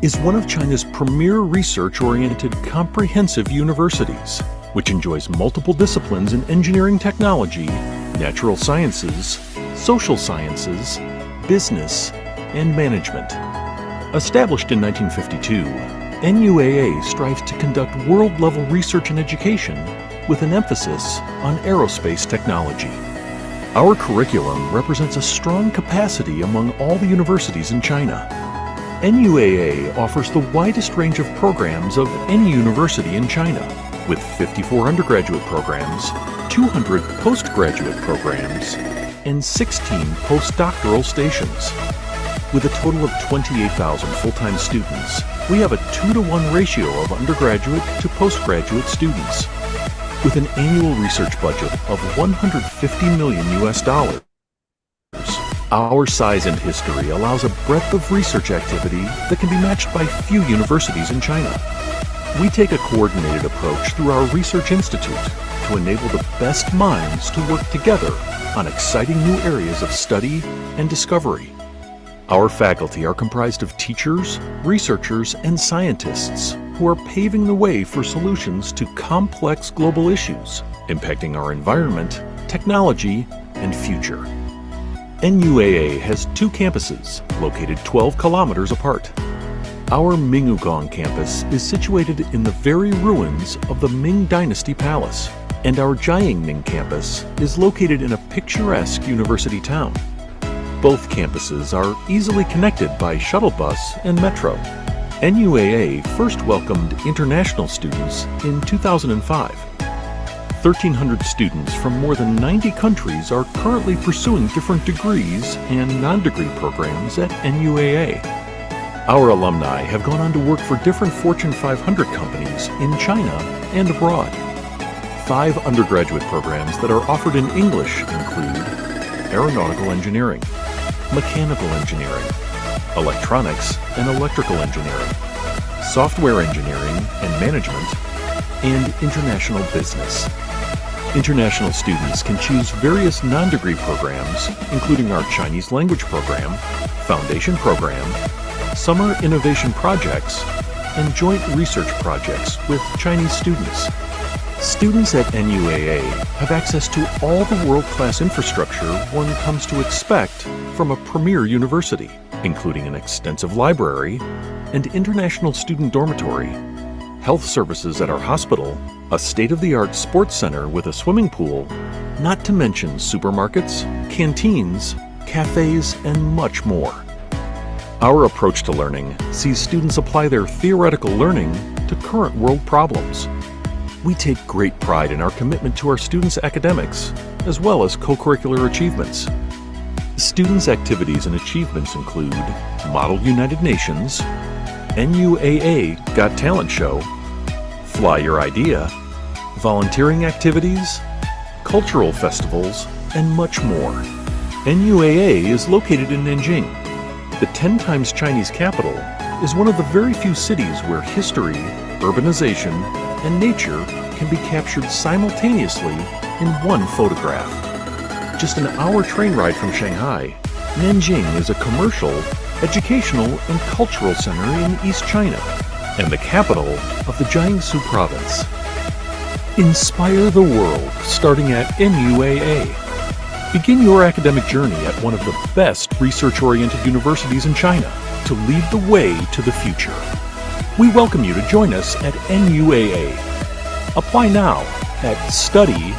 is one of China's premier research-oriented comprehensive universities, which enjoys multiple disciplines in engineering technology, natural sciences, social sciences, business, and management. Established in 1952, NUAA strives to conduct world-level research and education with an emphasis on aerospace technology. Our curriculum represents a strong capacity among all the universities in China. NUAA offers the widest range of programs of any university in China, with 54 undergraduate programs, 200 postgraduate programs, and 16 postdoctoral stations. With a total of 28,000 full-time students, we have a 2-to-1 ratio of undergraduate to postgraduate students. With an annual research budget of $150 million US, our size and history allows a breadth of research activity that can be matched by few universities in China. We take a coordinated approach through our Research Institute to enable the best minds to work together on exciting new areas of study and discovery. Our faculty are comprised of teachers, researchers, and scientists who are paving the way for solutions to complex global issues impacting our environment, technology, and future. NUAA has 2 campuses located 12 kilometers apart. Our Mingugong campus is situated in the very ruins of the Ming Dynasty Palace, and our Jiangning campus is located in a picturesque university town. Both campuses are easily connected by shuttle bus and metro. NUAA first welcomed international students in 2005. 1,300 students from more than 90 countries are currently pursuing different degrees and non-degree programs at NUAA. Our alumni have gone on to work for different Fortune 500 companies in China and abroad. 5 undergraduate programs that are offered in English include aeronautical engineering, mechanical engineering, electronics and electrical engineering, software engineering and management, and international business. International students can choose various non-degree programs, including our Chinese language program, foundation program, summer innovation projects, and joint research projects with Chinese students. Students at NUAA have access to all the world-class infrastructure one comes to expect from a premier university, including an extensive library, and international student dormitory, health services at our hospital, a state-of-the-art sports center with a swimming pool, not to mention supermarkets, canteens, cafes, and much more. Our approach to learning sees students apply their theoretical learning to current world problems. We take great pride in our commitment to our students' academics, as well as co-curricular achievements. Students' activities and achievements include Model United Nations, NUAA Got Talent Show, Fly Your Idea, volunteering activities, cultural festivals, and much more. NUAA is located in Nanjing. The 10 times Chinese capital is one of the very few cities where history, urbanization, and nature can be captured simultaneously in one photograph. Just an hour train ride from Shanghai, Nanjing is a commercial, educational, and cultural center in East China, and the capital of the Jiangsu province. Inspire the world starting at NUAA. Begin your academic journey at one of the best research-oriented universities in China to lead the way to the future. We welcome you to join us at NUAA. Apply now at study@nuaa.org.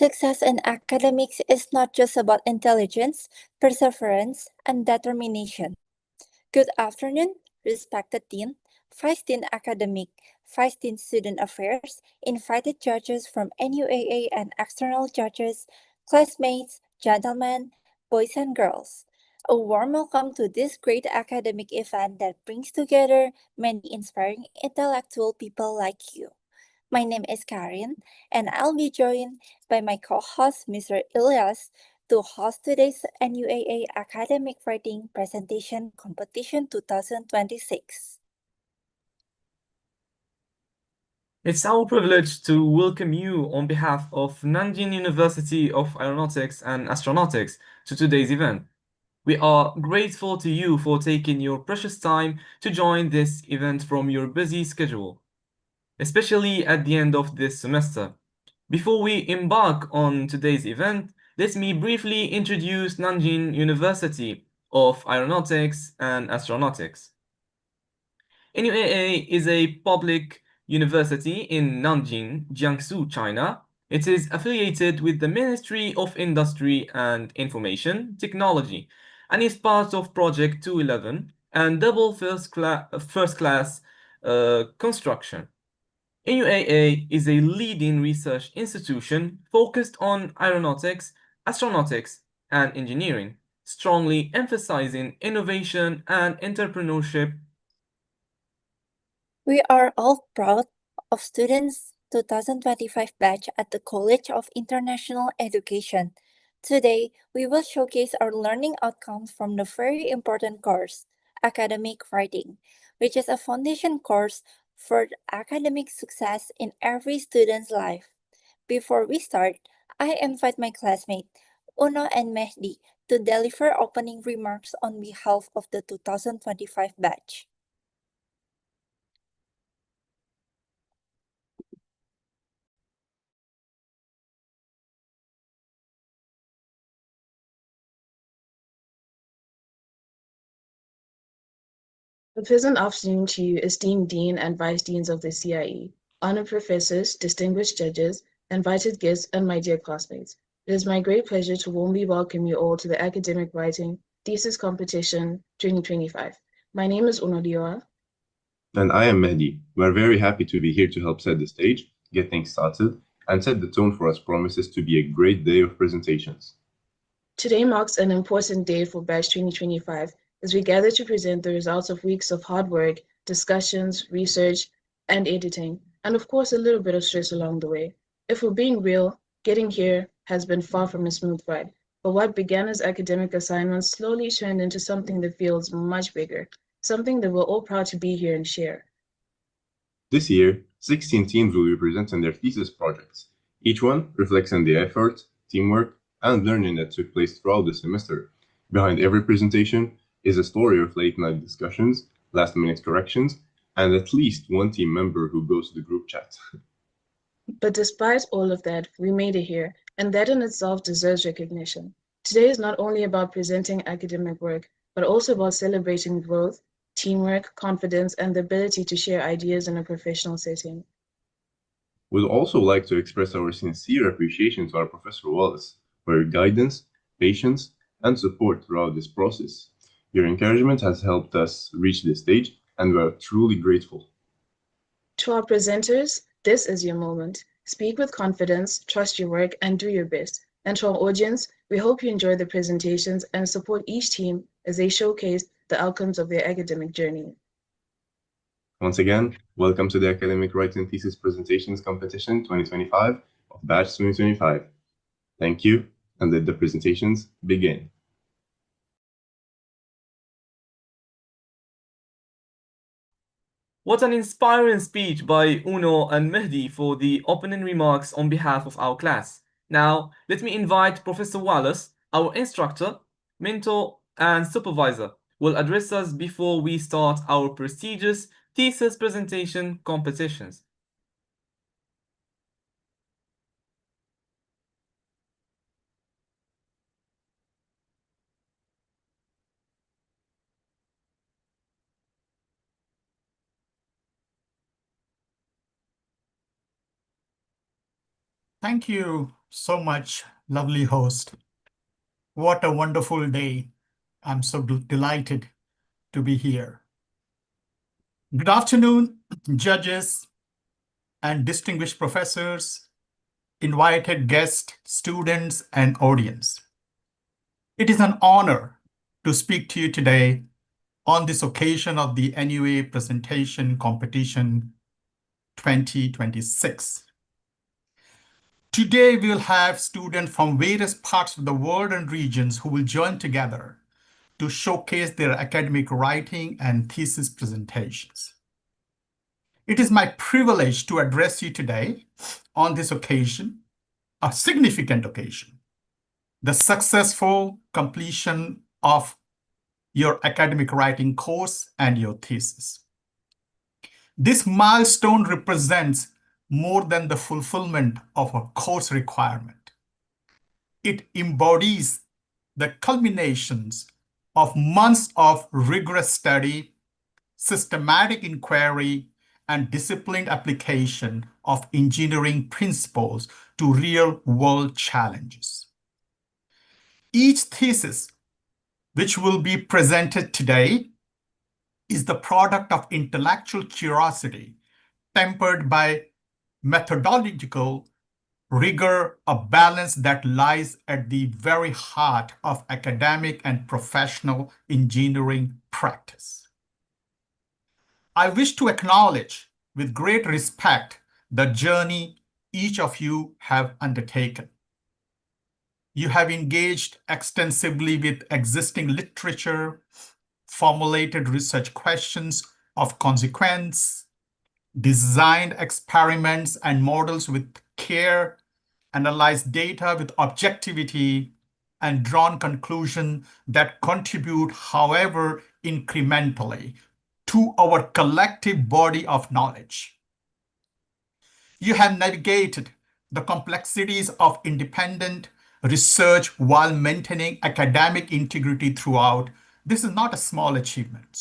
Success in academics is not just about intelligence, perseverance, and determination. Good afternoon, respected Dean, Vice Dean Academic, Vice Dean Student Affairs, invited judges from NUAA and external judges, classmates, gentlemen, boys and girls. A warm welcome to this great academic event that brings together many inspiring intellectual people like you. My name is Karin, and I'll be joined by my co host, Mr. Ilyas, to host today's NUAA Academic Writing Presentation Competition 2026. It's our privilege to welcome you on behalf of Nanjing University of Aeronautics and Astronautics to today's event. We are grateful to you for taking your precious time to join this event from your busy schedule, especially at the end of this semester. Before we embark on today's event, let me briefly introduce Nanjing University of Aeronautics and Astronautics. NUAA is a public university in Nanjing, Jiangsu, China. It is affiliated with the Ministry of Industry and Information Technology and is part of Project 211 and double first class construction. NUAA is a leading research institution focused on aeronautics, astronautics, and engineering, strongly emphasizing innovation and entrepreneurship. We are all proud of students 2025 batch at the College of International Education. Today, we will showcase our learning outcomes from the very important course, Academic Writing, which is a foundation course for academic success in every student's life. Before we start, I invite my classmates, Uno and Mehdi, to deliver opening remarks on behalf of the 2025 batch. A pleasant afternoon to you, esteemed Dean and Vice Deans of the CIE, honored professors, distinguished judges, invited guests, and my dear classmates. It is my great pleasure to warmly welcome you all to the Academic Writing Thesis Competition 2025. My name is Nuaa. And I am Mehdi. We are very happy to be here to help set the stage, get things started, and set the tone for us promises to be a great day of presentations. Today marks an important day for Batch 2025 as we gather to present the results of weeks of hard work, discussions, research, and editing, and of course a little bit of stress along the way. If we're being real, getting here has been far from a smooth ride, but what began as academic assignments slowly turned into something that feels much bigger, something that we're all proud to be here and share. This year, 16 teams will be presenting their thesis projects. Each one reflects on the effort, teamwork, and learning that took place throughout the semester. Behind every presentation is a story of late-night discussions, last-minute corrections, and at least one team member who goes to the group chat. But despite all of that, we made it here, and that in itself deserves recognition. Today is not only about presenting academic work, but also about celebrating growth, teamwork, confidence, and the ability to share ideas in a professional setting. We'd also like to express our sincere appreciation to our Professor Wallace for your guidance, patience, and support throughout this process. Your encouragement has helped us reach this stage, and we are truly grateful. To our presenters, this is your moment. Speak with confidence, trust your work, and do your best. And to our audience, we hope you enjoy the presentations and support each team as they showcase the outcomes of their academic journey. Once again, welcome to the Academic Writing Thesis Presentations Competition 2025 of Batch 2025. Thank you, and let the presentations begin. What an inspiring speech by Uno and Mehdi for the opening remarks on behalf of our class. Now, let me invite Professor Wallace, our instructor, mentor, and supervisor, will address us before we start our prestigious thesis presentation competitions. Thank you, so much, lovely host. What a wonderful day. I'm so delighted to be here. Good afternoon, judges and distinguished professors, invited guests, students, and audience. It is an honor to speak to you today on this occasion of the Nuaa Presentation Competition 2026. Today, we'll have students from various parts of the world and regions who will join together to showcase their academic writing and thesis presentations. It is my privilege to address you today on this occasion, a significant occasion, the successful completion of your academic writing course and your thesis. This milestone represents more than the fulfillment of a course requirement. It embodies the culminations of months of rigorous study, systematic inquiry, and disciplined application of engineering principles to real-world challenges. Each thesis, which will be presented today, is the product of intellectual curiosity tempered by methodological rigor, a balance that lies at the very heart of academic and professional engineering practice. I wish to acknowledge with great respect the journey each of you have undertaken. You have engaged extensively with existing literature, formulated research questions of consequence, designed experiments and models with care, analyzed data with objectivity, and drawn conclusions that contribute, however incrementally, to our collective body of knowledge. You have navigated the complexities of independent research while maintaining academic integrity throughout. This is not a small achievement.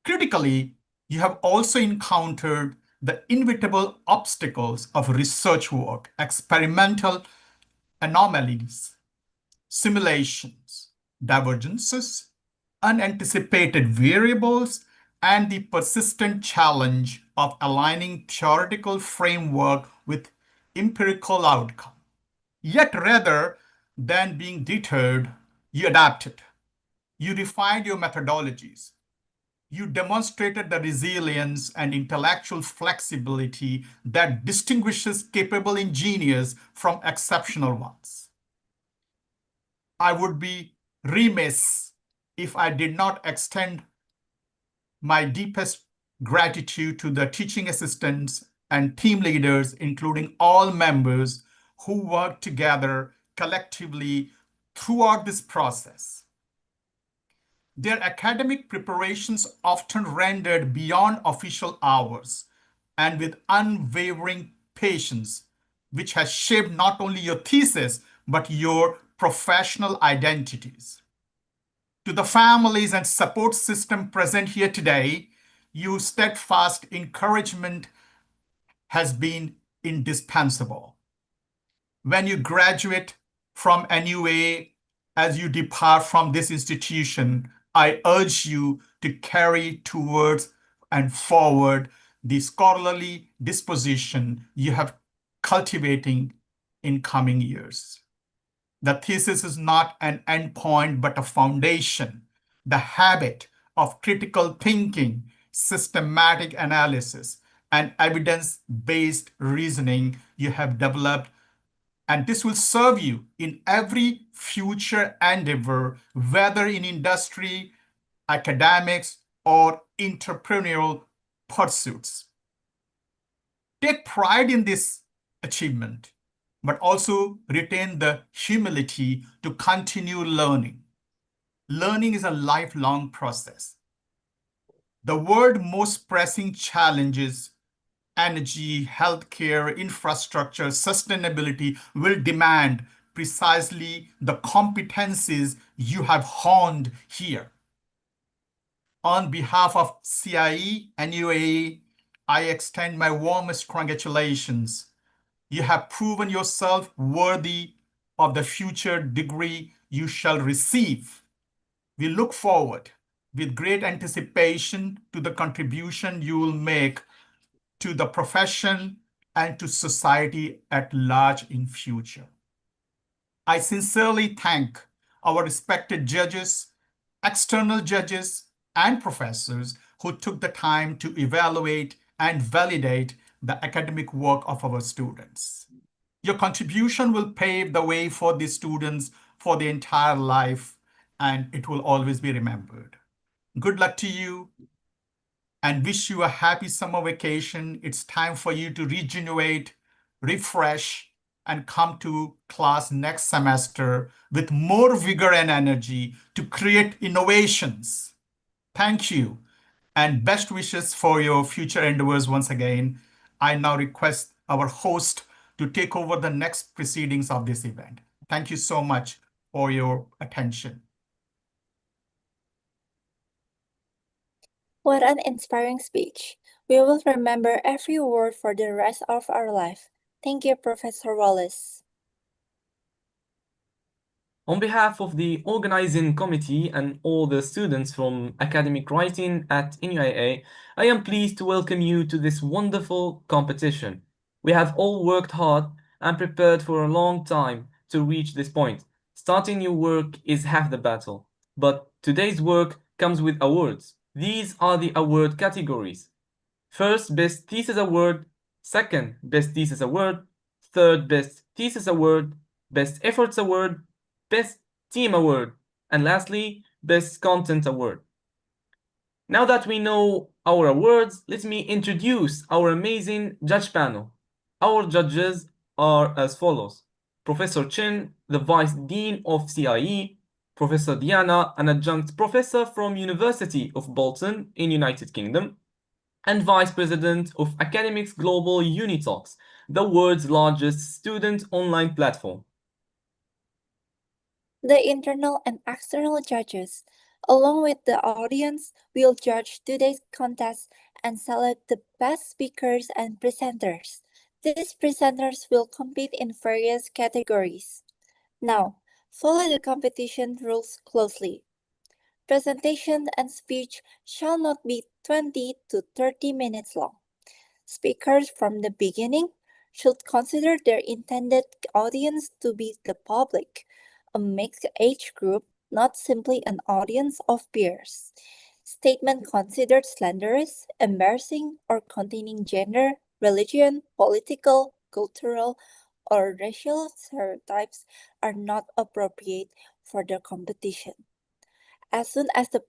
Critically, you have also encountered the inevitable obstacles of research work, experimental anomalies, simulations, divergences, unanticipated variables, and the persistent challenge of aligning theoretical framework with empirical outcome. Yet rather than being deterred, you adapted. You refined your methodologies. You demonstrated the resilience and intellectual flexibility that distinguishes capable engineers from exceptional ones. I would be remiss if I did not extend my deepest gratitude to the teaching assistants and team leaders, including all members who worked together collectively throughout this process. Their academic preparations often rendered beyond official hours and with unwavering patience, which has shaped not only your thesis, but your professional identities. To the families and support system present here today, your steadfast encouragement has been indispensable. When you graduate from Nuaa, as you depart from this institution, I urge you to carry towards and forward the scholarly disposition you have cultivating in coming years. The thesis is not an endpoint, but a foundation, the habit of critical thinking, systematic analysis, and evidence-based reasoning you have developed, and this will serve you in every future endeavor, whether in industry, academics, or entrepreneurial pursuits. Take pride in this achievement, but also retain the humility to continue learning. Learning is a lifelong process. The world's most pressing challenges, energy, healthcare, infrastructure, sustainability, will demand precisely the competencies you have honed here. On behalf of CIE and UAE, I extend my warmest congratulations. You have proven yourself worthy of the future degree you shall receive. We look forward with great anticipation to the contribution you will make to the profession and to society at large in future. I sincerely thank our respected judges, external judges, and professors who took the time to evaluate and validate the academic work of our students. Your contribution will pave the way for these students for the entire life, and it will always be remembered. Good luck to you, and wish you a happy summer vacation. It's time for you to regenerate, refresh, and come to class next semester with more vigor and energy to create innovations. Thank you, and best wishes for your future endeavors once again. I now request our host to take over the next proceedings of this event. Thank you so much for your attention. What an inspiring speech. We will remember every word for the rest of our life. Thank you, Professor Wallace. On behalf of the organizing committee and all the students from academic writing at Nuaa, I am pleased to welcome you to this wonderful competition. We have all worked hard and prepared for a long time to reach this point. Starting your work is half the battle, but today's work comes with awards. These are the award categories. First, Best Thesis Award. Second, Best Thesis Award. Third, Best Thesis Award. Best Efforts Award. Best Team Award. And lastly, Best Content Award. Now that we know our awards, let me introduce our amazing judge panel. Our judges are as follows. Professor Chin, the Vice Dean of CIE, Professor Diana, an adjunct professor from University of Bolton in United Kingdom, and Vice President of Academics Global Unitalks, the world's largest student online platform. The internal and external judges, along with the audience, will judge today's contest and select the best speakers and presenters. These presenters will compete in various categories. Now, follow the competition rules closely. Presentation and speech shall not be 20 to 30 minutes long. Speakers from the beginning should consider their intended audience to be the public, a mixed age group, not simply an audience of peers. Statement considered slanderous, embarrassing, or containing gender, religion, political, cultural, or racial stereotypes are not appropriate for the competition. As soon as the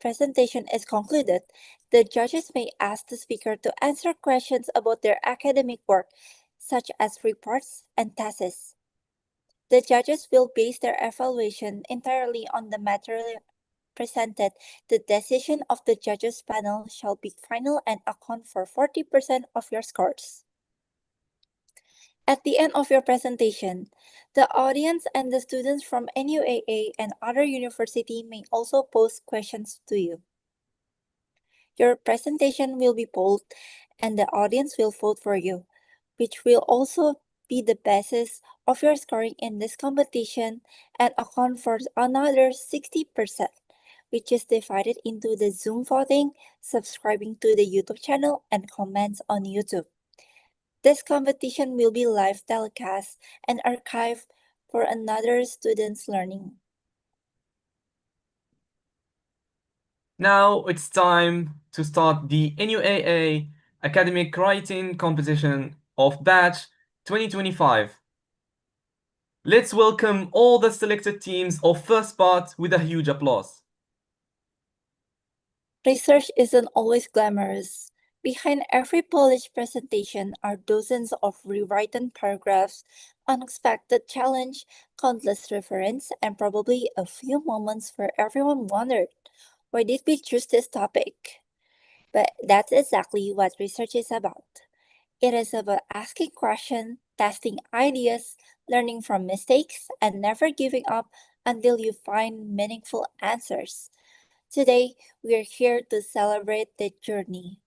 presentation is concluded, the judges may ask the speaker to answer questions about their academic work, such as reports and theses. The judges will base their evaluation entirely on the material presented. The decision of the judges panel shall be final and account for 40% of your scores. At the end of your presentation, the audience and the students from NUAA and other university may also pose questions to you. Your presentation will be polled and the audience will vote for you, which will also be the basis of your scoring in this competition and account for another 60%, which is divided into the Zoom voting, subscribing to the YouTube channel, and comments on YouTube. This competition will be live telecast and archived for another student's learning. Now it's time to start the NUAA Academic Writing Competition of Batch 2025. Let's welcome all the selected teams of first part with a huge applause. Research isn't always glamorous. Behind every polished presentation are dozens of rewritten paragraphs, unexpected challenge, countless reference, and probably a few moments where everyone wondered, why did we choose this topic? But that's exactly what research is about. It is about asking questions, testing ideas, learning from mistakes, and never giving up until you find meaningful answers. Today, we are here to celebrate the journey.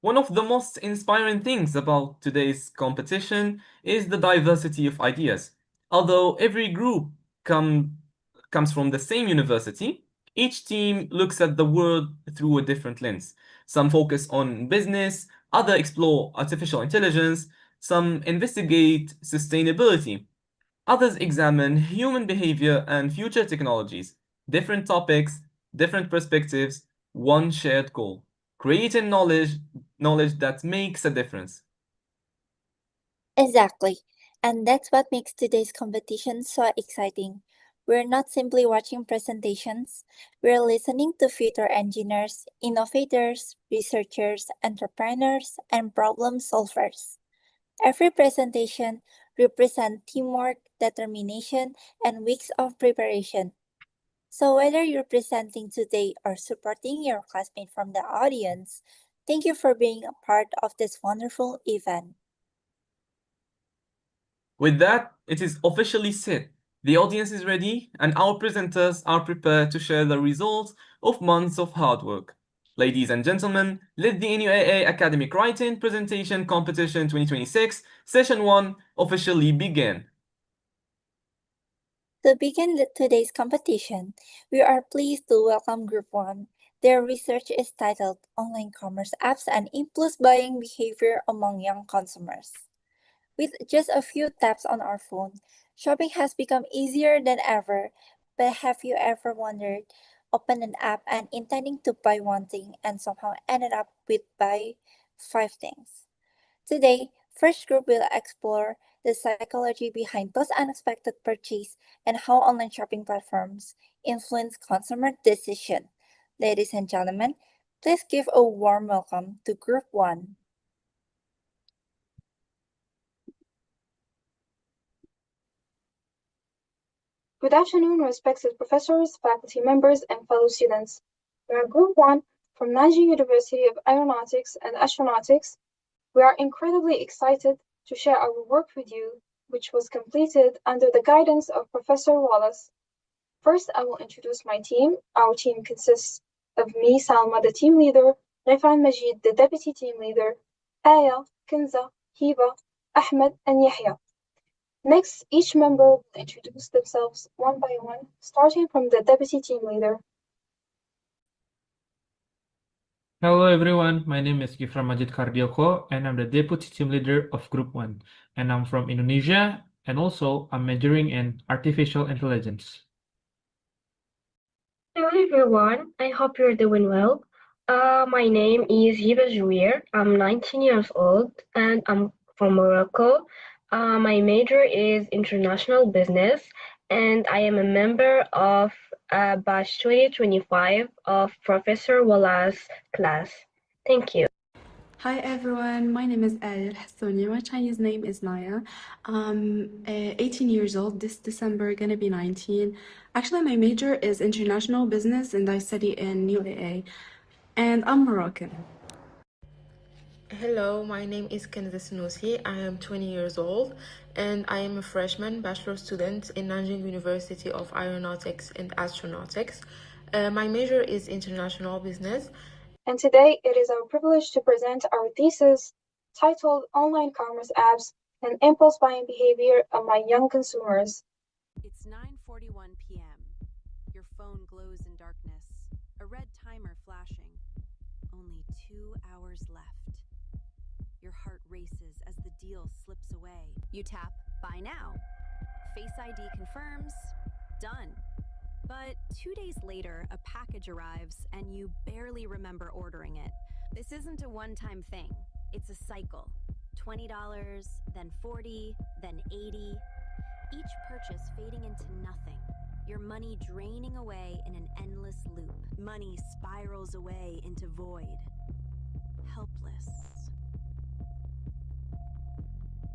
One of the most inspiring things about today's competition is the diversity of ideas. Although every group comes from the same university, each team looks at the world through a different lens. Some focus on business, others explore artificial intelligence, some investigate sustainability, others examine human behavior and future technologies. Different topics, different perspectives, one shared goal: creating knowledge that makes a difference. Exactly. And that's what makes today's competition so exciting. We're not simply watching presentations, we're listening to future engineers, innovators, researchers, entrepreneurs, and problem solvers. Every presentation represents teamwork, determination, and weeks of preparation. So, whether you're presenting today or supporting your classmate from the audience, thank you for being a part of this wonderful event. With that, it is officially set. The audience is ready, and our presenters are prepared to share the results of months of hard work. Ladies and gentlemen, let the NUAA Academic Writing Presentation Competition 2026 Session 1 officially begin. To begin today's competition, we are pleased to welcome Group 1. Their research is titled Online Commerce Apps and Impulse Buying Behavior Among Young Consumers. With just a few taps on our phone, shopping has become easier than ever. But have you ever wondered, open an app and intending to buy one thing and somehow ended up with buy five things? Today, First Group will explore the psychology behind those unexpected purchases and how online shopping platforms influence consumer decision. Ladies and gentlemen, please give a warm welcome to Group 1. Good afternoon, respected professors, faculty members, and fellow students. We are Group 1 from Nanjing University of Aeronautics and Astronautics. We are incredibly excited to share our work with you, which was completed under the guidance of Professor Wallace. First, I will introduce my team. Our team consists of me, Salma, the team leader, Rifan Majid, the deputy team leader, Aya, Kinza, Hiba, Ahmed, and Yahya. Next, each member will introduce themselves one by one, starting from the deputy team leader. Hello everyone, my name is Gifra Majid Kardioko and I'm the Deputy Team Leader of Group 1 and I'm from Indonesia and also I'm majoring in Artificial Intelligence. Hello everyone, I hope you're doing well. My name is Hiba Jouir. I'm 19 years old and I'm from Morocco. My major is International Business and I am a member of batch 2025 of Professor Wallace's class. Thank you. Hi everyone, my name is Aya Hassoni. My Chinese name is Nuaa. I'm 18 years old. This December, gonna be 19. Actually, my major is international business and I study in Nuaa. And I'm Moroccan. Hello, my name is Kenza Sunusi. I am 20 years old and I am a freshman bachelor student in Nanjing University of Aeronautics and Astronautics. My major is international business. And today it is our privilege to present our thesis titled Online Commerce Apps and Impulse Buying Behavior Among Young Consumers. It's 9:41 p.m. Your phone glows in darkness, a red timer flashing. Only 2 hours left. Your heart races as the deal slips away. You tap Buy Now. Face ID confirms. Done. But 2 days later, a package arrives and you barely remember ordering it. This isn't a one-time thing. It's a cycle. $20, then $40, then $80. Each purchase fading into nothing. Your money draining away in an endless loop. Money spirals away into void. Helpless.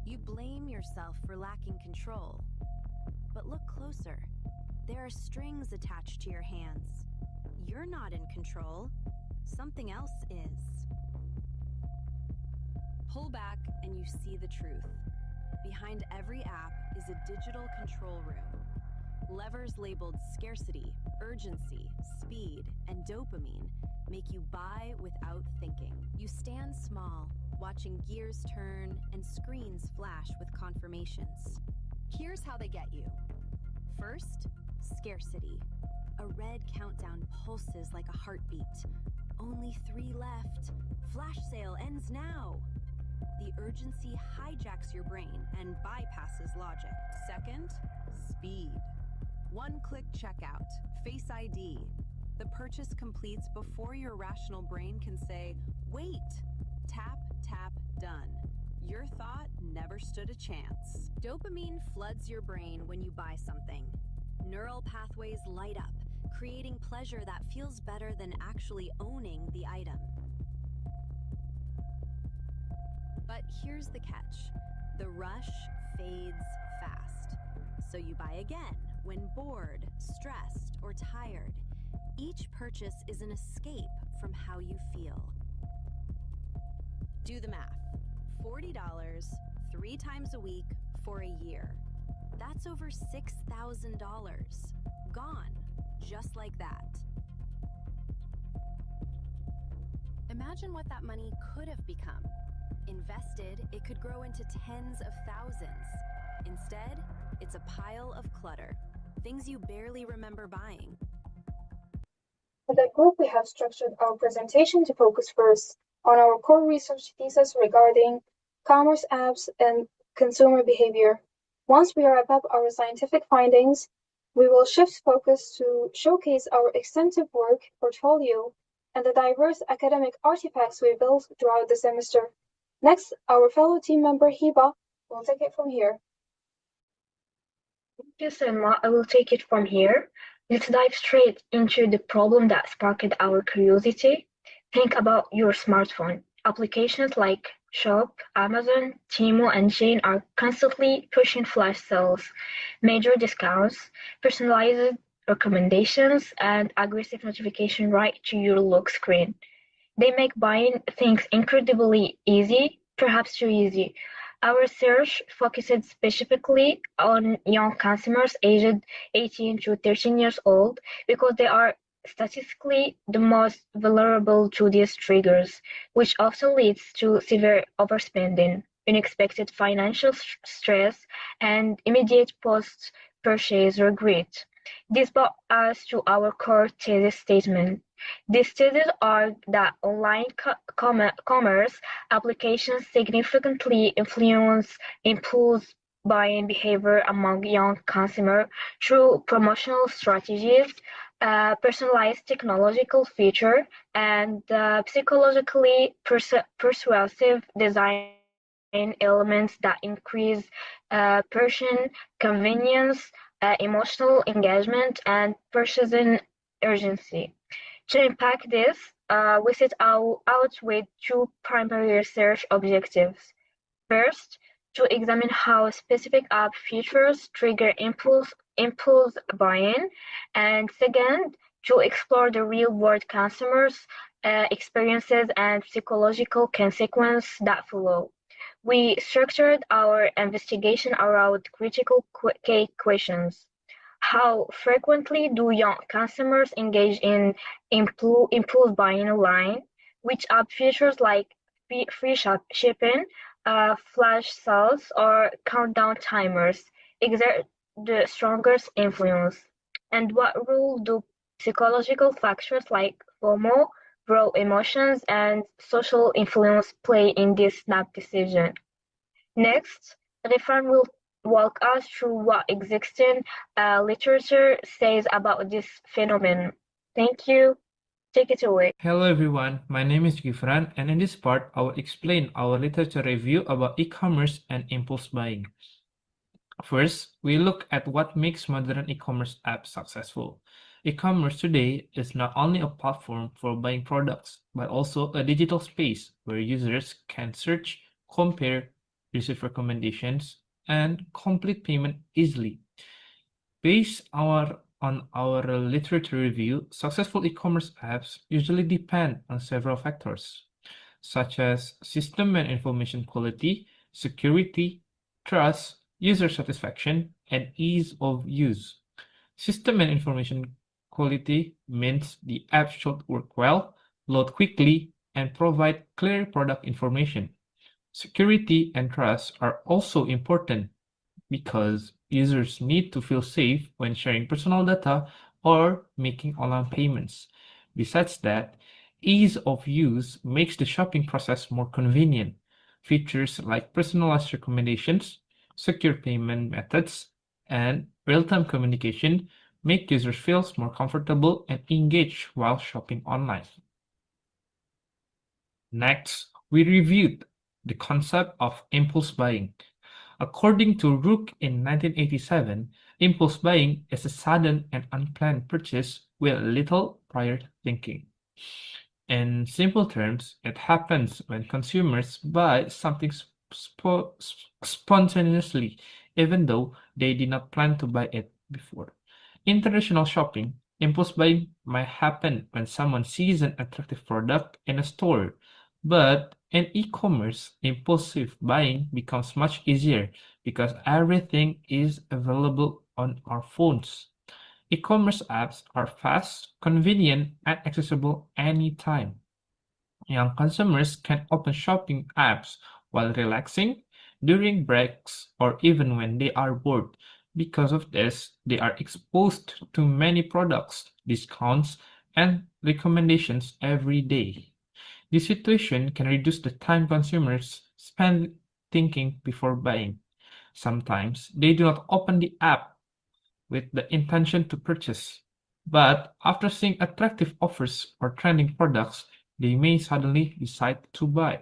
You blame yourself for lacking control. But look closer. There are strings attached to your hands. You're not in control. Something else is. Pull back and you see the truth. Behind every app is a digital control room. Levers labeled scarcity, urgency, speed, and dopamine make you buy without thinking. You stand small, watching gears turn and screens flash with confirmations. Here's how they get you. First, scarcity. A red countdown pulses like a heartbeat. Only 3 left. Flash sale ends now. The urgency hijacks your brain and bypasses logic. Second, speed. One-click checkout, Face ID. The purchase completes before your rational brain can say, wait. Tap, tap, done. Your thought never stood a chance. Dopamine floods your brain when you buy something. Neural pathways light up, creating pleasure that feels better than actually owning the item. But here's the catch. The rush fades fast. So you buy again when bored, stressed, or tired. Each purchase is an escape from how you feel. Do the math. $40, 3 times a week for a year. That's over $6,000. Gone, just like that. Imagine what that money could have become. Invested, it could grow into tens of thousands. Instead, it's a pile of clutter. Things you barely remember buying. For that group, we have structured our presentation to focus first on our core research thesis regarding commerce apps and consumer behavior. Once we wrap up our scientific findings, we will shift focus to showcase our extensive work portfolio and the diverse academic artifacts we built throughout the semester. Next, our fellow team member Hiba will take it from here. Thank you, Selma. I will take it from here. Let's dive straight into the problem that sparked our curiosity. Think about your smartphone. Applications like Shop, Amazon, Temu, and Shein are constantly pushing flash sales, major discounts, personalized recommendations, and aggressive notification right to your lock screen. They make buying things incredibly easy, perhaps too easy. Our research focused specifically on young consumers aged 18 to 13 years old because they are statistically the most vulnerable to these triggers, which often leads to severe overspending, unexpected financial stress, and immediate post-purchase regret. This brought us to our core thesis statement. These theses argue that online commerce applications significantly influence impulse buying behavior among young consumers through promotional strategies, personalized technological features, and psychologically persuasive design elements that increase purchasing convenience, emotional engagement, and purchasing urgency. To impact this, we set out with 2 primary research objectives. First, to examine how specific app features trigger impulse buying, and second, to explore the real-world consumers' experiences and psychological consequences that follow. We structured our investigation around critical questions. How frequently do young consumers engage in impulse buying online? Which app features like free shipping, flash sales, or countdown timers exert the strongest influence? And what role do psychological factors like FOMO, raw emotions, and social influence play in this snap decision? Next, Rifan will walk us through what existing literature says about this phenomenon. Thank you. Take it away. Hello everyone, my name is Gifran, and in this part I will explain our literature review about e-commerce and impulse buying. First, we look at what makes modern e-commerce apps successful. E-commerce today is not only a platform for buying products, but also a digital space where users can search, compare, receive recommendations, and complete payment easily. Based on our literature review, successful e-commerce apps usually depend on several factors, such as system and information quality, security, trust, user satisfaction, and ease of use. System and information quality means the app should work well, load quickly, and provide clear product information. Security and trust are also important because users need to feel safe when sharing personal data or making online payments. Besides that, ease of use makes the shopping process more convenient. Features like personalized recommendations, secure payment methods, and real-time communication make users feel more comfortable and engaged while shopping online. Next, we reviewed the concept of impulse buying. According to Rook in 1987, impulse buying is a sudden and unplanned purchase with little prior thinking. In simple terms, it happens when consumers buy something spontaneously, even though they did not plan to buy it before. In traditional shopping, impulse buying might happen when someone sees an attractive product in a store, but in e-commerce, impulsive buying becomes much easier because everything is available on our phones. E-commerce apps are fast, convenient, and accessible anytime. Young consumers can open shopping apps while relaxing, during breaks, or even when they are bored. Because of this, they are exposed to many products, discounts, and recommendations every day. This situation can reduce the time consumers spend thinking before buying. Sometimes they do not open the app with the intention to purchase, but after seeing attractive offers or trending products, they may suddenly decide to buy.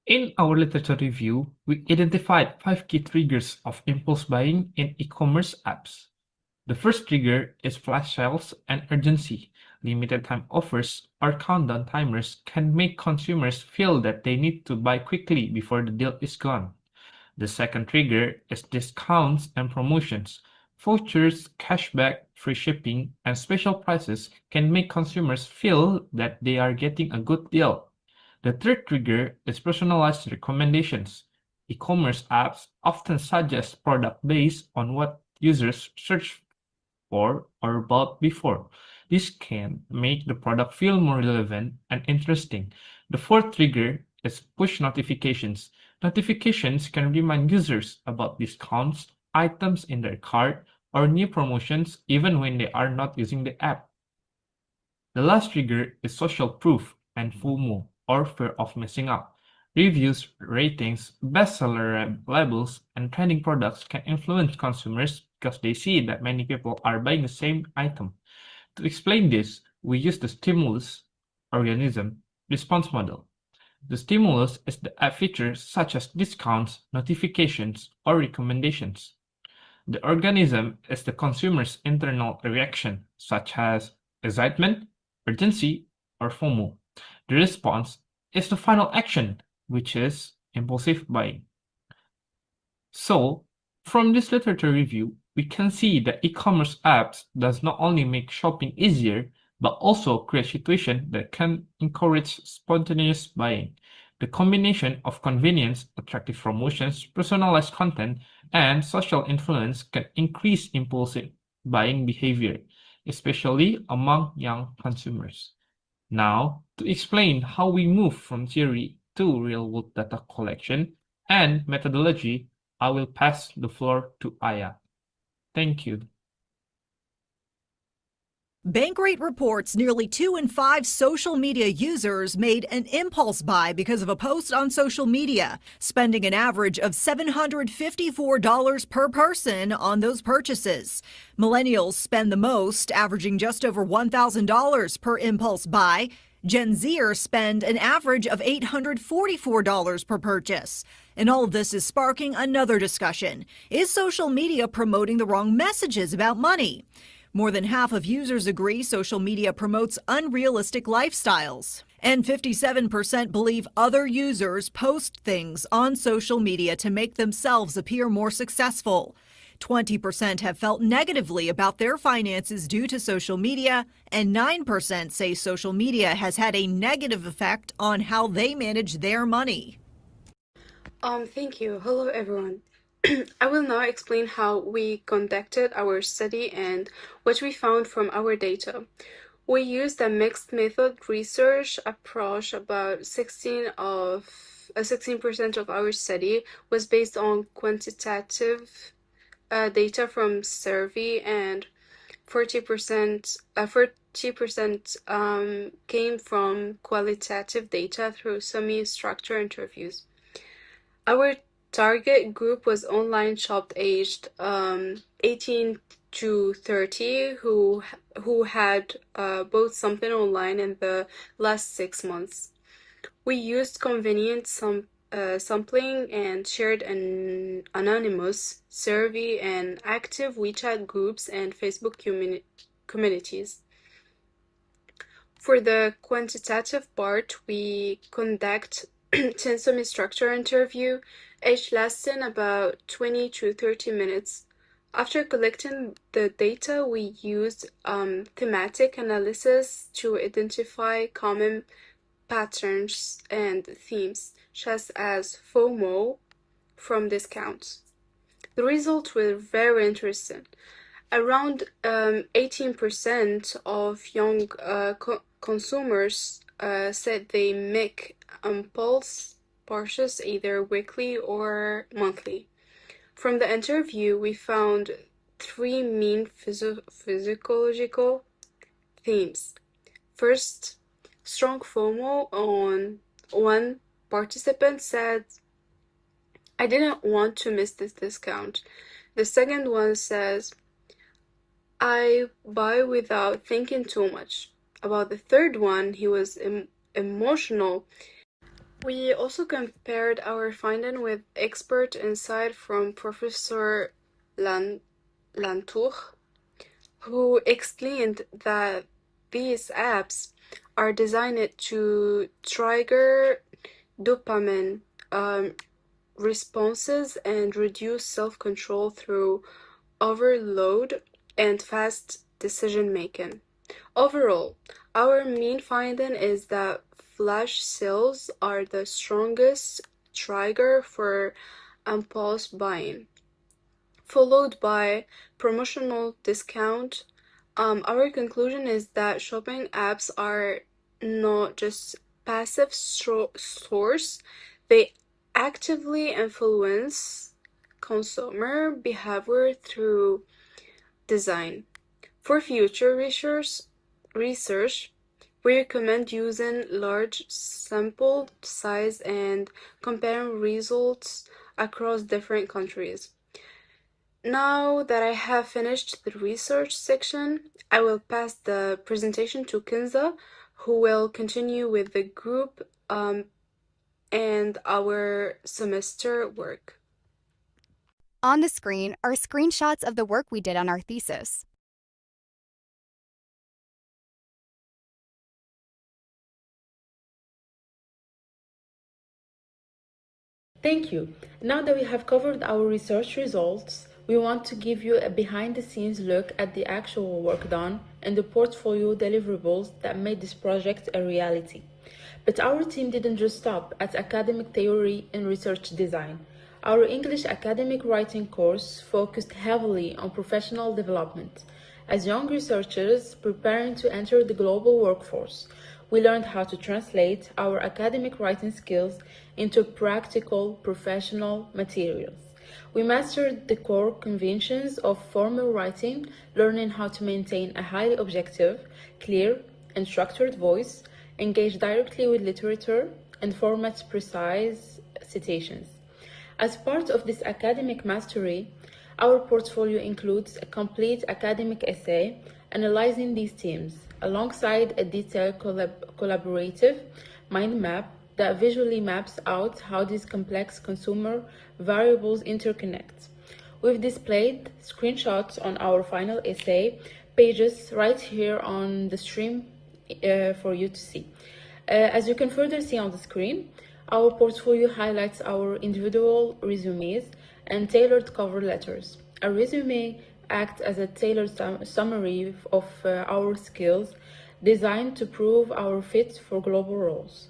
In our literature review, we identified 5 key triggers of impulse buying in e-commerce apps. The first trigger is flash sales and urgency. Limited time offers or countdown timers can make consumers feel that they need to buy quickly before the deal is gone. The second trigger is discounts and promotions. Vouchers, cashback, free shipping, and special prices can make consumers feel that they are getting a good deal. The third trigger is personalized recommendations. E-commerce apps often suggest products based on what users search for or bought before. This can make the product feel more relevant and interesting. The fourth trigger is push notifications. Notifications can remind users about discounts, items in their cart, or new promotions even when they are not using the app. The last trigger is social proof and FOMO, or fear of missing out. Reviews, ratings, bestseller labels, and trending products can influence consumers because they see that many people are buying the same item. To explain this, we use the stimulus organism response model. The stimulus is the app features such as discounts, notifications, or recommendations. The organism is the consumer's internal reaction, such as excitement, urgency, or FOMO. The response is the final action, which is impulsive buying. So, from this literature review, we can see that e-commerce apps does not only make shopping easier, but also create situations that can encourage spontaneous buying. The combination of convenience, attractive promotions, personalized content, and social influence can increase impulsive buying behavior, especially among young consumers. Now, to explain how we move from theory to real-world data collection and methodology, I will pass the floor to Aya. Thank you. Bankrate reports nearly 2 in 5 social media users made an impulse buy because of a post on social media, spending an average of $754 per person on those purchases. Millennials spend the most, averaging just over $1,000 per impulse buy. Gen Zers spend an average of $844 per purchase. And all of this is sparking another discussion. Is social media promoting the wrong messages about money? More than half of users agree social media promotes unrealistic lifestyles. And 57% believe other users post things on social media to make themselves appear more successful. 20% have felt negatively about their finances due to social media, and 9% say social media has had a negative effect on how they manage their money. Thank you. Hello, everyone. I will now explain how we conducted our study and what we found from our data. We used a mixed method research approach. About 16% of our study was based on quantitative data from survey, and 40% came from qualitative data through semi-structured interviews. Our target group was online child aged 18 to 30 who had bought something online in the last 6 months. We used convenient sampling and shared an anonymous survey and active WeChat groups and Facebook communities. For the quantitative part, we conduct 10 semi-structured interview, each lasting about 20 to 30 minutes. After collecting the data, we used thematic analysis to identify common patterns and themes, such as FOMO from discounts. The results were very interesting. Around 18% of young consumers said they make impulse purchases either weekly or monthly. From the interview, we found 3 main physiological themes. First, strong FOMO. On one participant said, "I didn't want to miss this discount." The second one says, "I buy without thinking too much." About the third one, he was emotional. We also compared our finding with expert insight from Professor Lantour, who explained that these apps are designed to trigger dopamine responses and reduce self-control through overload and fast decision-making. Overall, our main finding is that flash sales are the strongest trigger for impulse buying, followed by promotional discount. Our conclusion is that shopping apps are not just passive source, they actively influence consumer behavior through design. For future research, we recommend using large sample size and comparing results across different countries. Now that I have finished the research section, I will pass the presentation to Kinza, who will continue with the group and our semester work. On the screen are screenshots of the work we did on our thesis. Thank you. Now that we have covered our research results, we want to give you a behind-the-scenes look at the actual work done and the portfolio deliverables that made this project a reality. But our team didn't just stop at academic theory and research design. Our English academic writing course focused heavily on professional development. As young researchers preparing to enter the global workforce, we learned how to translate our academic writing skills into practical professional materials. We mastered the core conventions of formal writing, learning how to maintain a highly objective, clear, and structured voice, engage directly with literature, and format precise citations. As part of this academic mastery, our portfolio includes a complete academic essay analyzing these themes, alongside a detailed collaborative mind map that visually maps out how these complex consumer variables interconnect. We've displayed screenshots on our final essay pages right here on the stream for you to see. As you can further see on the screen, our portfolio highlights our individual resumes and tailored cover letters. A resume acts as a tailored summary of our skills designed to prove our fit for global roles,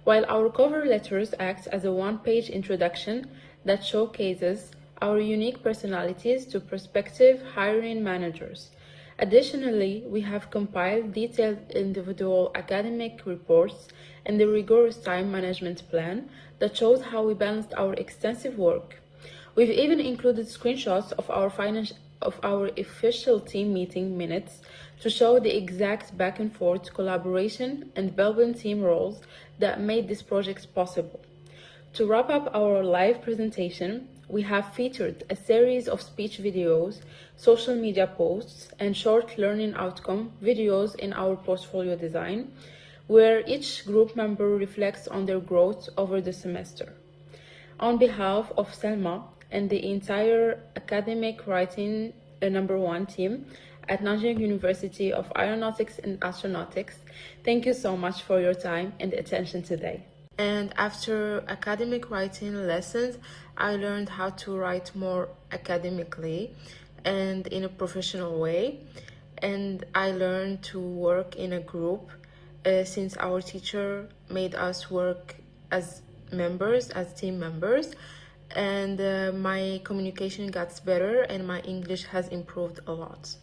while our cover letters act as a one-page introduction that showcases our unique personalities to prospective hiring managers. Additionally, we have compiled detailed individual academic reports and the rigorous time management plan that shows how we balanced our extensive work. We've even included screenshots of our official team meeting minutes to show the exact back and forth collaboration and building team roles that made this project possible. To wrap up our live presentation, we have featured a series of speech videos, social media posts, and short learning outcome videos in our portfolio design, where each group member reflects on their growth over the semester. On behalf of Selma and the entire academic writing #1 team at Nanjing University of Aeronautics and Astronautics, thank you so much for your time and attention today. And after academic writing lessons, I learned how to write more academically and in a professional way. And I learned to work in a group since our teacher made us work as members, as team members. And my communication got better and my English has improved a lot.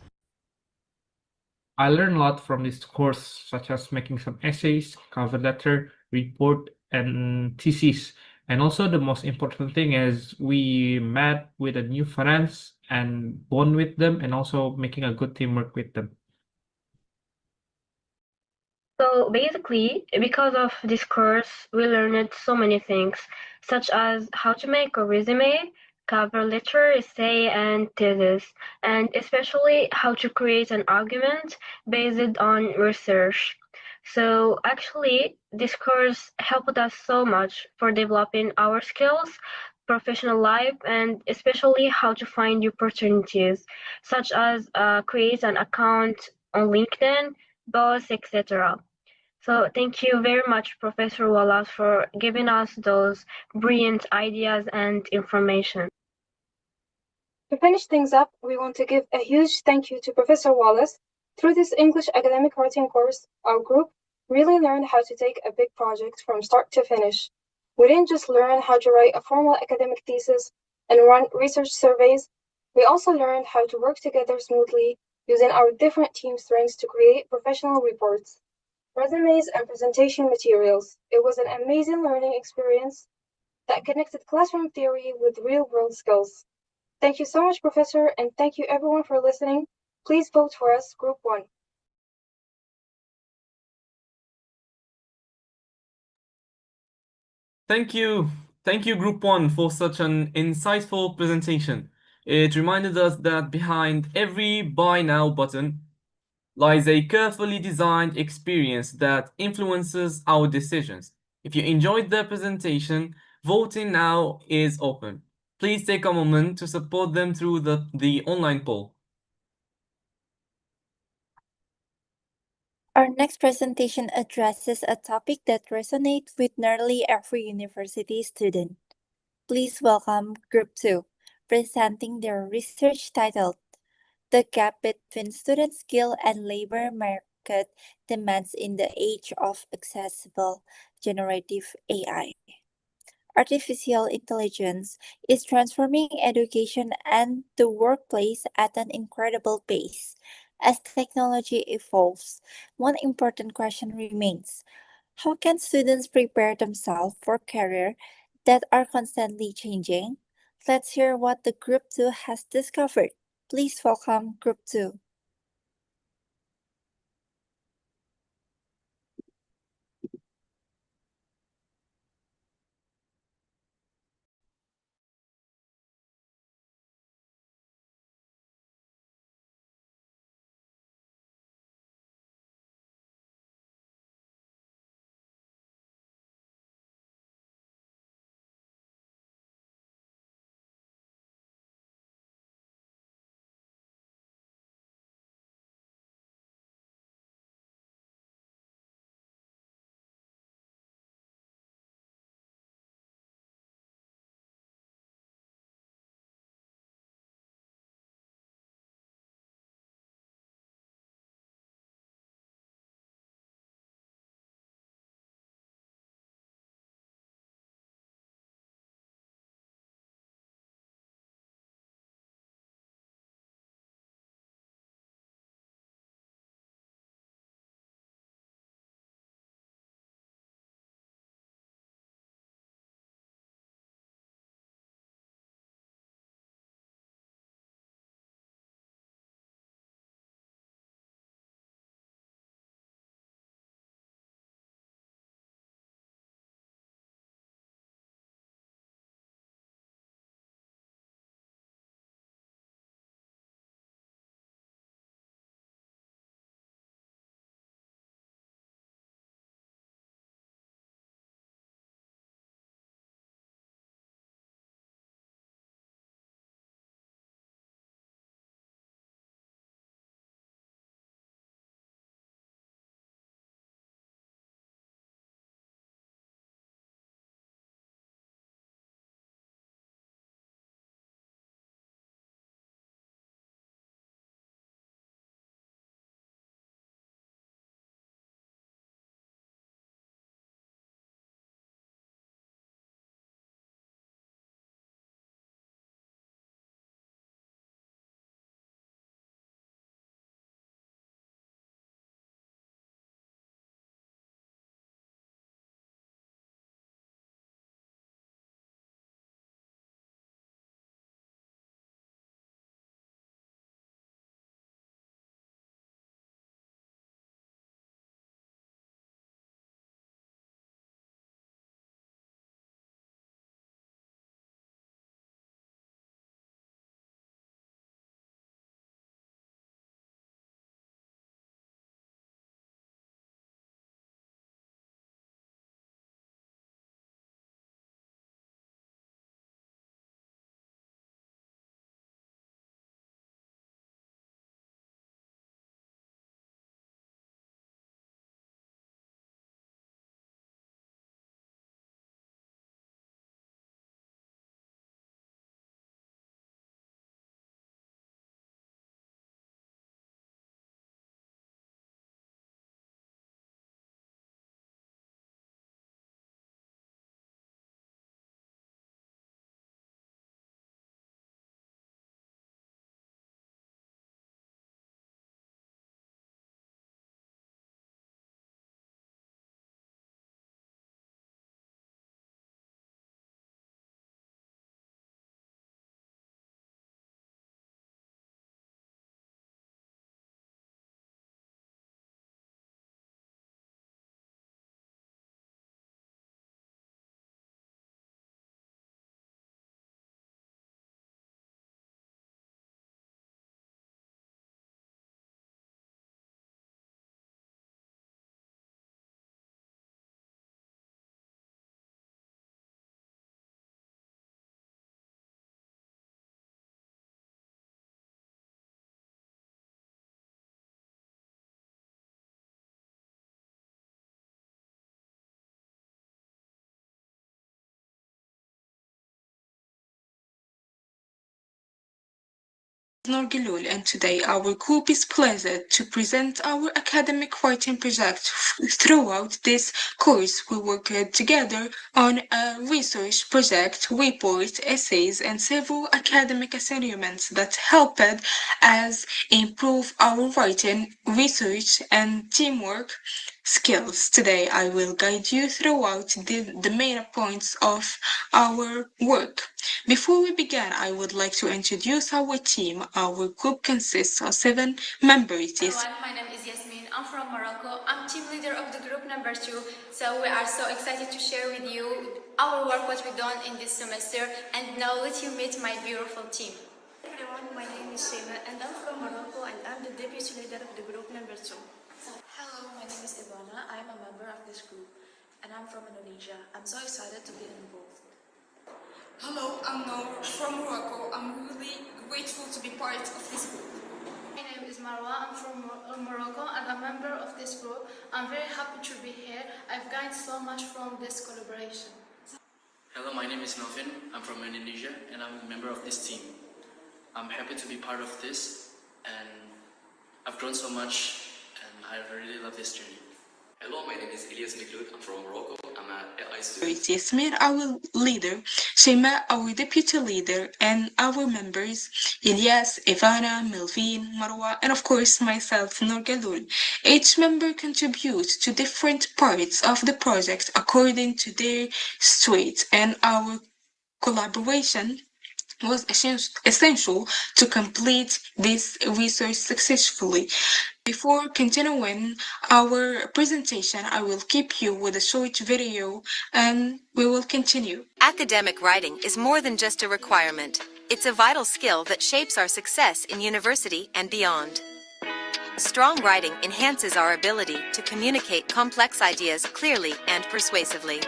I learned a lot from this course, such as making some essays, cover letter, report, and thesis. And also the most important thing is we met with a new friends and bond with them, and also making a good teamwork with them. So basically, because of this course, we learned so many things, such as how to make a resume, cover letter, essay, and thesis, and especially how to create an argument based on research. So actually, this course helped us so much for developing our skills, professional life, and especially how to find new opportunities, such as create an account on LinkedIn, boss, etc. So thank you very much, Professor Wallace, for giving us those brilliant ideas and information. To finish things up, we want to give a huge thank you to Professor Wallace. Through this English academic writing course, our group really learned how to take a big project from start to finish. We didn't just learn how to write a formal academic thesis and run research surveys, we also learned how to work together smoothly using our different team strengths to create professional reports, resumes, and presentation materials. It was an amazing learning experience that connected classroom theory with real-world skills. Thank you so much, Professor, and thank you everyone for listening. Please vote for us, Group 1. Thank you. Thank you, Group 1, for such an insightful presentation. It reminded us that behind every Buy Now button lies a carefully designed experience that influences our decisions. If you enjoyed the presentation, voting now is open. Please take a moment to support them through the online poll. Our next presentation addresses a topic that resonates with nearly every university student. Please welcome Group 2, presenting their research titled The Gap Between Student Skill and Labor Market Demands in the Age of Accessible Generative AI. Artificial intelligence is transforming education and the workplace at an incredible pace. As technology evolves, one important question remains: how can students prepare themselves for careers that are constantly changing? Let's hear what the Group 2 has discovered. Please welcome Group 2. Norgilul, and today our group is pleased to present our academic writing project. Throughout this course, we worked together on a research project, reports, essays, and several academic assignments that helped us improve our writing, research, and teamwork skills. Today, I will guide you throughout the main points of our work. Before we begin, I would like to introduce our team. Our group consists of 7 members. Everyone, my name is Yasmin. I'm from Morocco. I'm team leader of the group number 2. So we are so excited to share with you our work, what we've done in this semester. And now let you meet my beautiful team. Everyone, my name is Shema and I'm from Morocco and I'm the deputy leader of the group number 2. Hello, my name is Ivana. I am a member of this group and I'm from Indonesia. I'm so excited to get involved. Hello, I'm Noor from Morocco. I'm really grateful to be part of this group. My name is Marwa. I'm from Morocco and I'm a member of this group. I'm very happy to be here. I've gained so much from this collaboration. Hello, my name is Novin. I'm from Indonesia and I'm a member of this team. I'm happy to be part of this and I've grown so much and I really love this journey. Hello, my name is Elias Miklut. I'm from Morocco. I'm an AI student. Yasmin, our leader, Shema, our deputy leader, and our members, Elias, Ivana, Melvin, Marwa, and of course myself, Norgalul. Each member contributes to different parts of the project according to their strengths, and our collaboration was essential to complete this research successfully. Before continuing our presentation, I will keep you with a short video and we will continue. Academic writing is more than just a requirement. It's a vital skill that shapes our success in university and beyond. Strong writing enhances our ability to communicate complex ideas clearly and persuasively.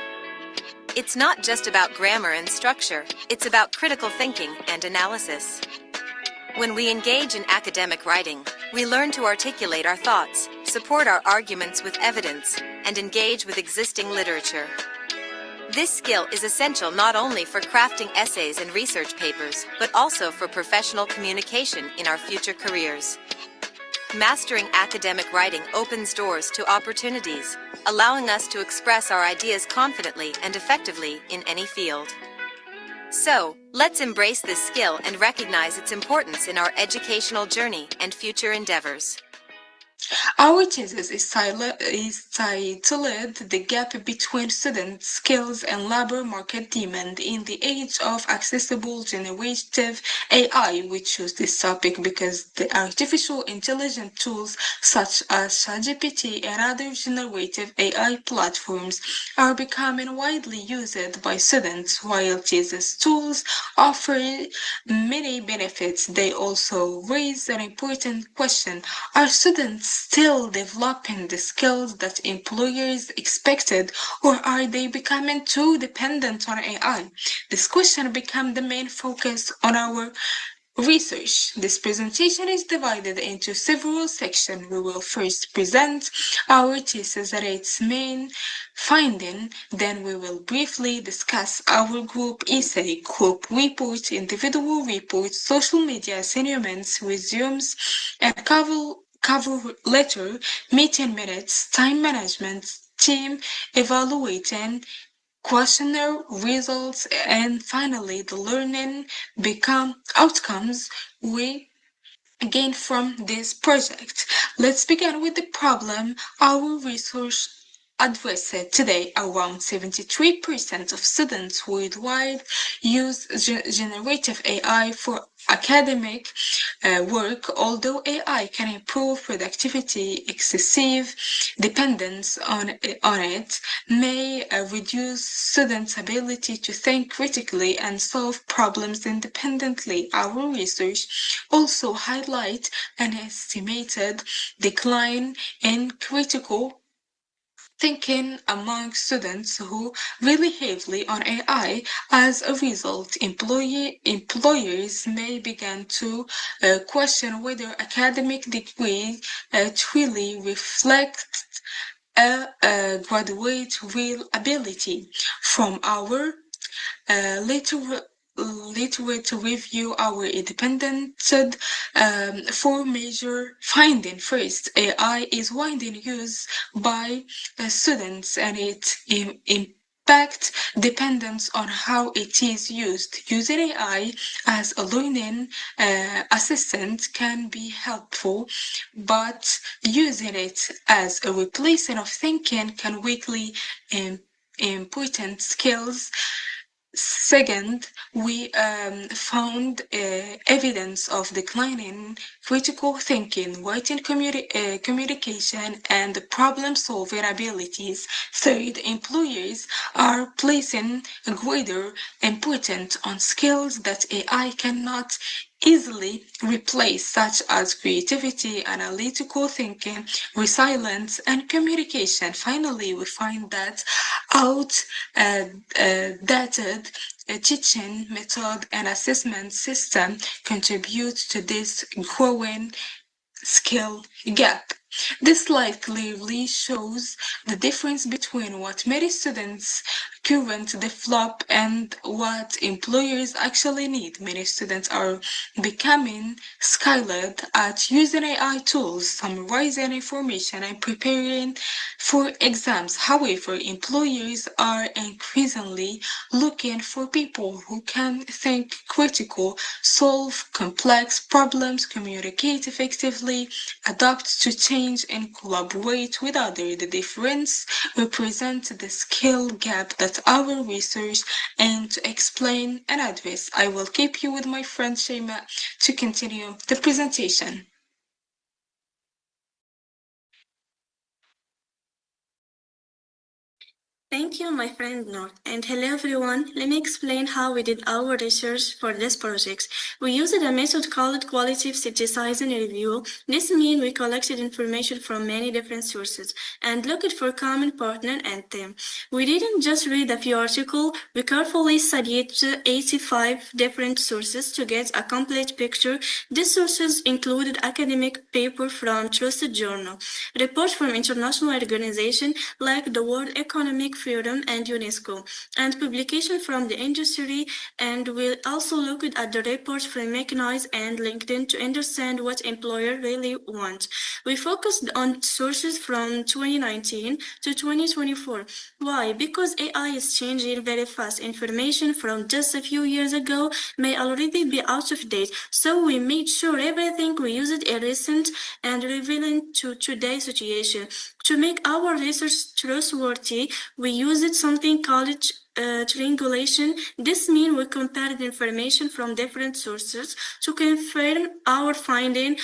It's not just about grammar and structure, it's about critical thinking and analysis. When we engage in academic writing, we learn to articulate our thoughts, support our arguments with evidence, and engage with existing literature. This skill is essential not only for crafting essays and research papers, but also for professional communication in our future careers. Mastering academic writing opens doors to opportunities, allowing us to express our ideas confidently and effectively in any field. So, let's embrace this skill and recognize its importance in our educational journey and future endeavors. Our thesis is titled The Gap Between Student Skills and Labor Market Demand in the Age of Accessible Generative AI. We choose this topic because the artificial intelligence tools such as ChatGPT and other generative AI platforms are becoming widely used by students. While these tools offer many benefits, they also raise an important question. Are students still developing the skills that employers expected, or are they becoming too dependent on AI? This question became the main focus on our research. This presentation is divided into several sections. We will first present our thesis and its main finding, then we will briefly discuss our group essay, group report, individual reports, social media assignments, resumes, and cover letter, meeting minutes, time management, team evaluating, questionnaire results, and finally the learning outcomes we gain from this project. Let's begin with the problem our research addressed today. Around 73% of students worldwide use generative AI for academic work. Although AI can improve productivity, excessive dependence on it may reduce students' ability to think critically and solve problems independently. Our research also highlights an estimated decline in critical thinking among students who rely heavily on AI. As a result, employers may begin to question whether academic degrees truly reflect a graduate real ability. From our literate review our independent four major findings. First, AI is widely used by students and its impact depends on how it is used. Using AI as a learning assistant can be helpful, but using it as a replacement of thinking can weaken important skills. Second, we found evidence of declining critical thinking, writing communication, and problem-solving abilities. Third, employers are placing a greater importance on skills that AI cannot easily replace, such as creativity, analytical thinking, resilience, and communication. Finally, we find that outdated teaching method and assessment system contribute to this growing skill gap. This slide clearly shows the difference between what many students currently develop and what employers actually need. Many students are becoming skilled at using AI tools, summarizing information, and preparing for exams. However, employers are increasingly looking for people who can think critical, solve complex problems, communicate effectively, adapt to change, and collaborate with others. The difference represents the skill gap that our research aims to explain and address. I will keep you with my friend Shema to continue the presentation. Thank you, my friend Noor. And hello, everyone. Let me explain how we did our research for this project. We used a method called qualitative synthesizing review. This means we collected information from many different sources and looked for common partner and theme. We didn't just read a few articles. We carefully studied 85 different sources to get a complete picture. These sources included academic papers from trusted journals, reports from international organizations like the World Economic Forum and UNESCO, and publication from the industry, and we also looked at the reports from McNice and LinkedIn to understand what employers really want. We focused on sources from 2019 to 2024. Why? Because AI is changing very fast. Information from just a few years ago may already be out of date, so we made sure everything we used is recent and relevant to today's situation. To make our research trustworthy, we used something called triangulation. This means we compared information from different sources to confirm our finding.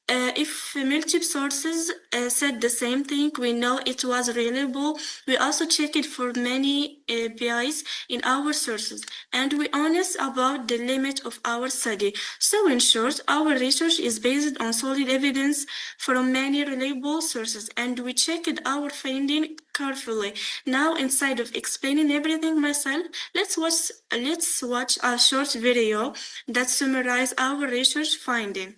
If multiple sources said the same thing, we know it was reliable. We also checked for many bias in our sources, and we honest about the limit of our study. So in short, our research is based on solid evidence from many reliable sources, and we checked our finding carefully. Now, instead of explaining everything myself, let's watch a short video that summarizes our research finding.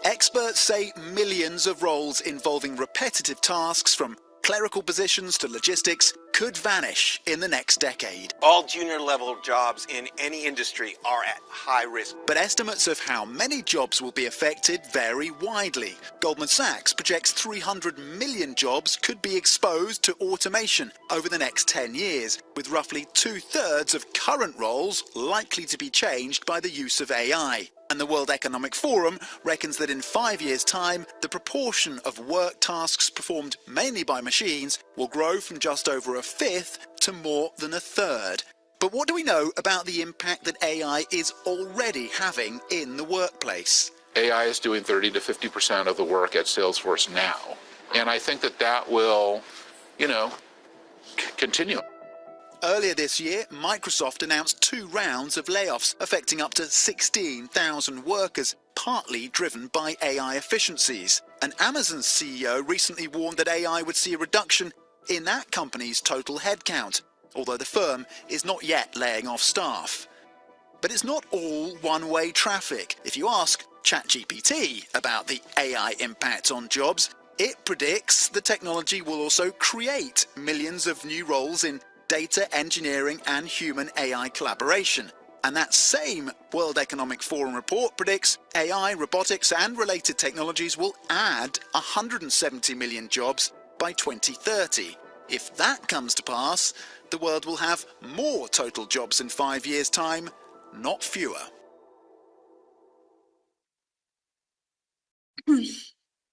Experts say millions of roles involving repetitive tasks, from clerical positions to logistics, could vanish in the next decade. All junior-level jobs in any industry are at high risk. But estimates of how many jobs will be affected vary widely. Goldman Sachs projects 300 million jobs could be exposed to automation over the next 10 years, with roughly 2/3 of current roles likely to be changed by the use of AI. And the World Economic Forum reckons that in 5 years' time, the proportion of work tasks performed mainly by machines will grow from just over 1/5 to more than 1/3. But what do we know about the impact that AI is already having in the workplace? AI is doing 30 to 50% of the work at Salesforce now. And I think that will, continue. Earlier this year, Microsoft announced 2 rounds of layoffs affecting up to 16,000 workers, partly driven by AI efficiencies. And Amazon's CEO recently warned that AI would see a reduction in that company's total headcount, although the firm is not yet laying off staff. But it's not all one-way traffic. If you ask ChatGPT about the AI impact on jobs, it predicts the technology will also create millions of new roles in data engineering and human AI collaboration. And that same World Economic Forum report predicts AI, robotics and related technologies will add 170 million jobs by 2030. If that comes to pass, the world will have more total jobs in 5 years' time, not fewer.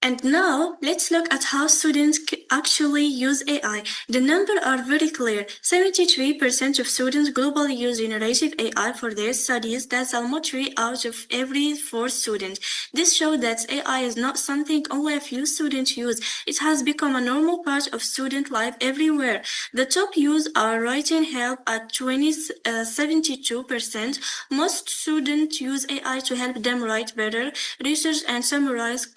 And now, let's look at how students actually use AI. The numbers are very clear. 73% of students globally use generative AI for their studies. That's almost 3 out of every 4 students. This shows that AI is not something only a few students use. It has become a normal part of student life everywhere. The top use are writing help at 72%. Most students use AI to help them write better, research and summarizing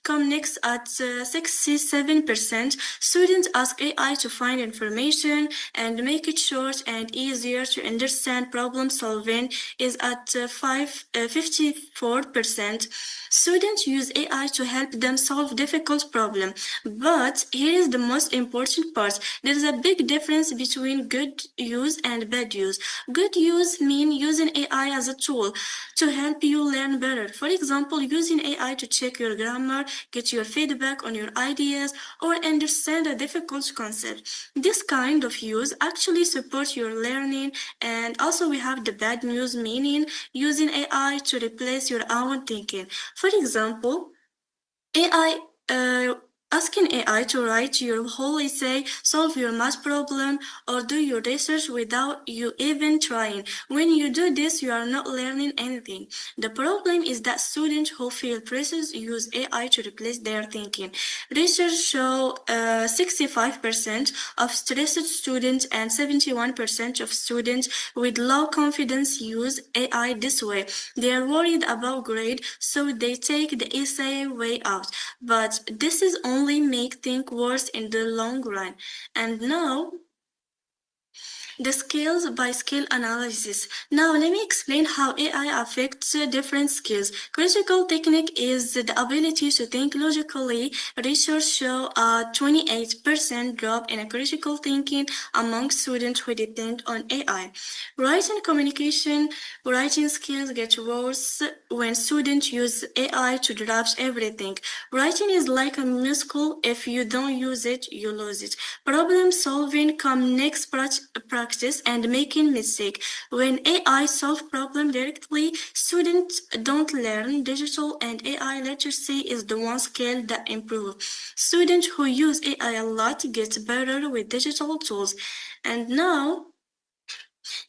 come next at 67%. Students ask AI to find information and make it short and easier to understand. Problem solving is at 54%. Students use AI to help them solve difficult problems. But here is the most important part. There is a big difference between good use and bad use. Good use means using AI as a tool to help you learn better. For example, using AI to check your grammar, get your feedback on your ideas, or understand a difficult concept. This kind of use actually supports your learning. And also we have the bad news, meaning using AI to replace your own thinking. For example, asking AI to write your whole essay, solve your math problem, or do your research without you even trying. When you do this, you are not learning anything. The problem is that students who feel pressures use AI to replace their thinking. Research show 65% of stressed students and 71% of students with low confidence use AI this way. They are worried about grade, so they take the essay way out. But this is only make things worse in the long run. And now, the skills by skill analysis. Now let me explain how AI affects different skills. Critical technique is the ability to think logically. Research show a 28% drop in critical thinking among students who depend on AI. Writing communication, writing skills get worse when students use AI to draft everything. Writing is like a muscle. If you don't use it, you lose it. Problem solving come next practice and making mistake. When AI solve problem directly, students don't learn. Digital and AI literacy is the one skill that improve. Students who use AI a lot get better with digital tools. And now,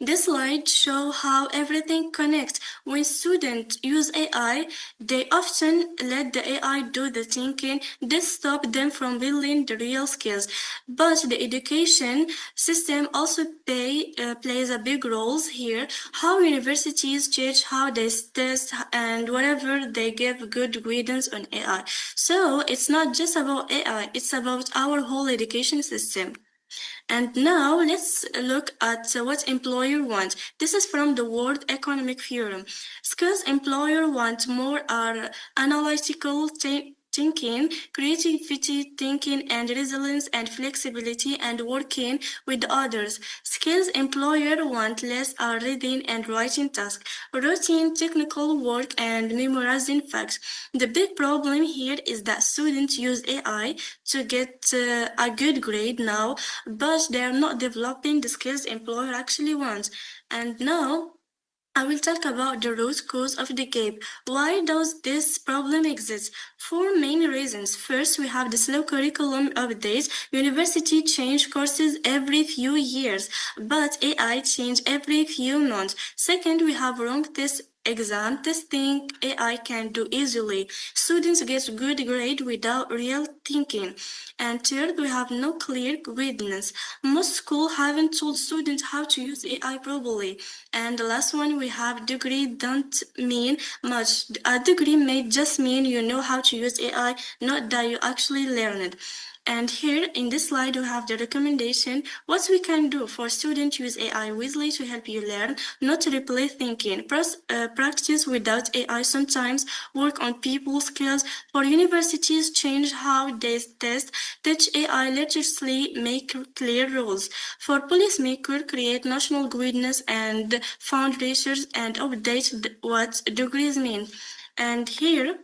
this slide shows how everything connects. When students use AI, they often let the AI do the thinking. This stops them from building the real skills. But the education system also plays a big role here. How universities change how they test and whatever they give good guidance on AI. So it's not just about AI, it's about our whole education system. And now let's look at what employer wants. This is from the World Economic Forum. Skills employer want more are analytical thinking, creativity thinking, and resilience and flexibility and working with others. Skills employer want less are reading and writing tasks, routine technical work, and memorizing facts. The big problem here is that students use AI to get a good grade now, but they are not developing the skills employer actually wants. And now, I will talk about the root cause of the gap. Why does this problem exist? 4 main reasons. First, we have the slow curriculum updates. University change courses every few years, but AI change every few months. Second, we have wrong exam testing AI can do easily. Students get good grade without real thinking. And third, we have no clear guidance. Most schools haven't told students how to use AI properly. And the last one, we have degree don't mean much. A degree may just mean you know how to use AI, not that you actually learn it. And here in this slide, we have the recommendation, what we can do for students use AI wisely to help you learn, not to replace thinking. Practice without AI sometimes, work on people skills. For universities, change how they test, teach AI literacy, make clear rules. For policymakers, create national guidance and fund research and update what degrees mean. And here,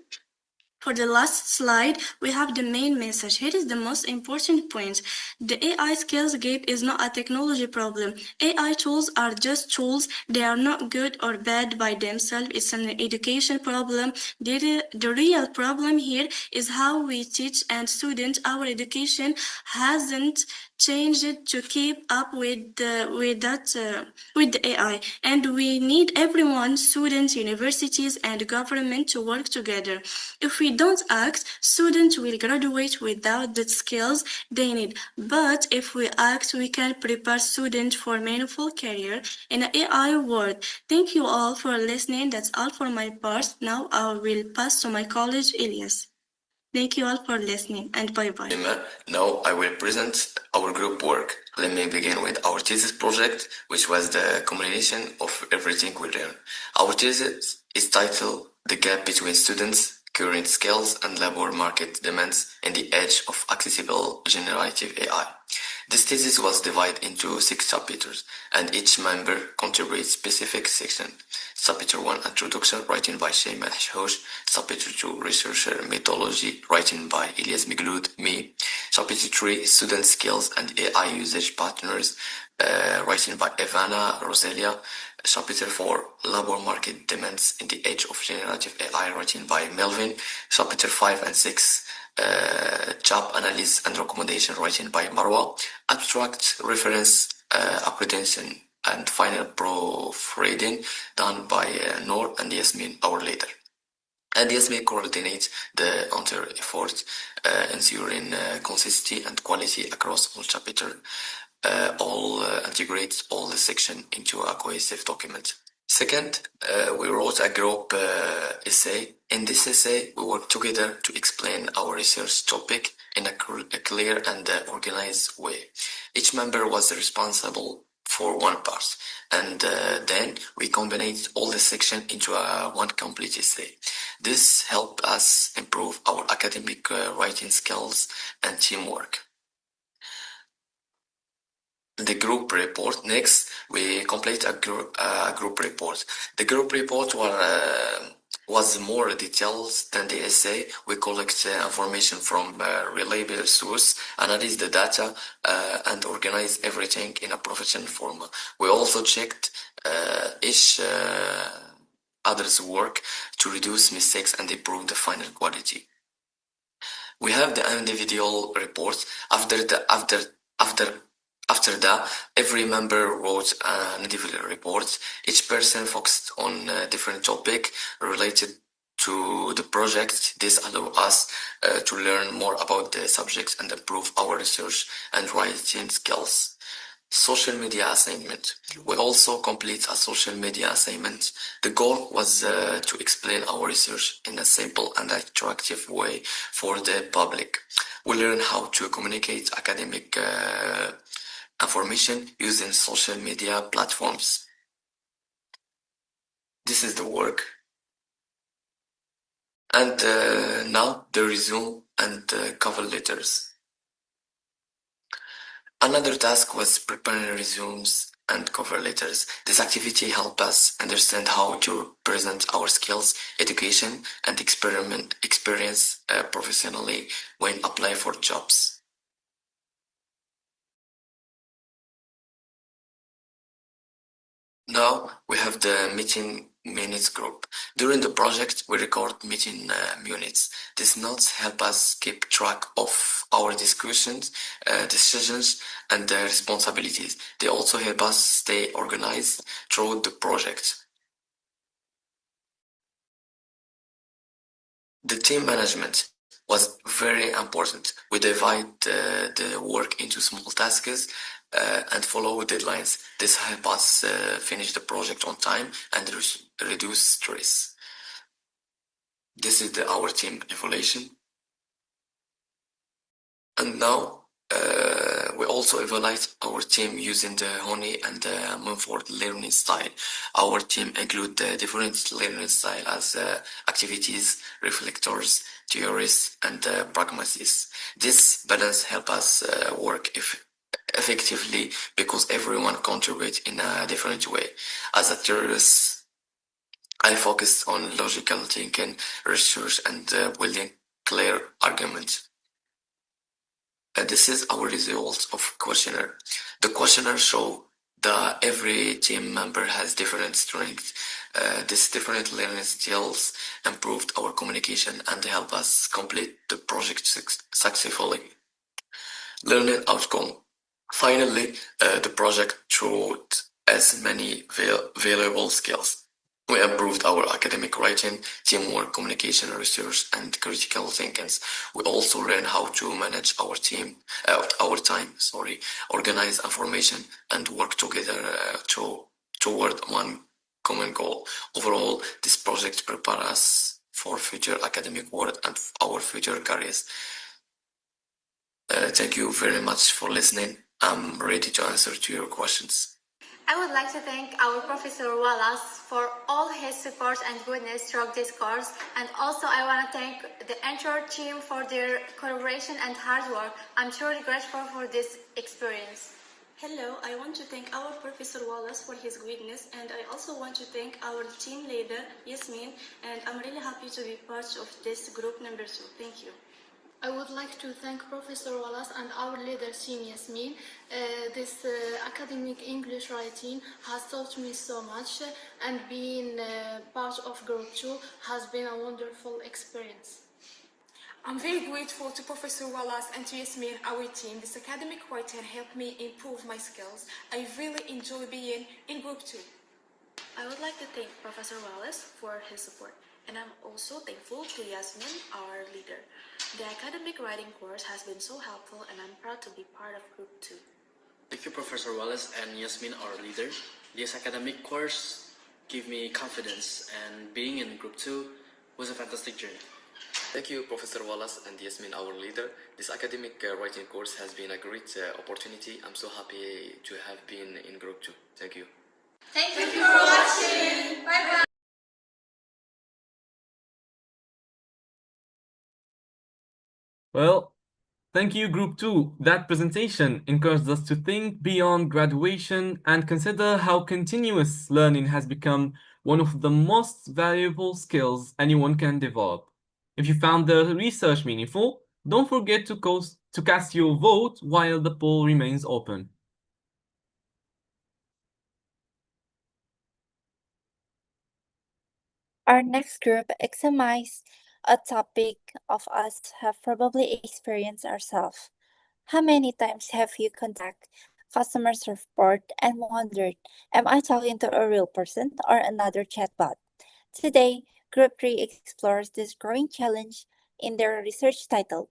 for the last slide, we have the main message. Here is the most important point. The AI skills gap is not a technology problem. AI tools are just tools. They are not good or bad by themselves. It's an education problem. The real problem here is how we teach and student. Our education hasn't changed to keep up with the AI, and we need everyone, students, universities, and government to work together. If we don't act, students will graduate without the skills they need. But if we act, we can prepare students for meaningful career in an AI world. Thank you all for listening. That's all for my part. Now I will pass to my colleague, Elias. Thank you all for listening, and bye-bye. Now I will present our group work. Let me begin with our thesis project, which was the combination of everything we learned. Our thesis is titled The Gap Between Students' Current Skills and Labor Market Demands in the Age of Accessible Generative AI. This thesis was divided into 6 chapters, and each member contributes specific section. Chapter 1, Introduction, written by Shema Housh. Chapter 2, Researcher Methodology, written by Elias Migloud, me. Chapter 3, Student Skills and AI Usage Partners, written by Ivana Roselia. Chapter 4, Labor Market Demands in the Age of Generative AI, written by Melvin. Chapter 5 and 6, Job Analysis and Recommendation, written by Marwa. Abstract Reference, Accreditation, and final proofreading done by Noor and Yasmin, our leader. And Yasmin coordinates the entire effort, ensuring consistency and quality across all chapters. Integrates all the section into a cohesive document. Second, we wrote a group essay. In this essay, we worked together to explain our research topic in a clear and organized way. Each member was responsible for one part, and then we combined all the section into one complete essay. This helped us improve our academic writing skills and teamwork. The group report. Next, we complete a group report. The group report was more details than the essay. We collect information from reliable source, analyze the data, and organize everything in a professional format. We also checked each other's work to reduce mistakes and improve the final quality. We have the individual reports. After that, every member wrote an individual report. Each person focused on a different topic related to the project. This allows us to learn more about the subject and improve our research and writing skills. Social media assignment. We also complete a social media assignment. The goal was to explain our research in a simple and attractive way for the public. We learn how to communicate academic information using social media platforms. This is the work. And now the resume and cover letters. Another task was preparing resumes and cover letters. This activity helped us understand how to present our skills, education, and experience professionally when applying for jobs. Now we have the meeting minutes group. During the project, we record meeting minutes. These notes help us keep track of our discussions, decisions, and responsibilities. They also help us stay organized throughout the project. The team management was very important. We divide the work into small tasks and follow deadlines. This helps us finish the project on time and reduce stress. This is our team evaluation. And now we also evaluate our team using the Honey and the Mumford learning style. Our team include different learning style as activities, reflectors, theories, and pragmatics. This balance help us work effectively because everyone contributes in a different way. As a theorist, I focus on logical thinking, research, and building clear arguments. This is our result of questionnaire. The questionnaire show that every team member has different strengths. These different learning skills improved our communication and help us complete the project successfully. Learning outcome. Finally, the project showed as many valuable skills. We improved our academic writing, teamwork, communication, research, and critical thinking. We also learned how to manage our time, organize information, and work together toward one common goal. Overall, this project prepares us for future academic work and our future careers. Thank you very much for listening. I'm ready to answer to your questions. I would like to thank our Professor Wallace for all his support and goodness throughout this course, and also I want to thank the entire team for their collaboration and hard work. I'm truly grateful for this experience. Hello, I want to thank our Professor Wallace for his goodness, and I also want to thank our team leader, Yasmin, and I'm really happy to be part of this group number 2. Thank you. I would like to thank Professor Wallace and our leader, Sim Yasmin. This academic English writing has taught me so much, and being part of Group 2 has been a wonderful experience. I'm very grateful to Professor Wallace and to Yasmin, our team. This academic writing helped me improve my skills. I really enjoy being in Group 2. I would like to thank Professor Wallace for his support, and I'm also thankful to Yasmin, our leader. The academic writing course has been so helpful, and I'm proud to be part of Group 2. Thank you, Professor Wallace and Yasmin, our leader. This academic course gave me confidence, and being in Group 2 was a fantastic journey. Thank you, Professor Wallace and Yasmin, our leader. This academic writing course has been a great opportunity. I'm so happy to have been in Group 2. Thank you. Thank you for watching. Bye-bye. Well, thank you, Group 2. That presentation encouraged us to think beyond graduation and consider how continuous learning has become one of the most valuable skills anyone can develop. If you found the research meaningful, don't forget to cast your vote while the poll remains open. Our next group examines a topic of us have probably experienced ourselves. How many times have you contacted customer support and wondered, am I talking to a real person or another chatbot? Today, Group 3 explores this growing challenge in their research titled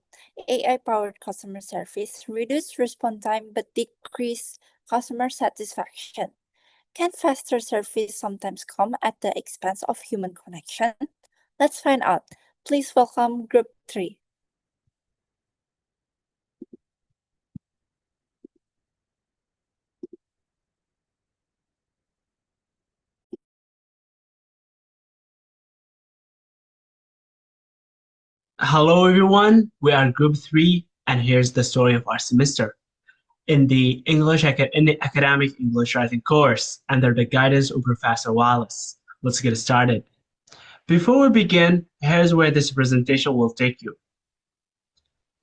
AI-powered customer service, reduce response time but decrease customer satisfaction. Can faster service sometimes come at the expense of human connection? Let's find out. Please welcome Group 3. Hello everyone, we are Group 3 and here's the story of our semester. In the Academic English Writing course under the guidance of Professor Wallace. Let's get started. Before we begin, here's where this presentation will take you.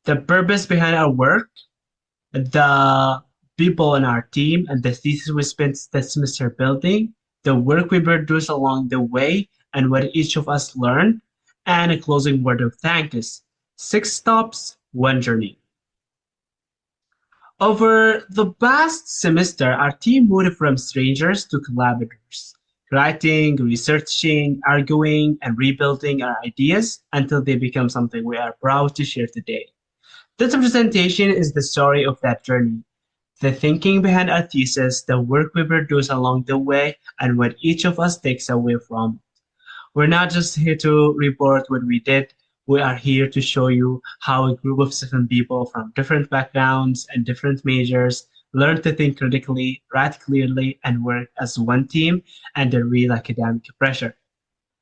The purpose behind our work, the people in our team, and the thesis we spent the semester building, the work we produced along the way, and what each of us learned, and a closing word of thanks. 6 stops, 1 journey. Over the past semester, our team moved from strangers to collaborators, writing, researching, arguing, and rebuilding our ideas until they become something we are proud to share today. This presentation is the story of that journey, the thinking behind our thesis, the work we produce along the way, and what each of us takes away from it. We're not just here to report what we did, we are here to show you how a group of 7 people from different backgrounds and different majors learn to think critically, write clearly, and work as one team under real academic pressure.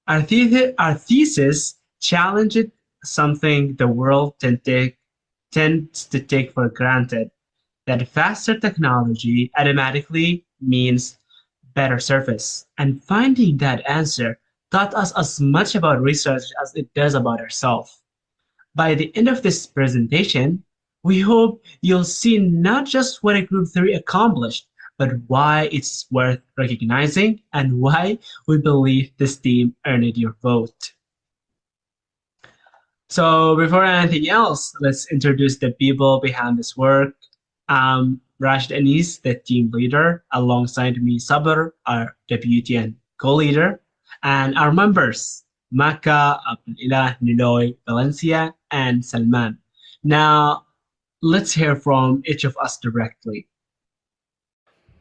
Our thesis challenged something the world tends to take for granted, that faster technology automatically means better service. And finding that answer taught us as much about research as it does about ourselves. By the end of this presentation, we hope you'll see not just what a Group 3 accomplished, but why it's worth recognizing and why we believe this team earned your vote. So before anything else, let's introduce the people behind this work. I'm Rashid Anis, the team leader, alongside me Sabr, our deputy and co-leader, and our members, Maka, Abdullah, Niloy, Valencia, and Salman. Now, let's hear from each of us directly.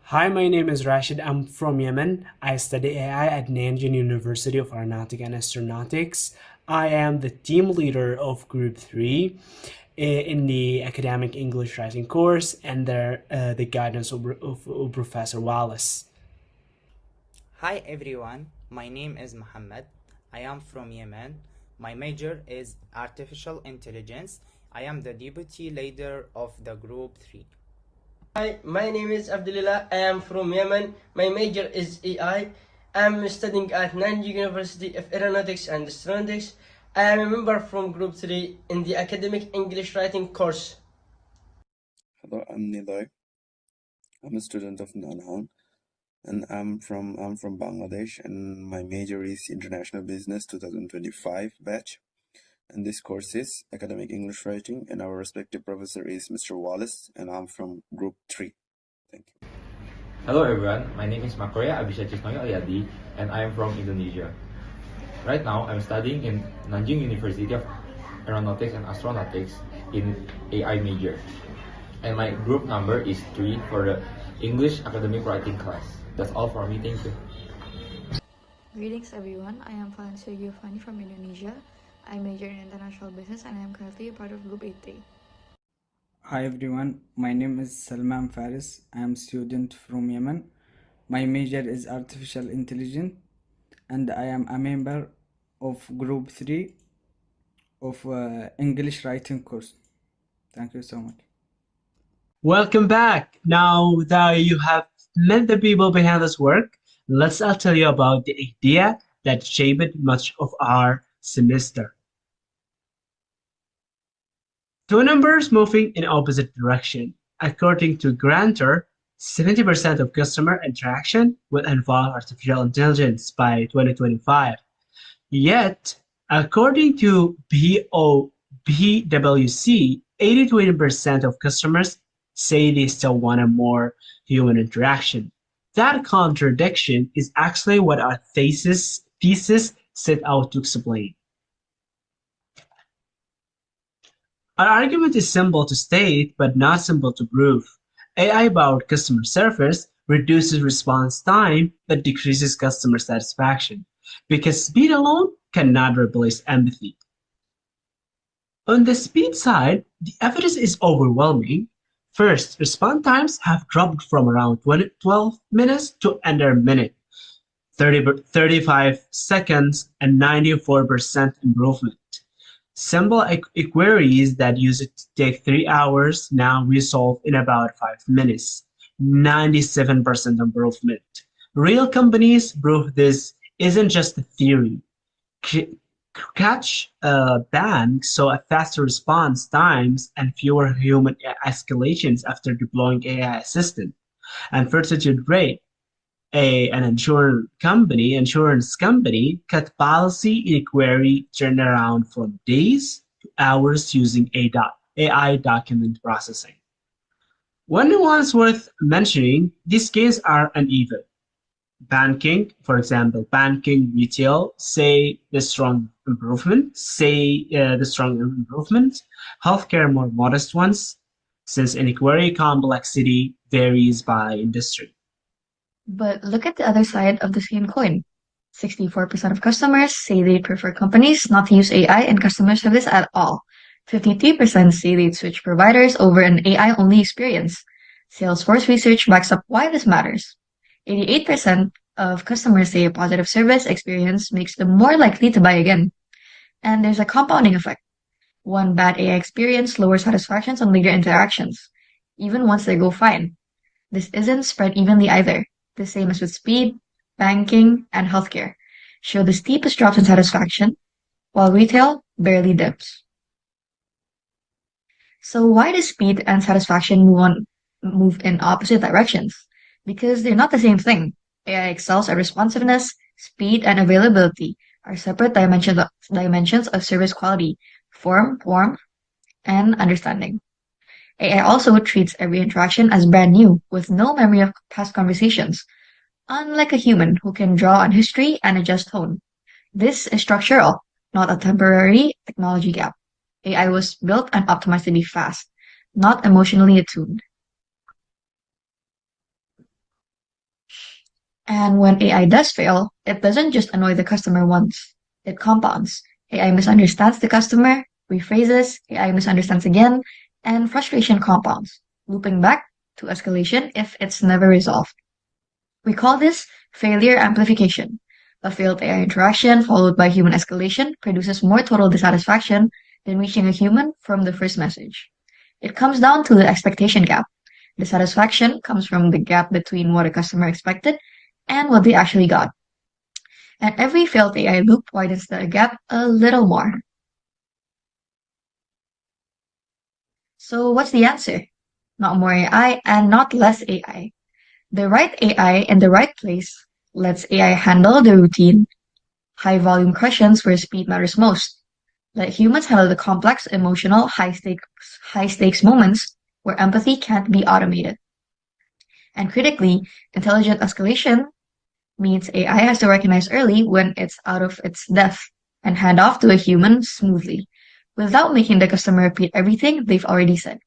Hi, my name is Rashid. I'm from Yemen. I study AI at Nanjing University of Aeronautics and Astronautics. I am the team leader of Group 3 in the academic English writing course under the guidance of Professor Wallace. Hi everyone, my name is Muhammad. I am from Yemen. My major is Artificial Intelligence. I am the deputy leader of the Group 3. Hi, my name is Abdullah. I am from Yemen. My major is AI. I am studying at Nanjing University of Aeronautics and Astronautics. I am a member from Group 3 in the academic English writing course. Hello, I'm Niloy. I'm a student of Nuaa, and I'm from Bangladesh, and my major is International Business 2025 batch. And this course is Academic English Writing, and our respective professor is Mr. Wallace, and I'm from Group 3. Thank you. Hello everyone, my name is Makoya Abhishek Ayadi, and I am from Indonesia. Right now, I'm studying in Nanjing University of Aeronautics and Astronautics in AI major. And my group number is 3 for the English academic writing class. That's all for me, thank you. Greetings everyone, I am Valencia Giovanni from Indonesia. I major in international business and I am currently a part of Group 8A. Hi everyone, my name is Salman Faris. I am a student from Yemen. My major is Artificial Intelligence and I am a member of Group 3 of English writing course. Thank you so much. Welcome back. Now that you have met the people behind this work, let's tell you about the idea that shaped much of our semester. Two numbers moving in opposite direction. According to Grantor, 70% of customer interaction will involve artificial intelligence by 2025. Yet, according to PwC, 80% of customers say they still want a more human interaction. That contradiction is actually what our thesis set out to explain. Our argument is simple to state, but not simple to prove. AI-powered customer service reduces response time but decreases customer satisfaction, because speed alone cannot replace empathy. On the speed side, the evidence is overwhelming. First, response times have dropped from around 12 minutes to under a minute, 35 seconds, and 94% improvement. Simple queries that used to take 3 hours now resolve in about 5 minutes, 97% improvement. Real companies prove this isn't just a theory. Catch Bank saw a faster response times and fewer human escalations after deploying AI assistant. And Fortitude Rate, an insurance company, cut policy inquiry turnaround from days to hours using AI document processing. One nuance worth mentioning, these gains are uneven. Banking, for example, banking, retail, say the strong improvement. Healthcare, more modest ones, since inquiry complexity varies by industry. But look at the other side of the same coin. 64% of customers say they prefer companies not to use AI in customer service at all. 53% say they'd switch providers over an AI-only experience. Salesforce research backs up why this matters. 88% of customers say a positive service experience makes them more likely to buy again. And there's a compounding effect. One bad AI experience lowers satisfactions on later interactions, even once they go fine. This isn't spread evenly either, the same as with speed, banking, and healthcare. Show the steepest drops in satisfaction, while retail barely dips. So why does speed and satisfaction move in opposite directions? Because they're not the same thing. AI excels at responsiveness, speed, and availability are separate dimensions of service quality, form, warmth, and understanding. AI also treats every interaction as brand new, with no memory of past conversations, unlike a human who can draw on history and adjust tone. This is structural, not a temporary technology gap. AI was built and optimized to be fast, not emotionally attuned. And when AI does fail, it doesn't just annoy the customer once, it compounds. AI misunderstands the customer, rephrases, AI misunderstands again, and frustration compounds, looping back to escalation if it's never resolved. We call this failure amplification. A failed AI interaction followed by human escalation produces more total dissatisfaction than reaching a human from the first message. It comes down to the expectation gap. Dissatisfaction comes from the gap between what a customer expected and what they actually got. And every failed AI loop widens the gap a little more. So what's the answer? Not more AI and not less AI. The right AI in the right place lets AI handle the routine, high-volume questions where speed matters most. Let humans handle the complex, emotional, high-stakes moments where empathy can't be automated. And critically, intelligent escalation means AI has to recognize early when it's out of its depth and hand off to a human smoothly, without making the customer repeat everything they've already said.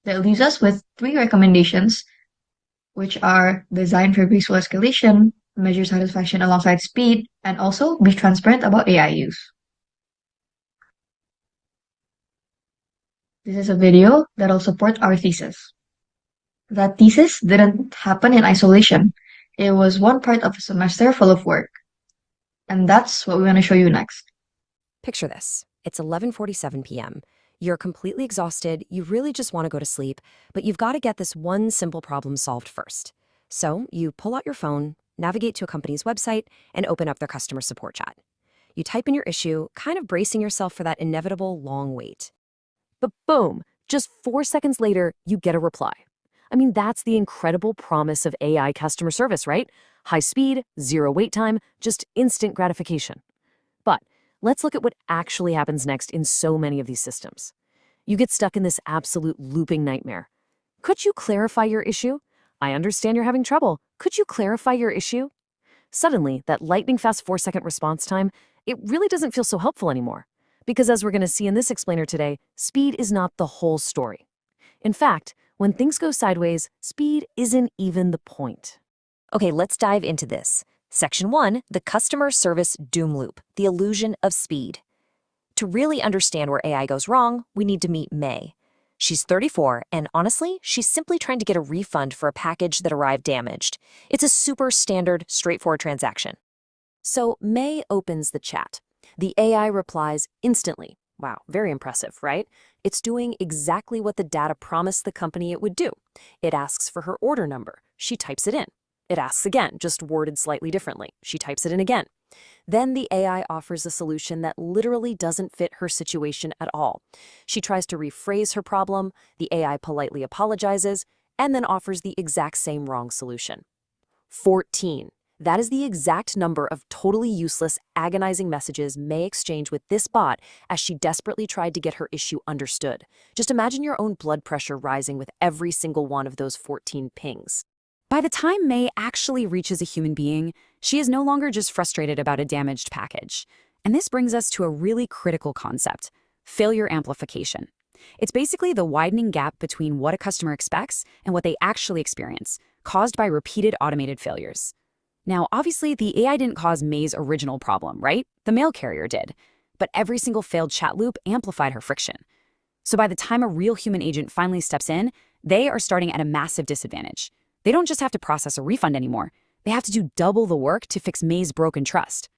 That leaves us with 3 recommendations, which are design for graceful escalation, measure satisfaction alongside speed, and also be transparent about AI use. This is a video that'll support our thesis. That thesis didn't happen in isolation. It was one part of a semester full of work. And that's what we want to show you next. Picture this. It's 11:47 p.m. You're completely exhausted, you really just want to go to sleep, but you've got to get this one simple problem solved first. So you pull out your phone, navigate to a company's website, and open up their customer support chat. You type in your issue, kind of bracing yourself for that inevitable long wait. But boom, just 4 seconds later, you get a reply. I mean, that's the incredible promise of AI customer service, right? High speed, zero wait time, just instant gratification. But let's look at what actually happens next in so many of these systems. You get stuck in this absolute looping nightmare. Could you clarify your issue? I understand you're having trouble. Could you clarify your issue? Suddenly, that lightning-fast 4-second response time, it really doesn't feel so helpful anymore. Because as we're going to see in this explainer today, speed is not the whole story. In fact, when things go sideways, speed isn't even the point. Okay, let's dive into this. Section 1, the customer service doom loop, the illusion of speed. To really understand where AI goes wrong, we need to meet May. She's 34, and honestly, she's simply trying to get a refund for a package that arrived damaged. It's a super standard, straightforward transaction. So May opens the chat. The AI replies instantly. Wow, very impressive, right? It's doing exactly what the data promised the company it would do. It asks for her order number. She types it in. It asks again, just worded slightly differently. She types it in again. Then the AI offers a solution that literally doesn't fit her situation at all. She tries to rephrase her problem, the AI politely apologizes, and then offers the exact same wrong solution. 14. That is the exact number of totally useless, agonizing messages May exchanged with this bot as she desperately tried to get her issue understood. Just imagine your own blood pressure rising with every single one of those 14 pings. By the time May actually reaches a human being, she is no longer just frustrated about a damaged package. And this brings us to a really critical concept: failure amplification. It's basically the widening gap between what a customer expects and what they actually experience, caused by repeated automated failures. Now, obviously, the AI didn't cause May's original problem, right? The mail carrier did. But every single failed chat loop amplified her friction. So by the time a real human agent finally steps in, they are starting at a massive disadvantage. They don't just have to process a refund anymore. They have to do double the work to fix May's broken trust.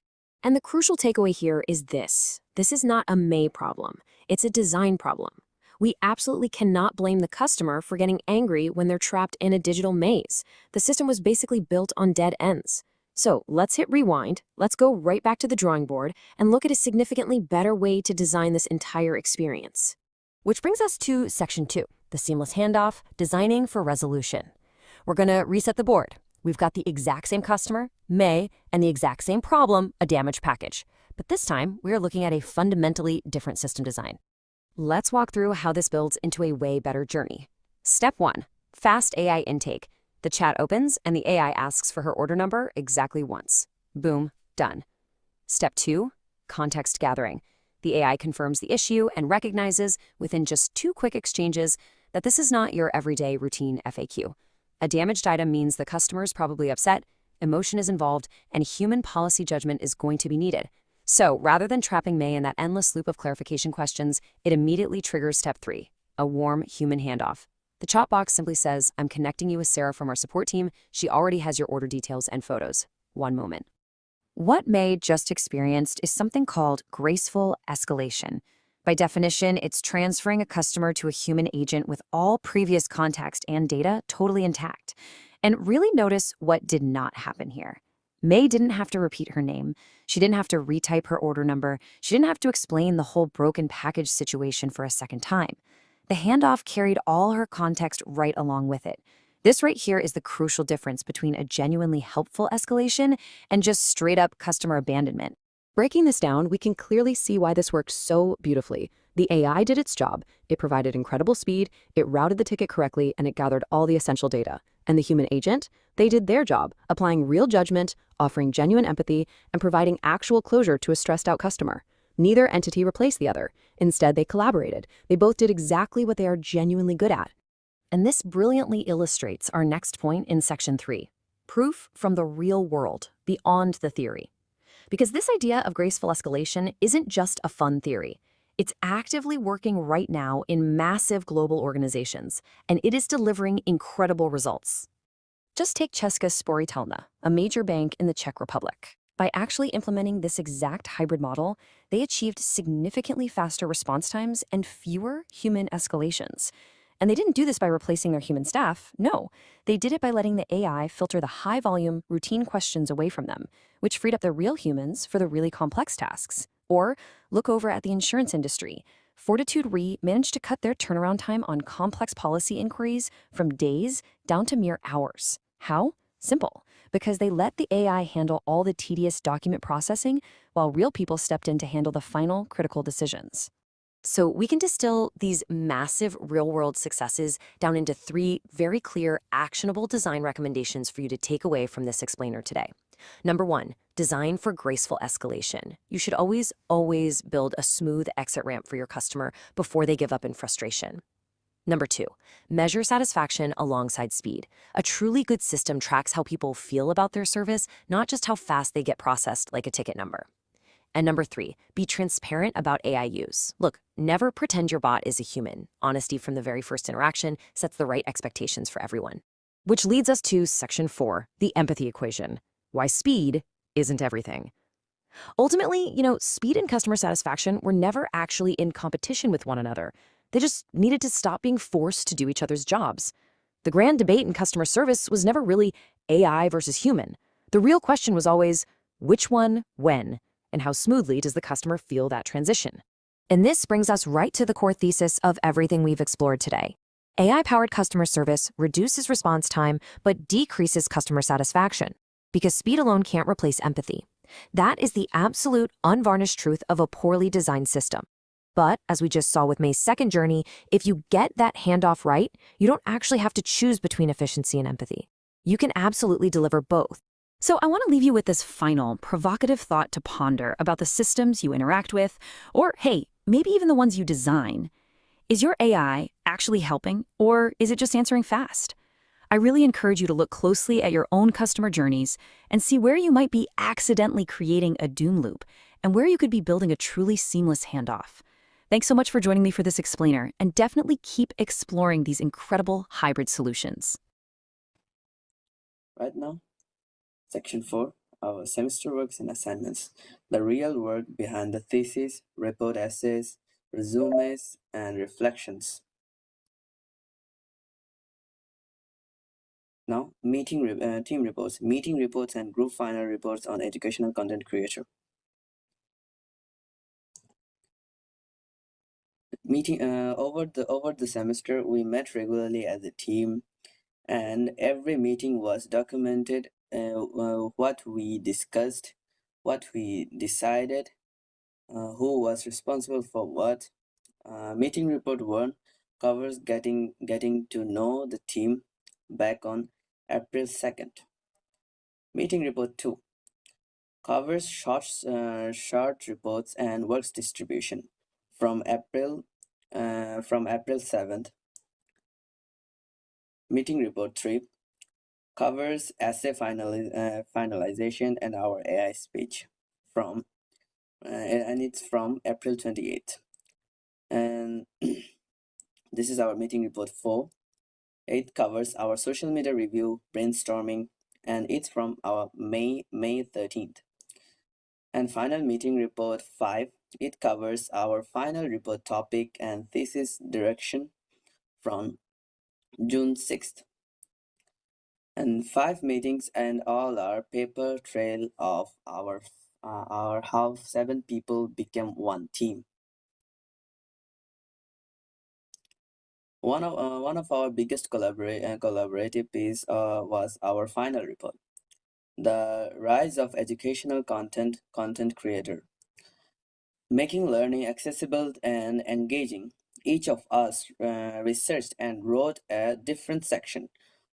And the crucial takeaway here is this. This is not a May problem. It's a design problem. We absolutely cannot blame the customer for getting angry when they're trapped in a digital maze. The system was basically built on dead ends. So let's hit rewind, let's go right back to the drawing board and look at a significantly better way to design this entire experience. Which brings us to Section 2, the seamless handoff, designing for resolution. We're going to reset the board. We've got the exact same customer, May, and the exact same problem, a damaged package. But this time, we are looking at a fundamentally different system design. Let's walk through how this builds into a way better journey. Step 1, fast AI intake. The chat opens and the AI asks for her order number exactly once. Boom, done. Step 2, context gathering. The AI confirms the issue and recognizes, within just 2 quick exchanges, that this is not your everyday routine FAQ. A damaged item means the customer is probably upset, emotion is involved, and human policy judgment is going to be needed. So, rather than trapping May in that endless loop of clarification questions, it immediately triggers Step 3, a warm human handoff. The chat box simply says, "I'm connecting you with Sarah from our support team. She already has your order details and photos. One moment." What May just experienced is something called graceful escalation. By definition, it's transferring a customer to a human agent with all previous context and data totally intact. And really notice what did not happen here. May didn't have to repeat her name. She didn't have to retype her order number. She didn't have to explain the whole broken package situation for a second time. The handoff carried all her context right along with it. This right here is the crucial difference between a genuinely helpful escalation and just straight-up customer abandonment. Breaking this down, we can clearly see why this worked so beautifully. The AI did its job. It provided incredible speed, it routed the ticket correctly, and it gathered all the essential data. And the human agent? They did their job, applying real judgment, offering genuine empathy, and providing actual closure to a stressed-out customer. Neither entity replaced the other. Instead, they collaborated. They both did exactly what they are genuinely good at. And this brilliantly illustrates our next point in Section 3, proof from the real world, beyond the theory. Because this idea of graceful escalation isn't just a fun theory. It's actively working right now in massive global organizations, and it is delivering incredible results. Just take Česká spořitelna, a major bank in the Czech Republic. By actually implementing this exact hybrid model, they achieved significantly faster response times and fewer human escalations. And they didn't do this by replacing their human staff. No, they did it by letting the AI filter the high-volume, routine questions away from them, which freed up the real humans for the really complex tasks. Or look over at the insurance industry. Fortitude Re managed to cut their turnaround time on complex policy inquiries from days down to mere hours. How? Simple. Because they let the AI handle all the tedious document processing while real people stepped in to handle the final critical decisions. So we can distill these massive real-world successes down into 3 very clear, actionable design recommendations for you to take away from this explainer today. Number 1, design for graceful escalation. You should always build a smooth exit ramp for your customer before they give up in frustration. Number 2, measure satisfaction alongside speed. A truly good system tracks how people feel about their service, not just how fast they get processed like a ticket number. And number 3, be transparent about AI use. Look, never pretend your bot is a human. Honesty from the very first interaction sets the right expectations for everyone. Which leads us to Section 4, the empathy equation. Why speed isn't everything. Ultimately, speed and customer satisfaction were never actually in competition with one another. They just needed to stop being forced to do each other's jobs. The grand debate in customer service was never really AI versus human. The real question was always, which one, when, and how smoothly does the customer feel that transition? And this brings us right to the core thesis of everything we've explored today. AI-powered customer service reduces response time but decreases customer satisfaction because speed alone can't replace empathy. That is the absolute, unvarnished truth of a poorly designed system. But, as we just saw with May's second journey, if you get that handoff right, you don't actually have to choose between efficiency and empathy. You can absolutely deliver both. So I want to leave you with this final, provocative thought to ponder about the systems you interact with, or hey, maybe even the ones you design. Is your AI actually helping, or is it just answering fast? I really encourage you to look closely at your own customer journeys and see where you might be accidentally creating a doom loop and where you could be building a truly seamless handoff. Thanks so much for joining me for this explainer, and definitely keep exploring these incredible hybrid solutions. Right now, Section 4, our semester works and assignments, the real work behind the thesis, report essays, resumes, and reflections. Now, team reports, meeting reports, and group final reports on educational content creation. Over the semester, we met regularly as a team, and every meeting was documented. What we discussed, what we decided, who was responsible for what. Meeting report 1 covers getting to know the team back on April 2nd. Meeting report 2 covers short reports and works distribution from April 7th. Meeting report 3 covers essay finalization and our AI speech and it's from April 28th. And this is our meeting report 4. It covers our social media review, brainstorming, and it's from our May 13th. And final meeting report 5, it covers our final report topic and thesis direction from June 6th. And 5 meetings and all our paper trail of our how 7 people became one team. One of our biggest collaborative piece was our final report, the rise of educational content creator, making learning accessible and engaging. Each of us researched and wrote a different section,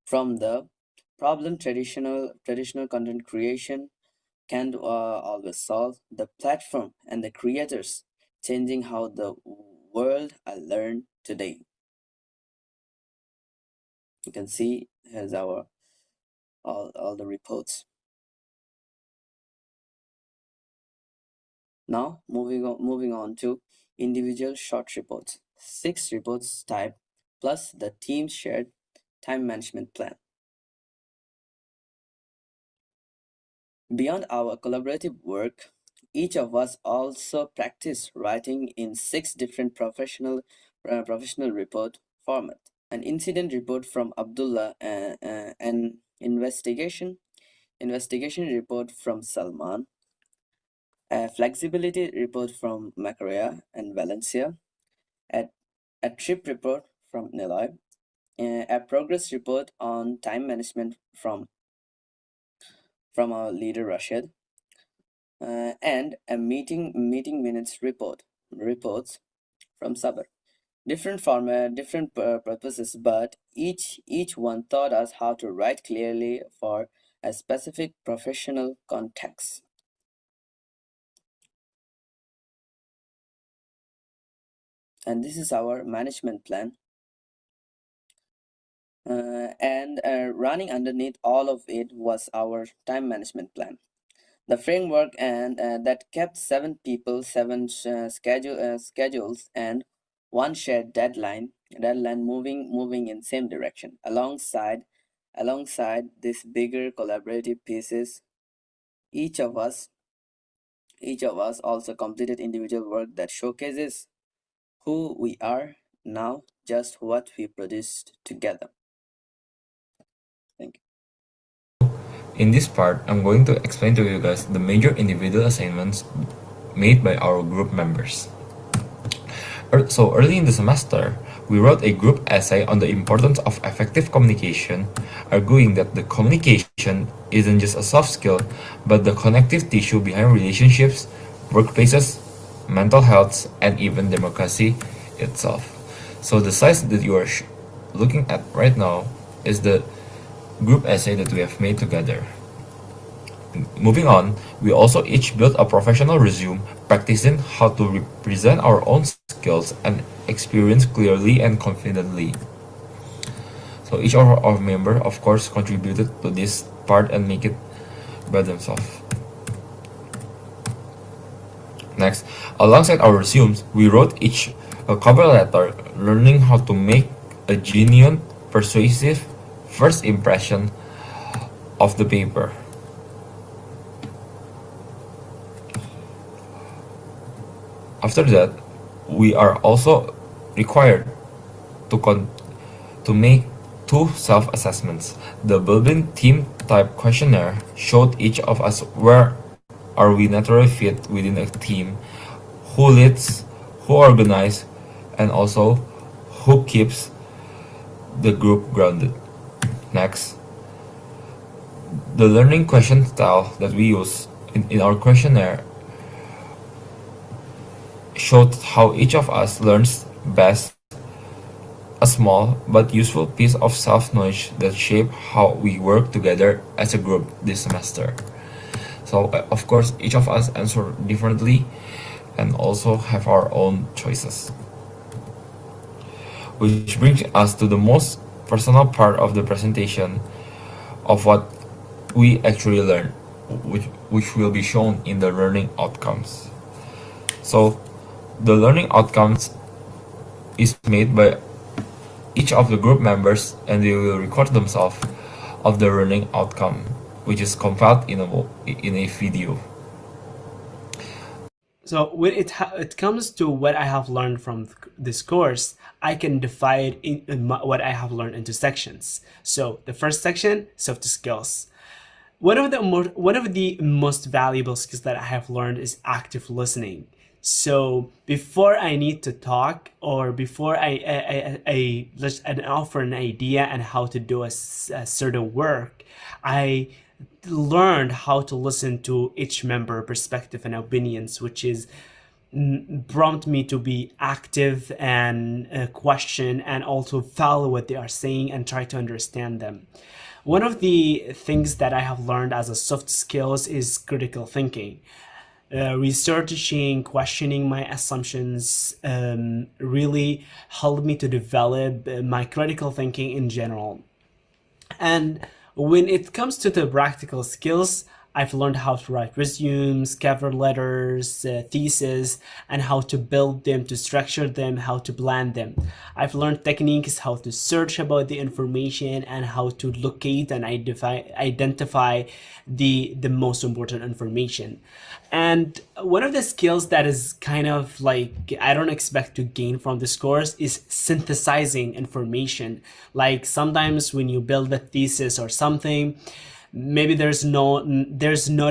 from the problem traditional content creation can't always solve, the platform and the creators changing how the world I learn today. You can see here's our all the reports. Now moving on to individual short reports. 6 reports type plus the team shared time management plan. Beyond our collaborative work, each of us also practice writing in 6 different professional report format. An incident report from Abdullah, an investigation report from Salman, a flexibility report from Macaria and Valencia, a trip report from Niloy, a progress report on time management from our leader Rashid, and a meeting minutes reports from Sabar. Different format, different purposes, but each one taught us how to write clearly for a specific professional context. And this is our management plan. And running underneath all of it was our time management plan. The framework and that kept 7 people, 7 schedules, and 1 shared deadline moving in same direction. Alongside these bigger collaborative pieces, each of us also completed individual work that showcases who we are now, just what we produced together. Thank you. In this part, I'm going to explain to you guys the major individual assignments made by our group members. So early in the semester, we wrote a group essay on the importance of effective communication, arguing that the communication isn't just a soft skill, but the connective tissue behind relationships, workplaces, mental health, and even democracy itself. So the slides that you are looking at right now is the group essay that we have made together. Moving on, we also each built a professional resume, practicing how to represent our own skills and experience clearly and confidently. So each of our member, of course, contributed to this part and make it by themselves. Next, alongside our resumes, we wrote each a cover letter, learning how to make a genuine, persuasive first impression of the paper. After that, we are also required to make two self-assessments. The building team type questionnaire showed each of us where are we naturally fit within a team, who leads, who organizes, and also who keeps the group grounded. Next, the learning question style that we use in our questionnaire showed how each of us learns best, a small but useful piece of self-knowledge that shape how we work together as a group this semester. So of course each of us answer differently and also have our own choices. Which brings us to the most personal part of the presentation of what we actually learned, which will be shown in the learning outcomes. So the learning outcomes is made by each of the group members, and they will record themselves of the learning outcome, which is compiled in a video. So when it comes to what I have learned from this course, I can divide what I have learned into sections. So the first section, soft skills. One of the most valuable skills that I have learned is active listening. So before I need to talk, or before I just offer an idea and how to do a certain work, I learned how to listen to each member perspective and opinions, which is prompt me to be active and question and also follow what they are saying and try to understand them. One of the things that I have learned as a soft skills is critical thinking. Researching, questioning my assumptions really helped me to develop my critical thinking in general. And when it comes to the practical skills, I've learned how to write resumes, cover letters, theses, and how to build them, to structure them, how to plan them. I've learned techniques, how to search about the information and how to locate and identify the most important information. And one of the skills that is kind of like I don't expect to gain from this course is synthesizing information. Like sometimes when you build a thesis or something, maybe there's not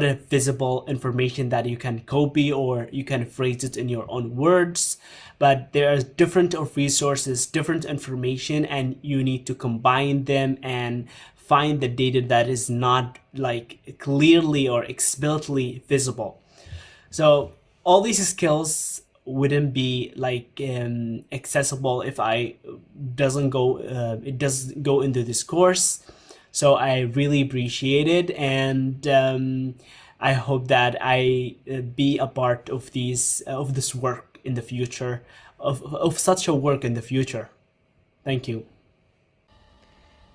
a visible information that you can copy or you can phrase it in your own words, but there are different of resources, different information, and you need to combine them and find the data that is not like clearly or explicitly visible. So all these skills wouldn't be like accessible if it doesn't go into this course. So I really appreciate it, and I hope that I be a part of this work in the future, of such a work in the future. Thank you.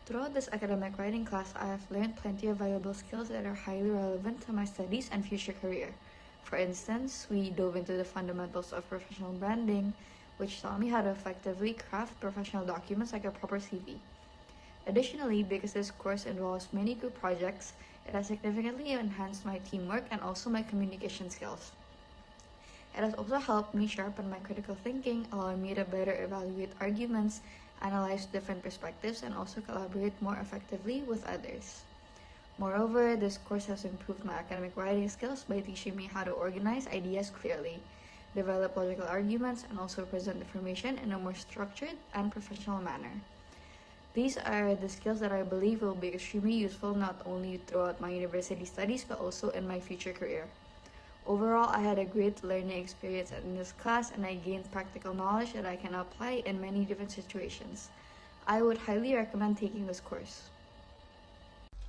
Throughout this academic writing class, I have learned plenty of valuable skills that are highly relevant to my studies and future career. For instance, we dove into the fundamentals of professional branding, which taught me how to effectively craft professional documents like a proper CV. Additionally, because this course involves many group projects, it has significantly enhanced my teamwork and also my communication skills. It has also helped me sharpen my critical thinking, allowing me to better evaluate arguments, analyze different perspectives, and also collaborate more effectively with others. Moreover, this course has improved my academic writing skills by teaching me how to organize ideas clearly, develop logical arguments, and also present information in a more structured and professional manner. These are the skills that I believe will be extremely useful not only throughout my university studies but also in my future career. Overall, I had a great learning experience in this class and I gained practical knowledge that I can apply in many different situations. I would highly recommend taking this course.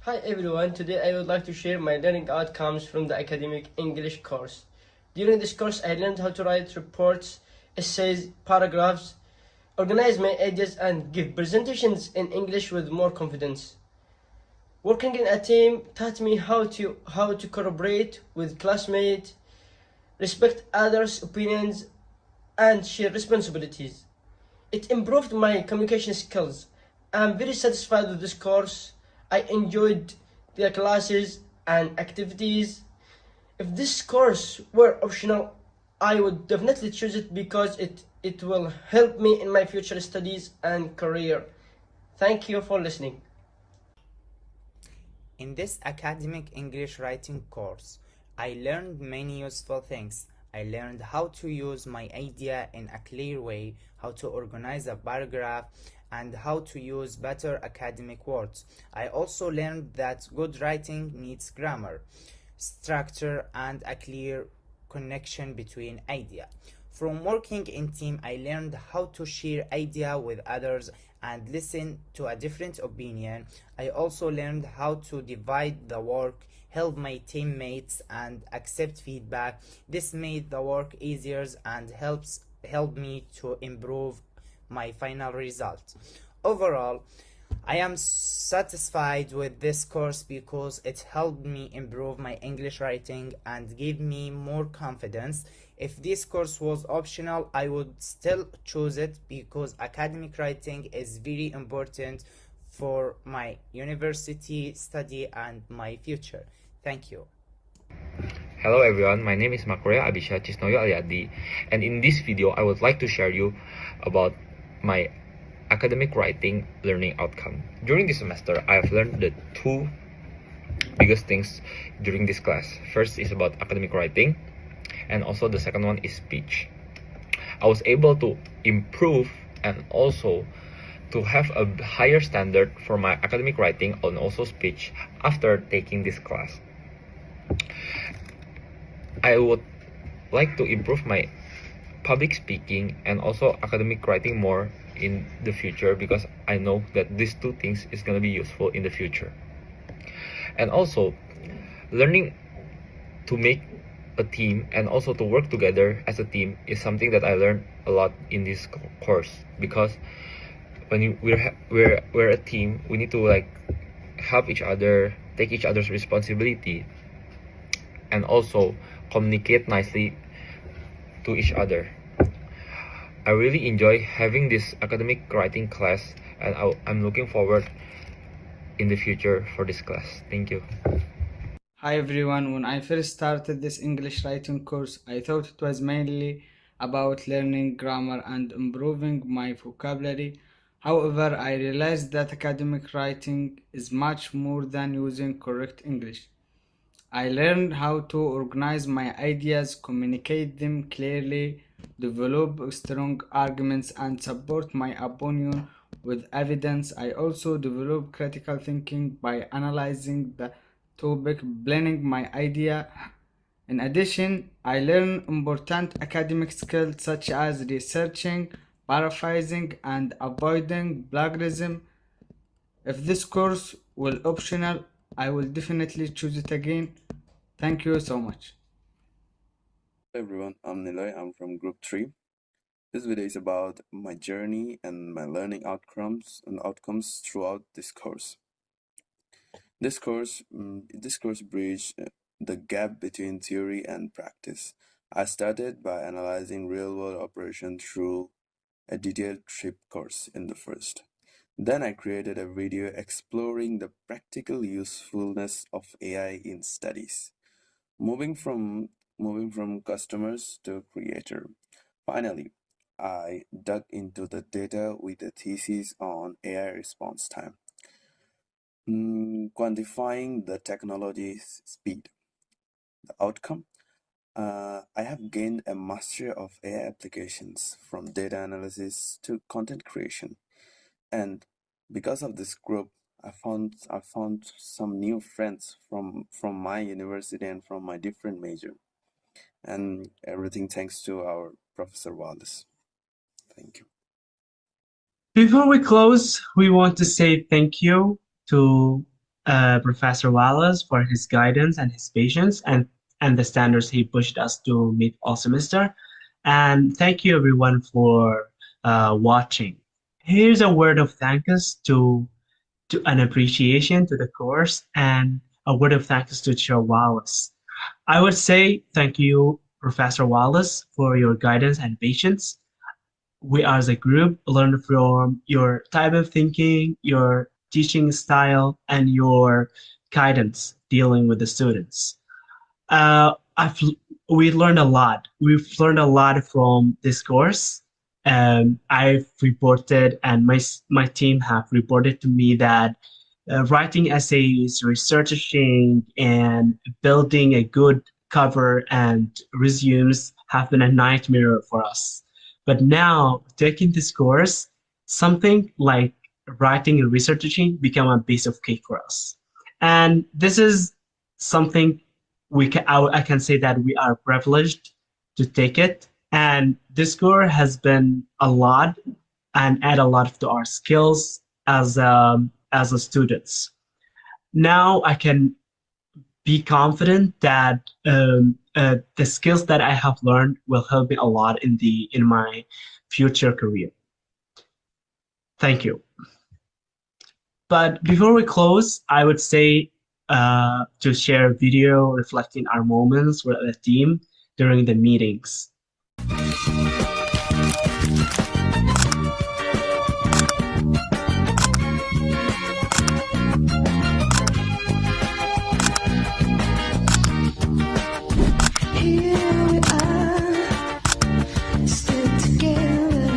Hi everyone, today I would like to share my learning outcomes from the academic English course. During this course, I learned how to write reports, essays, paragraphs, organize my ideas, and give presentations in English with more confidence. Working in a team taught me how to collaborate with classmates, respect others' opinions, and share responsibilities. It improved my communication skills. I'm very satisfied with this course. I enjoyed the classes and activities. If this course were optional, I would definitely choose it because it will help me in my future studies and career. Thank you for listening. In this academic English writing course, I learned many useful things. I learned how to use my idea in a clear way, how to organize a paragraph, and how to use better academic words. I also learned that good writing needs grammar, structure, and a clear connection between idea. From working in team, I learned how to share idea with others and listen to a different opinion. I also learned how to divide the work, help my teammates, and accept feedback. This made the work easier and helped me to improve my final result. Overall, I am satisfied with this course because it helped me improve my English writing and gave me more confidence. If this course was optional, I would still choose it because academic writing is very important for my university study and my future. Thank you. Hello everyone, my name is Makorea Abisha Chisnoyo Aliadi, and in this video I would like to share you about my academic writing learning outcome. During this semester, I have learned the two biggest things during this class. First is about academic writing, and also the second one is speech. I was able to improve and also to have a higher standard for my academic writing and also speech after taking this class. I would like to improve my public speaking and also academic writing more in the future because I know that these two things is going to be useful in the future. And also learning to make a team and also to work together as a team is something that I learned a lot in this course, because when we're a team, we need to like help each other, take each other's responsibility, and also communicate nicely to each other. I really enjoy having this academic writing class, and I'm looking forward in the future for this class. Thank you. Hi everyone, when I first started this English writing course, I thought it was mainly about learning grammar and improving my vocabulary. However, I realized that academic writing is much more than using correct English. I learned how to organize my ideas, communicate them clearly, develop strong arguments, and support my opinion with evidence. I also developed critical thinking by analyzing the topic, planning my idea. In addition, I learned important academic skills such as researching, paraphrasing, and avoiding plagiarism. If this course will optional, I will definitely choose it again. Thank you so much. Hello everyone, I'm Niloy. I'm from Group 3. This video is about my journey and my learning outcomes throughout this course. This course bridged the gap between theory and practice. I started by analyzing real-world operations through a detailed trip course in the first. Then I created a video exploring the practical usefulness of AI in studies, moving from customers to creator. Finally, I dug into the data with a thesis on AI response time, quantifying the technology's speed. The outcome? I have gained a mastery of AI applications, from data analysis to content creation. And because of this group, I found some new friends from my university and from my different major. And everything thanks to our Professor Wallace. Thank you. Before we close, we want to say thank you to Professor Wallace for his guidance and his patience and the standards he pushed us to meet all semester. And thank you everyone for watching. Here's a word of thanks to an appreciation to the course and a word of thanks to Chair Wallace. I would say thank you, Professor Wallace, for your guidance and patience. We as a group learned from your type of thinking, your teaching style, and your guidance dealing with the students. I've we learned a lot. We've learned a lot from this course. I've reported, and my team have reported to me that writing essays, researching, and building a good cover and resumes have been a nightmare for us. But now, taking this course, something like writing and researching become a piece of cake for us. And this is something I can say that we are privileged to take it. And this course has been a lot and add a lot to our skills as a students. Now I can be confident that the skills that I have learned will help me a lot in my future career. Thank you. But before we close, I would say to share a video reflecting our moments with the team during the meetings.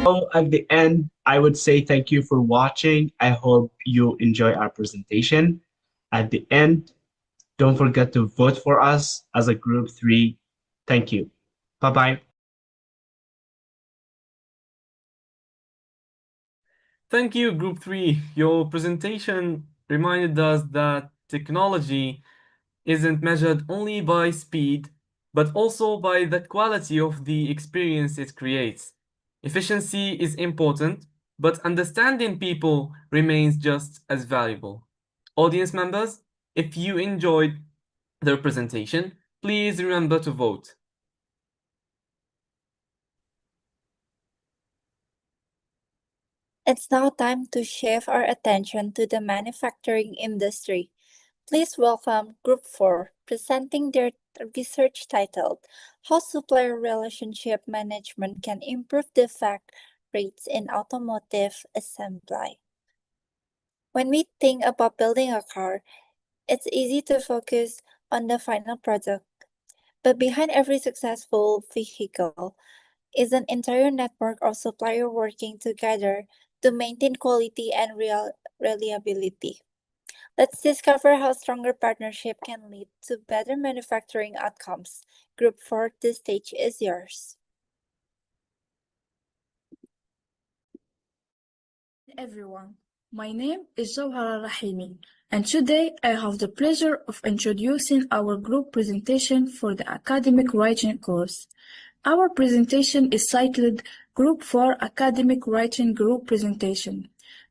So at the end, I would say thank you for watching. I hope you enjoy our presentation. At the end, don't forget to vote for us as a group 3. Thank you. Bye-bye. Thank you, Group 3. Your presentation reminded us that technology isn't measured only by speed, but also by the quality of the experience it creates. Efficiency is important, but understanding people remains just as valuable. Audience members, if you enjoyed the presentation, please remember to vote. It's now time to shift our attention to the manufacturing industry. Please welcome Group 4, presenting their research titled How Supplier Relationship Management Can Improve Defect Rates in Automotive Assembly. When we think about building a car, it's easy to focus on the final product. But behind every successful vehicle is an entire network of suppliers working together to maintain quality and reliability. Let's discover how stronger partnership can lead to better manufacturing outcomes. Group 4, the stage is yours. Everyone, my name is Jawhara Rahimi, and today I have the pleasure of introducing our group presentation for the academic writing course. Our presentation is titled Group 4 Academic Writing Group Presentation.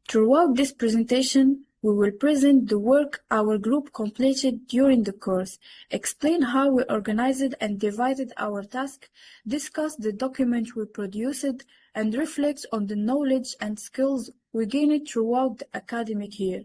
Throughout this presentation, we will present the work our group completed during the course, explain how we organized and divided our task, discuss the document we produced, and reflect on the knowledge and skills we gained throughout the academic year.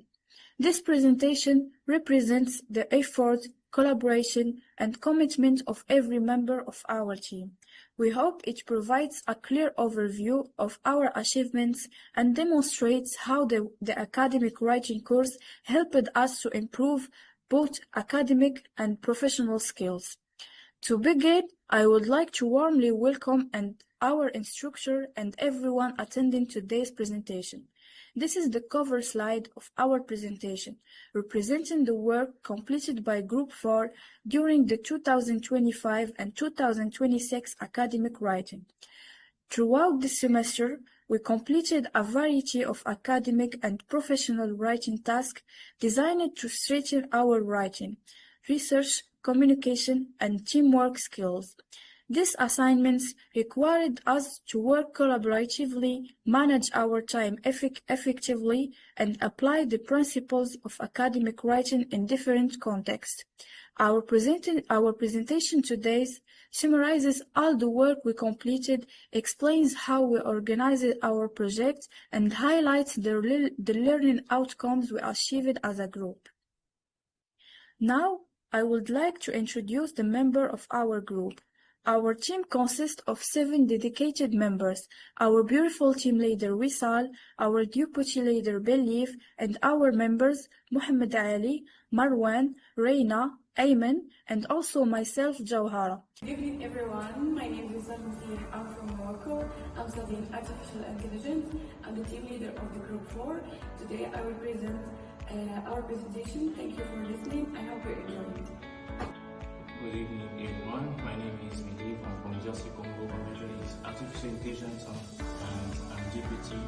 This presentation represents the effort, collaboration, and commitment of every member of our team. We hope it provides a clear overview of our achievements and demonstrates how the academic writing course helped us to improve both academic and professional skills. To begin, I would like to warmly welcome our instructor and everyone attending today's presentation. This is the cover slide of our presentation, representing the work completed by Group 4 during the 2025 and 2026 academic writing. Throughout the semester, we completed a variety of academic and professional writing tasks designed to strengthen our writing, research, communication, and teamwork skills. These assignments required us to work collaboratively, manage our time effectively, and apply the principles of academic writing in different contexts. Our presentation today summarizes all the work we completed, explains how we organized our project, and highlights the learning outcomes we achieved as a group. Now, I would like to introduce the members of our group. Our team consists of 7 dedicated members, our beautiful team leader Wisal, our deputy leader Belief, and our members Muhammad Ali, Marwan, Reina, Ayman, and also myself, Jawhara. Good evening, everyone. My name is Wisal Moussir. I'm from Morocco. I'm studying artificial intelligence. I'm the team leader of the group 4. Today, I will present our presentation. Thank you for listening. I hope you enjoy it. Good evening, everyone. My name is Medivh. I'm from DRC Congo. My major is artificial intelligence and I'm deputy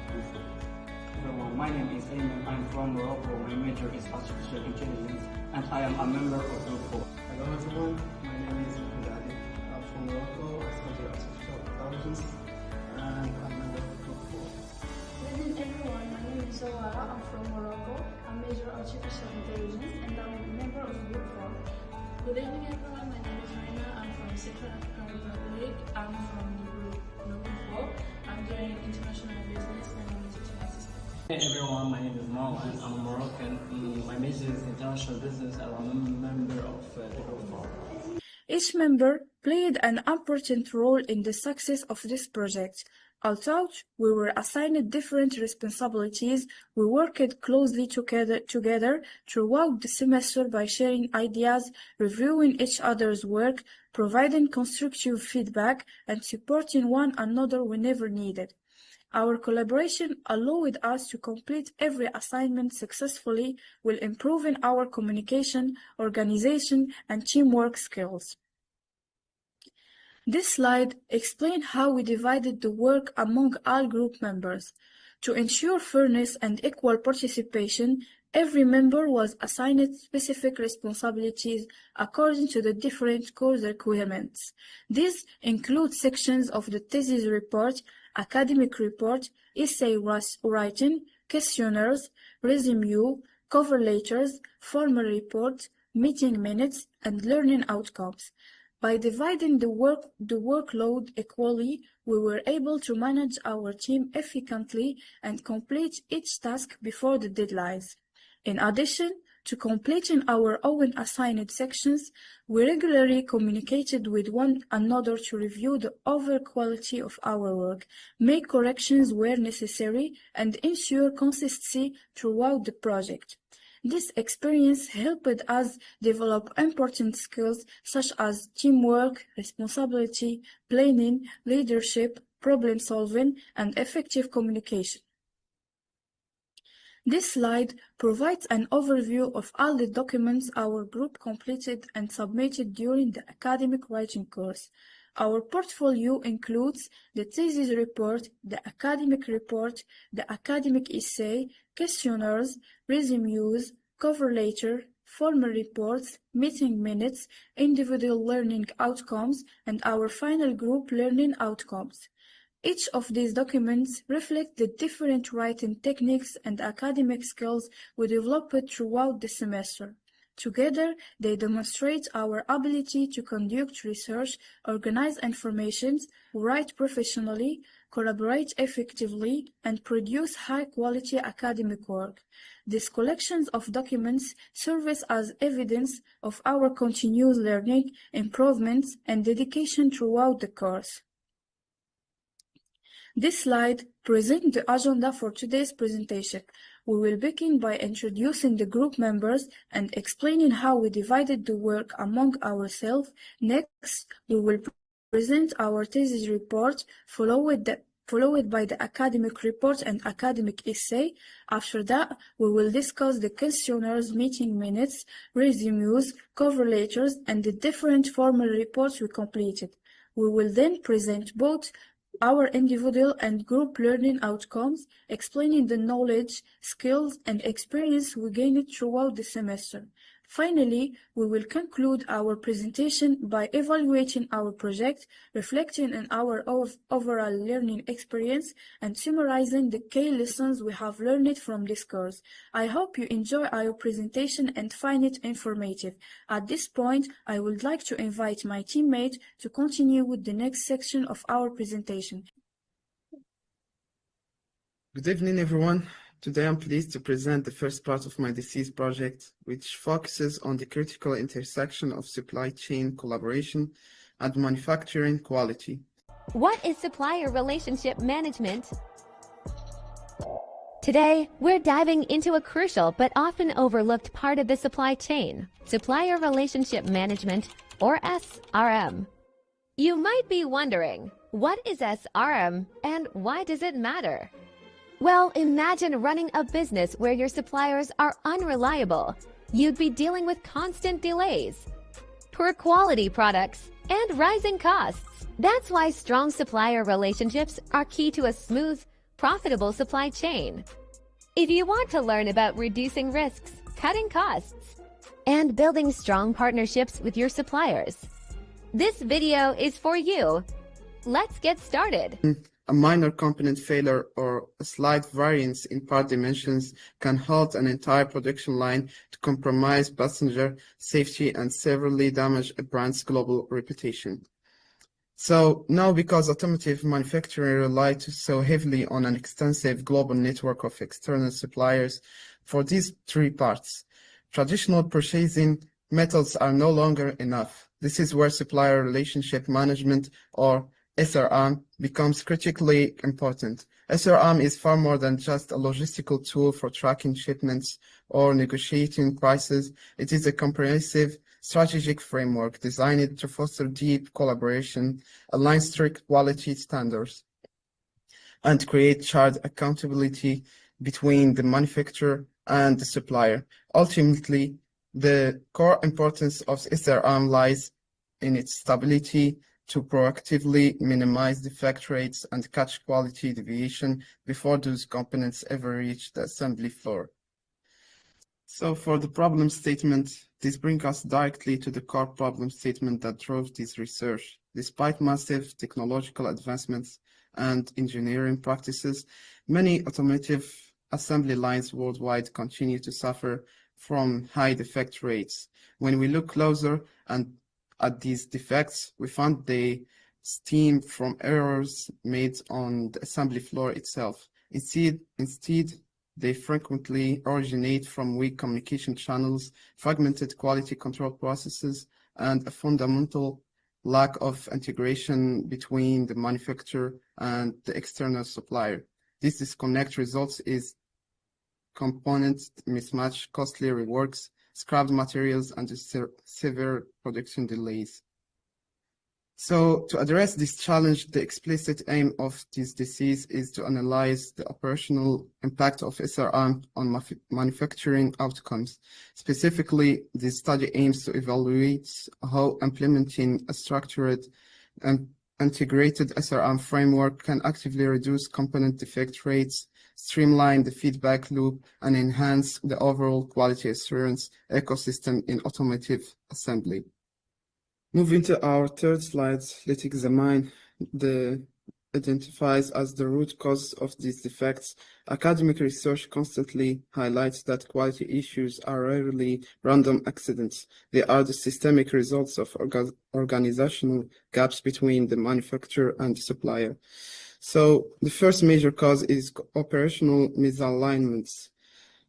group 4. Everyone, my name is Ayman. I'm from Morocco. My major is artificial intelligence and I am a member of group 4. Hello everyone, my name is Muhammad Ali. I'm from Morocco. I study artificial intelligence and I'm a member of group 4. Good evening everyone, my name is Zawara. I'm from Morocco. I major artificial intelligence and I'm a member of group 4. Good evening everyone, my name is Reina. I'm from Central African Republic. I'm from group 4. I'm doing international business and I'm a teaching assistant. Hey everyone, my name is Marwan. I'm a Moroccan. My major is international business and I'm a member of the group 4. Each member played an important role in the success of this project. Although we were assigned different responsibilities, we worked closely together throughout the semester by sharing ideas, reviewing each other's work, providing constructive feedback, and supporting one another whenever needed. Our collaboration allowed us to complete every assignment successfully while improving our communication, organization, and teamwork skills. This slide explains how we divided the work among all group members. To ensure fairness and equal participation, every member was assigned specific responsibilities according to the different course requirements. These include sections of the thesis report, academic report, essay writing, questionnaires, resume, cover letters, formal report, meeting minutes, and learning outcomes. By dividing the workload equally, we were able to manage our team efficiently and complete each task before the deadlines. In addition to completing our own assigned sections, we regularly communicated with one another to review the overall quality of our work, make corrections where necessary, and ensure consistency throughout the project. This experience helped us develop important skills such as teamwork, responsibility, planning, leadership, problem solving, and effective communication. This slide provides an overview of all the documents our group completed and submitted during the academic writing course. Our portfolio includes the thesis report, the academic report, the academic essay, questionnaires, resumes, cover letter, formal reports, meeting minutes, individual learning outcomes, and our final group learning outcomes. Each of these documents reflect the different writing techniques and academic skills we developed throughout the semester. Together, they demonstrate our ability to conduct research, organize information, write professionally, collaborate effectively, and produce high-quality academic work. These collections of documents serve as evidence of our continuous learning, improvements, and dedication throughout the course. This slide presents the agenda for today's presentation. We will begin by introducing the group members and explaining how we divided the work among ourselves. Next, we will present our thesis report, followed by the academic report and academic essay. After that, we will discuss the questionnaires, meeting minutes, resumes, cover letters, and the different formal reports we completed. We will then present both our individual and group learning outcomes, explaining the knowledge, skills, and experience we gained throughout the semester. Finally, we will conclude our presentation by evaluating our project, reflecting on our overall learning experience, and summarizing the key lessons we have learned from this course. I hope you enjoy our presentation and find it informative. At this point, I would like to invite my teammate to continue with the next section of our presentation. Good evening, everyone. Today I'm pleased to present the first part of my thesis project, which focuses on the critical intersection of supply chain collaboration and manufacturing quality. What is supplier relationship management? Today, we're diving into a crucial but often overlooked part of the supply chain, supplier relationship management, or SRM. You might be wondering, what is SRM and why does it matter? Well, imagine running a business where your suppliers are unreliable. You'd be dealing with constant delays, poor quality products, and rising costs. That's why strong supplier relationships are key to a smooth, profitable supply chain. If you want to learn about reducing risks, cutting costs, and building strong partnerships with your suppliers, this video is for you. Let's get started. A minor component failure or a slight variance in part dimensions can halt an entire production line to compromise passenger safety and severely damage a brand's global reputation. So now, because automotive manufacturing relies so heavily on an extensive global network of external suppliers for these three parts, traditional purchasing methods are no longer enough. This is where supplier relationship management, or SRM, becomes critically important. SRM is far more than just a logistical tool for tracking shipments or negotiating prices. It is a comprehensive strategic framework designed to foster deep collaboration, align strict quality standards, and create shared accountability between the manufacturer and the supplier. Ultimately, the core importance of SRM lies in its stability to proactively minimize defect rates and catch quality deviation before those components ever reach the assembly floor. So for the problem statement, this brings us directly to the core problem statement that drove this research. Despite massive technological advancements and engineering practices, many automotive assembly lines worldwide continue to suffer from high defect rates. When we look closer at these defects, we found they stem from errors made on the assembly floor itself. Instead, they frequently originate from weak communication channels, fragmented quality control processes, and a fundamental lack of integration between the manufacturer and the external supplier. This disconnect results in component mismatch, costly reworks, scrapped materials, and severe production delays. So to address this challenge, the explicit aim of this thesis is to analyze the operational impact of SRM on manufacturing outcomes. Specifically, this study aims to evaluate how implementing a structured and integrated SRM framework can actively reduce component defect rates, streamline the feedback loop, and enhance the overall quality assurance ecosystem in automotive assembly. Moving to our third slide, let's examine the identifies as the root cause of these defects. Academic research constantly highlights that quality issues are rarely random accidents. They are the systemic results of organizational gaps between the manufacturer and the supplier. So the first major cause is operational misalignments.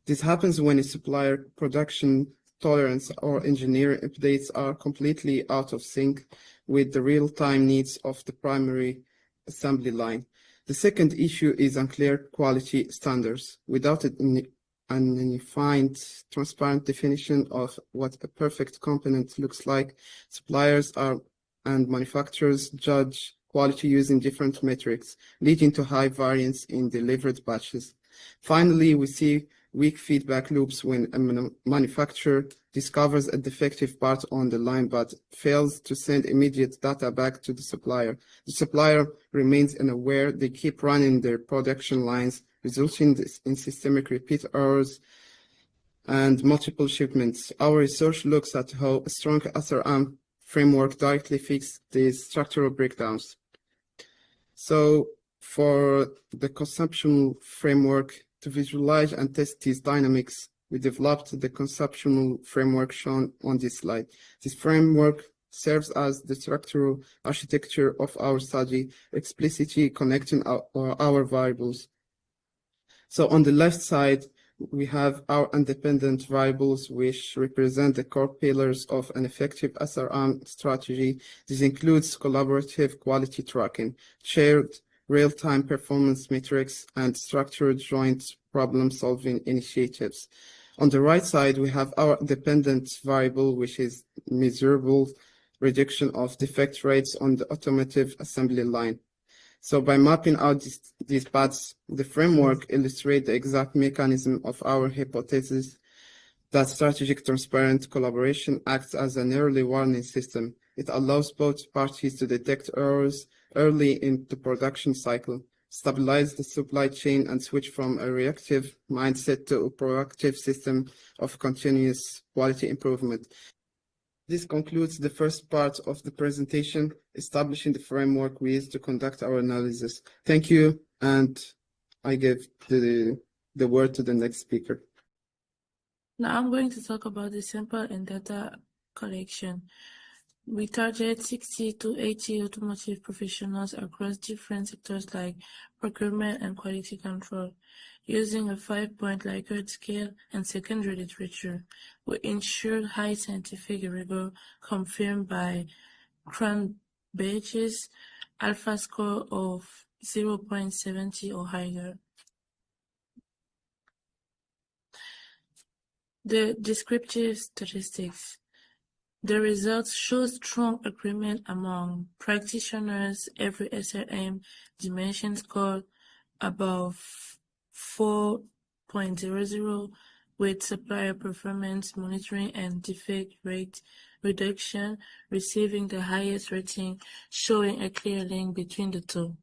This happens when a supplier production tolerance or engineering updates are completely out of sync with the real-time needs of the primary assembly line. The second issue is unclear quality standards. Without an unified, transparent definition of what a perfect component looks like, suppliers and manufacturers judge quality using different metrics, leading to high variance in delivered batches. Finally, we see weak feedback loops when a manufacturer discovers a defective part on the line but fails to send immediate data back to the supplier. The supplier remains unaware. They keep running their production lines, resulting in systemic repeat errors and multiple shipments. Our research looks at how a strong SRM framework directly fixes these structural breakdowns. So for the conceptual framework to visualize and test these dynamics, we developed the conceptual framework shown on this slide. This framework serves as the structural architecture of our study, explicitly connecting our variables. So on the left side, we have our independent variables, which represent the core pillars of an effective SRM strategy. This includes collaborative quality tracking, shared real-time performance metrics, and structured joint problem-solving initiatives. On the right side, we have our dependent variable, which is measurable reduction of defect rates on the automotive assembly line. So by mapping out these paths, the framework illustrates the exact mechanism of our hypothesis that strategic transparent collaboration acts as an early warning system. It allows both parties to detect errors early in the production cycle, stabilize the supply chain, and switch from a reactive mindset to a proactive system of continuous quality improvement. This concludes the first part of the presentation, establishing the framework we use to conduct our analysis. Thank you, and I give the word to the next speaker. Now I'm going to talk about the sample and data collection. We target 60 to 80 automotive professionals across different sectors like procurement and quality control. Using a 5-point Likert scale and secondary literature, we ensured high scientific rigor confirmed by Cronbach's alpha score of 0.70 or higher. The descriptive statistics. The results show strong agreement among practitioners. Every SRM dimension scored above 4.00, with supplier performance monitoring and defect rate reduction receiving the highest rating, showing a clear link between the two.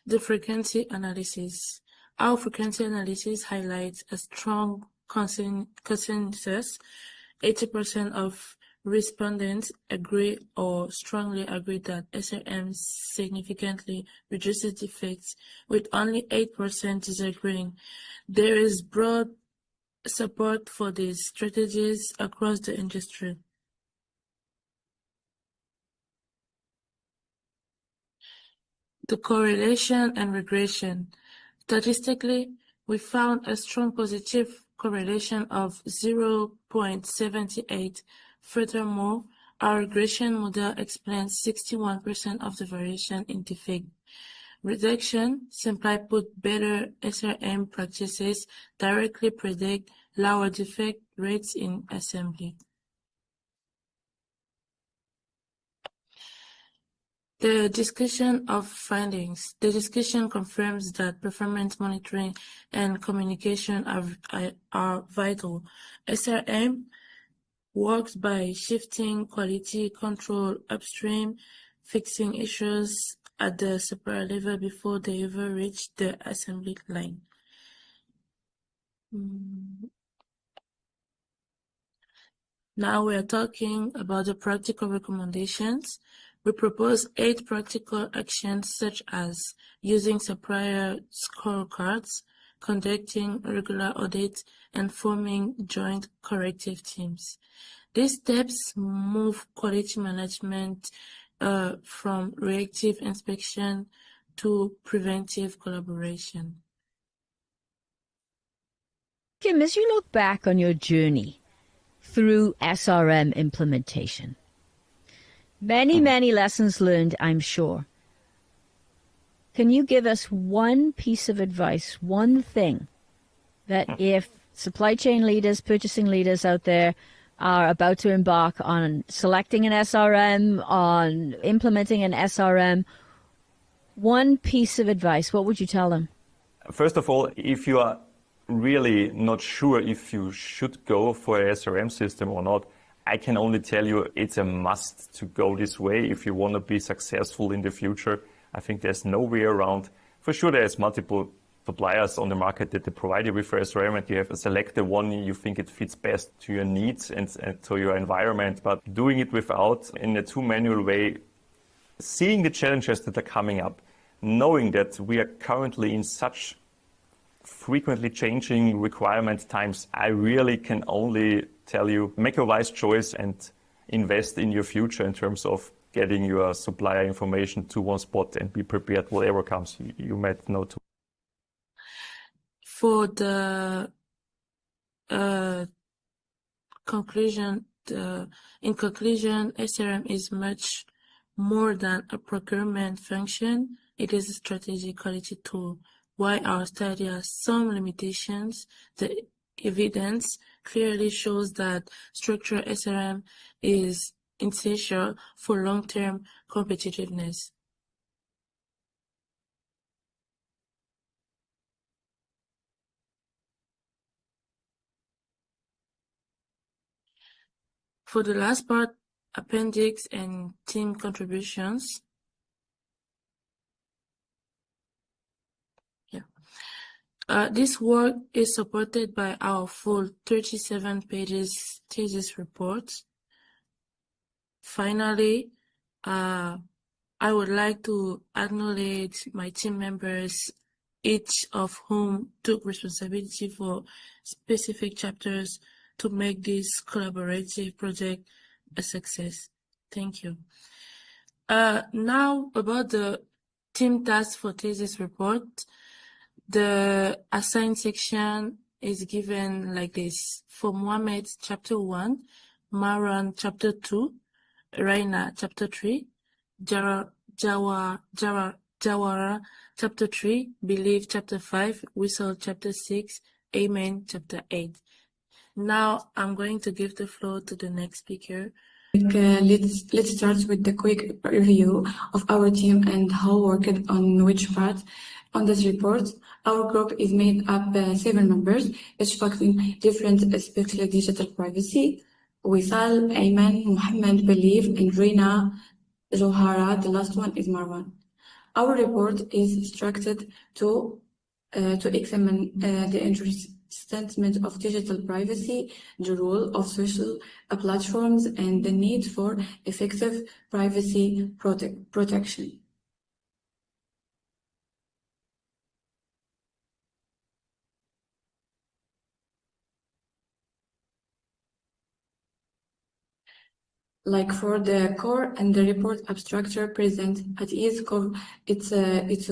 The frequency analysis. Our frequency analysis highlights a strong consensus. 80% of respondents agree or strongly agree that SRM significantly reduces defects, with only 8% disagreeing. There is broad support for these strategies across the industry. The correlation and regression. Statistically, we found a strong positive correlation of 0.78. Furthermore, our regression model explains 61% of the variation in defect reduction. Simply put, better SRM practices directly predict lower defect rates in assembly. The discussion of findings. The discussion confirms that performance monitoring and communication are vital. SRM works by shifting quality control upstream, fixing issues at the supplier level before they ever reach the assembly line. Now we are talking about the practical recommendations. We propose 8 practical actions such as using supplier scorecards, conducting regular audits, and forming joint corrective teams. These steps move quality management from reactive inspection to preventive collaboration. Kim, as you look back on your journey through SRM implementation, many lessons learned, I'm sure. Can you give us one piece of advice, one thing that if supply chain leaders, purchasing leaders out there are about to embark on selecting an SRM, on implementing an SRM, one piece of advice, what would you tell them? First of all, if you are really not sure if you should go for a SRM system or not, I can only tell you it's a must to go this way if you want to be successful in the future. I think there's no way around. For sure, there's multiple suppliers on the market that they provide you with for SRM, and you have to select the one you think it fits best to your needs and to your environment. But doing it without, in a too manual way, seeing the challenges that are coming up, knowing that we are currently in such frequently changing requirement times, I really can only tell you, make a wise choice and invest in your future in terms of getting your supplier information to one spot and be prepared whatever comes. You might know too. For the conclusion, in conclusion, SRM is much more than a procurement function. It is a strategic quality tool. While our study has some limitations, the evidence clearly shows that structured SRM is essential for long-term competitiveness. For the last part, appendix and team contributions. This work is supported by our full 37 pages thesis report. Finally, I would like to acknowledge my team members, each of whom took responsibility for specific chapters to make this collaborative project a success. Thank you. Now about the team task for thesis report. The assigned section is given like this. For Mohammed, chapter 1, Maran, chapter 2, Raina, chapter 3, Jawara, chapter 3, Belief, chapter 5, Whistle, chapter 6, Amen, chapter 8. Now I'm going to give the floor to the next speaker. Let's start with the quick review of our team and how worked on which part. On this report, our group is made up 7 members, each focusing different aspects like digital privacy. Wisal, Ayman, Muhammad, Belief, and Rina, Johara. The last one is Marwan. Our report is structured to examine the interest statement of digital privacy, the role of social platforms, and the need for effective privacy protection. Like for the core and the report structure present at its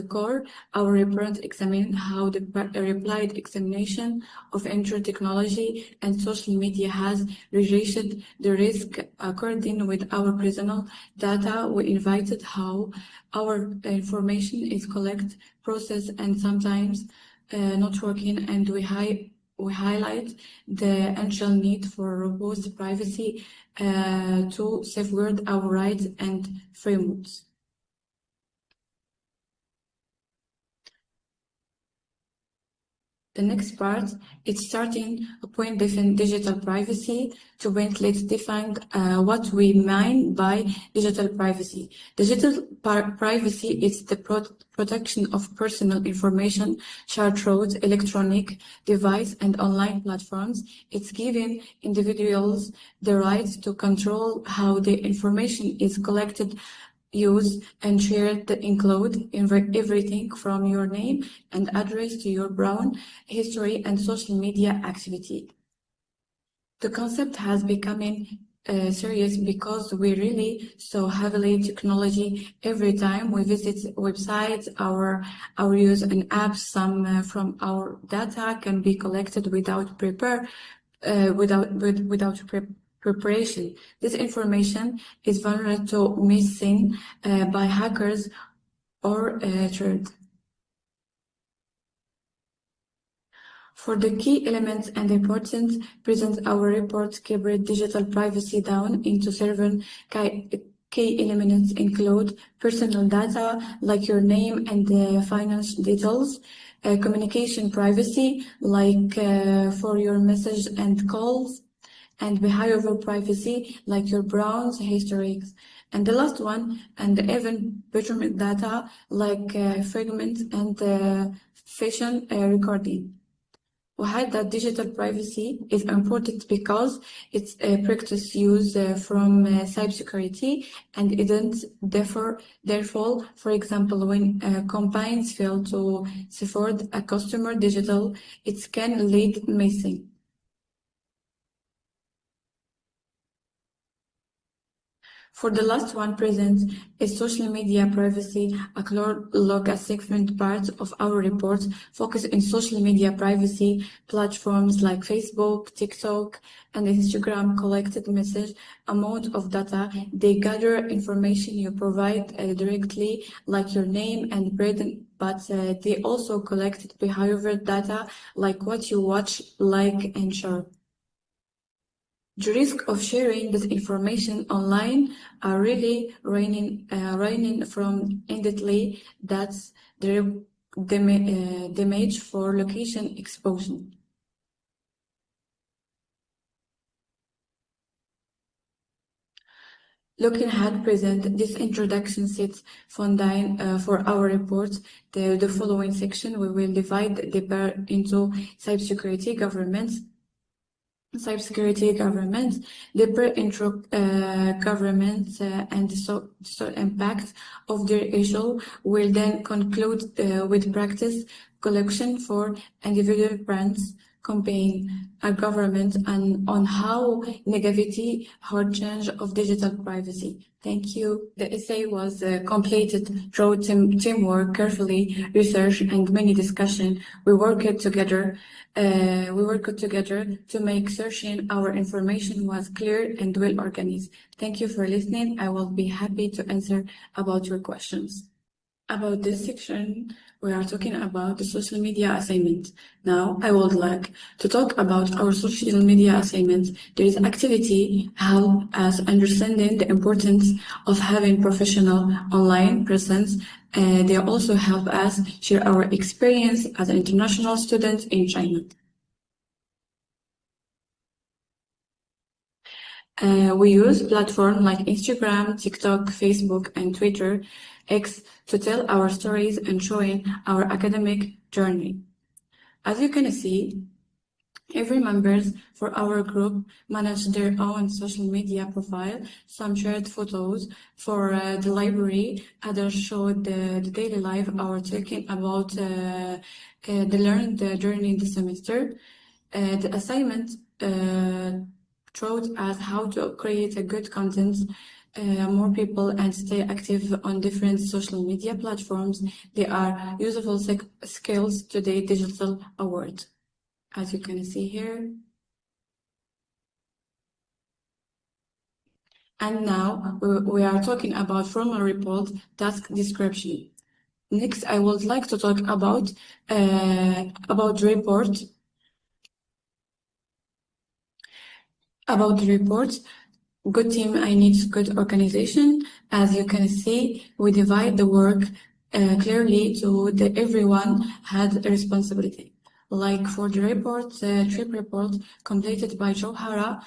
core, our report examines how the replied examination of internet technology and social media has reduced the risk. According with our personal data, we invited how our information is collected, processed, and sometimes not working, and we highlight the essential need for robust privacy to safeguard our rights and frameworks. The next part is starting a point define digital privacy. To wait, let's define what we mean by digital privacy. Digital privacy is the protection of personal information shared through electronic device and online platforms. It's giving individuals the right to control how the information is collected, used, and shared, include everything from your name and address to your browse history and social media activity. The concept has become serious because we really so heavily technology every time we visit websites, our use and apps. Some from our data can be collected without preparation. This information is vulnerable to missing by hackers or third. For the key elements and importance present, our report breaks digital privacy down into 7 key elements include personal data like your name and finance details, communication privacy like for your message and calls, and behavioral privacy like your browse histories. And the last one, and even betterment data like fragment and fashion recording. We had that digital privacy is important because it's a practice used from cybersecurity and isn't therefore, for example, when companies fail to support a customer digital, it can lead missing. For the last one present is social media privacy, a look at segment part of our report focus on social media privacy platforms like Facebook, TikTok, and Instagram collected message amount of data. They gather information you provide directly, like your name and brand, but they also collected behavior data like what you watch, like, and share. The risk of sharing this information online are really raining from endlessly. That's the damage for location exposure. Looking ahead, present this introduction sets foundation for our report. The following section we will divide deeper into cybersecurity governance, deeper intro government and the impact of the issue. Will then conclude with practice collection for individual brands, campaign, a government, and on how negativity or change of digital privacy. Thank you. The essay was completed through teamwork, carefully research, and many discussion. We worked together to make searching our information was clear and well organized. Thank you for listening. I will be happy to answer about your questions. About this section, we are talking about the social media assignment. Now, I would like to talk about our social media assignment. There is activity help us understanding the importance of having professional online presence. They also help us share our experience as an international student in China. We use platforms like Instagram, TikTok, Facebook, and Twitter, X, to tell our stories and showing our academic journey. As you can see, every members for our group manage their own social media profile. Some shared photos for the library, others showed the daily life or talking about the learned during the semester. The assignment showed us how to create a good content, more people, and stay active on different social media platforms. They are useful skills to the digital award, as you can see here. And now we are talking about formal report task description. Next, I would like to talk about report. About the report, good team, I need good organization. As you can see, we divide the work clearly so that everyone had a responsibility. Like for the report, trip report completed by Johara,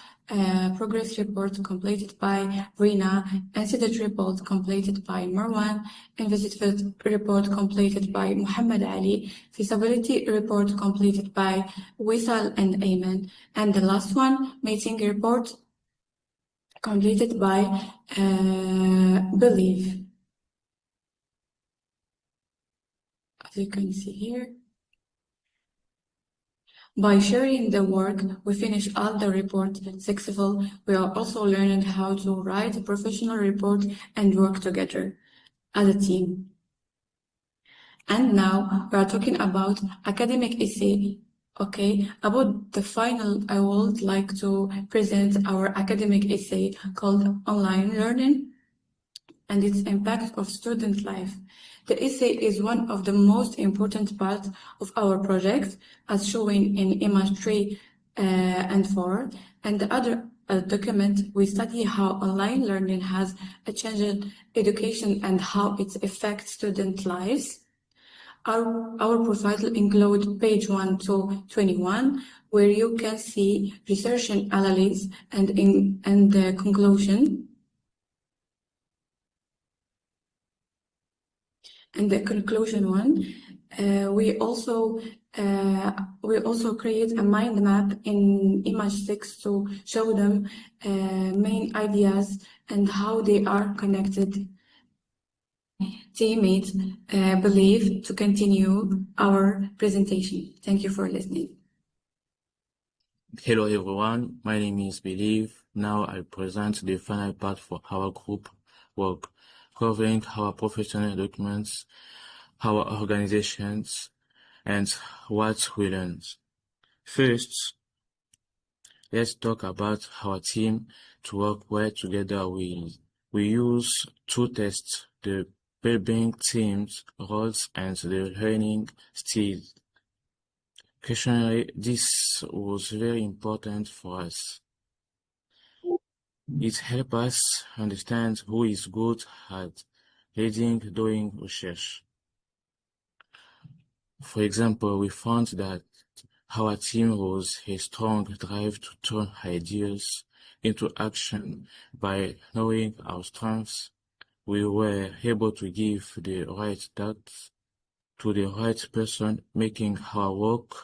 progress report completed by Rina, incident report completed by Marwan, investigative report completed by Muhammad Ali, feasibility report completed by Wisal and Ayman, and the last one, meeting report completed by Believe. As you can see here. By sharing the work, we finish all the report successful. We are also learning how to write a professional report and work together as a team. And now we are talking about academic essay. Okay, about the final, I would like to present our academic essay called Online Learning and its impact of student life. The essay is one of the most important parts of our project, as shown in image 3 and 4. And the other document, we study how online learning has changed education and how it affects student lives. Our profile includes page 1 to 21, where you can see research and analysis and the conclusion. And the conclusion one, We also create a mind map in Image 6 to show them main ideas and how they are connected. Teammates believe to continue our presentation. Thank you for listening. Hello everyone, my name is Believe. Now I present the final part for our group work, covering our professional documents, our organizations, and what we learned. First, let's talk about our team to work well together. We use two tests, the building teams roles and the learning styles. Occasionally, this was very important for us. It helps us understand who is good at reading doing research. For example, we found that our team was a strong drive to turn ideas into action. By knowing our strengths, we were able to give the right tasks to the right person, making our work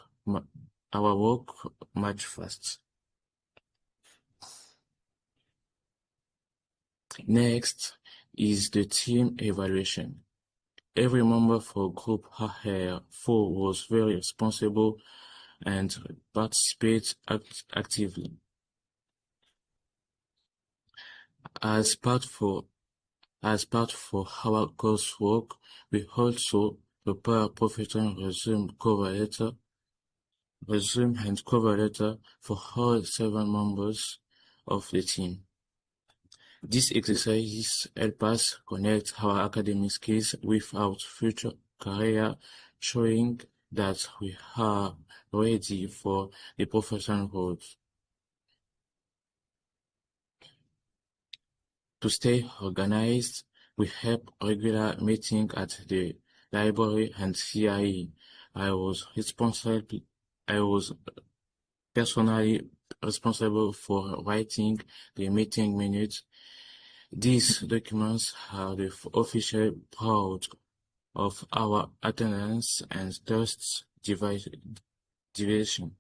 much faster. Next is the team evaluation. Every member for Group HR4 was very responsible and participated actively. As part for our coursework, we also prepare professional resume and cover letter for all 7 members of the team. These exercises help us connect our academic skills with our future career, showing that we are ready for the professional roles. To stay organized, we have regular meetings at the library and CIE. I was personally responsible for writing the meeting minutes. These documents are the official record of our attendance and thus deviation.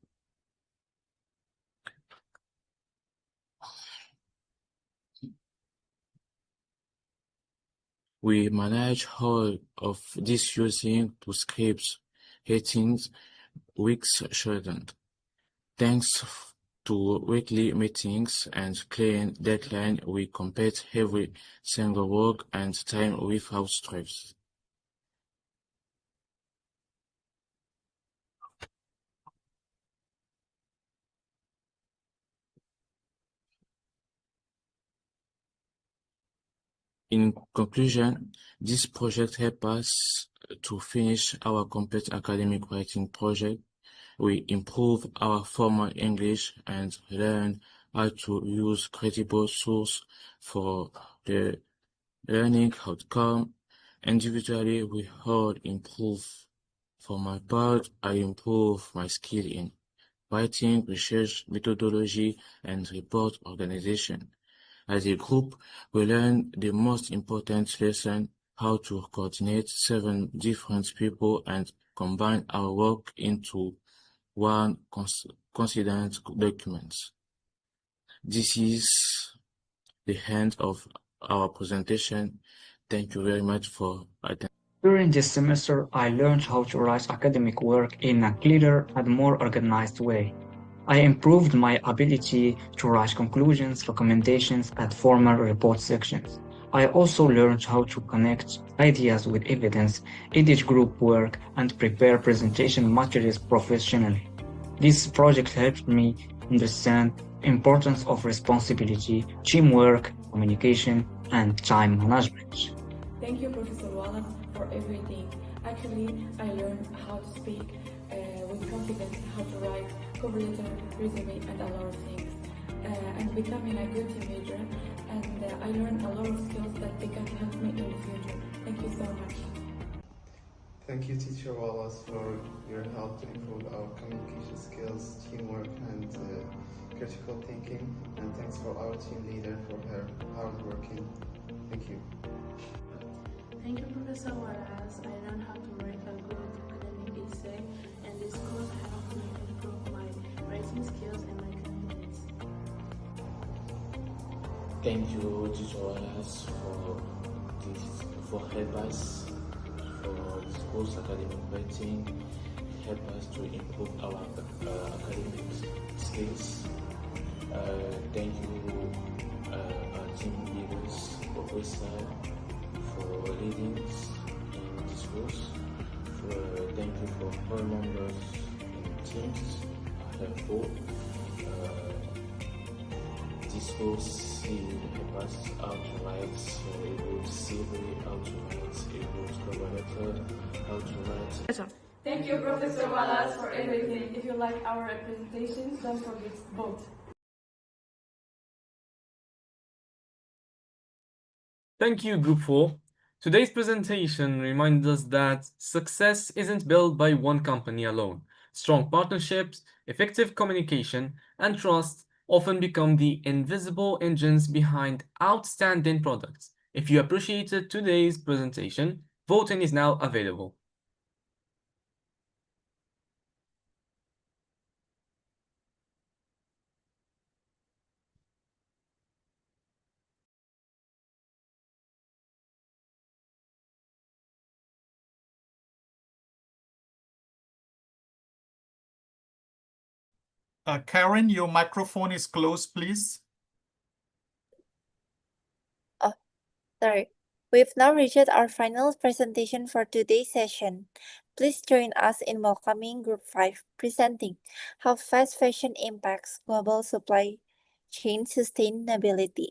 We manage all of this using two scripts, 18 weeks shortened. Thanks to weekly meetings and clear deadline, we complete every single work and time without stress. In conclusion, this project helped us to finish our complete academic writing project. We improve our formal English and learn how to use credible sources for the learning outcome. Individually, we all improve. For my part, I improve my skill in writing, research, methodology, and report organization. As a group, we learn the most important lesson, how to coordinate 7 different people and combine our work into one consistent document. This is the end of our presentation. Thank you very much for attending. During this semester, I learned how to write academic work in a clearer and more organized way. I improved my ability to write conclusions, recommendations, and formal report sections. I also learned how to connect ideas with evidence, edit group work, and prepare presentation materials professionally. This project helped me understand the importance of responsibility, teamwork, communication, and time management. Thank you, Professor Wallace, for everything. Actually, I learned how to speak with confidence, how to write cover letter, resume, and a lot of things. And becoming a good teenager, and I learned a lot of skills that they can help me in the future. Thank you so much. Thank you, Teacher Wallace, for your help to improve our communication skills, teamwork, and critical thinking. And thanks for our team leader for her hard working. Thank you. Thank you, Professor Wallace. I learned how to write a good essay, and this course helped me improve my writing skills and my confidence. Thank you, Teacher Wallace, for help us for this course academic writing. It help us to improve our academic skills. Thank you, our team leaders, professor, for leading in this course. Thank you for all members in teams are helpful. This course will help us how to write, it will see how to write, it will cover letter, how to write. Thank you, Professor Wallace, for everything. If you like our presentations, don't forget to vote. Thank you, Group 4. Today's presentation reminds us that success isn't built by one company alone. Strong partnerships, effective communication, and trust often become the invisible engines behind outstanding products. If you appreciated today's presentation, voting is now available. Karen, your microphone is closed, please. Oh, sorry. We've now reached our final presentation for today's session. Please join us in welcoming Group 5, presenting how fast fashion impacts global supply chain sustainability.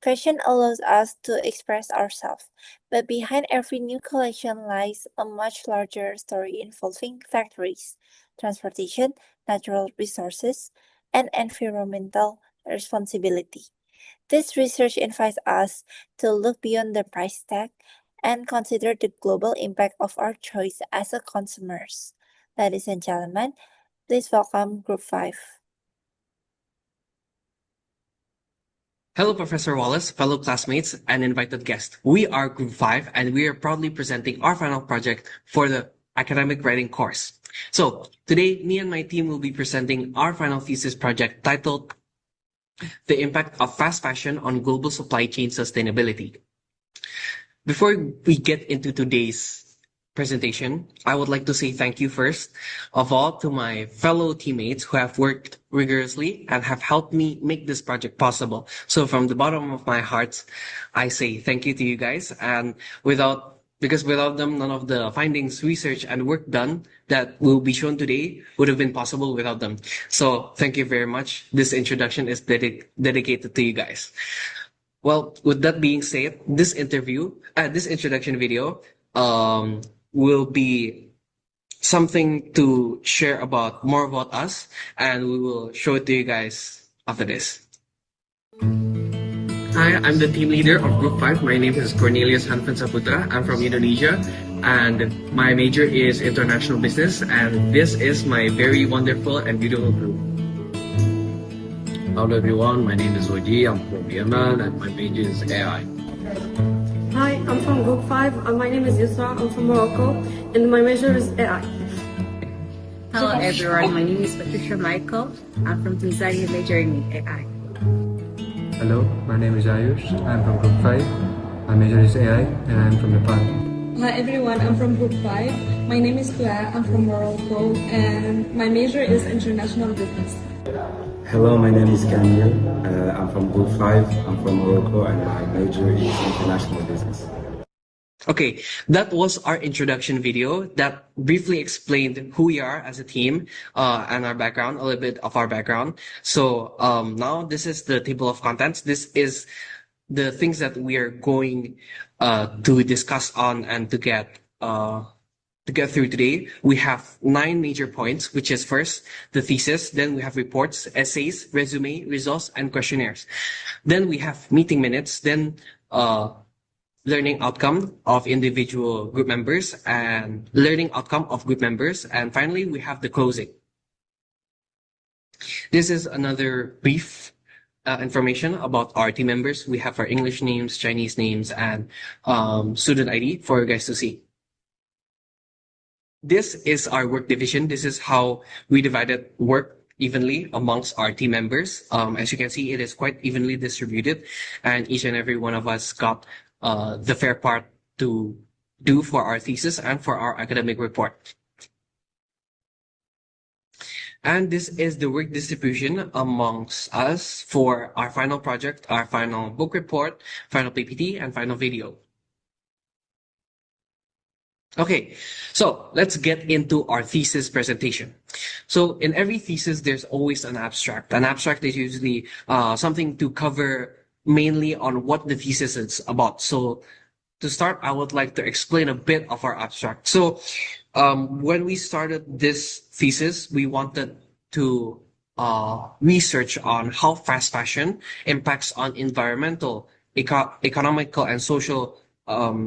Fashion allows us to express ourselves, but behind every new collection lies a much larger story involving factories, transportation, natural resources, and environmental responsibility. This research invites us to look beyond the price tag and consider the global impact of our choice as a consumers. Ladies and gentlemen, please welcome Group 5. Hello, Professor Wallace, fellow classmates, and invited guests. We are Group 5, and we are proudly presenting our final project for the academic writing course. So, today, me and my team will be presenting our final thesis project titled The Impact of Fast Fashion on Global Supply Chain Sustainability. Before we get into today's presentation, I would like to say thank you first of all to my fellow teammates who have worked rigorously and have helped me make this project possible. So from the bottom of my heart, I say thank you to you guys. And because without them, none of the findings, research, and work done that will be shown today would have been possible without them. So thank you very much. This introduction is dedicated to you guys. Well, with that being said, this introduction video, will be something to share more about us, and we will show it to you guys after this. Hi, I'm the team leader of Group 5. My name is Cornelius Hanfan Saputra. I'm from Indonesia, and my major is international business, and this is my very wonderful and beautiful group. Hello everyone, my name is Oji. I'm from Yemen, and my major is AI. Hi, I'm from Group 5. My name is Yusra. I'm from Morocco, and my major is AI. Hello everyone, my name is Patricia Michael. I'm from Tanzania, majoring in AI. Hello, my name is Ayush. I'm from Group 5. My major is AI, and I'm from Nepal. Hi everyone, I'm from Group 5. My name is Nuaa. I'm from Morocco, and my major is international business. Hello, my name is Kamil. I'm from Group 5. I'm from Morocco, and my major is international business. Okay, that was our introduction video that briefly explained who we are as a team and our background, a little bit of our background. So now this is the table of contents. This is the things that we are going to discuss on and to get through today. We have 9 major points, which is first the thesis, then we have reports, essays, resume, results, and questionnaires. Then we have meeting minutes, then learning outcome of individual group members and learning outcome of group members, and finally we have the closing. This is another brief information about our team members. We have our English names, Chinese names, and student ID for you guys to see. this is our work division. This is how we divided work evenly amongst our team members. As you can see, it is quite evenly distributed, and each and every one of us got the fair part to do for our thesis and for our academic report. And this is the work distribution amongst us for our final project, our final book report, final PPT, and final video. Okay, so let's get into our thesis presentation. So in every thesis, there's always an abstract. An abstract is usually something to cover mainly on what the thesis is about. So to start, I would like to explain a bit of our abstract. So when we started this thesis, we wanted to research on how fast fashion impacts on environmental, economical, and social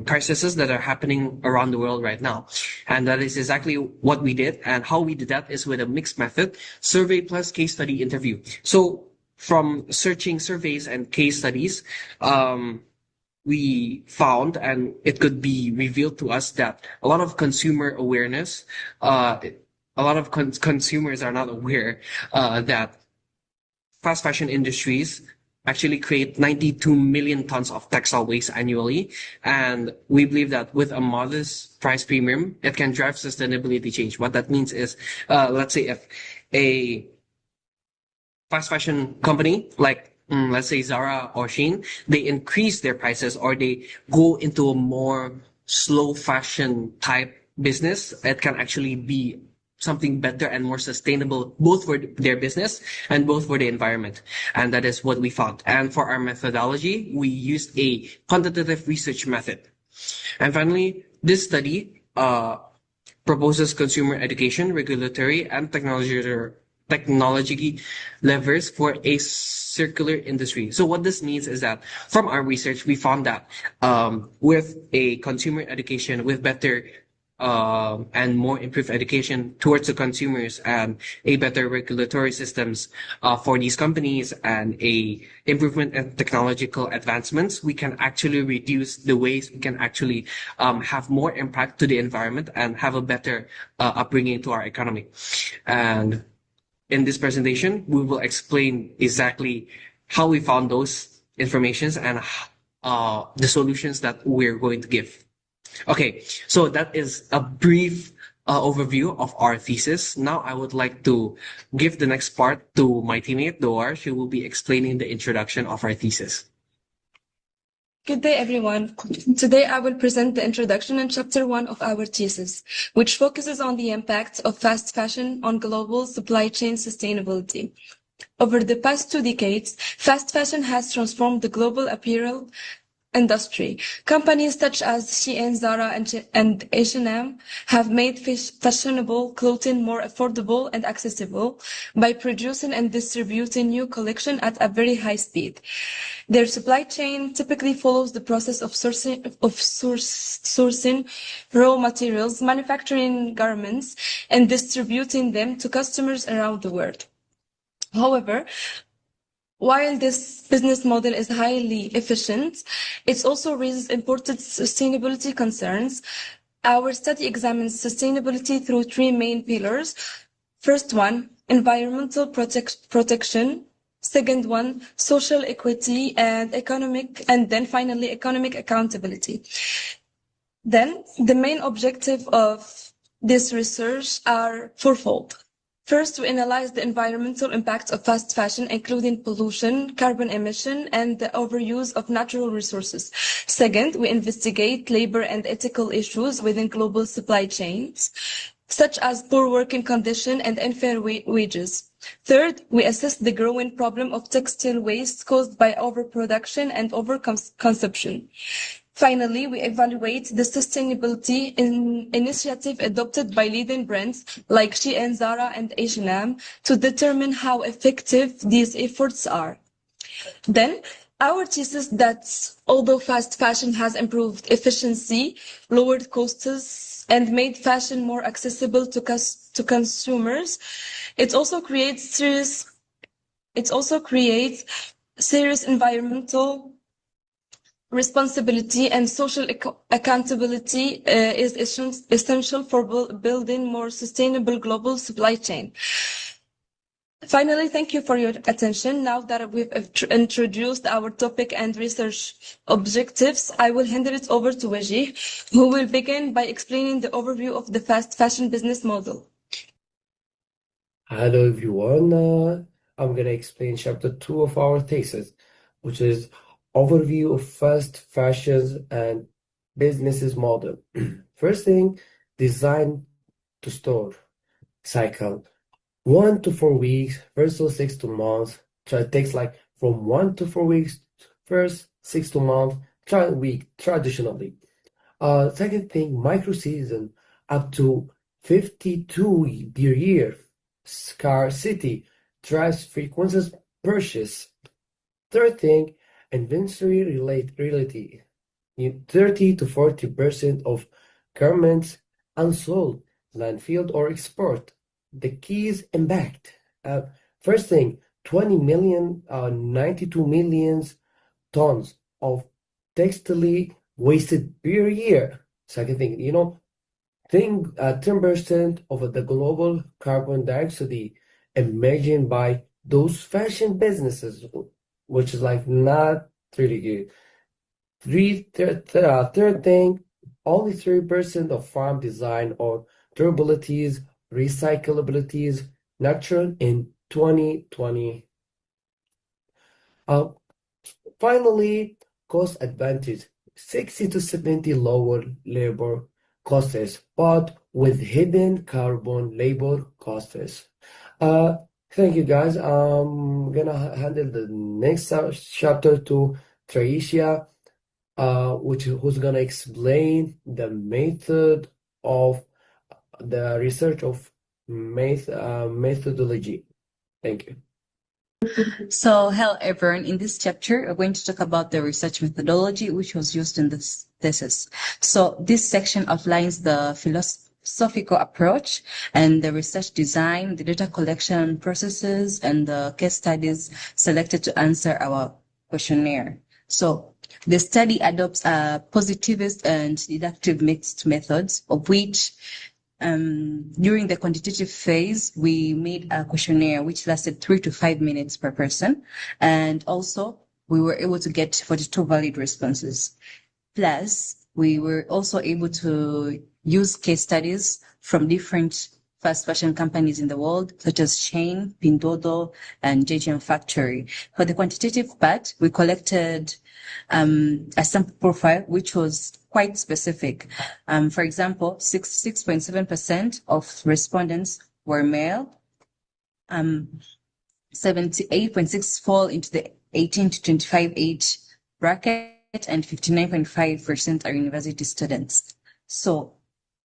crises that are happening around the world right now. And that is exactly what we did. And how we did that is with a mixed method, survey plus case study interview. So from searching surveys and case studies, we found, and it could be revealed to us, that a lot of consumer awareness, a lot of consumers are not aware that fast fashion industries actually create 92 million tons of textile waste annually. And we believe that with a modest price premium, it can drive sustainability change. What that means is, let's say if a fast fashion company like let's say Zara or Shein, they increase their prices or they go into a more slow fashion type business, it can actually be something better and more sustainable, both for their business and both for the environment. And that is what we found. And for our methodology, we used a quantitative research method. And finally, this study proposes consumer education, regulatory, and technology levers for a circular industry. So what this means is that from our research, we found that with a consumer education, with better and more improved education towards the consumers and a better regulatory systems for these companies and a improvement in technological advancements, we can actually reduce the waste. We can actually have more impact to the environment and have a better upbringing to our economy. And in this presentation, we will explain exactly how we found those informations and the solutions that we're going to give. Okay, so that is a brief overview of our thesis. Now I would like to give the next part to my teammate, Doar. She will be explaining the introduction of our thesis. Good day, everyone. Today I will present the introduction in chapter 1 of our thesis, which focuses on the impact of fast fashion on global supply chain sustainability. Over the past 2 decades, fast fashion has transformed the global apparel industry. Companies such as Shein, Zara, and H&M have made fashionable clothing more affordable and accessible by producing and distributing new collections at a very high speed. Their supply chain typically follows the process of sourcing raw materials, manufacturing garments, and distributing them to customers around the world. However, while this business model is highly efficient, it also raises important sustainability concerns. Our study examines sustainability through 3 main pillars. First one, environmental protection. Second one, social equity and then finally economic accountability. Then the main objective of this research are fourfold. First, we analyze the environmental impacts of fast fashion, including pollution, carbon emission, and the overuse of natural resources. Second, we investigate labor and ethical issues within global supply chains, such as poor working conditions and unfair wages. Third, we assess the growing problem of textile waste caused by overproduction and overconsumption. Finally, we evaluate the sustainability initiative adopted by leading brands like Shein, Zara, and H&M to determine how effective these efforts are. Then, our thesis that although fast fashion has improved efficiency, lowered costs, and made fashion more accessible to consumers, it also creates serious environmental responsibility and social accountability is essential for building more sustainable global supply chain. Finally, thank you for your attention. Now that we've introduced our topic and research objectives, I will hand it over to Wajih, who will begin by explaining the overview of the fast fashion business model. Hello everyone. I'm gonna explain chapter 2 of our thesis, which is overview of fast fashions and businesses model. First thing, design to store cycle. 1 to 4 weeks versus 6 to months. So it takes like from 1 to 4 weeks, first 6 to month, week traditionally. Second thing, micro season up to 52 per year. Scarcity drives frequencies purchase. Third thing, inventory reality. 30 to 40% of garments unsold, landfill or export. The keys impact. First thing, 92 million tons of textile wasted per year. Second thing, 10% of the global carbon dioxide emitted by those fashion businesses, which is like not really good. Third thing, only 3% of farm design or durabilities, recyclabilities, natural in 2020. Finally, cost advantage, 60 to 70 lower labor costs, but with hidden carbon labor costs. Thank you guys. I'm gonna handle the next chapter to Traisha, who's gonna explain the method of the research of methodology. Thank you. So, hello everyone. In this chapter, we're going to talk about the research methodology which was used in this thesis. So, this section outlines the philosophical approach and the research design, the data collection processes, and the case studies selected to answer our questionnaire. So, the study adopts a positivist and deductive mixed methods, of which during the quantitative phase, we made a questionnaire which lasted 3 to 5 minutes per person. And also, we were able to get 42 valid responses. Plus, we were also able to use case studies from different fast fashion companies in the world, such as Shein, Pinduoduo, and JGM Factory. For the quantitative part, we collected a sample profile which was quite specific. For example, 66.7% of respondents were male, 78.6% fall into the 18 to 25 age bracket, and 59.5% are university students. So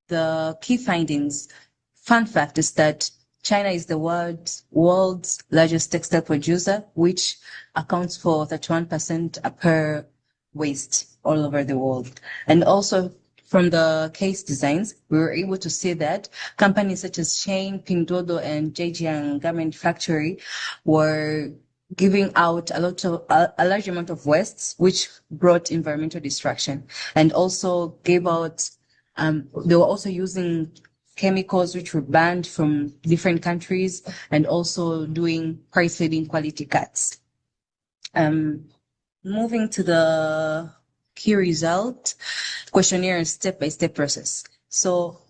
the key findings, fun fact is that China is the world's largest textile producer, which accounts for 31% per waste all over the world. And also from the case designs, we were able to see that companies such as Shein, Pinduoduo, and Zhejiang Garment Factory were giving out a large amount of wastes, which brought environmental destruction, and also gave out, they were also using chemicals which were banned from different countries, and also doing price-leading quality cuts. Moving to the key result, questionnaire step-by-step process. So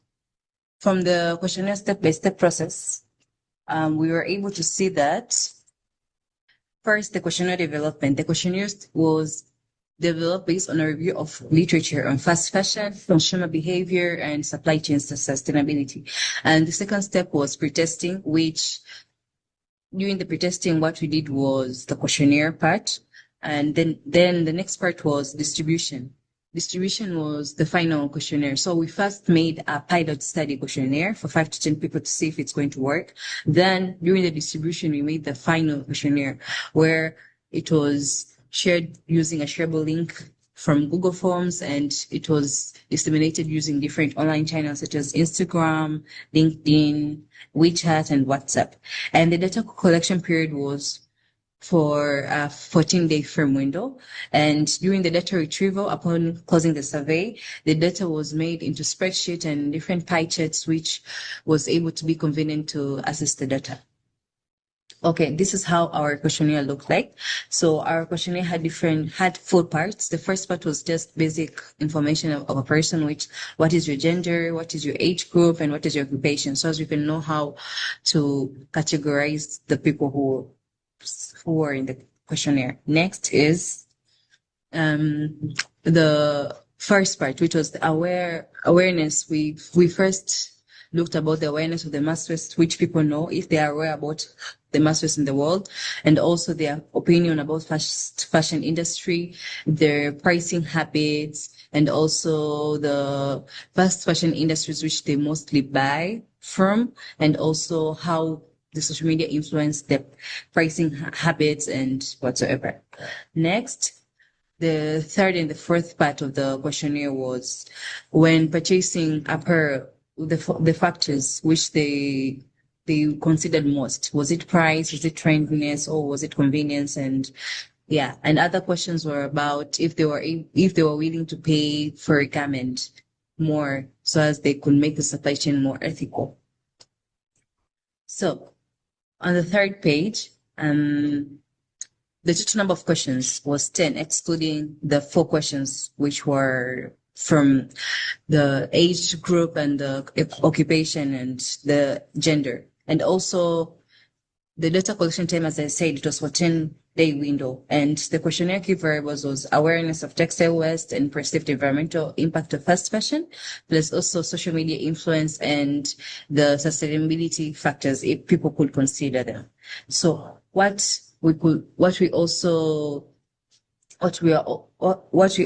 from the questionnaire step-by-step process, we were able to see that first, the questionnaire development. The questionnaire was developed based on a review of literature on fast fashion, consumer behavior, and supply chain sustainability. And the second step was pretesting, which during the pretesting, what we did was the questionnaire part. And then the next part was distribution. Distribution was the final questionnaire. So we first made a pilot study questionnaire for 5 to 10 people to see if it's going to work. Then during the distribution, we made the final questionnaire where it was shared using a shareable link from Google Forms, and it was disseminated using different online channels such as Instagram, LinkedIn, WeChat, and WhatsApp. And the data collection period was for a 14-day firm window. And during the data retrieval, upon closing the survey, the data was made into spreadsheet and different pie charts, which was able to be convenient to access the data. Okay, this is how our questionnaire looked like. So our questionnaire had 4 parts. The first part was just basic information of a person, which what is your gender, what is your age group, and what is your occupation, so as we can know how to categorize the people who are in the questionnaire. Next is the first part, which was the awareness. We first looked about the awareness of the mass waste, which people know if they are aware about the mass waste in the world, and also their opinion about fashion industry, their pricing habits, and also the fast fashion industries which they mostly buy from, and also how the social media influence their pricing habits and whatsoever. Next, the third and the fourth part of the questionnaire was when purchasing apparel, the factors which they considered most. Was it price, was it trendiness, or was it convenience? And yeah, and other questions were about if they were willing to pay for a garment more so as they could make the supply chain more ethical. So on the third page, the total number of questions was 10, excluding the 4 questions which were from the age group and the occupation and the gender. And also the data collection time, as I said, it was for 10-day window. And the questionnaire key variables was awareness of textile waste and perceived environmental impact of fast fashion, plus also social media influence and the sustainability factors, if people could consider them. So what we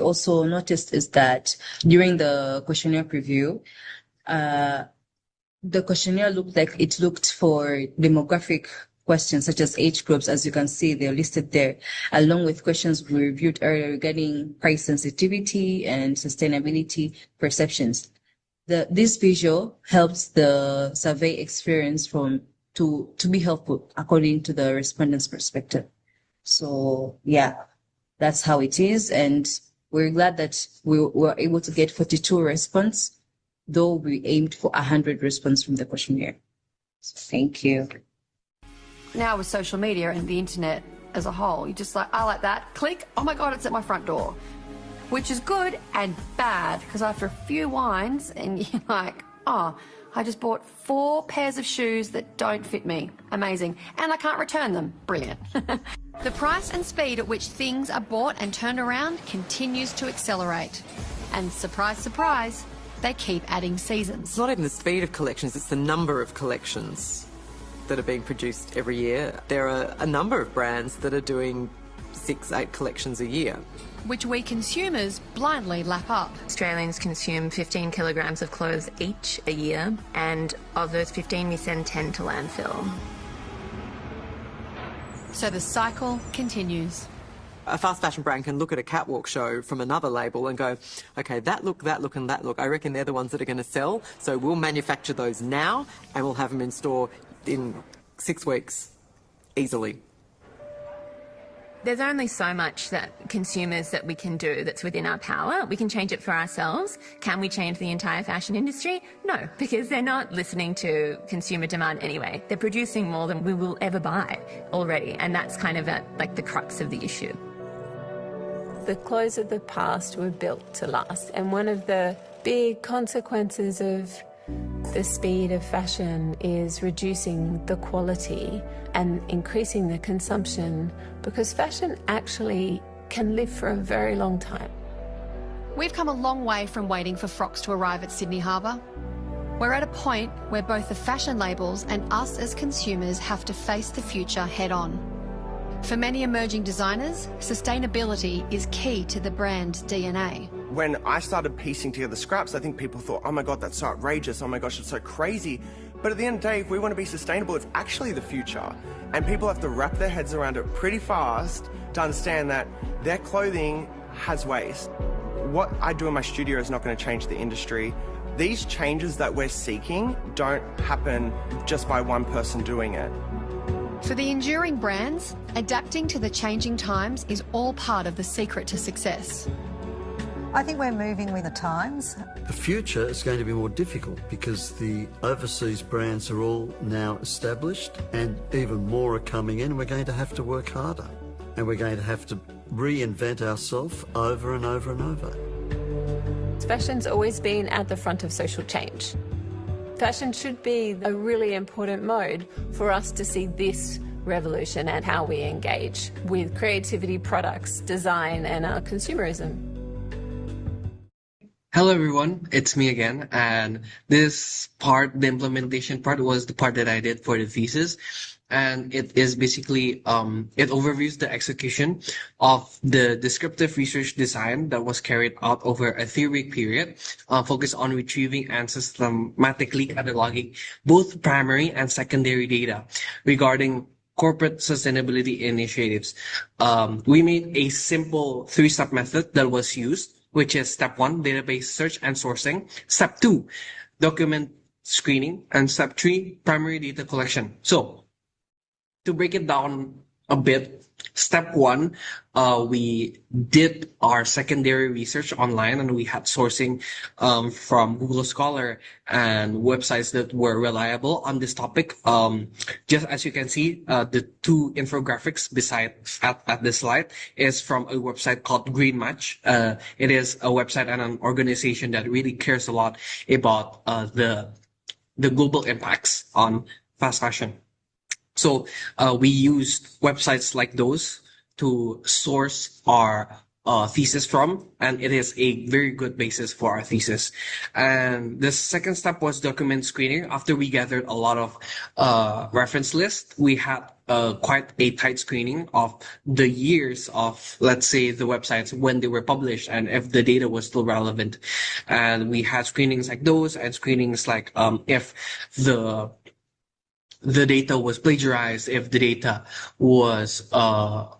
also noticed is that during the questionnaire preview, the questionnaire looked for demographic questions such as age groups. As you can see, they're listed there, along with questions we reviewed earlier regarding price sensitivity and sustainability perceptions. This visual helps the survey experience to be helpful according to the respondents' perspective. So yeah, that's how it is. And we're glad that we were able to get 42 responses, though we aimed for 100 responses from the questionnaire. So thank you. Now with social media and the internet as a whole, you just like, I like that, click, oh my God, it's at my front door. Which is good and bad, because after a few wines and you're like, oh, I just bought 4 pairs of shoes that don't fit me. Amazing. And I can't return them. Brilliant. The price and speed at which things are bought and turned around continues to accelerate. And surprise, surprise, they keep adding seasons. It's not even the speed of collections, it's the number of collections that are being produced every year. There are a number of brands that are doing 6-8 collections a year, which we consumers blindly lap up. Australians consume 15 kilograms of clothes each a year, and of those 15 we send 10 to landfill. So the cycle continues. A fast fashion brand can look at a catwalk show from another label and go, okay, that look, and that look, I reckon they're the ones that are going to sell, so we'll manufacture those now and we'll have them in store in 6 weeks, easily. There's only so much that consumers that we can do that's within our power. We can change it for ourselves. Can we change the entire fashion industry? No, because they're not listening to consumer demand anyway. They're producing more than we will ever buy already, and that's kind of like the crux of the issue. The clothes of the past were built to last, and one of the big consequences of the speed of fashion is reducing the quality and increasing the consumption, because fashion actually can live for a very long time. We've come a long way from waiting for frocks to arrive at Sydney Harbour. We're at a point where both the fashion labels and us as consumers have to face the future head on. For many emerging designers, sustainability is key to the brand DNA. When I started piecing together scraps, I think people thought, oh my God, that's so outrageous, oh my gosh, it's so crazy. But at the end of the day, if we want to be sustainable, it's actually the future. And people have to wrap their heads around it pretty fast to understand that their clothing has waste. What I do in my studio is not going to change the industry. These changes that we're seeking don't happen just by one person doing it. For the enduring brands, adapting to the changing times is all part of the secret to success. I think we're moving with the times. The future is going to be more difficult because the overseas brands are all now established and even more are coming in. We're going to have to work harder and we're going to have to reinvent ourselves over and over and over. Fashion's always been at the front of social change. Fashion should be a really important mode for us to see this revolution and how we engage with creativity, products, design, and consumerism. Hello everyone, it's me again, and this part, the implementation part, was the part that I did for the thesis, and it is basically it overviews the execution of the descriptive research design that was carried out over a 3-week period, focused on retrieving and systematically cataloging both primary and secondary data regarding corporate sustainability initiatives. We made a simple 3-step method that was used, which is step 1, database search and sourcing. Step 2, document screening. And step 3, primary data collection. So to break it down a bit, step 1, we did our secondary research online and we had sourcing from Google Scholar and websites that were reliable on this topic. Just as you can see, the 2 infographics beside at this slide is from a website called Green Match. It is a website and an organization that really cares a lot about the global impacts on fast fashion. So we used websites like those to source our thesis from, and it is a very good basis for our thesis. And the second step was document screening. After we gathered a lot of reference lists, we had quite a tight screening of the years of, let's say, the websites when they were published and if the data was still relevant. And we had screenings like those and screenings like if the data was plagiarized, if the data was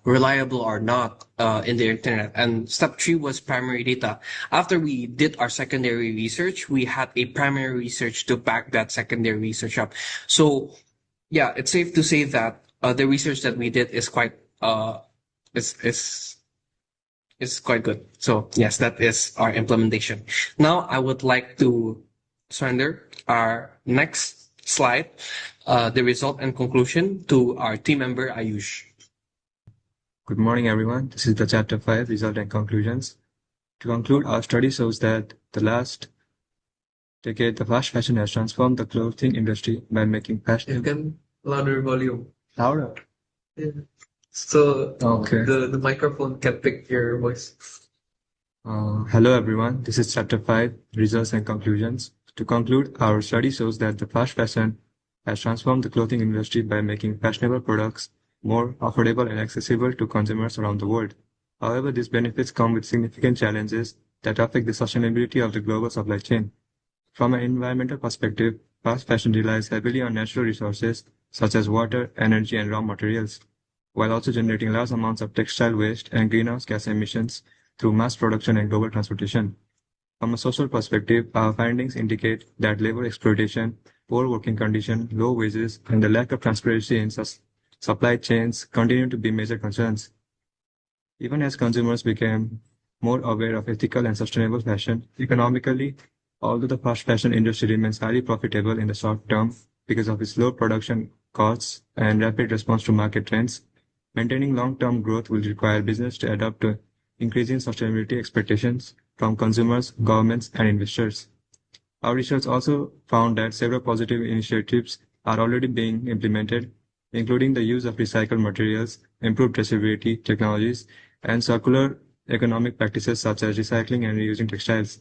reliable or not in the internet. And step 3 was primary data. After we did our secondary research, we had a primary research to back that secondary research up. So yeah, it's safe to say that the research that we did is quite is quite good. So yes, that is our implementation. Now I would like to surrender our next slide, the result and conclusion, to our team member Ayush. Good morning, everyone. This is the chapter 5, result and conclusions. To conclude, our study shows that the last decade, the fast fashion has transformed the clothing industry by making fashion. You can louder volume. Louder. Yeah. So Okay. the microphone can pick your voice. Hello, everyone. This is chapter 5, results and conclusions. To conclude, our study shows that the fast fashion has transformed the clothing industry by making fashionable products more affordable and accessible to consumers around the world. However, these benefits come with significant challenges that affect the sustainability of the global supply chain. From an environmental perspective, fast fashion relies heavily on natural resources such as water, energy, and raw materials, while also generating large amounts of textile waste and greenhouse gas emissions through mass production and global transportation. From a social perspective, our findings indicate that labor exploitation, poor working conditions, low wages, and the lack of transparency in supply chains continue to be major concerns. Even as consumers became more aware of ethical and sustainable fashion, economically, although the fast fashion industry remains highly profitable in the short term because of its low production costs and rapid response to market trends, maintaining long-term growth will require business to adapt to increasing sustainability expectations from consumers, governments, and investors. Our research also found that several positive initiatives are already being implemented, including the use of recycled materials, improved traceability technologies, and circular economic practices such as recycling and reusing textiles.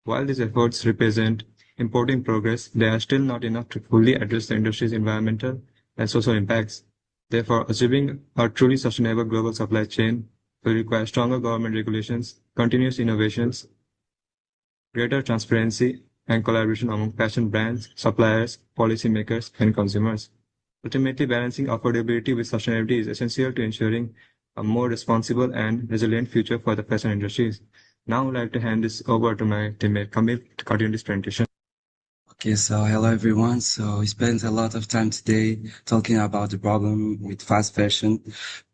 While these efforts represent important progress, they are still not enough to fully address the industry's environmental and social impacts. Therefore, achieving a truly sustainable global supply chain will require stronger government regulations, continuous innovations, greater transparency, and collaboration among fashion brands, suppliers, policymakers, and consumers. Ultimately, balancing affordability with sustainability is essential to ensuring a more responsible and resilient future for the fashion industries. Now I would like to hand this over to my teammate Kamil to continue this presentation. Okay, so hello everyone. So we spent a lot of time today talking about the problem with fast fashion,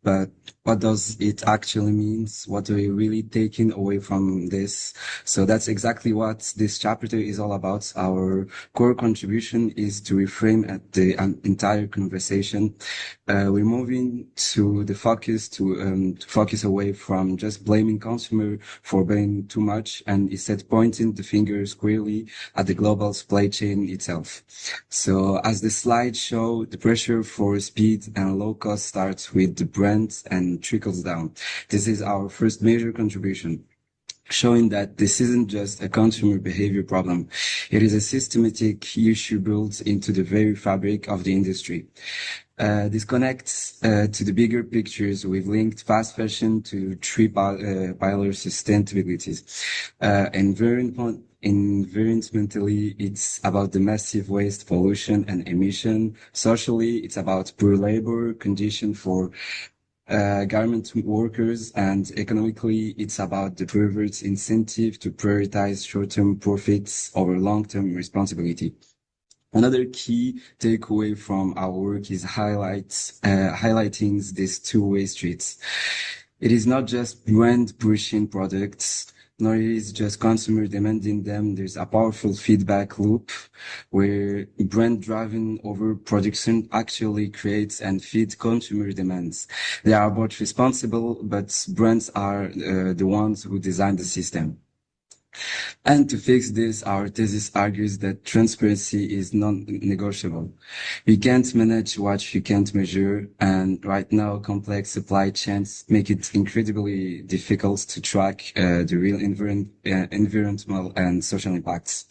but what does it actually means? What are we really taking away from this? So that's exactly what this chapter is all about. Our core contribution is to reframe at the entire conversation. We're moving to the focus to focus away from just blaming consumer for buying too much and instead pointing the finger squarely at the global supply chain itself. So as the slides show, the pressure for speed and low cost starts with the brands and trickles down. This is our first major contribution, showing that this isn't just a consumer behavior problem. It is a systematic issue built into the very fabric of the industry. This connects to the bigger pictures. We've linked fast fashion to three pillar sustainabilities. Environmentally, it's about the massive waste, pollution, and emission. Socially, it's about poor labor condition for garment workers, and economically, it's about the perverse incentive to prioritize short-term profits over long-term responsibility. Another key takeaway from our work is highlighting these two-way streets. It is not just brand pushing products, nor is just consumer demanding them. There's a powerful feedback loop where brand driving over production actually creates and feeds consumer demands. They are both responsible, but brands are the ones who design the system. And to fix this, our thesis argues that transparency is non-negotiable. You can't manage what you can't measure, and right now complex supply chains make it incredibly difficult to track the real environmental and social impacts.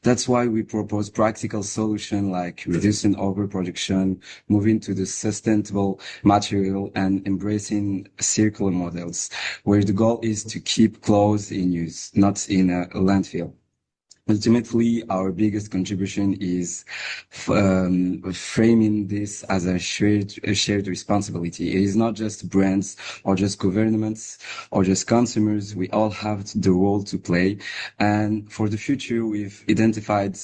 That's why we propose practical solutions like reducing overproduction, moving to the sustainable material, and embracing circular models, where the goal is to keep clothes in use, not in a landfill. Ultimately, our biggest contribution is framing this as a shared responsibility. It is not just brands or just governments or just consumers. We all have the role to play. And for the future, we've identified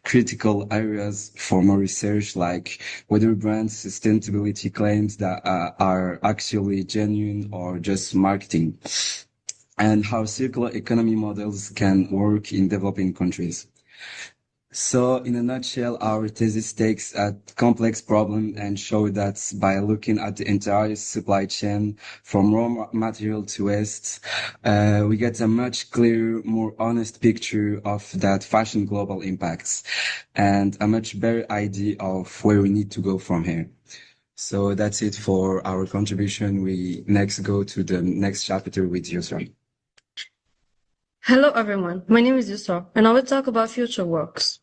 critical areas for more research, like whether brands' sustainability claims that are actually genuine or just marketing, and how circular economy models can work in developing countries. So in a nutshell, our thesis takes a complex problem and show that by looking at the entire supply chain from raw material to waste, we get a much clearer, more honest picture of that fashion global impacts and a much better idea of where we need to go from here. So that's it for our contribution. We next go to the next chapter with Yusra. Hello everyone, my name is Yusra and I will talk about future works.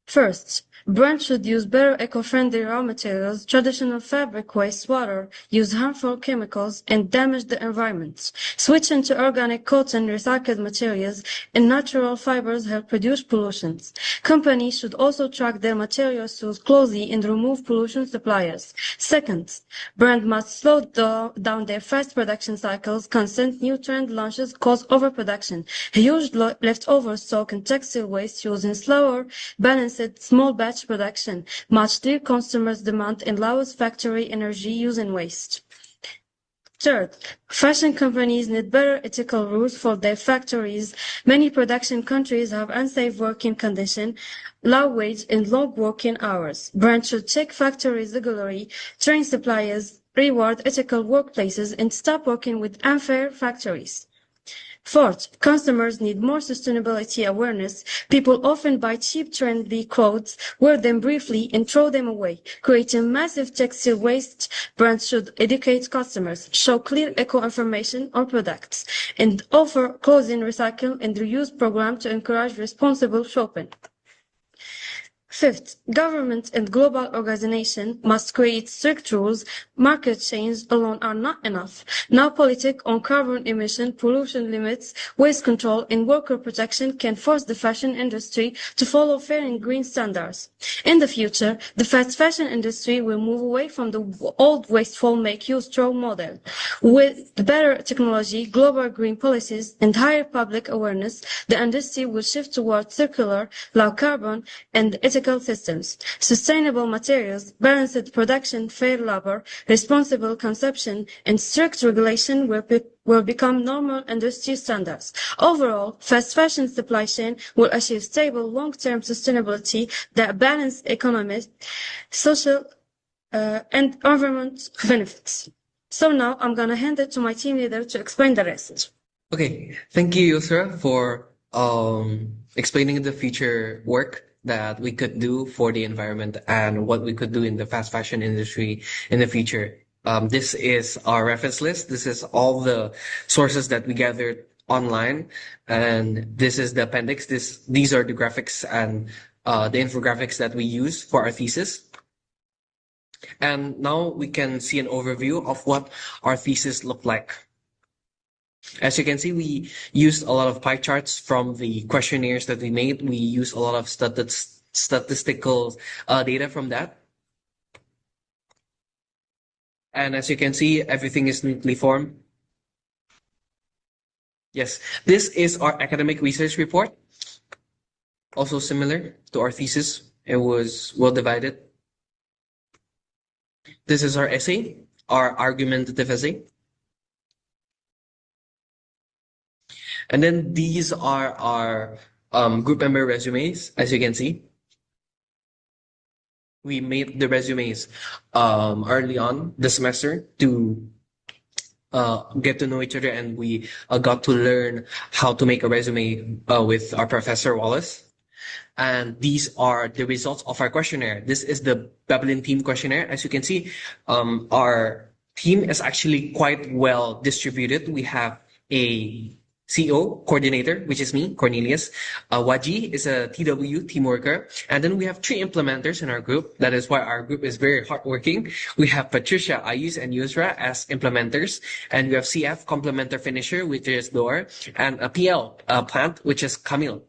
First, brands should use better eco-friendly raw materials. Traditional fabric waste water, use harmful chemicals, and damage the environment. Switching to organic cotton, recycled materials, and natural fibers help reduce pollution. Companies should also track their material source closely and remove pollution suppliers. Second, brands must slow down their fast production cycles. Constant new trend launches cause overproduction. Huge leftover stock and textile waste using slower, balanced small batch production, match their consumers' demand and lowers factory energy use and waste. Third, fashion companies need better ethical rules for their factories. Many production countries have unsafe working conditions, low wage, and long working hours. Brands should check factories regularly, train suppliers, reward ethical workplaces, and stop working with unfair factories. Fourth, consumers need more sustainability awareness. People often buy cheap, trendy clothes, wear them briefly, and throw them away, creating massive textile waste. Brands should educate customers, show clear eco-information on products, and offer clothing recycle and reuse programs to encourage responsible shopping. Fifth, government and global organizations must create strict rules. Market chains alone are not enough. Now politics on carbon emission, pollution limits, waste control, and worker protection can force the fashion industry to follow fair and green standards. In the future, the fast fashion industry will move away from the old wasteful make you straw model. With better technology, global green policies, and higher public awareness, the industry will shift towards circular, low carbon, and ethical systems. Sustainable materials, balanced production, fair labor, responsible consumption, and strict regulation will become normal industry standards. Overall, fast fashion supply chain will achieve stable long-term sustainability that balance economic, social, and environment benefits. So now I'm gonna hand it to my team leader to explain the rest. Okay, thank you, Yusra, for explaining the future work that we could do for the environment and what we could do in the fast fashion industry in the future. This is our reference list. This is all the sources that we gathered online, and this is the appendix. These are the graphics and the infographics that we use for our thesis. And now we can see an overview of what our thesis looked like. As you can see, we used a lot of pie charts from the questionnaires that we made. We used a lot of statistical data from that. And as you can see, everything is neatly formed. Yes, this is our academic research report. Also similar to our thesis. It was well divided. This is our essay, our argumentative essay. And then these are our group member resumes, as you can see. We made the resumes early on the semester to get to know each other, and we got to learn how to make a resume with our Professor Wallace. And these are the results of our questionnaire. This is the Babylon team questionnaire. As you can see, our team is actually quite well distributed. We have a CO coordinator, which is me, Cornelius. Waji is a TW team worker. And then we have 3 implementers in our group. That is why our group is very hardworking. We have Patricia, Ayus, and Yusra as implementers. And we have CF, complementer finisher, which is Dor, and a PL, plant, which is Camille.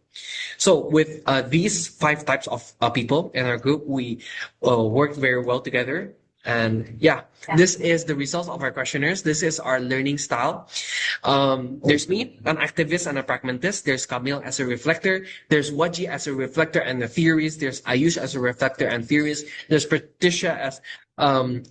So with these 5 types of people in our group, we worked very well together. And yeah, this is the results of our questionnaires. This is our learning style. There's me, an activist and a pragmatist. There's Camille as a reflector. There's Waji as a reflector and a theorist. There's Ayush as a reflector and theorist. There's Patricia as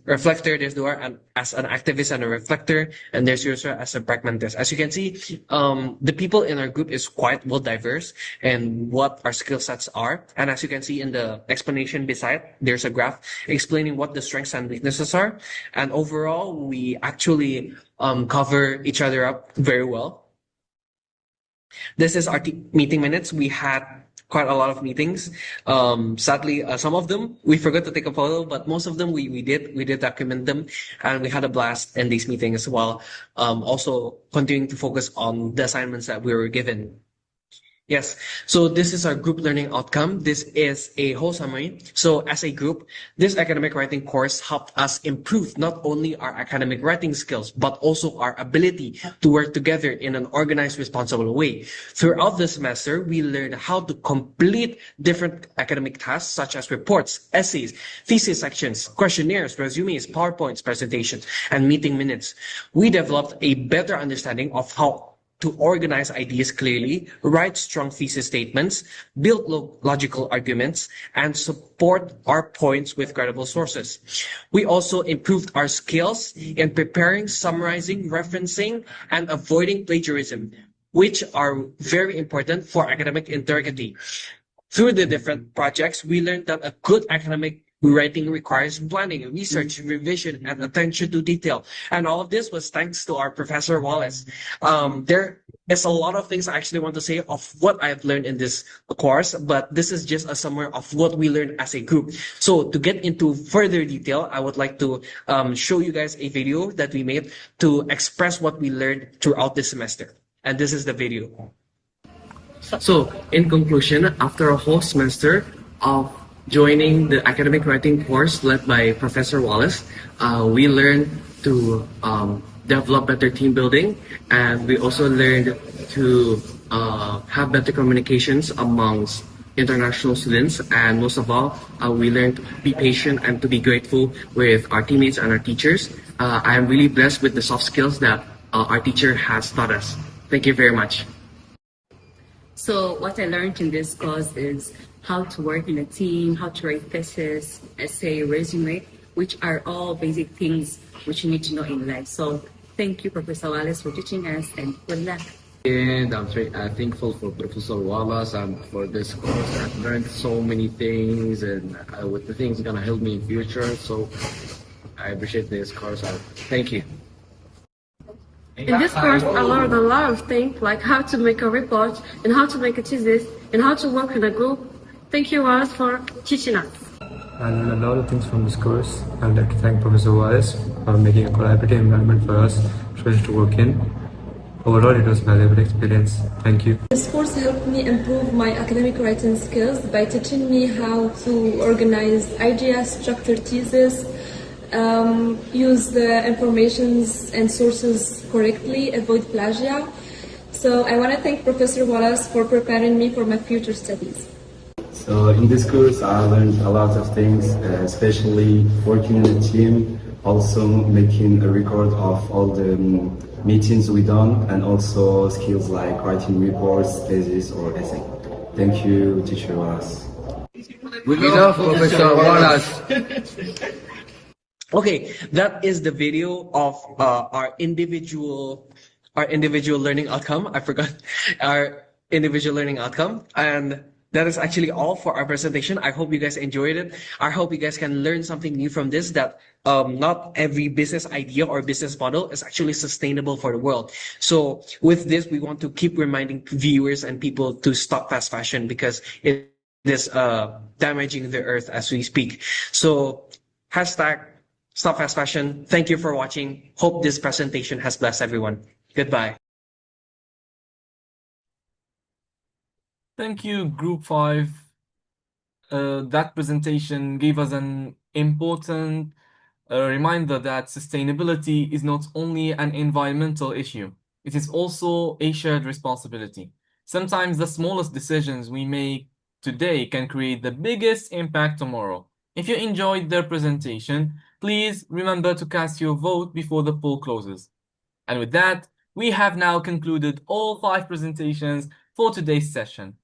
reflector. There's Dora as an activist and a reflector. And there's Yusra as a pragmatist. As you can see, the people in our group is quite well diverse and what our skill sets are. And as you can see in the explanation beside, there's a graph explaining what the strengths and weaknesses are. And overall, we actually cover each other up very well. This is our meeting minutes. We had quite a lot of meetings. Sadly, some of them we forgot to take a photo, but most of them we did document them, and we had a blast in these meetings while also continuing to focus on the assignments that we were given. Yes, so this is our group learning outcome. This is a whole summary. So as a group, this academic writing course helped us improve not only our academic writing skills, but also our ability to work together in an organized, responsible way. Throughout the semester, we learned how to complete different academic tasks such as reports, essays, thesis sections, questionnaires, resumes, PowerPoints, presentations, and meeting minutes. We developed a better understanding of how to organize ideas clearly, write strong thesis statements, build logical arguments, and support our points with credible sources. We also improved our skills in preparing, summarizing, referencing, and avoiding plagiarism, which are very important for academic integrity. Through the different projects, we learned that a good academic writing requires planning, research, revision, and attention to detail. And all of this was thanks to our Professor Wallace. There is a lot of things I actually want to say of what I've learned in this course, but this is just a summary of what we learned as a group. So to get into further detail, I would like to show you guys a video that we made to express what we learned throughout this semester. And this is the video. So in conclusion, after a whole semester of joining the academic writing course led by Professor Wallace, we learned to develop better team building, and we also learned to have better communications amongst international students. And most of all, we learned to be patient and to be grateful with our teammates and our teachers. I am really blessed with the soft skills that our teacher has taught us. Thank you very much. So what I learned in this course is how to work in a team, how to write thesis, essay, resume, which are all basic things which you need to know in life. So thank you, Professor Wallace, for teaching us, and good luck. And I'm very thankful for Professor Wallace and for this course. I've learned so many things, and with the things gonna help me in future. So I appreciate this course. Thank you. In this course, I learned a lot of things, like how to make a report, and how to make a thesis, and how to work in a group. Thank you, Wallace, for teaching us. I learned a lot of things from this course. I'd like to thank Professor Wallace for making a collaborative environment for us students to work in. Overall, it was a valuable experience. Thank you. This course helped me improve my academic writing skills by teaching me how to organize ideas, structure thesis, use the informations and sources correctly, avoid plagiarism. So I want to thank Professor Wallace for preparing me for my future studies. So in this course, I learned a lot of things, especially working in a team, also making a record of all the meetings we done, and also skills like writing reports, thesis, or essay. Thank you, Teacher Wallace. We love Professor Wallace. Okay, that is the video of our individual learning outcome. I forgot our individual learning outcome, and that is actually all for our presentation. I hope you guys enjoyed it. I hope you guys can learn something new from this, that not every business idea or business model is actually sustainable for the world. So with this, we want to keep reminding viewers and people to stop fast fashion, because it is damaging the earth as we speak. So hashtag Stop Fast Fashion. Thank you for watching. Hope this presentation has blessed everyone. Goodbye. Thank you, Group 5. That presentation gave us an important reminder that sustainability is not only an environmental issue, it is also a shared responsibility. Sometimes the smallest decisions we make today can create the biggest impact tomorrow. If you enjoyed their presentation, please remember to cast your vote before the poll closes. And with that, we have now concluded all 5 presentations for today's session.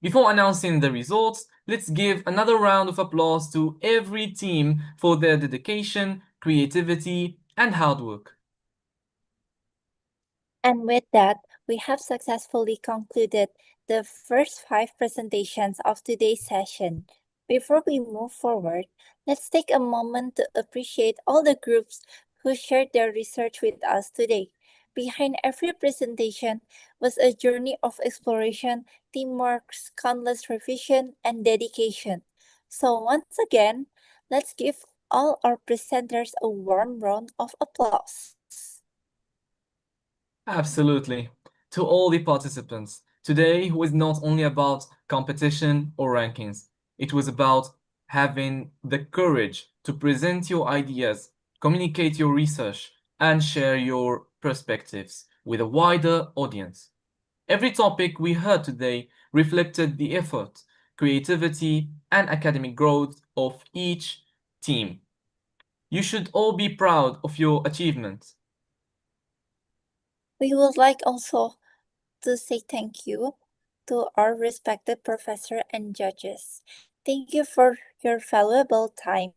Before announcing the results, let's give another round of applause to every team for their dedication, creativity, and hard work. And with that, we have successfully concluded the first 5 presentations of today's session. Before we move forward, let's take a moment to appreciate all the groups who shared their research with us today. Behind every presentation was a journey of exploration, teamwork, countless revision, and dedication. So once again, let's give all our presenters a warm round of applause. Absolutely. To all the participants, today was not only about competition or rankings. It was about having the courage to present your ideas, communicate your research, and share your perspectives with a wider audience. Every topic we heard today reflected the effort, creativity, and academic growth of each team. You should all be proud of your achievements. We would like also to say thank you to our respected professor and judges. Thank you for your valuable time,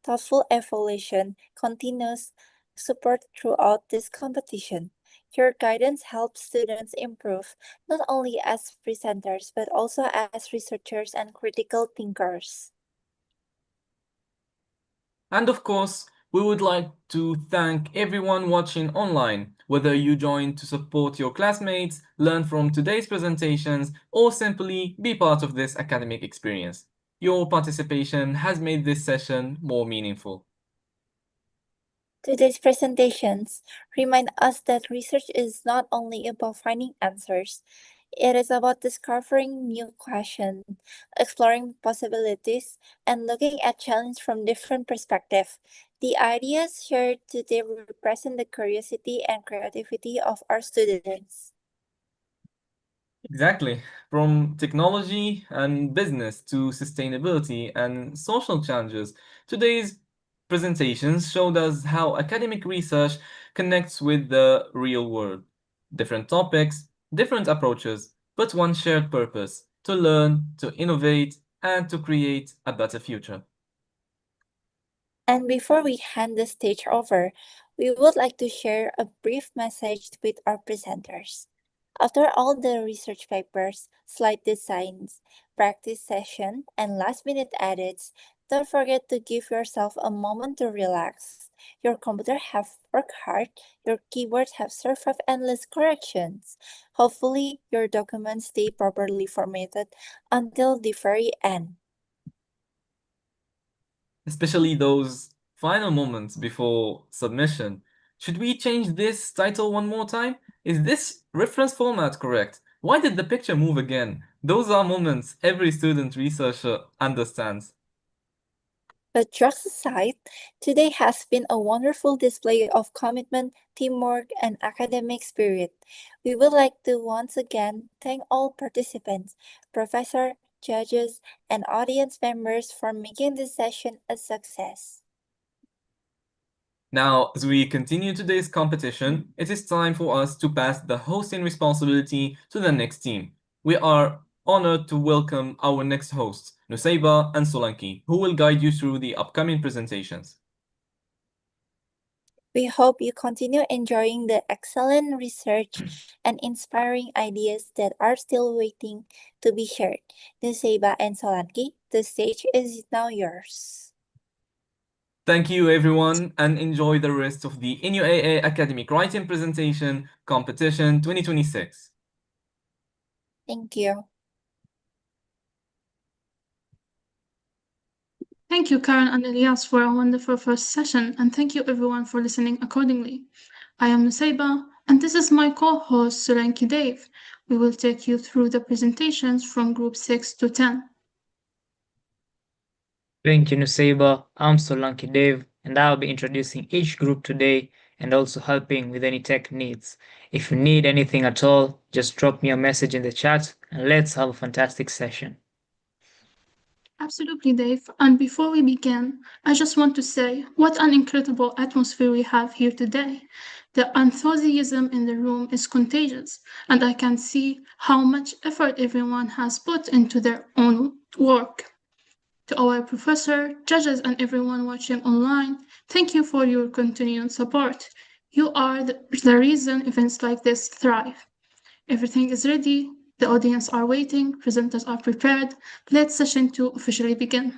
thoughtful evaluation, continuous support throughout this competition. Your guidance helps students improve not only as presenters but also as researchers and critical thinkers. And of course, we would like to thank everyone watching online, whether you joined to support your classmates, learn from today's presentations, or simply be part of this academic experience. Your participation has made this session more meaningful. Today's presentations remind us that research is not only about finding answers, It is about discovering new questions, exploring possibilities, and looking at challenge from different perspectives. The ideas shared today represent the curiosity and creativity of our students. Exactly. From technology and business to sustainability and social challenges, today's presentations showed us how academic research connects with the real world. Different topics, different approaches, but one shared purpose to learn, to innovate, and to create a better future. And before we hand the stage over, we would like to share a brief message with our presenters. After all the research papers, slide designs, practice session, and last minute edits, don't forget to give yourself a moment to relax. Your computer have worked hard, your keyboards have survived endless corrections. Hopefully, your documents stay properly formatted until the very end. Especially those final moments before submission. Should we change this title one more time? Is this reference format correct? Why did the picture move again? Those are moments every student researcher understands. But jokes aside, today has been a wonderful display of commitment, teamwork, and academic spirit. We would like to once again thank all participants, professors, judges, and audience members for making this session a success. Now, as we continue today's competition, it is time for us to pass the hosting responsibility to the next team. We are honored to welcome our next hosts, Nusaiba and Solanki, who will guide you through the upcoming presentations. We hope you continue enjoying the excellent research and inspiring ideas that are still waiting to be shared. Nusaiba and Solanki, the stage is now yours. Thank you, everyone, and enjoy the rest of the NUAA Academic Writing Presentation Competition 2026. Thank you. Thank you, Karen and Elias, for a wonderful first session, and thank you everyone for listening accordingly. I am Nusaiba, and this is my co-host, Suranki Dave. We will take you through the presentations from Group 6 to 10. Thank you, Nusaiba. I'm Solanki Dave, and I'll be introducing each group today and also helping with any tech needs. If you need anything at all, just drop me a message in the chat and let's have a fantastic session. Absolutely, Dave. And before we begin, I just want to say what an incredible atmosphere we have here today. The enthusiasm in the room is contagious, and I can see how much effort everyone has put into their own work. To our professor, judges, and everyone watching online, thank you for your continued support. You are the reason events like this thrive. Everything is ready. The audience are waiting. Presenters are prepared. Let session 2 officially begin.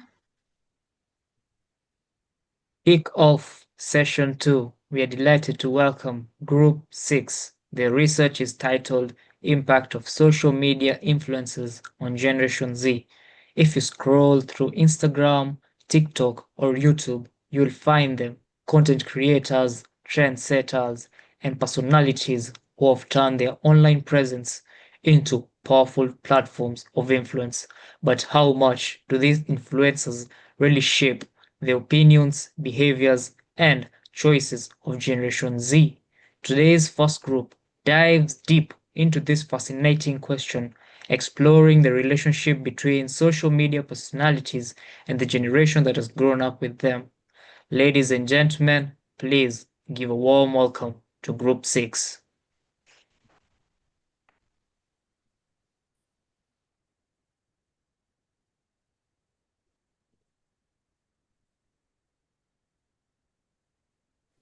Kick off session 2. We are delighted to welcome Group 6. Their research is titled Impact of Social Media Influences on Generation Z. If you scroll through Instagram, TikTok, or YouTube, you'll find them content creators, trendsetters, and personalities who have turned their online presence into powerful platforms of influence. But how much do these influencers really shape the opinions, behaviors, and choices of Generation Z? Today's first group dives deep into this fascinating question, exploring the relationship between social media personalities and the generation that has grown up with them. Ladies and gentlemen, please give a warm welcome to Group 6.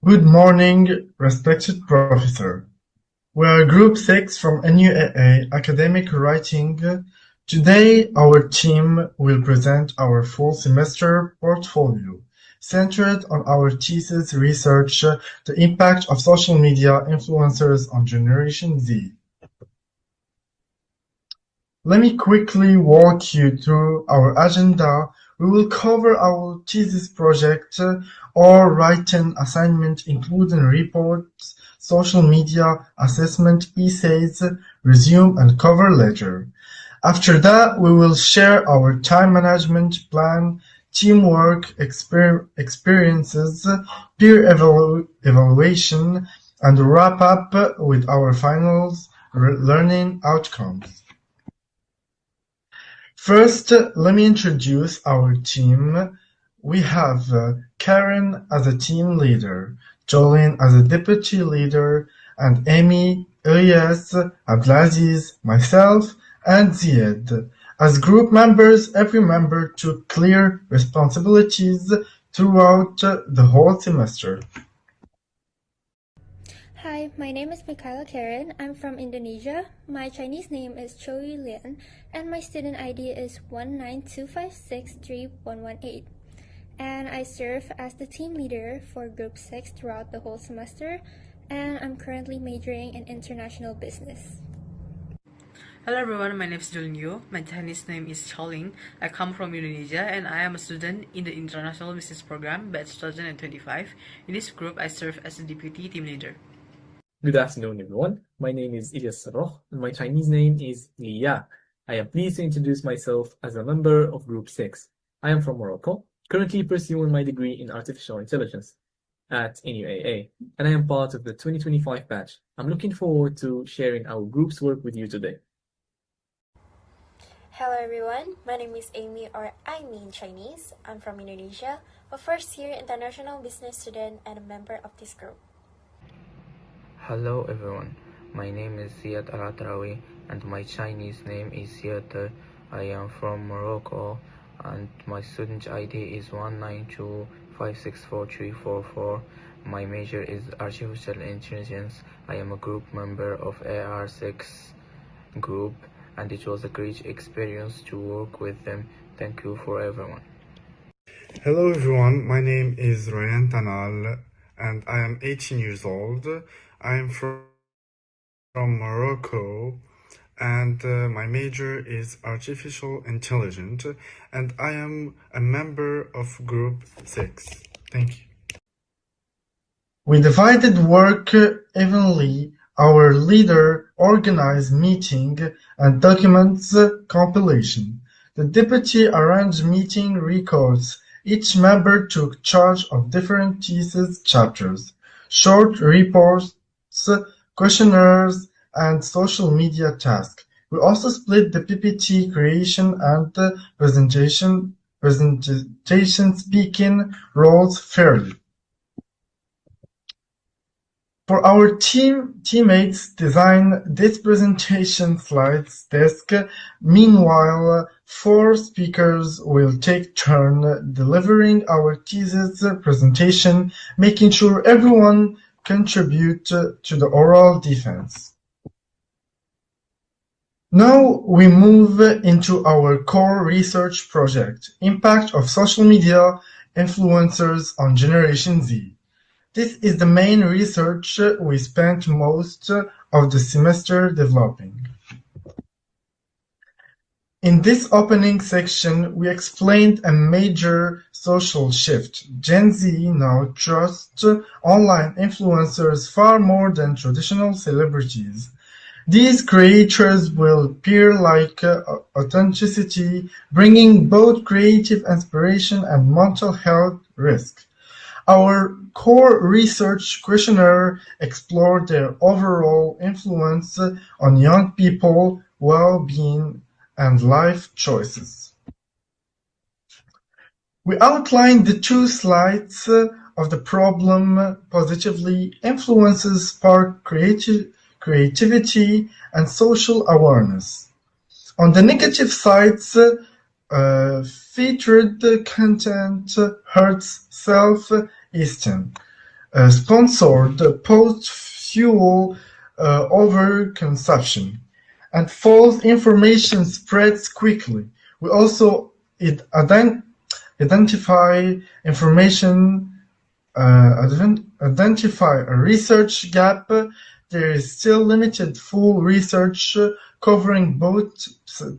Good morning, respected professor. We are Group 6 from NUAA Academic Writing. Today, our team will present our full semester portfolio, centered on our thesis research, the impact of social media influencers on Generation Z. Let me quickly walk you through our agenda. We will cover our thesis project or written assignment, including reports, social media, assessment, essays, resume, and cover letter. After that, we will share our time management plan, teamwork experiences, peer evaluation, and wrap up with our finals learning outcomes. First, let me introduce our team. We have Karen as a team leader, Jolene as a deputy leader, and Amy, Elias, Abdelaziz, myself, and Ziad. As group members, every member took clear responsibilities throughout the whole semester. Hi, my name is Michaela Karen. I'm from Indonesia. My Chinese name is Choi Lian, and my student ID is 192563118. And I serve as the team leader for Group 6 throughout the whole semester, and I'm currently majoring in international business. Hello everyone, my name is Julian Yu. My Chinese name is Choling. I come from Indonesia and I am a student in the International Business Program, batch 2025. In this group, I serve as the deputy team leader. Good afternoon, everyone. My name is Ilyas Saroh, and my Chinese name is Liya. I am pleased to introduce myself as a member of Group 6. I am from Morocco, currently pursuing my degree in Artificial Intelligence at NUAA, and I am part of the 2025 batch. I'm looking forward to sharing our group's work with you today. Hello everyone, my name is Amy, or Aimi in Chinese. I'm from Indonesia, a first-year international business student and a member of this group. Hello everyone, my name is Ziad Al-Atrawi and my Chinese name is Ziad. I am from Morocco and my student ID is 192564344. My major is Artificial Intelligence. I am a group member of AR6 group, and it was a great experience to work with them. Thank you for everyone. Hello everyone, my name is Ryan Tanal and I am 18 years old. I am from Morocco and my major is Artificial Intelligence and I am a member of Group 6. Thank you. We divided work evenly. Our leader organized meeting and documents compilation. The deputy arranged meeting records. Each member took charge of different thesis chapters, short reports, questionnaires, and social media tasks. We also split the PPT creation and presentation speaking roles fairly. For our teammates design this presentation slides deck. Meanwhile, 4 speakers will take turn delivering our thesis presentation, making sure everyone contribute to the oral defense. Now we move into our core research project, Impact of Social Media Influencers on Generation Z. This is the main research we spent most of the semester developing. In this opening section, we explained a major social shift. Gen Z now trusts online influencers far more than traditional celebrities. These creators will appear like authenticity, bringing both creative inspiration and mental health risk. Our core research questionnaire explored their overall influence on young people, well-being, and life choices. We outlined the 2 slides of the problem positively. Influences spark creativity and social awareness. On the negative sides, featured content hurts self-esteem. Sponsored posts fuel overconsumption, and false information spreads quickly. We also identify a research gap. There is still limited full research covering both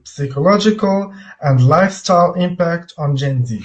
psychological and lifestyle impact on Gen Z.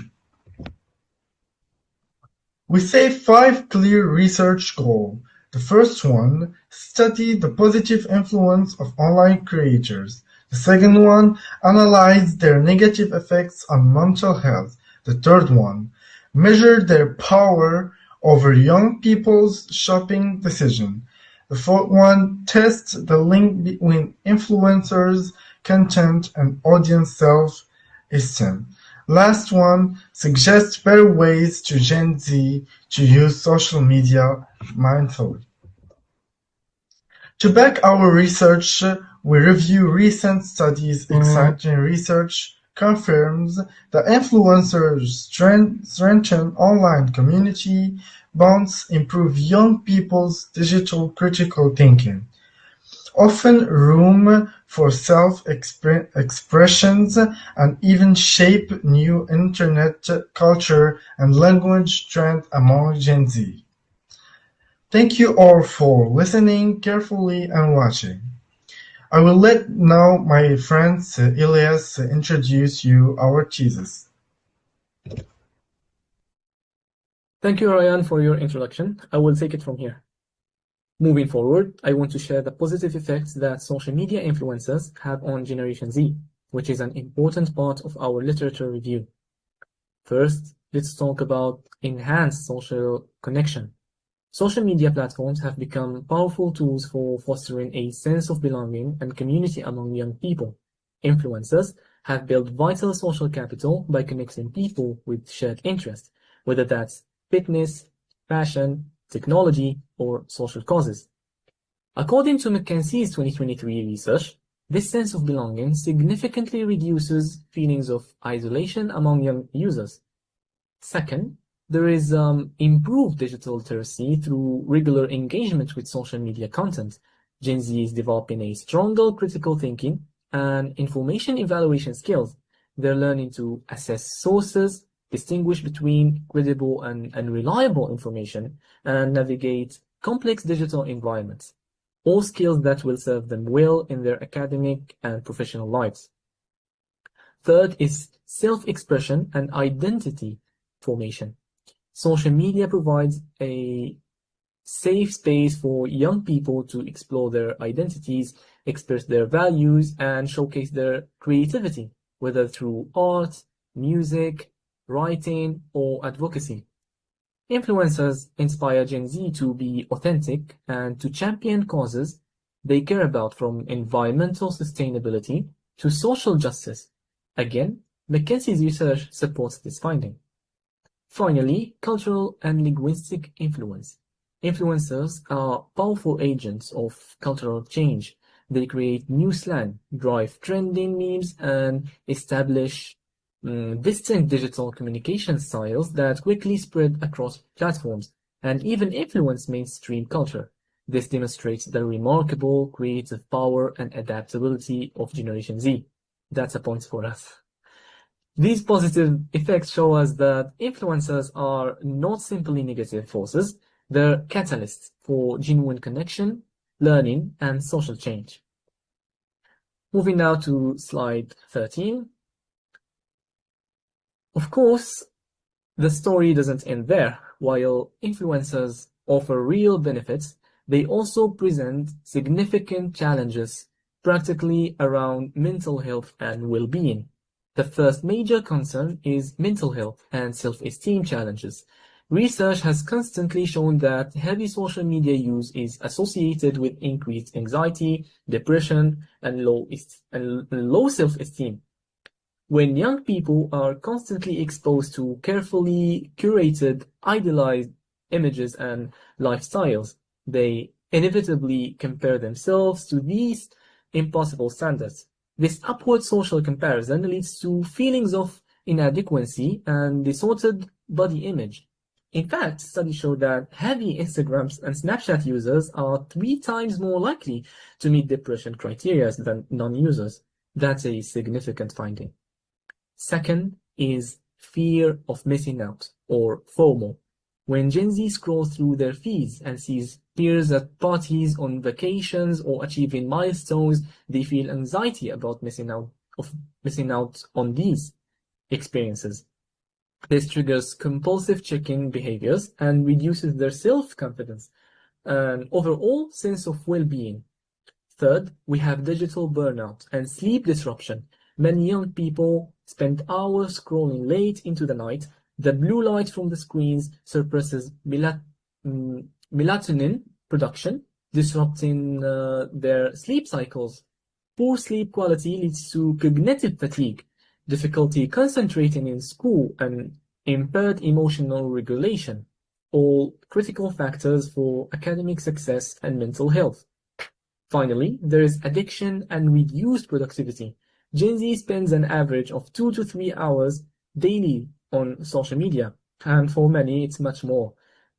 We say 5 clear research goals. The first one, study the positive influence of online creators. The second one, analyze their negative effects on mental health. The third one, measure their power over young people's shopping decision. The fourth one, test the link between influencers' content and audience self-esteem. Last one, suggest better ways to Gen Z to use social media mindfully. To back our research, we review recent studies. Exciting research confirms that influencers strengthen online community bonds, improve young people's digital critical thinking, often room for self-expressions, and even shape new internet culture and language trend among Gen Z. Thank you all for listening carefully and watching. I will let now my friend Elias introduce you our thesis. Thank you, Ryan, for your introduction. I will take it from here. Moving forward, I want to share the positive effects that social media influencers have on Generation Z, which is an important part of our literature review. First, let's talk about enhanced social connection. Social media platforms have become powerful tools for fostering a sense of belonging and community among young people. Influencers have built vital social capital by connecting people with shared interests, whether that's fitness, fashion, technology, or social causes. According to McKinsey's 2023 research, this sense of belonging significantly reduces feelings of isolation among young users. Second, there is improved digital literacy through regular engagement with social media content. Gen Z is developing a stronger critical thinking and information evaluation skills. They're learning to assess sources, distinguish between credible and unreliable information, and navigate complex digital environments, all skills that will serve them well in their academic and professional lives. Third is self-expression and identity formation. Social media provides a safe space for young people to explore their identities, express their values, and showcase their creativity, whether through art, music, writing, or advocacy. Influencers inspire Gen Z to be authentic and to champion causes they care about, from environmental sustainability to social justice. Again, McKinsey's research supports this finding. Finally, cultural and linguistic influence. Influencers are powerful agents of cultural change. They create new slang, drive trending memes, and establish distinct digital communication styles that quickly spread across platforms and even influence mainstream culture. This demonstrates the remarkable creative power and adaptability of Generation Z. That's a point for us. These positive effects show us that influencers are not simply negative forces, they're catalysts for genuine connection, learning, and social change. Moving now to slide 13. Of course, the story doesn't end there. While influencers offer real benefits, they also present significant challenges practically around mental health and well-being. The first major concern is mental health and self-esteem challenges. Research has constantly shown that heavy social media use is associated with increased anxiety, depression, and low self-esteem. When young people are constantly exposed to carefully curated, idealized images and lifestyles, they inevitably compare themselves to these impossible standards. This upward social comparison leads to feelings of inadequacy and distorted body image. In fact, studies show that heavy Instagram and Snapchat users are 3 times more likely to meet depression criteria than non-users. That's a significant finding. Second is fear of missing out, or FOMO. When Gen Z scrolls through their feeds and sees peers at parties, on vacations, or achieving milestones, they feel anxiety about missing out on these experiences. This triggers compulsive checking behaviors and reduces their self-confidence and overall sense of well-being. Third, we have digital burnout and sleep disruption. Many young people spend hours scrolling late into the night. The blue light from the screens suppresses melatonin production, disrupting their sleep cycles. Poor sleep quality leads to cognitive fatigue, difficulty concentrating in school, and impaired emotional regulation, all critical factors for academic success and mental health. Finally, there is addiction and reduced productivity. Gen Z spends an average of 2 to 3 hours daily on social media, and for many it's much more.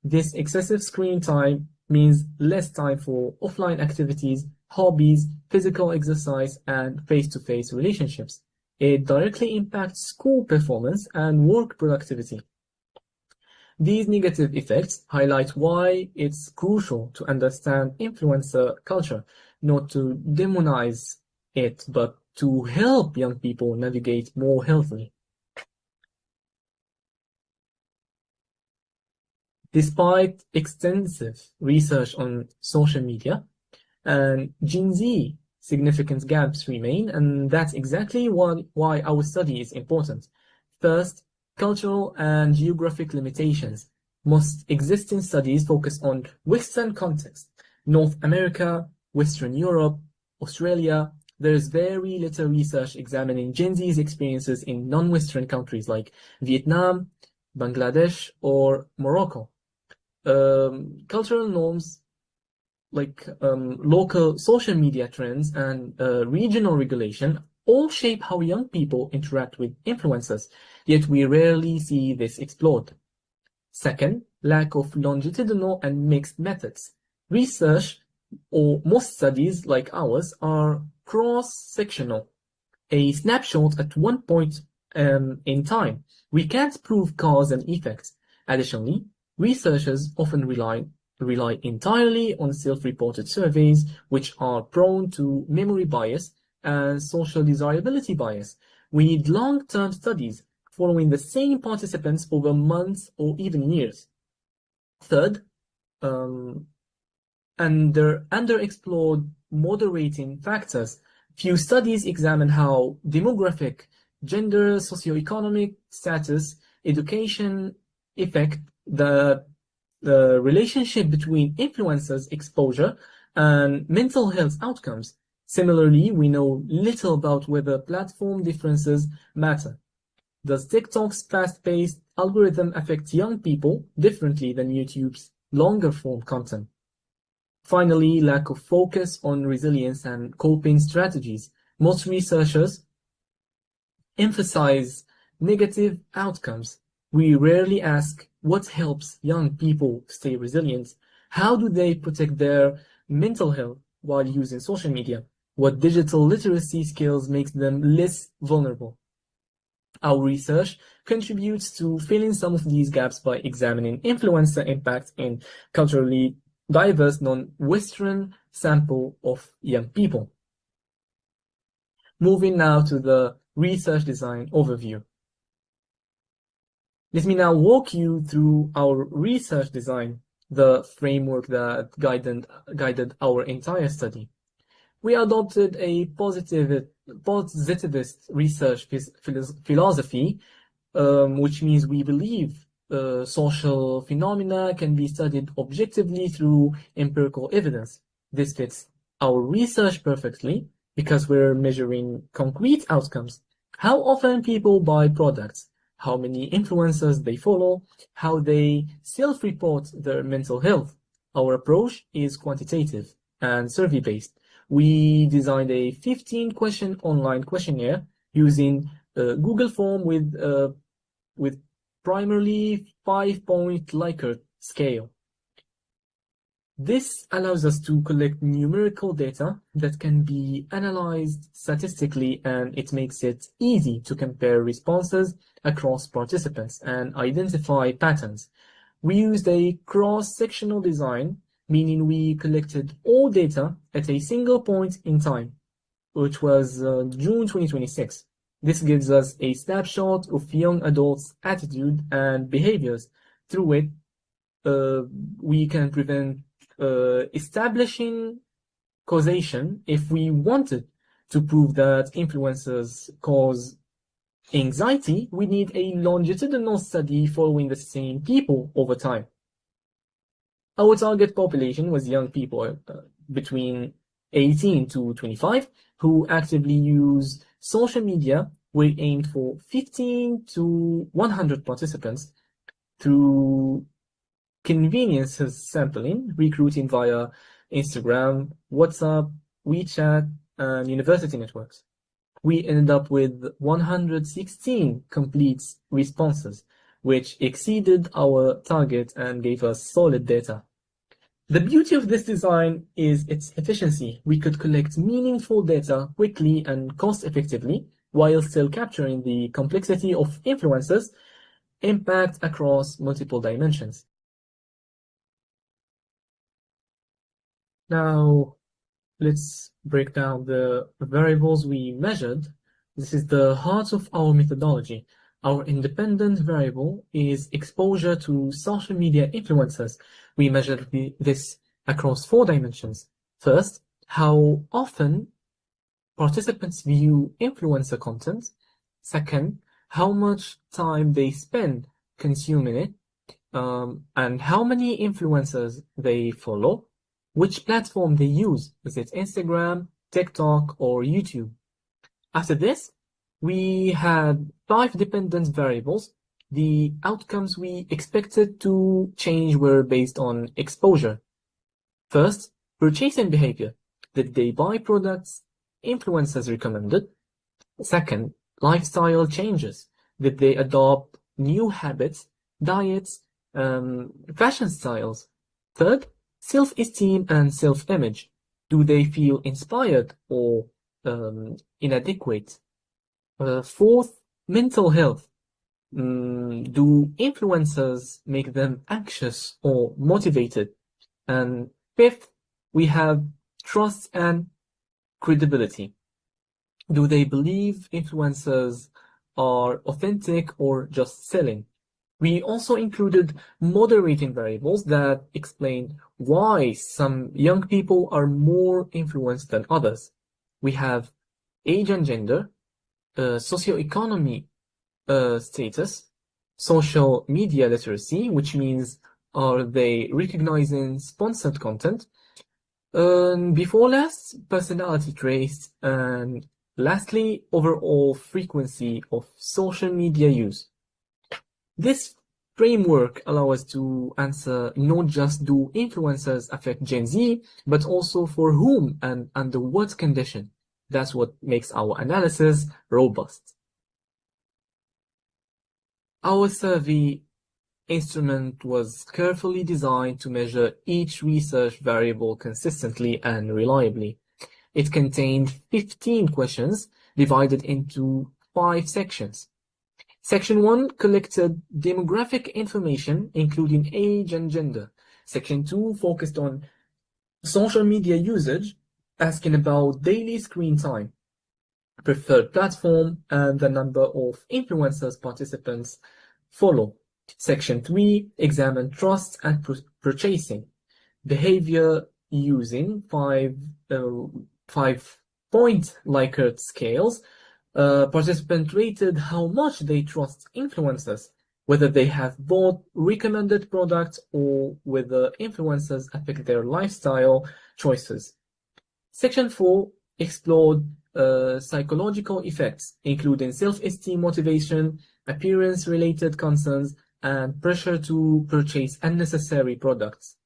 This excessive screen time means less time for offline activities, hobbies, physical exercise, and face-to-face relationships. It directly impacts school performance and work productivity. These negative effects highlight why it's crucial to understand influencer culture, not to demonize it, but to help young people navigate more healthily. Despite extensive research on social media and Gen Z, significant gaps remain, and that's exactly why our study is important. First, cultural and geographic limitations. Most existing studies focus on Western context. North America, Western Europe, Australia. There is very little research examining Gen Z's experiences in non-Western countries like Vietnam, Bangladesh, or Morocco. Cultural norms like local social media trends and regional regulation all shape how young people interact with influencers, yet we rarely see this explored. Second, lack of longitudinal and mixed methods. Research, or most studies like ours, are cross-sectional, a snapshot at one point in time. We can't prove cause and effect. Additionally, researchers often rely entirely on self-reported surveys, which are prone to memory bias and social desirability bias. We need long-term studies following the same participants over months or even years. Third, underexplored moderating factors. Few studies examine how demographic, gender, socioeconomic status, education affect the relationship between influencers' exposure and mental health outcomes. Similarly, we know little about whether platform differences matter. Does TikTok's fast-paced algorithm affect young people differently than YouTube's longer-form content? Finally, lack of focus on resilience and coping strategies. Most researchers emphasize negative outcomes. We rarely ask what helps young people stay resilient. How do they protect their mental health while using social media? What digital literacy skills makes them less vulnerable? Our research contributes to filling some of these gaps by examining influencer impact in culturally diverse non-Western sample of young people. Moving now to the research design overview. Let me now walk you through our research design, the framework that guided our entire study. We adopted a positivist research philosophy, which means we believe social phenomena can be studied objectively through empirical evidence. This fits our research perfectly because we're measuring concrete outcomes. How often people buy products, how many influencers they follow, how they self-report their mental health. Our approach is quantitative and survey-based. We designed a 15-question online questionnaire using Google Form with primarily 5-point Likert scale. This allows us to collect numerical data that can be analyzed statistically, and it makes it easy to compare responses across participants and identify patterns. We used a cross-sectional design, meaning we collected all data at a single point in time, which was June 2026. This gives us a snapshot of young adults' attitude and behaviors. Through it, we can prevent establishing causation if we wanted to prove that influencers cause anxiety. We need a longitudinal study following the same people over time. Our target population was young people between 18 to 25 who actively use social media. We aimed for 15 to 100 participants through convenience sampling, recruiting via Instagram, WhatsApp, WeChat, and university networks. We ended up with 116 complete responses, which exceeded our target and gave us solid data. The beauty of this design is its efficiency. We could collect meaningful data quickly and cost-effectively, while still capturing the complexity of influencers' impact across multiple dimensions. Now, let's break down the variables we measured. This is the heart of our methodology. Our independent variable is exposure to social media influencers. We measured this across 4 dimensions. First, how often participants view influencer content. Second, how much time they spend consuming it, and how many influencers they follow, which platform they use. Is it Instagram, TikTok, or YouTube? After this, we had 5 dependent variables. The outcomes we expected to change were based on exposure. First, purchasing behavior. Did they buy products influencers recommended? Second, lifestyle changes. Did they adopt new habits, diets, fashion styles? Third, self-esteem and self-image. Do they feel inspired or inadequate? Fourth, mental health. Do influencers make them anxious or motivated? And fifth, we have trust and credibility. Do they believe influencers are authentic or just selling? We also included moderating variables that explain why some young people are more influenced than others. We have age and gender, socioeconomy status, social media literacy, which means are they recognizing sponsored content, before last, personality traits, and lastly, overall frequency of social media use. This framework allows us to answer not just do influencers affect Gen Z, but also for whom and under what condition. That's what makes our analysis robust. Our survey instrument was carefully designed to measure each research variable consistently and reliably. It contained 15 questions divided into 5 sections. Section 1 collected demographic information, including age and gender. Section 2 focused on social media usage, asking about daily screen time, preferred platform, and the number of influencers participants follow. Section 3 examined trust and purchasing behavior using 5-point Likert scales. Participants rated how much they trust influencers, whether they have bought recommended products or whether influencers affect their lifestyle choices. Section 4 explored psychological effects, including self-esteem, motivation, appearance-related concerns, and pressure to purchase unnecessary products.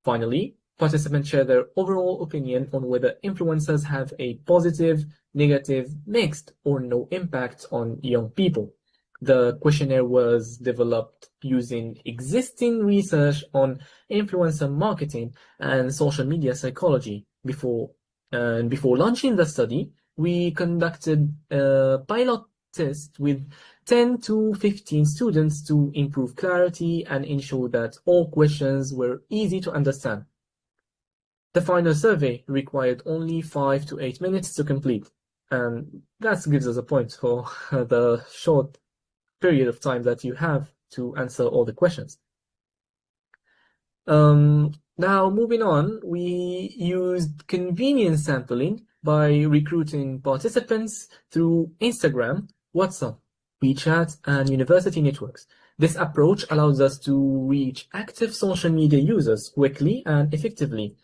Finally, participants share their overall opinion on whether influencers have a positive, negative, mixed, or no impact on young people. The questionnaire was developed using existing research on influencer marketing and social media psychology. Before launching the study, we conducted a pilot test with 10 to 15 students to improve clarity and ensure that all questions were easy to understand. The final survey required only 5 to 8 minutes to complete, and that gives us a point for the short period of time that you have to answer all the questions. Now, moving on, we used convenience sampling by recruiting participants through Instagram, WhatsApp, WeChat, and university networks. This approach allows us to reach active social media users quickly and effectively.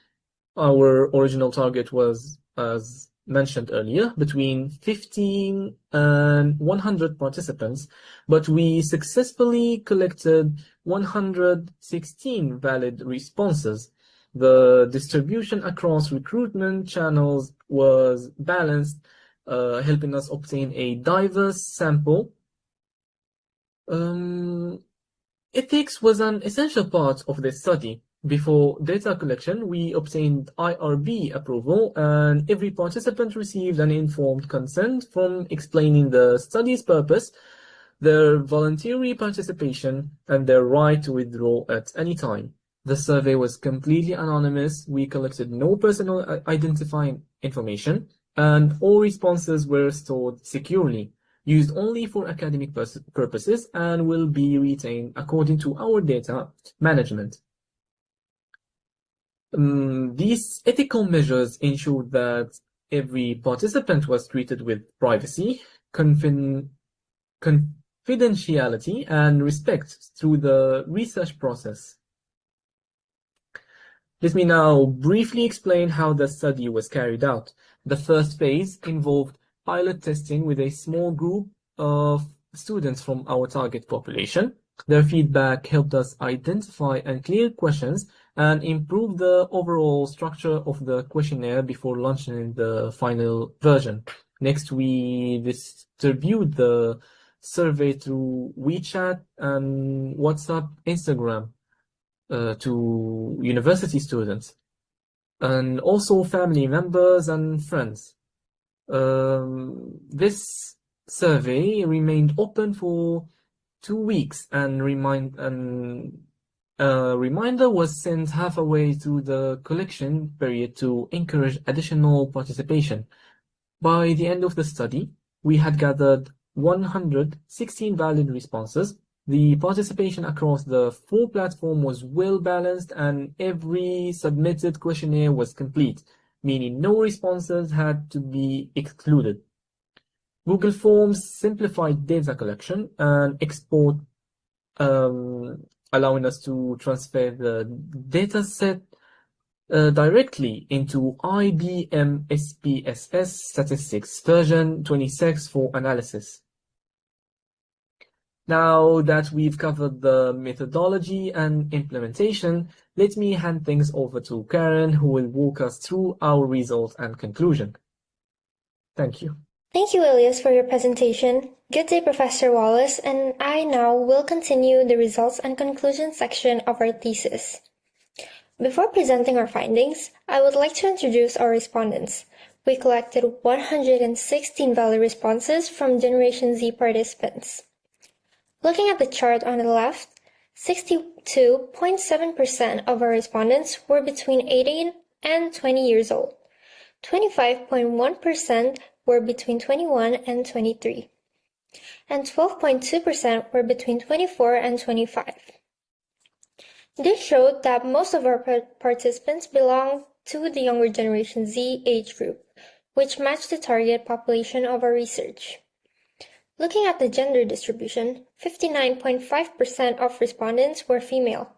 Our original target was, as mentioned earlier, between 15 and 100 participants, but we successfully collected 116 valid responses. The distribution across recruitment channels was balanced, helping us obtain a diverse sample. Ethics was an essential part of this study. Before data collection, we obtained IRB approval, and every participant received an informed consent from explaining the study's purpose, their voluntary participation, and their right to withdraw at any time. The survey was completely anonymous. We collected no personal identifying information, and all responses were stored securely, used only for academic purposes, and will be retained according to our data management. These ethical measures ensured that every participant was treated with privacy, confidentiality, and respect through the research process. Let me now briefly explain how the study was carried out. The first phase involved pilot testing with a small group of students from our target population. Their feedback helped us identify and clear questions and improve the overall structure of the questionnaire before launching the final version. Next, we distribute the survey through WeChat and WhatsApp, Instagram to university students, and also family members and friends. This survey remained open for 2 weeks, and a reminder was sent halfway through the collection period to encourage additional participation. By the end of the study, we had gathered 116 valid responses. The participation across the full platform was well balanced, and every submitted questionnaire was complete, meaning no responses had to be excluded. Google Forms simplified data collection and export, allowing us to transfer the data set directly into IBM SPSS Statistics version 26 for analysis. Now that we've covered the methodology and implementation, let me hand things over to Karen, who will walk us through our results and conclusion. Thank you. Thank you, Elias, for your presentation. Good day, Professor Wallace, and I now will continue the results and conclusion section of our thesis. Before presenting our findings, I would like to introduce our respondents. We collected 116 valid responses from Generation Z participants. Looking at the chart on the left, 62.7% of our respondents were between 18 and 20 years old. 25.1% were between 21 and 23, and 12.2% were between 24 and 25. This showed that most of our participants belong to the younger Generation Z age group, which matched the target population of our research. Looking at the gender distribution, 59.5% of respondents were female,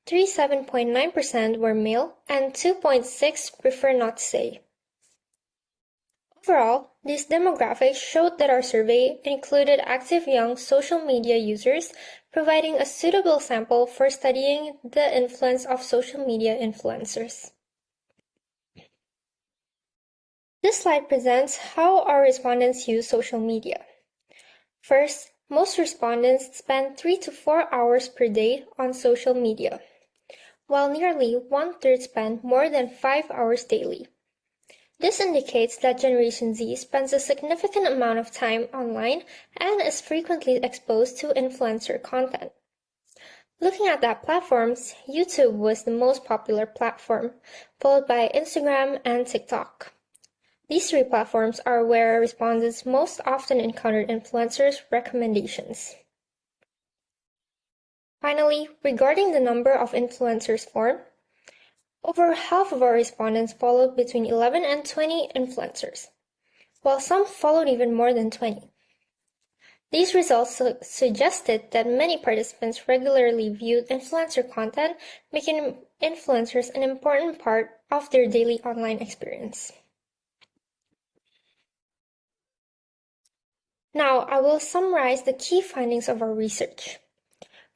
37.9% were male, and 2.6% prefer not to say. Overall, these demographics showed that our survey included active young social media users, providing a suitable sample for studying the influence of social media influencers. This slide presents how our respondents use social media. First, most respondents spend 3 to 4 hours per day on social media, while nearly 1/3 spend more than 5 hours daily. This indicates that Generation Z spends a significant amount of time online and is frequently exposed to influencer content. Looking at that platforms, YouTube was the most popular platform, followed by Instagram and TikTok. These three platforms are where respondents most often encountered influencers' recommendations. Finally, regarding the number of influencers formed, over half of our respondents followed between 11 and 20 influencers, while some followed even more than 20. These results suggested that many participants regularly viewed influencer content, making influencers an important part of their daily online experience. Now, I will summarize the key findings of our research.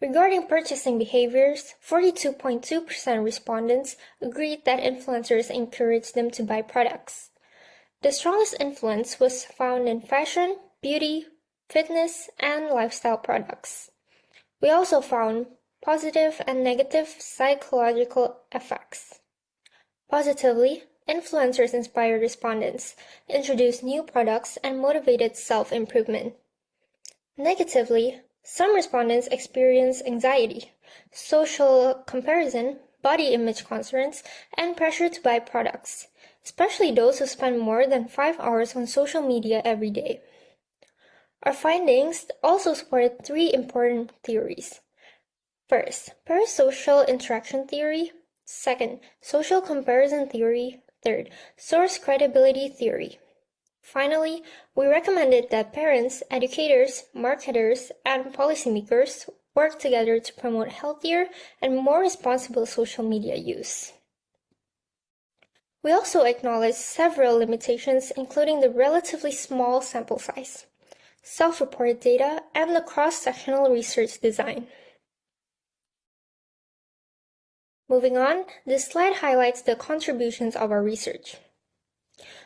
Regarding purchasing behaviors, 42.2% respondents agreed that influencers encourage them to buy products. The strongest influence was found in fashion, beauty, fitness, and lifestyle products. We also found positive and negative psychological effects. Positively, influencers inspired respondents, introduced new products, and motivated self-improvement. Negatively, some respondents experienced anxiety, social comparison, body image concerns, and pressure to buy products, especially those who spend more than 5 hours on social media every day. Our findings also supported three important theories. First, parasocial interaction theory. Second, social comparison theory. Third, source credibility theory. Finally, we recommended that parents, educators, marketers, and policymakers work together to promote healthier and more responsible social media use. We also acknowledged several limitations, including the relatively small sample size, self-reported data, and the cross-sectional research design. Moving on, this slide highlights the contributions of our research.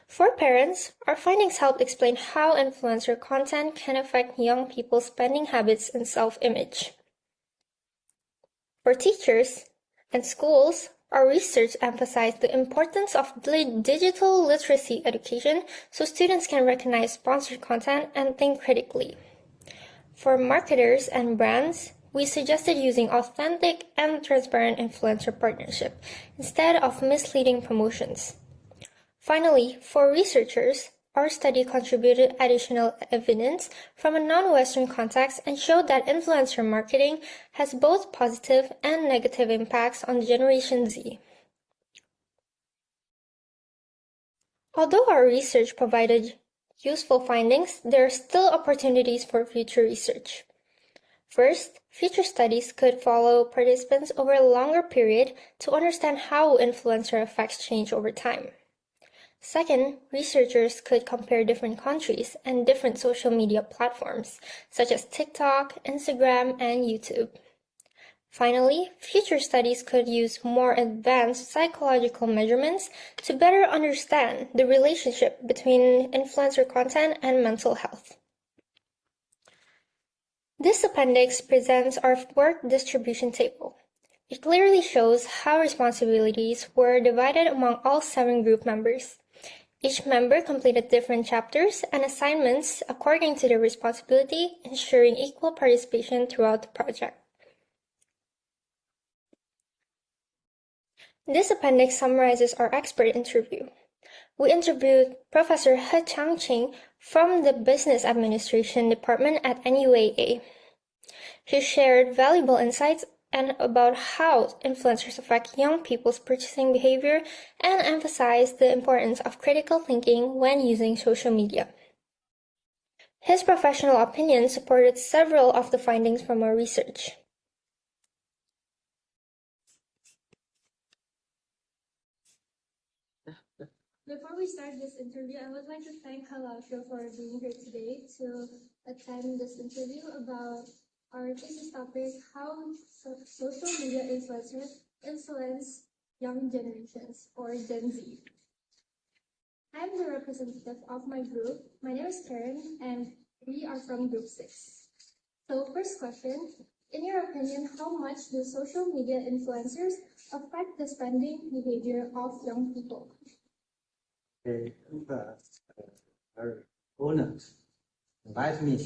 For parents, our findings helped explain how influencer content can affect young people's spending habits and self-image. For teachers and schools, our research emphasized the importance of digital literacy education so students can recognize sponsored content and think critically. For marketers and brands, we suggested using authentic and transparent influencer partnership instead of misleading promotions. Finally, for researchers, our study contributed additional evidence from a non-Western context and showed that influencer marketing has both positive and negative impacts on Generation Z. Although our research provided useful findings, there are still opportunities for future research. First, future studies could follow participants over a longer period to understand how influencer effects change over time. Second, researchers could compare different countries and different social media platforms, such as TikTok, Instagram, and YouTube. Finally, future studies could use more advanced psychological measurements to better understand the relationship between influencer content and mental health. This appendix presents our work distribution table. It clearly shows how responsibilities were divided among all 7 group members. Each member completed different chapters and assignments according to their responsibility, ensuring equal participation throughout the project. This appendix summarizes our expert interview. We interviewed Professor He Changqing from the Business Administration Department at NUAA. He shared valuable insights and about how influencers affect young people's purchasing behavior and emphasized the importance of critical thinking when using social media. His professional opinion supported several of the findings from our research. Before we start this interview, I would like to thank Halafio for being here today to attend this interview about our thesis topic, how social media influencers influence young generations, or Gen Z. I'm the representative of my group. My name is Karen, and we are from Group 6. So first question, in your opinion, how much do social media influencers affect the spending behavior of young people? They very honored invite me to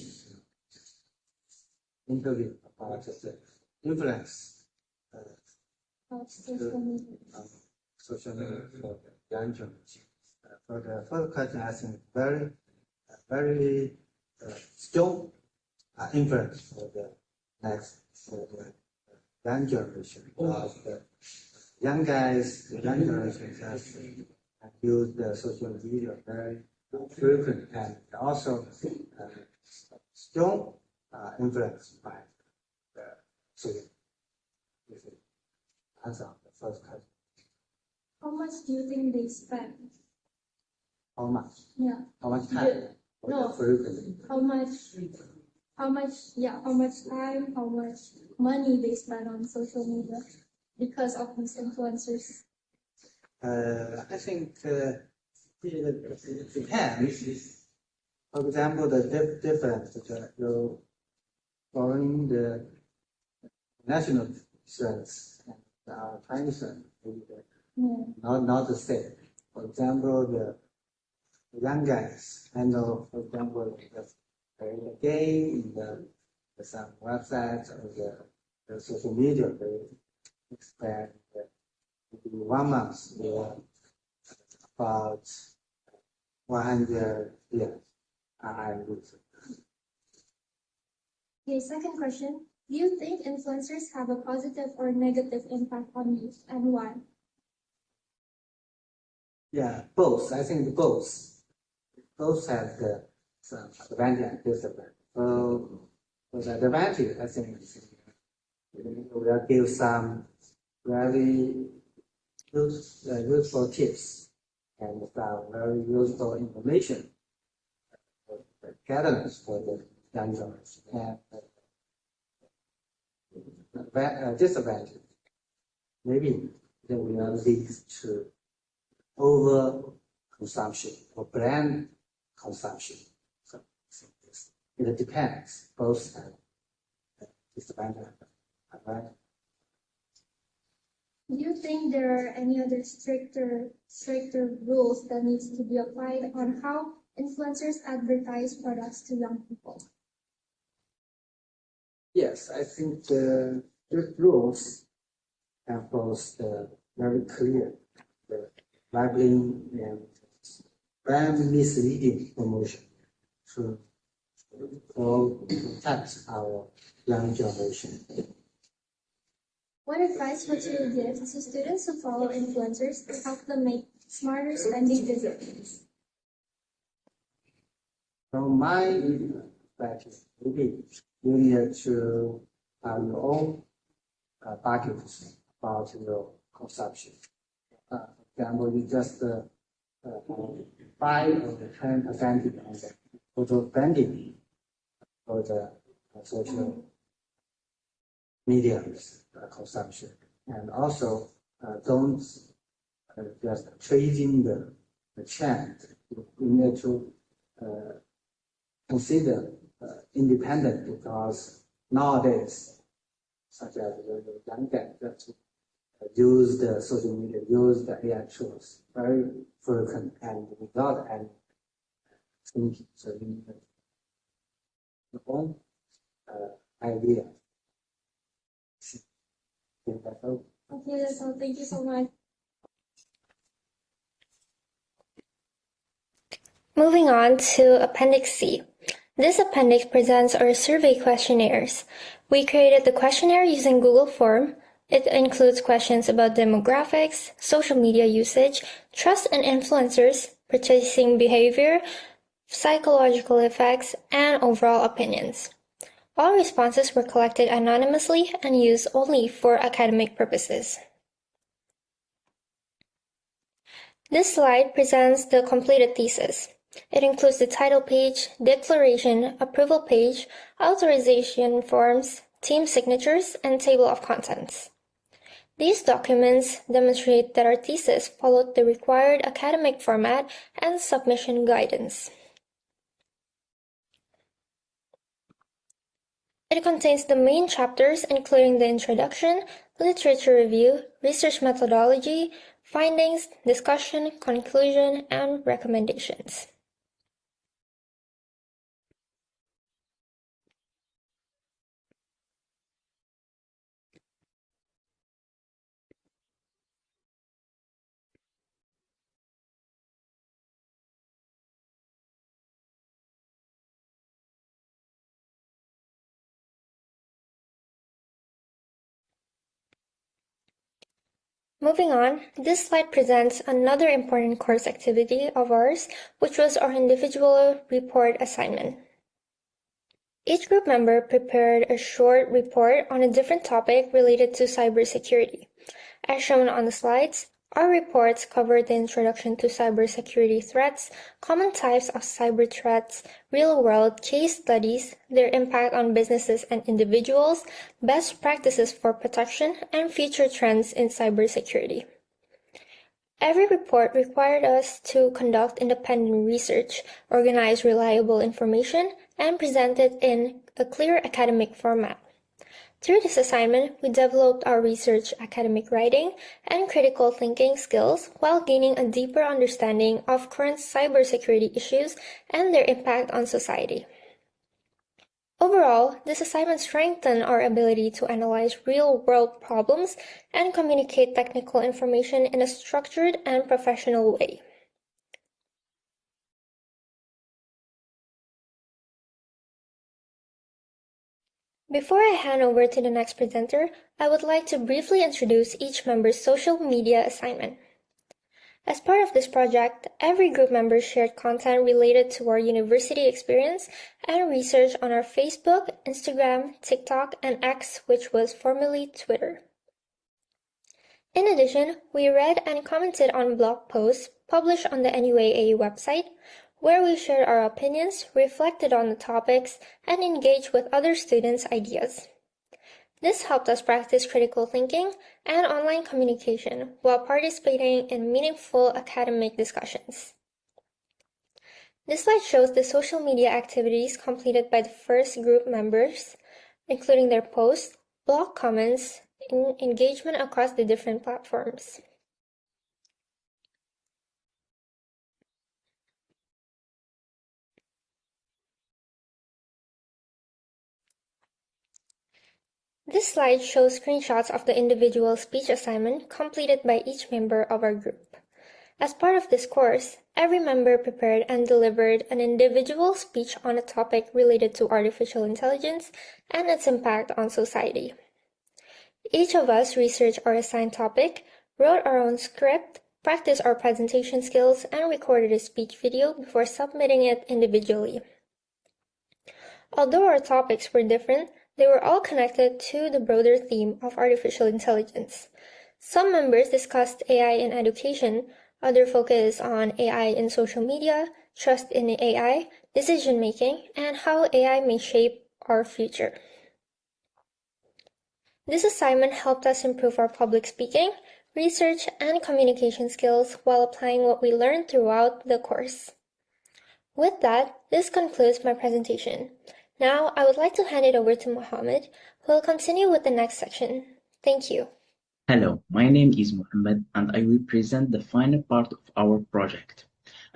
interview about the influence Of social media. social media for the young generation. For the first question, I think very strong influence for the next for the young generation. Because the young guys, the young generation has use the social media very frequent and also strong influence by the social media. Answer the first question. How much do you think they spend? How much? Yeah. How much time? No. Frequently. How much time, how much money they spend on social media because of these influencers? I think it depends. For example, the difference following the national insurance and Chinese insurance, not the same. For example, the young guys, I know, for example, the game in some websites or the social media, they expand 1 month about 100 years. Okay, second question. Do you think influencers have a positive or negative impact on youth, and why? Yeah, both. I think both. Both have some advantage and disadvantage. So the advantage, I think, will give some very useful tips and some very useful information, guidance for the young generation. And disadvantage, maybe they will lead to over consumption or brand consumption. So it depends. Both have disadvantage. Right? Do you think there are any other stricter rules that needs to be applied on how influencers advertise products to young people? Yes, I think the rules are both very clear. The labeling and brand misleading promotion to protect our young generation. What advice would you give to students who follow influencers to help them make smarter spending decisions? From my perspective, maybe you need to have your own budget about your consumption. For example, you just 5 or 10% of the total spending for the social media consumption, and also don't just trading the trend. You need to consider independent, because nowadays, such as the young guys that use the social media, use the AI tools very frequent and without any thinking. So you need your own idea. Okay, that's all. Thank you so much. Moving on to Appendix C. This appendix presents our survey questionnaires. We created the questionnaire using Google Form. It includes questions about demographics, social media usage, trust in influencers, purchasing behavior, psychological effects, and overall opinions. All responses were collected anonymously and used only for academic purposes. This slide presents the completed thesis. It includes the title page, declaration, approval page, authorization forms, team signatures, and table of contents. These documents demonstrate that our thesis followed the required academic format and submission guidance. It contains the main chapters, including the introduction, literature review, research methodology, findings, discussion, conclusion, and recommendations. Moving on, this slide presents another important course activity of ours, which was our individual report assignment. Each group member prepared a short report on a different topic related to cybersecurity. As shown on the slides, our reports covered the introduction to cybersecurity threats, common types of cyber threats, real-world case studies, their impact on businesses and individuals, best practices for protection, and future trends in cybersecurity. Every report required us to conduct independent research, organize reliable information, and present it in a clear academic format. Through this assignment, we developed our research academic writing and critical thinking skills while gaining a deeper understanding of current cybersecurity issues and their impact on society. Overall, this assignment strengthened our ability to analyze real-world problems and communicate technical information in a structured and professional way. Before I hand over to the next presenter, I would like to briefly introduce each member's social media assignment. As part of this project, every group member shared content related to our university experience and research on our Facebook, Instagram, TikTok, and X, which was formerly Twitter. In addition, we read and commented on blog posts published on the NUAA website, where we shared our opinions, reflected on the topics, and engaged with other students' ideas. This helped us practice critical thinking and online communication while participating in meaningful academic discussions. This slide shows the social media activities completed by the first group members, including their posts, blog comments, and engagement across the different platforms. This slide shows screenshots of the individual speech assignment completed by each member of our group. As part of this course, every member prepared and delivered an individual speech on a topic related to artificial intelligence and its impact on society. Each of us researched our assigned topic, wrote our own script, practiced our presentation skills, and recorded a speech video before submitting it individually. Although our topics were different, they were all connected to the broader theme of artificial intelligence. Some members discussed AI in education, others focused on AI in social media, trust in AI, decision-making, and how AI may shape our future. This assignment helped us improve our public speaking, research, and communication skills while applying what we learned throughout the course. With that, this concludes my presentation. Now, I would like to hand it over to Mohammed, who will continue with the next section. Thank you. Hello, my name is Mohammed and I will present the final part of our project.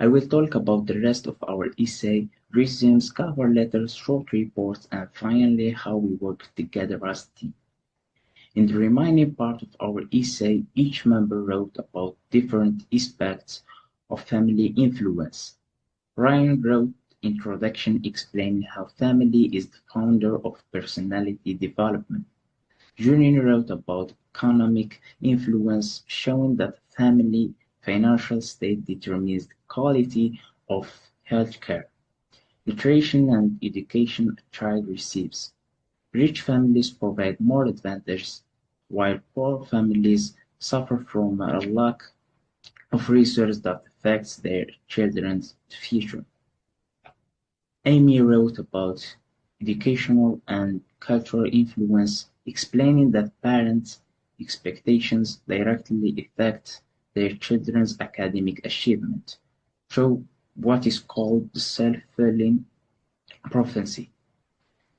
I will talk about the rest of our essay, resumes, cover letters, short reports, and finally how we work together as a team. In the remaining part of our essay, each member wrote about different aspects of family influence. Ryan wrote introduction explaining how family is the founder of personality development. Julian wrote about economic influence, showing that family financial state determines the quality of healthcare, nutrition, and education a child receives. Rich families provide more advantages, while poor families suffer from a lack of resources that affects their children's future. Amy wrote about educational and cultural influence, explaining that parents' expectations directly affect their children's academic achievement through what is called the self-fulfilling prophecy.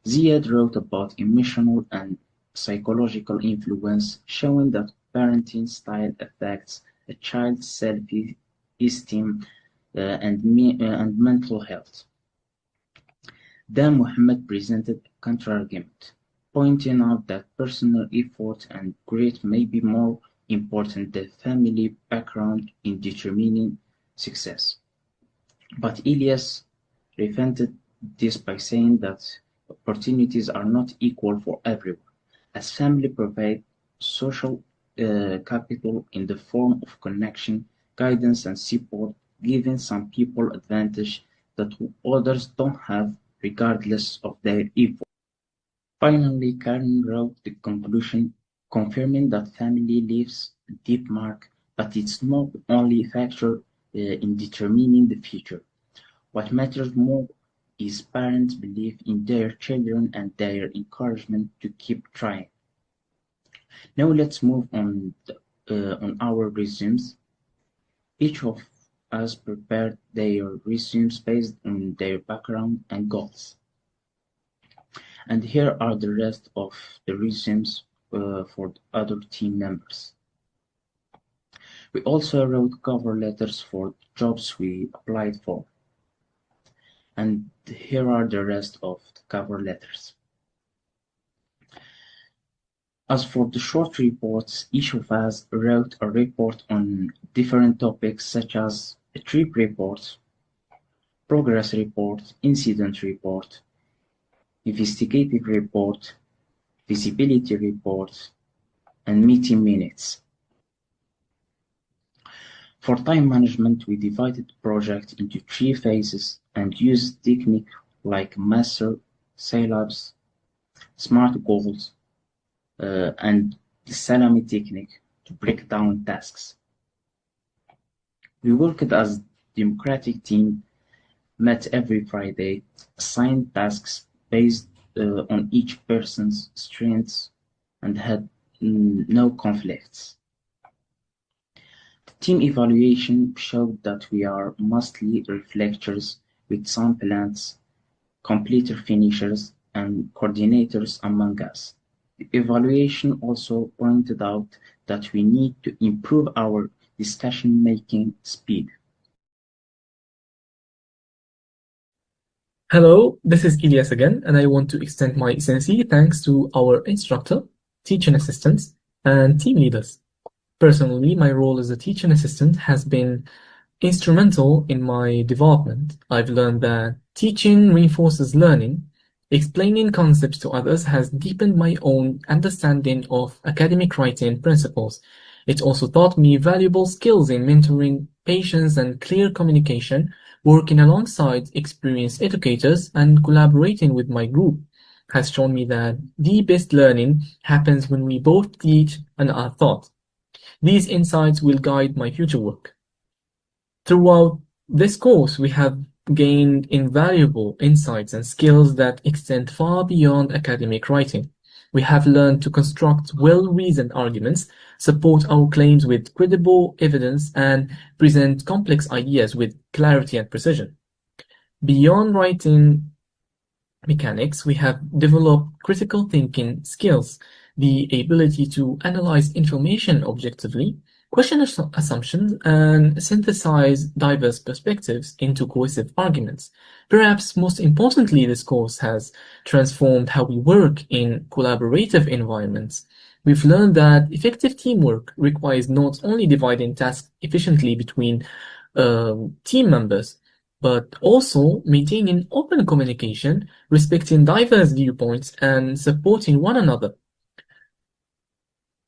Ziad wrote about emotional and psychological influence, showing that parenting style affects a child's self-esteem and mental health. Then Muhammad presented a counter-argument, pointing out that personal effort and grit may be more important than family background in determining success. But Elias refuted this by saying that opportunities are not equal for everyone, as family provide social capital in the form of connection, guidance, and support, giving some people advantage that others don't have, regardless of their effort. Finally, Karen wrote the conclusion, confirming that family leaves a deep mark, but it's not the only factor in determining the future. What matters more is parents' belief in their children and their encouragement to keep trying. Now let's move on our resumes. Each of us prepared their resumes based on their background and goals. And here are the rest of the resumes for the other team members. We also wrote cover letters for jobs we applied for. And here are the rest of the cover letters. As for the short reports, each of us wrote a report on different topics such as a trip report, progress report, incident report, investigative report, feasibility report, and meeting minutes. For time management, we divided the project into 3 phases and used techniques like master, syllabus, SMART goals, and the salami technique to break down tasks. We worked as a democratic team, met every Friday, assigned tasks based on each person's strengths, and had no conflicts. The team evaluation showed that we are mostly reflectors with some plants, completer finishers, and coordinators among us. The evaluation also pointed out that we need to improve our discussion-making speed. Hello, this is Elias again, and I want to extend my sincere thanks to our instructor, teaching assistants, and team leaders. Personally, my role as a teaching assistant has been instrumental in my development. I've learned that teaching reinforces learning. Explaining concepts to others has deepened my own understanding of academic writing principles. It also taught me valuable skills in mentoring, patience, and clear communication, working alongside experienced educators and collaborating with my group has shown me that the best learning happens when we both teach and are taught. These insights will guide my future work. Throughout this course, we have gained invaluable insights and skills that extend far beyond academic writing. We have learned to construct well-reasoned arguments, support our claims with credible evidence, and present complex ideas with clarity and precision. Beyond writing mechanics, we have developed critical thinking skills, the ability to analyze information objectively, question assumptions, and synthesize diverse perspectives into cohesive arguments. Perhaps most importantly, this course has transformed how we work in collaborative environments. We've learned that effective teamwork requires not only dividing tasks efficiently between team members, but also maintaining open communication, respecting diverse viewpoints, and supporting one another.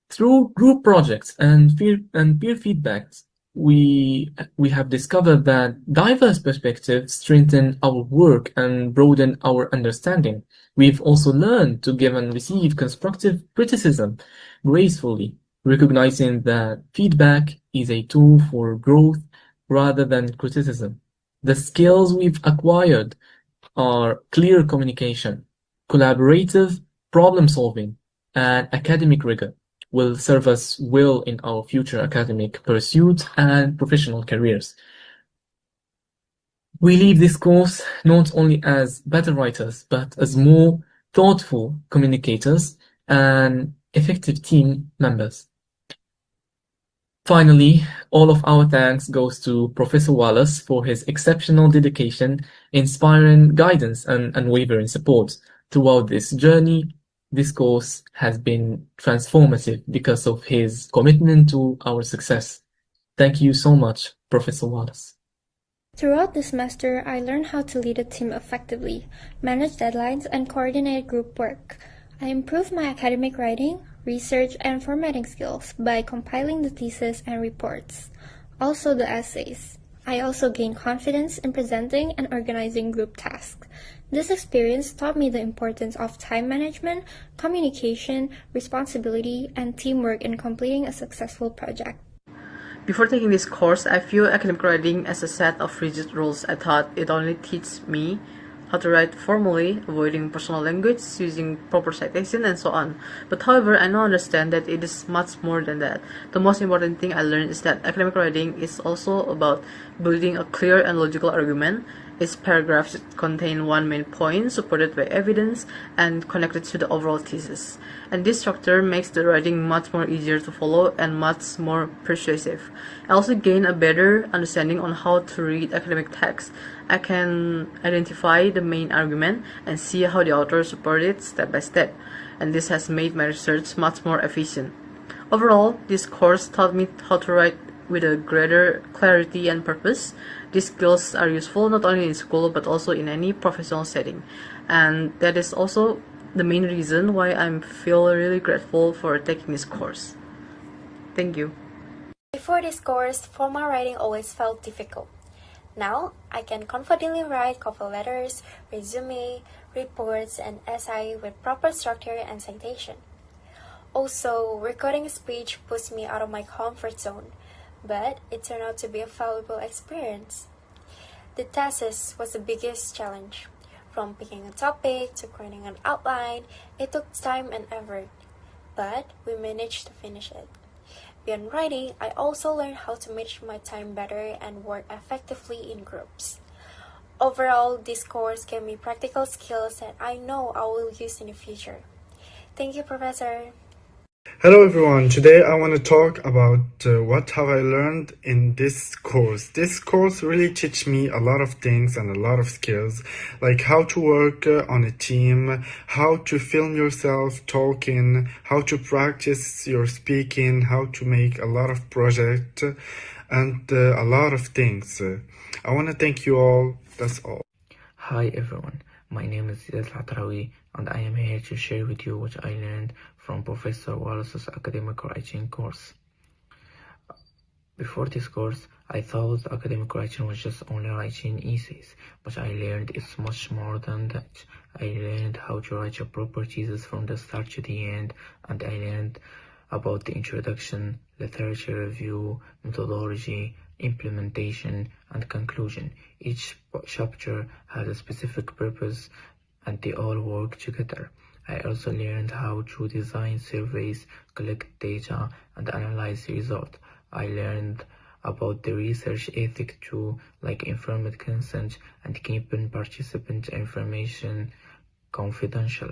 Through group projects and peer feedback, we have discovered that diverse perspectives strengthen our work and broaden our understanding. We've also learned to give and receive constructive criticism gracefully, recognizing that feedback is a tool for growth rather than criticism. The skills we've acquired are clear communication, collaborative problem solving, and academic rigor will serve us well in our future academic pursuits and professional careers. We leave this course not only as better writers, but as more thoughtful communicators and effective team members. Finally, all of our thanks goes to Professor Wallace for his exceptional dedication, inspiring guidance, and unwavering support throughout this journey. This course has been transformative because of his commitment to our success. Thank you so much, Professor Wallace. Throughout the semester, I learned how to lead a team effectively, manage deadlines, and coordinate group work. I improved my academic writing, research, and formatting skills by compiling the thesis and reports, also the essays. I also gained confidence in presenting and organizing group tasks. This experience taught me the importance of time management, communication, responsibility, and teamwork in completing a successful project. Before taking this course, I view academic writing as a set of rigid rules. I thought it only teaches me how to write formally, avoiding personal language, using proper citation, and so on. But however, I now understand that it is much more than that. The most important thing I learned is that academic writing is also about building a clear and logical argument. Each paragraph should contain one main point, supported by evidence, and connected to the overall thesis. And this structure makes the writing much more easier to follow and much more persuasive. I also gain a better understanding on how to read academic texts. I can identify the main argument and see how the author supported it step by step, and this has made my research much more efficient. Overall, this course taught me how to write with a greater clarity and purpose. These skills are useful not only in school but also in any professional setting, and that is also the main reason why I feel really grateful for taking this course. Thank you. Before this course, formal writing always felt difficult. Now, I can confidently write cover letters, resume, reports, and essay with proper structure and citation. Also, recording a speech pushed me out of my comfort zone, but it turned out to be a valuable experience. The thesis was the biggest challenge. From picking a topic to creating an outline, it took time and effort, but we managed to finish it. Beyond writing, I also learned how to manage my time better and work effectively in groups. Overall, this course gave me practical skills that I know I will use in the future. Thank you, Professor. Hello everyone, today I want to talk about what have I learned in this course. This course really teach me a lot of things and a lot of skills, like how to work on a team, how to film yourself talking, how to practice your speaking, how to make a lot of projects, and a lot of things. I want to thank you all, that's all. Hi everyone, my name is Ziad Al-Atrawi and I am here to share with you what I learned from Professor Wallace's academic writing course. Before this course, I thought academic writing was just only writing essays, but I learned it's much more than that. I learned how to write a proper thesis from the start to the end, and I learned about the introduction, literature review, methodology, implementation, and conclusion. Each chapter has a specific purpose, and they all work together. I also learned how to design surveys, collect data, and analyze the result. I learned about the research ethic too, like informed consent and keeping participant information confidential.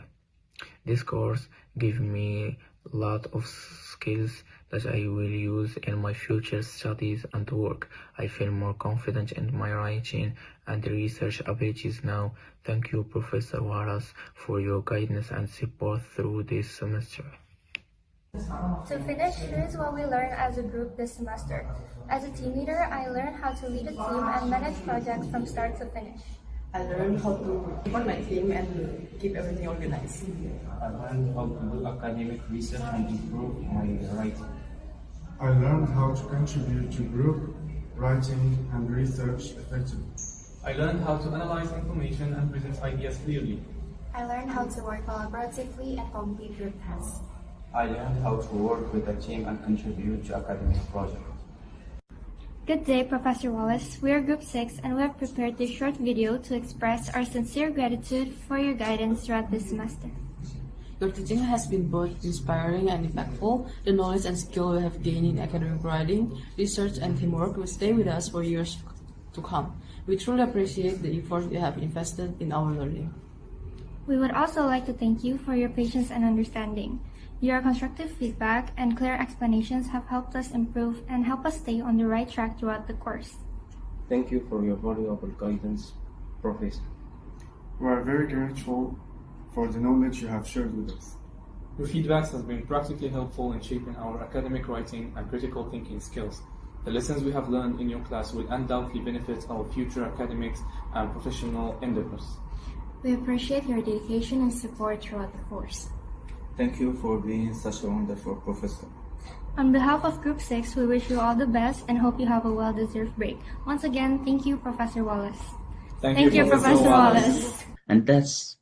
This course gave me a lot of skills that I will use in my future studies and work. I feel more confident in my writing and research abilities now. Thank you, Professor Wallace, for your guidance and support through this semester. To finish, here's what we learned as a group this semester. As a team leader, I learned how to lead a team and manage projects from start to finish. I learned how to support my team and keep everything organized. I learned how to do academic research and improve my writing. I learned how to contribute to group writing and research effectively. I learned how to analyze information and present ideas clearly. I learned how to work collaboratively and complete group tasks. I learned how to work with a team and contribute to academic projects. Good day, Professor Wallace. We are Group 6 and we have prepared this short video to express our sincere gratitude for your guidance throughout this semester. Your teaching has been both inspiring and impactful. The knowledge and skill we have gained in academic writing, research, and teamwork will stay with us for years to come. We truly appreciate the effort you have invested in our learning. We would also like to thank you for your patience and understanding. Your constructive feedback and clear explanations have helped us improve and help us stay on the right track throughout the course. Thank you for your valuable guidance, Professor. We are very grateful for the knowledge you have shared with us. Your feedback has been practically helpful in shaping our academic writing and critical thinking skills. The lessons we have learned in your class will undoubtedly benefit our future academic and professional endeavors. We appreciate your dedication and support throughout the course. Thank you for being such a wonderful professor. On behalf of Group 6, we wish you all the best and hope you have a well-deserved break. Once again, thank you, Professor Wallace. Thank you, Professor Wallace. And that's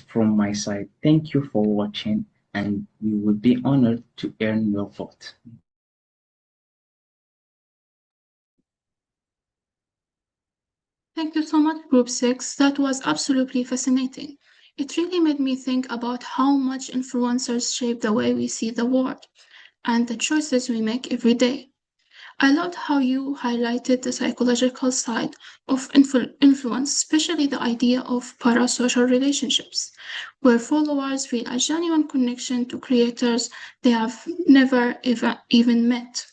from my side. Thank you for watching, and we will be honored to earn your vote. Thank you so much, Group 6. That was absolutely fascinating. It really made me think about how much influencers shape the way we see the world and the choices we make every day. I loved how you highlighted the psychological side of influence, especially the idea of parasocial relationships, where followers feel a genuine connection to creators they have never even met.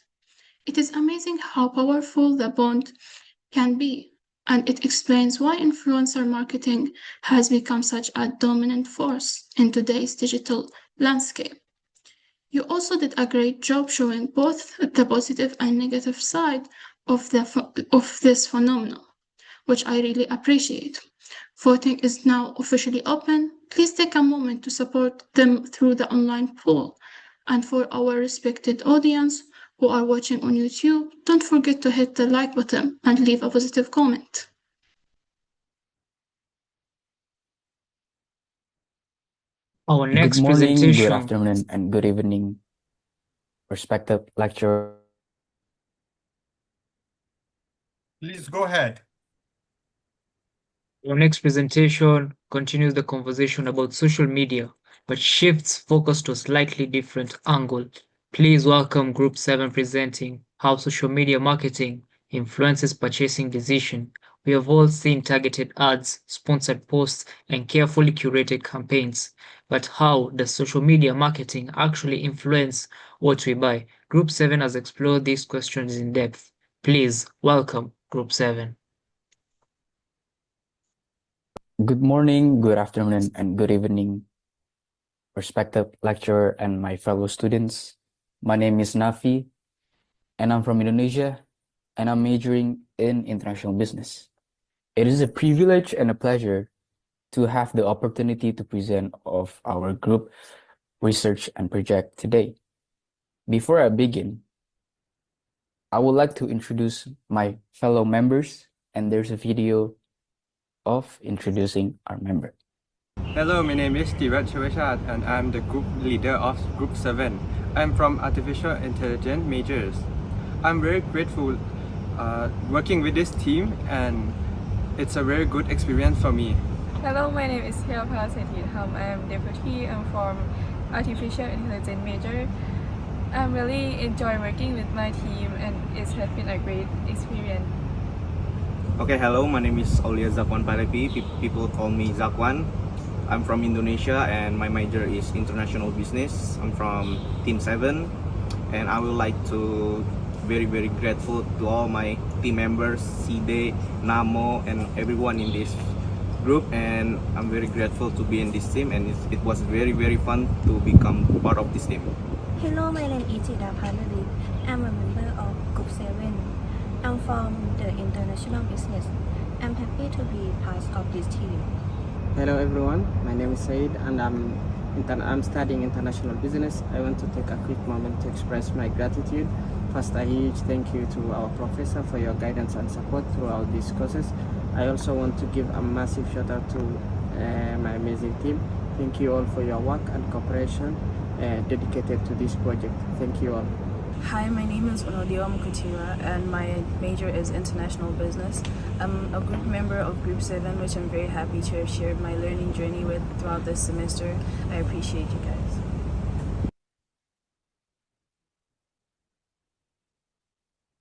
It is amazing how powerful the bond can be, and it explains why influencer marketing has become such a dominant force in today's digital landscape. You also did a great job showing both the positive and negative side of this phenomenon, which I really appreciate. Voting is now officially open. Please take a moment to support them through the online poll. And for our respected audience who are watching on YouTube, don't forget to hit the like button and leave a positive comment. Our Good next morning, good presentation. afternoon, and good evening, respected lecturer. Please go ahead. Our next presentation continues the conversation about social media, but shifts focus to a slightly different angle. Please welcome Group 7 presenting how social media marketing influences purchasing decision. We have all seen targeted ads, sponsored posts, and carefully curated campaigns. But how does social media marketing actually influence what we buy? Group 7 has explored these questions in depth. Please welcome Group 7. Good morning, good afternoon, and good evening, respected lecturer and my fellow students. My name is Nafi, and I'm from Indonesia, and I'm majoring in international business. It is a privilege and a pleasure to have the opportunity to present of our group research and project today. Before I begin, I would like to introduce my fellow members, and there's a video of introducing our member. Hello, my name is Tirat Shaweshat and I'm the group leader of Group 7. I'm from Artificial Intelligence majors. I'm very grateful working with this team, and it's a very good experience for me. Hello, my name is Hirapal Sethitham. I am deputy. I'm from Artificial Intelligence major. I'm really enjoying working with my team, and it has been a great experience. Okay, hello, my name is Aulia Zakwan Parepi. People call me Zakwan. I'm from Indonesia and my major is international business. I'm from Team 7, and I would like to very grateful to all my team members, Side, Namo, and everyone in this group, and I'm very grateful to be in this team, and it was very fun to become part of this team. Hello, my name is Jida Panali. I'm a member of Group 7. I'm from the international business. I'm happy to be part of this team. Hello everyone, my name is Said and I'm studying international business. I want to take a quick moment to express my gratitude. First, a huge thank you to our professor for your guidance and support throughout these courses. I also want to give a massive shout out to my amazing team. Thank you all for your work and cooperation dedicated to this project. Thank you all. Hi, my name is Onodio Mukutira and my major is international business. I'm a group member of Group 7, which I'm very happy to have shared my learning journey with throughout this semester. I appreciate you guys.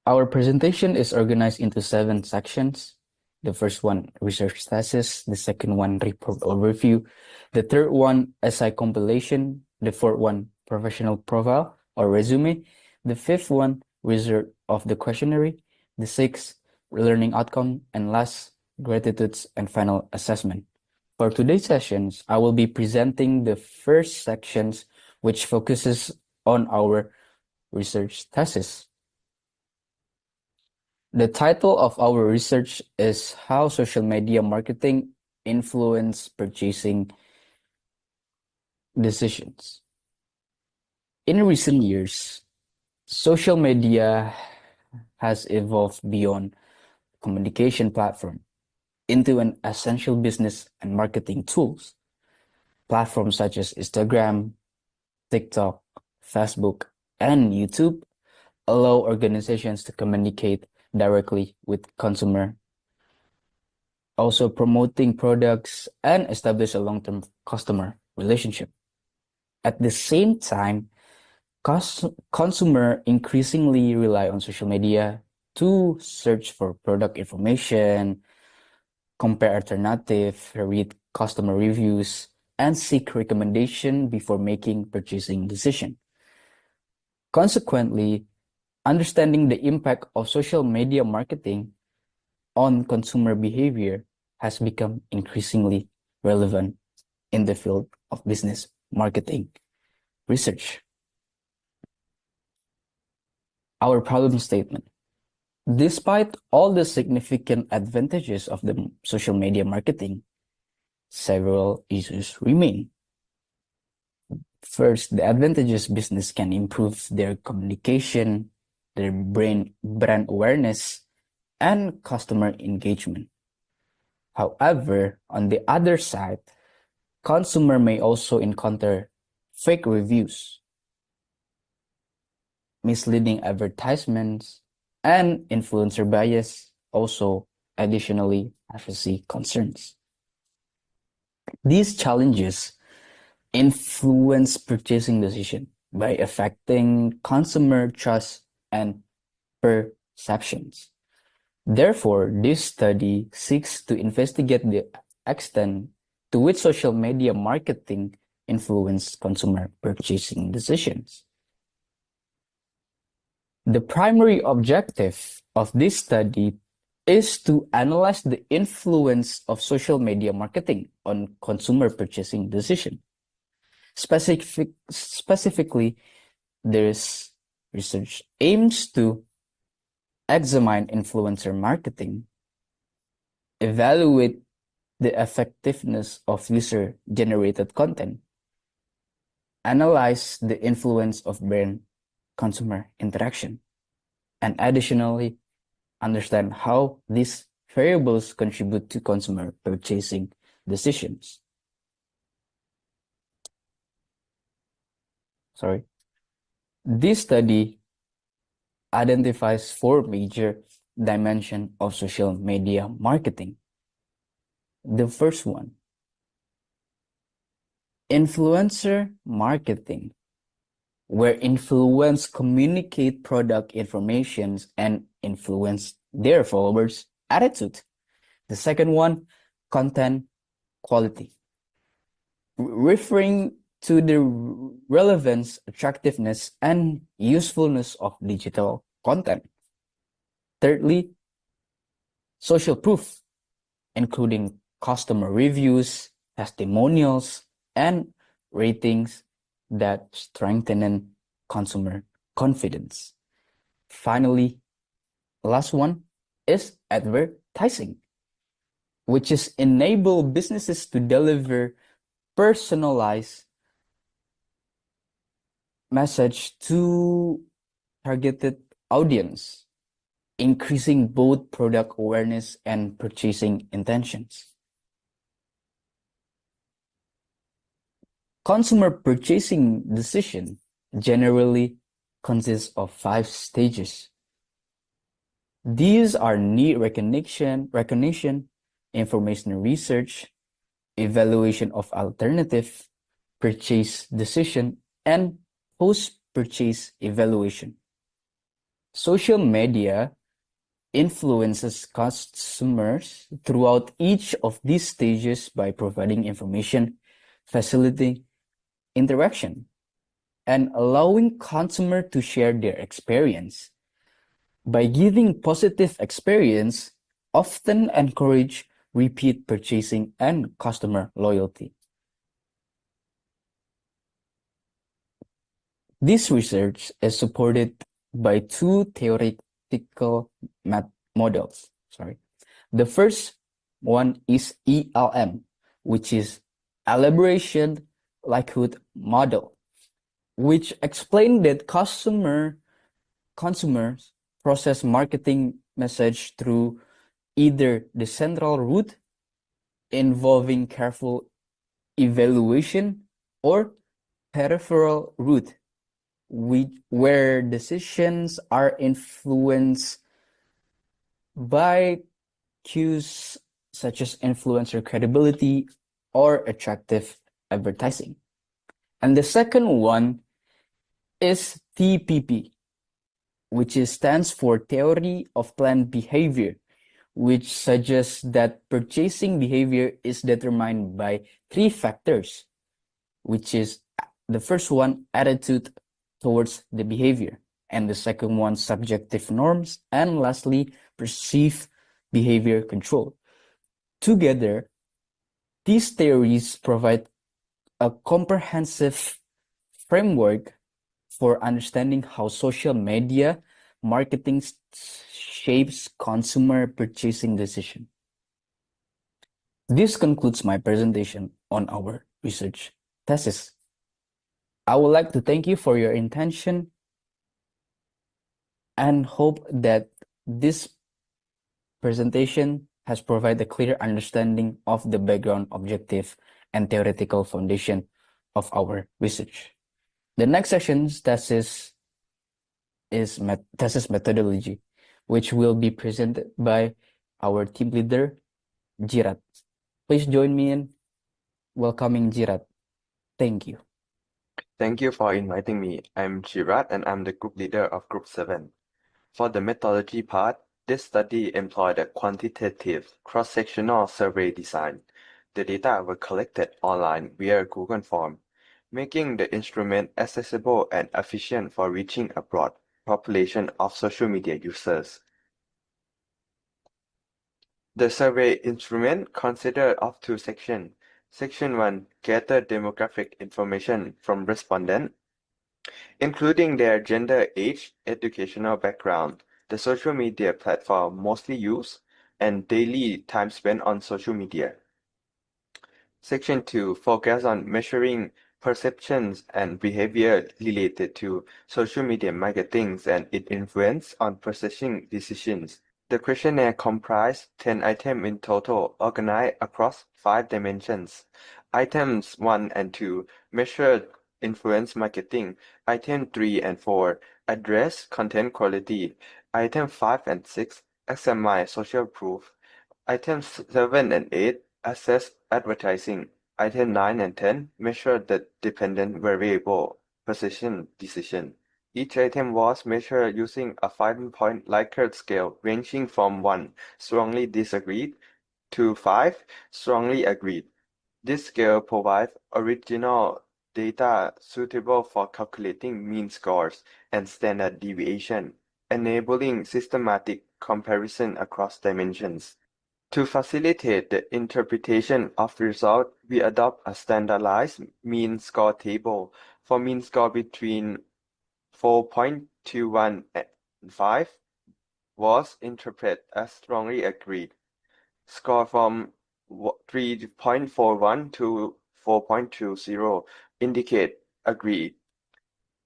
Our presentation is organized into 7 sections. The first one, research thesis. The second one, report overview. The third one, essay compilation. The fourth one, professional profile or resume. The fifth one, result of the questionnaire. The sixth, learning outcome. And last, gratitudes and final assessment. For today's sessions, I will be presenting the first sections, which focuses on our research thesis. The title of our research is How Social Media Marketing Influence Purchasing Decisions. In recent years, social media has evolved beyond communication platform into an essential business and marketing tools. Platforms such as Instagram, TikTok, Facebook, and YouTube allow organizations to communicate directly with consumer, also promoting products and establish a long-term customer relationship. At the same time, consumer increasingly rely on social media to search for product information, compare alternative, read customer reviews, and seek recommendation before making purchasing decision. Consequently, understanding the impact of social media marketing on consumer behavior has become increasingly relevant in the field of business marketing research. Our problem statement. Despite all the significant advantages of the social media marketing, several issues remain. First, the advantages business can improve their communication, their brand awareness, and customer engagement. However, on the other side, consumer may also encounter fake reviews, misleading advertisements, and influencer bias, also additionally privacy concerns. These challenges influence purchasing decision by affecting consumer trust and perceptions. Therefore, this study seeks to investigate the extent to which social media marketing influence consumer purchasing decisions. The primary objective of this study is to analyze the influence of social media marketing on consumer purchasing decision. Specifically, this research aims to examine influencer marketing, evaluate the effectiveness of user-generated content, analyze the influence of brand-consumer interaction, and additionally, understand how these variables contribute to consumer purchasing decisions. This study identifies 4 major dimensions of social media marketing. The first one, influencer marketing, where influencers communicate product information and influence their followers' attitude. The second one, content quality, referring to the relevance, attractiveness, and usefulness of digital content. Thirdly, social proof, including customer reviews, testimonials, and ratings that strengthen consumer confidence. Finally, last one is advertising, which is enable businesses to deliver personalized message to targeted audience, increasing both product awareness and purchasing intentions. Consumer purchasing decision generally consists of 5 stages. These are need recognition, information research, evaluation of alternative, purchase decision, and post-purchase evaluation. Social media influences customers throughout each of these stages by providing information, facilitating interaction, and allowing consumer to share their experience. By giving positive experience, often encourage repeat purchasing and customer loyalty. This research is supported by two theoretical models. The first one is ELM, which is Elaboration Likelihood Model, which explained that consumers process marketing message through either the central route involving careful evaluation or peripheral route where decisions are influenced by cues such as influencer credibility or attractive advertising. And the second one is TPP, which stands for Theory of Planned Behavior, which suggests that purchasing behavior is determined by three factors, which is the first one, attitude towards the behavior, and the second one, subjective norms, and lastly, perceived behavior control. Together, these theories provide a comprehensive framework for understanding how social media marketing shapes consumer purchasing decision. This concludes my presentation on our research thesis. I would like to thank you for your attention and hope that this presentation has provided a clear understanding of the background, objective, and theoretical foundation of our research. The next session's thesis is thesis methodology, which will be presented by our team leader, Jirat. Please join me in welcoming Jirat. Thank you. Thank you for inviting me. I'm Jirat and I'm the group leader of Group 7. For the methodology part, this study employed a quantitative cross-sectional survey design. The data were collected online via Google Form, making the instrument accessible and efficient for reaching a broad population of social media users. The survey instrument considered of two sections. Section 1 gathered demographic information from respondents, including their gender, age, educational background, the social media platform mostly used, and daily time spent on social media. Section 2 focused on measuring perceptions and behavior related to social media marketing and its influence on purchasing decisions. The questionnaire comprised 10 items in total, organized across 5 dimensions. Items 1 and 2 measured influence marketing. Item 3 and 4 address content quality. Item 5 and 6 examine social proof. Items 7 and 8 assess advertising. Item 9 and 10 measure the dependent variable precision decision. Each item was measured using a 5-point Likert scale ranging from 1 strongly disagreed to 5 strongly agreed. This scale provides original data suitable for calculating mean scores and standard deviation, enabling systematic comparison across dimensions. To facilitate the interpretation of results, we adopt a standardized mean score table. For mean score between 4.21 and 5 was interpreted as strongly agreed. Score from 3.41 to 4.20 indicate agreed.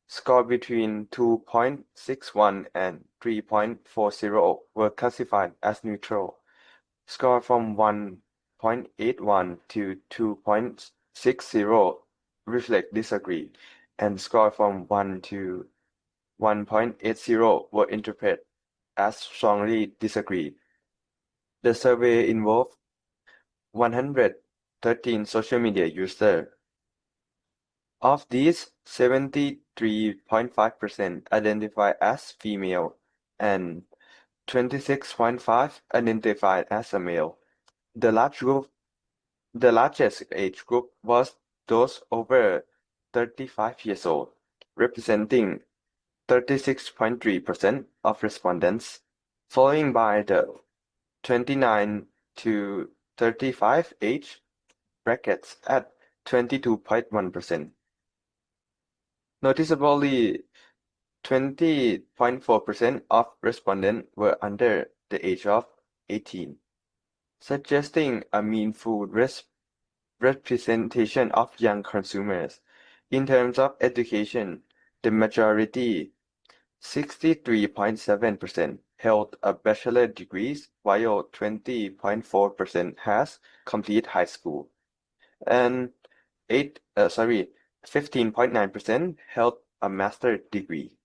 Score between 2.61 and 3.40 were classified as neutral. Score from 1.81 to 2.60 reflect disagree, and score from 1 to 1.80 were interpreted as strongly disagree. The survey involved 113 social media users. Of these, 73.5% identify as female and 26.5% identified as a male. The largest age group was those over 35 years old. representing 36.3% of respondents, following by the 29 to 35 age brackets at 22.1%. Noticeably, 20.4% of respondents were under the age of 18, suggesting a meaningful representation of young consumers. In terms of education, the majority, 63.7%, held a bachelor degrees, while 20.4% has completed high school, and 15.9% held a master degree.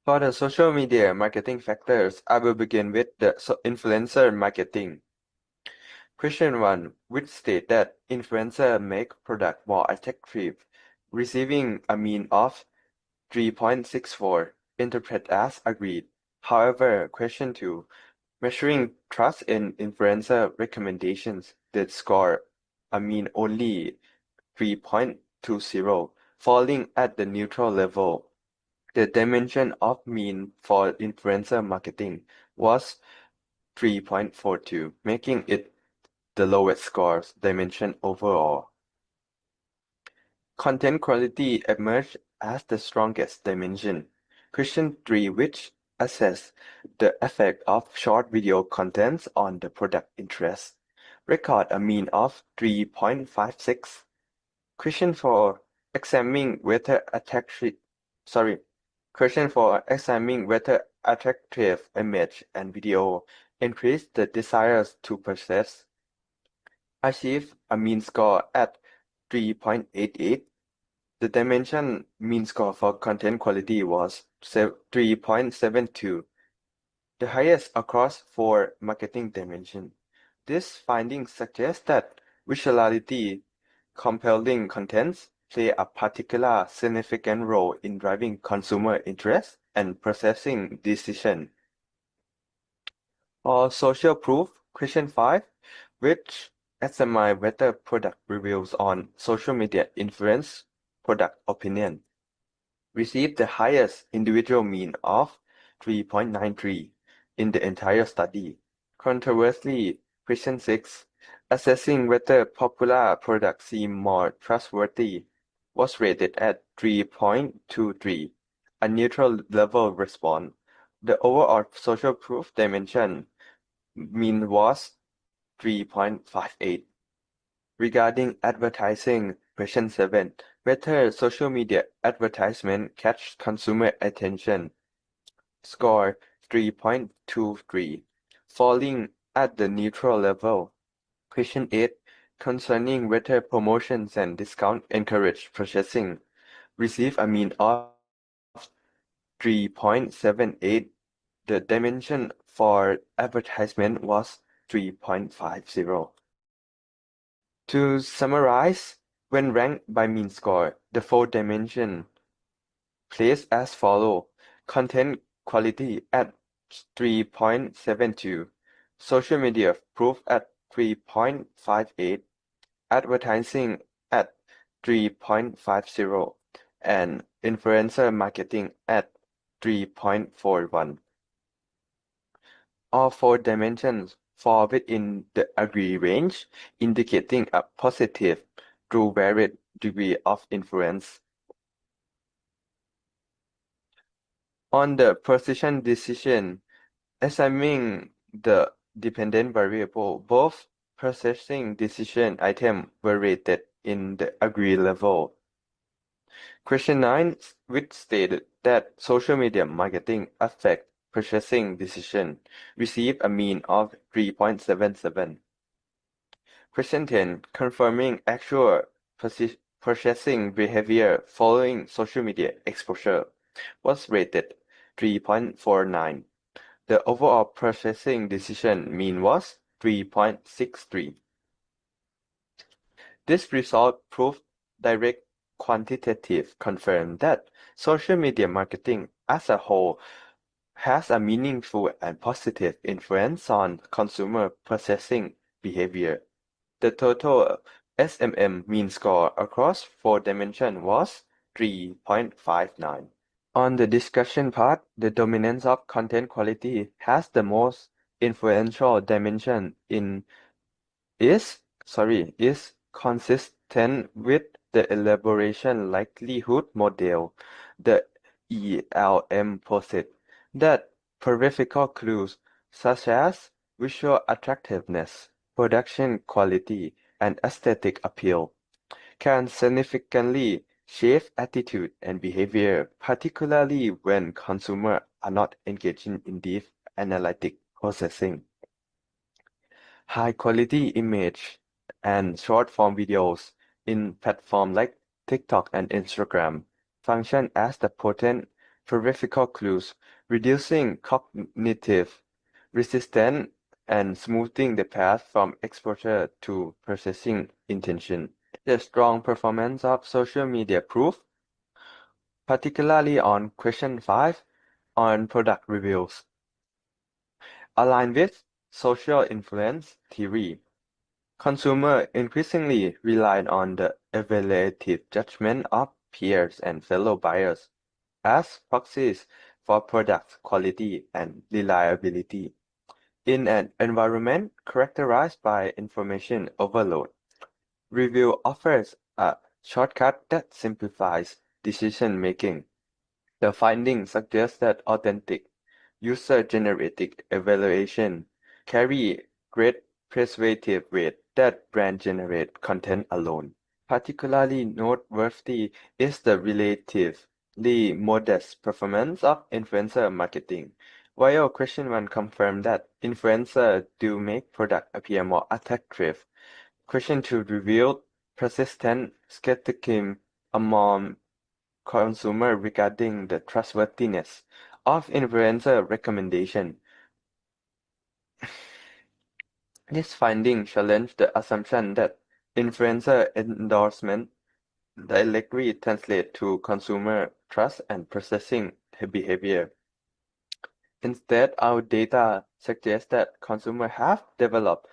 For the social media marketing factors, I will begin with the influencer marketing. Question 1, which state that influencer make product more attractive, receiving a mean of 3.64, interpret as agreed. However, question 2, measuring trust in influencer recommendations did score a mean only 3.20, falling at the neutral level. The dimension of mean for influencer marketing was 3.42, making it the lowest scores dimension overall. Content quality emerged as the strongest dimension. Question 3, which assess the effect of short video contents on the product interest, record a mean of 3.56. Question 4, examining whether attractive image and video increase the desires to purchase, achieved a mean score at 3.88. The dimension mean score for content quality was 3.72, the highest across 4 marketing dimensions. This finding suggests that visuality, compelling contents, play a particular significant role in driving consumer interest and purchasing decision. For social proof, question 5, which examine whether product reviews on social media influence product opinion, received the highest individual mean of 3.93 in the entire study. Controversially, question 6, assessing whether popular products seem more trustworthy, was rated at 3.23, a neutral level response. The overall social proof dimension mean was 3.58. Regarding advertising, question 7, whether social media advertisement catch consumer attention, score 3.23, falling at the neutral level. Question 8, concerning whether promotions and discount encourage purchasing, receive a mean of 3.78. The dimension for advertisement was 3.50. To summarize, when ranked by mean score, the 4 dimension placed as follow: content quality at 3.72, social media proof at 3.58, advertising at 3.50, and influencer marketing at 3.41. All 4 dimensions fall within the agree range, indicating a positive through varied degree of influence. On the precision decision, examining the dependent variable, both purchasing decision items were rated in the agree level. Question 9, which stated that social media marketing affect purchasing decision, received a mean of 3.77. Question 10, confirming actual purchasing behavior following social media exposure, was rated 3.49. The overall purchasing decision mean was 3.63. This result proved direct quantitative confirmed that social media marketing as a whole has a meaningful and positive influence on consumer purchasing behavior. The total SMM mean score across 4 dimensions was 3.59. On the discussion part, the dominance of content quality has the most influential dimension is consistent with the elaboration likelihood model, the ELM posit, that peripheral clues such as visual attractiveness, production quality, and aesthetic appeal can significantly shape attitude and behavior, particularly when consumers are not engaging in deep analytic processing. High-quality image and short-form videos in platforms like TikTok and Instagram function as the potent peripheral clues, reducing cognitive resistance and smoothing the path from exposure to processing intention. The strong performance of social media proof, particularly on question 5 on product reviews, align with social influence theory. Consumers increasingly rely on the evaluative judgment of peers and fellow buyers as proxies for product quality and reliability. In an environment characterized by information overload, review offers a shortcut that simplifies decision-making. The findings suggest that authentic, user-generated evaluation carry great persuasive weight that brand-generated content alone. Particularly noteworthy is the relatively modest performance of influencer marketing. While question 1 confirmed that influencers do make product appear more attractive, question 2 revealed persistent skepticism among consumers regarding the trustworthiness of influencer recommendation. This finding challenged the assumption that influencer endorsement directly translate to consumer trust and processing behavior. Instead, our data suggests that consumers have developed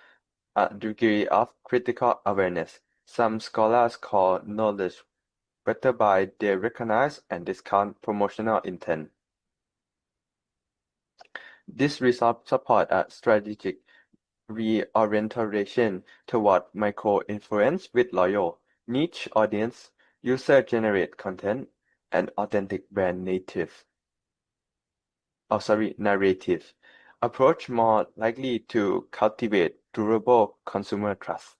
a degree of critical awareness. Some scholars call knowledge whereby they recognize and discount promotional intent. This result support a strategic reorientation toward micro-influence with loyal, niche audience, user-generated content, and authentic brand narrative approach more likely to cultivate durable consumer trust.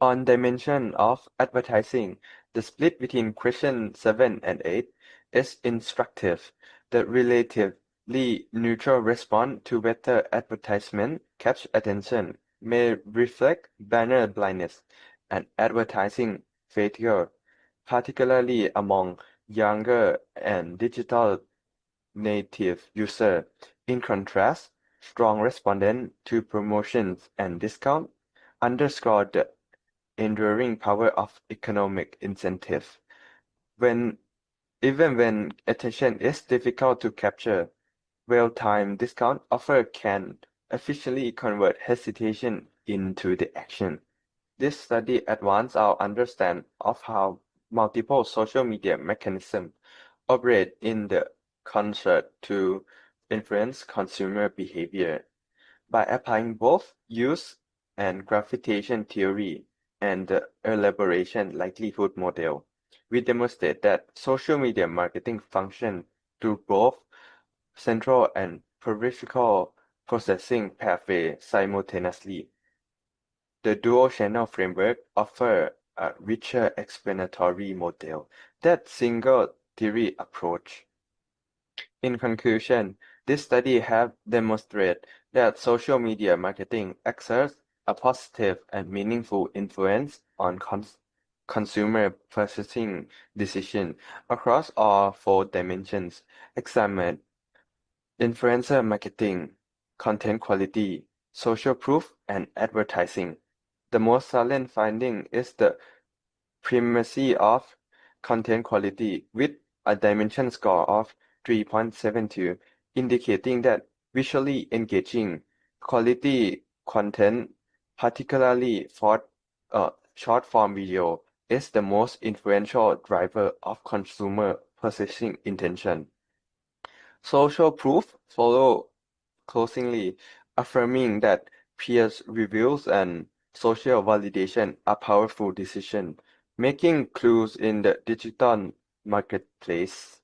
On dimension of advertising, the split between question 7 and 8 is instructive. The relatively neutral response to whether advertisement catch attention may reflect banner blindness and advertising fatigue, particularly among younger and digital native users. In contrast, strong respondents to promotions and discounts underscore the enduring power of economic incentive. Even when attention is difficult to capture, well-timed discount offer can efficiently convert hesitation into the action. This study advanced our understanding of how multiple social media mechanisms operate in the concert to influence consumer behavior. By applying both use and gravitation theory and the elaboration likelihood model, we demonstrate that social media marketing functions through both central and peripheral processing pathways simultaneously. The dual-channel framework offers a richer explanatory model than single theory approach. In conclusion, this study has demonstrated that social media marketing exerts a positive and meaningful influence on consumer purchasing decisions across all 4 dimensions examined: influencer marketing, content quality, social proof, and advertising. The most salient finding is the primacy of content quality with a dimension score of 3.72, indicating that visually engaging quality content, particularly for short-form video, is the most influential driver of consumer purchasing intention. Social proof follow closely, affirming that peer reviews and social validation are powerful decision-making tools in the digital marketplace.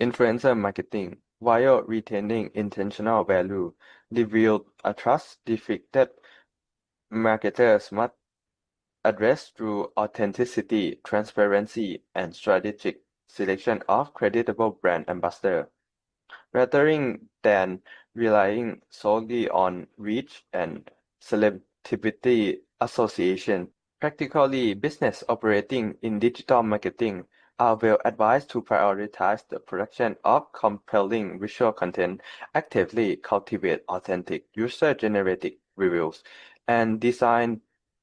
Influencer marketing, while retaining intentional value, revealed a trust deficit that marketers must address through authenticity, transparency, and strategic selection of credible brand ambassadors, rather than relying solely on reach and celebrity association. Practically, business operating in digital marketing are well advised to prioritize the production of compelling visual content, actively cultivate authentic user-generated reviews, and design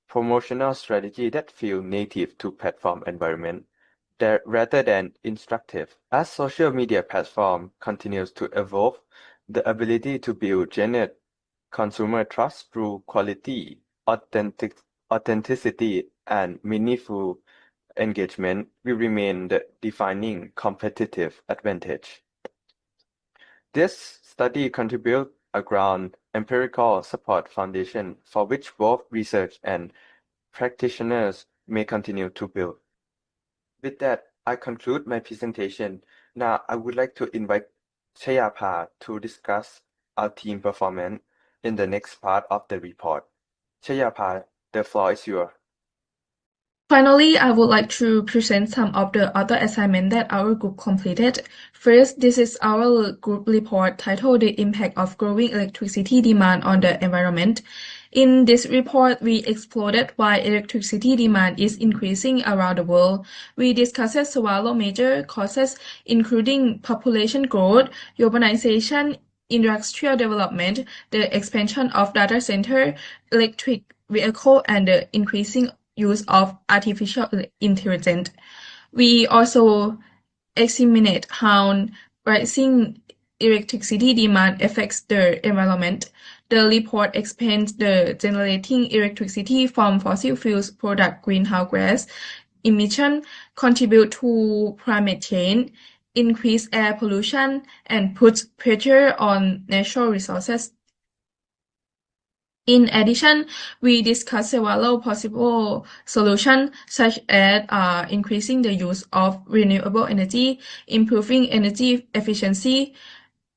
promotional strategy that feel native to platform environment rather than instructive. As social media platform continues to evolve, the ability to build genuine consumer trust through quality, authenticity, and meaningful engagement will remain the defining competitive advantage. This study contributes a ground empirical support foundation for which both research and practitioners may continue to build. With that, I conclude my presentation. Now, I would like to invite Chayapa to discuss our team performance in the next part of the report. Chayapa, the floor is yours. Finally, I would like to present some of the other assignments that our group completed. First, this is our group report titled The Impact of Growing Electricity Demand on the Environment. In this report, we explored why electricity demand is increasing around the world. We discussed several major causes, including population growth, urbanization, industrial development, the expansion of data center, electric vehicle, and the increasing use of artificial intelligence. We also examined how rising electricity demand affects the environment. The report explains the generating electricity from fossil fuels product greenhouse gas emission contribute to climate change, increase air pollution, and puts pressure on natural resources. In addition, we discussed several possible solutions, such as increasing the use of renewable energy, improving energy efficiency,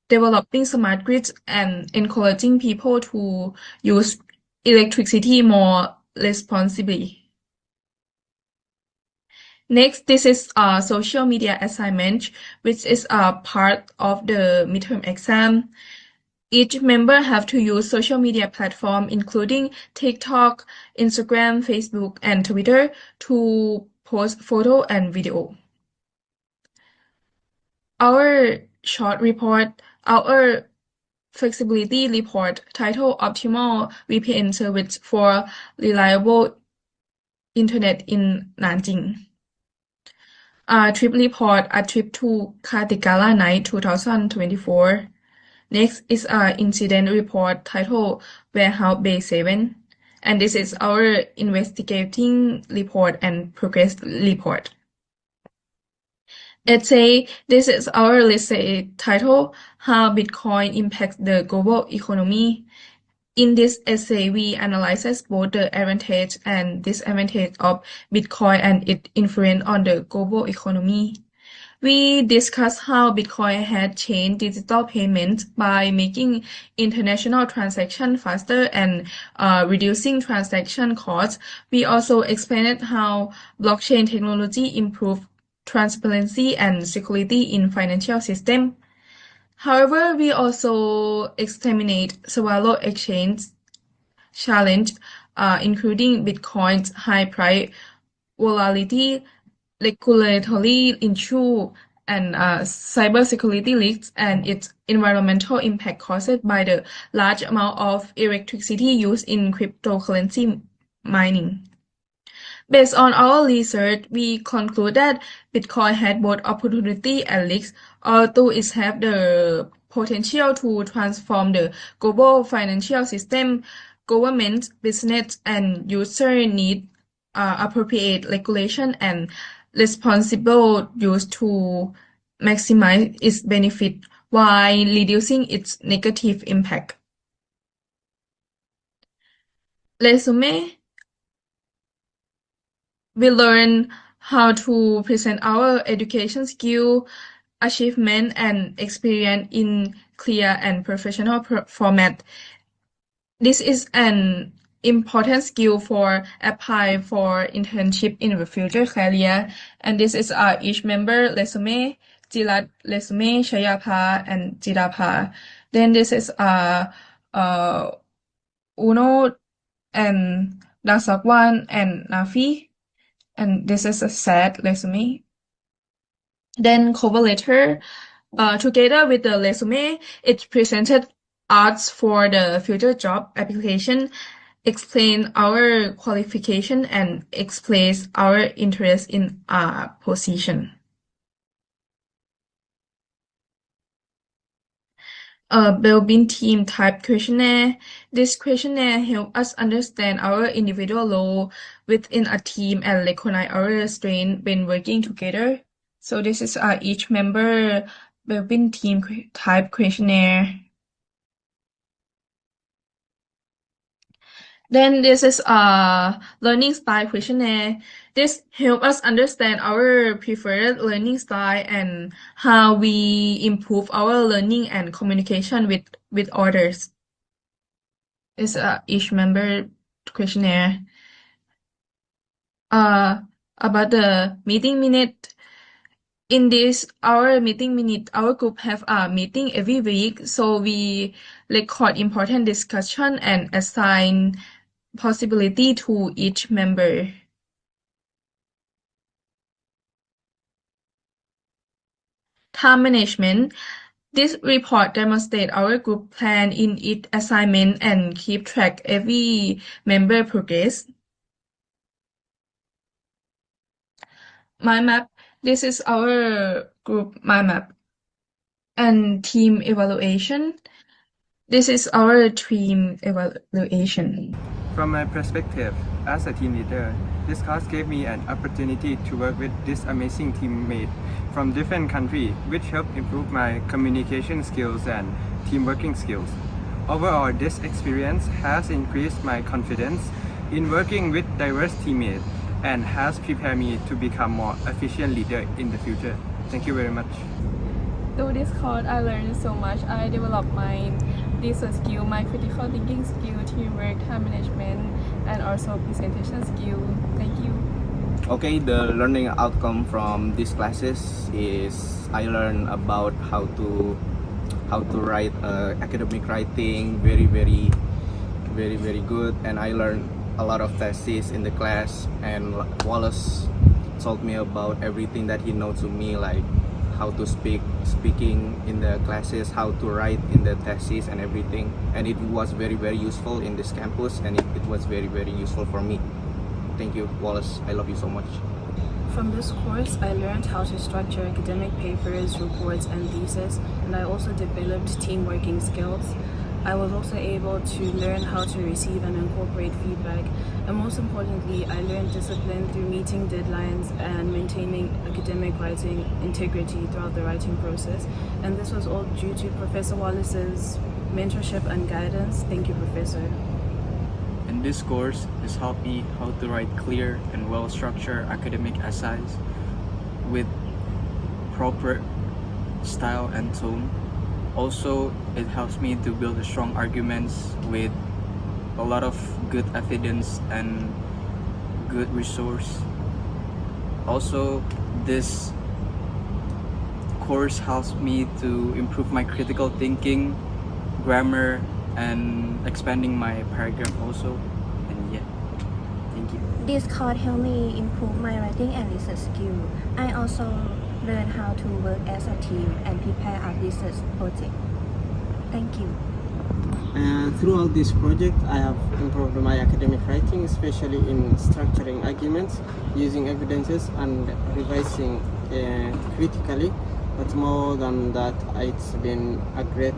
developing smart grids, and encouraging people to use electricity more responsibly. Next, this is a social media assignment, which is a part of the midterm exam. Each member have to use social media platform including TikTok, Instagram, Facebook, and Twitter to post photo and video. Our flexibility report titled Optimal VPN Service for Reliable Internet in Nanjing. Trip report, a trip to Kartikala Night 2024. Next is our incident report titled Warehouse Bay 7, and this is our investigating report and progress report. Essay, this is our essay titled How Bitcoin Impacts the Global Economy. In this essay, we analyze both the advantage and disadvantage of Bitcoin and its influence on the global economy. We discuss how Bitcoin had changed digital payments by making international transactions faster and reducing transaction costs. We also explained how blockchain technology improved transparency and security in financial system. However, we also examined several exchange challenges, including Bitcoin's high price, volatility, regulatory issue, and cybersecurity risks, and its environmental impact caused by the large amount of electricity used in cryptocurrency mining. Based on our research, we conclude that Bitcoin had both opportunity and risks, although it has the potential to transform the global financial system, government, business, and user need appropriate regulation and responsible use to maximize its benefit while reducing its negative impact. Resume. We learn how to present our education skill, achievement, and experience in clear and professional format. This is an important skill for apply for internship in the future career, and this is each member resume, Jirat resume, Shayapa, and Jirapa. Then this is Uno and Dasakwan and Nafi, and this is a sad resume. Then cover letter, together with the resume, it presented ads for the future job application, explain our qualification, and express our interest in a position. Belbin team type questionnaire. This questionnaire helps us understand our individual role within a team and recognize our strengths when working together. So this is each member Belbin team type questionnaire. Then this is a learning style questionnaire. This helps us understand our preferred learning style and how we improve our learning and communication with others. This is each member questionnaire. About the meeting minute. In this our meeting minute, our group have a meeting every week, so we record important discussion and assign possibility to each member. Time management. This report demonstrates our group plan in each assignment and keep track every member progress. Mind map. This is our group mind map. And team evaluation. This is our team evaluation. From my perspective as a team leader, this class gave me an opportunity to work with this amazing teammate from different countries, which helped improve my communication skills and team working skills. Overall, this experience has increased my confidence in working with diverse teammates and has prepared me to become more efficient leader in the future. Thank you very much. Through this course, I learned so much. I developed my research skill, my critical thinking skill, teamwork, time management, and also presentation skill. Thank you. Okay, the learning outcome from these classes is I learned about how to write academic writing very good, and I learned a lot of theses in the class, and Wallace told me about everything that he knows to me, like how to speaking in the classes, how to write in the thesis and everything, and it was very useful in this campus, and it was very useful for me. Thank you, Wallace. I love you so much. From this course, I learned how to structure academic papers, reports, and thesis, and I also developed team working skills. I was also able to learn how to receive and incorporate feedback, and most importantly, I learned discipline through meeting deadlines and maintaining academic writing integrity throughout the writing process. And this was all due to Professor Wallace's mentorship and guidance. Thank you, Professor. And this course has helped me how to write clear and well-structured academic essays with proper style and tone. Also, it helps me to build strong arguments with a lot of good evidence and good resource. Also, this course helps me to improve my critical thinking, grammar, and expanding my paragraph also. And yeah, thank you. This course helped me improve my writing and research skill. I also learned how to work as a team and prepare a research project. Thank you. Throughout this project, I have improved my academic writing, especially in structuring arguments, using evidences, and revising critically. But more than that, it's been a great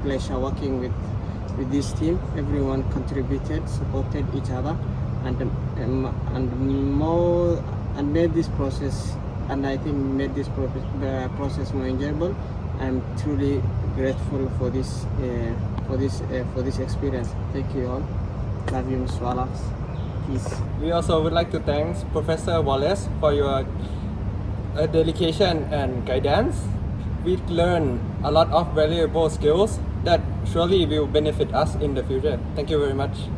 pleasure working with this team. Everyone contributed, supported each other, and made this process, and I think made this process more enjoyable. I'm truly grateful for this experience. Thank you all. Love you, Mr. Wallace. Peace. We also would like to thank Professor Wallace for your dedication and guidance. We learned a lot of valuable skills that surely will benefit us in the future. Thank you very much.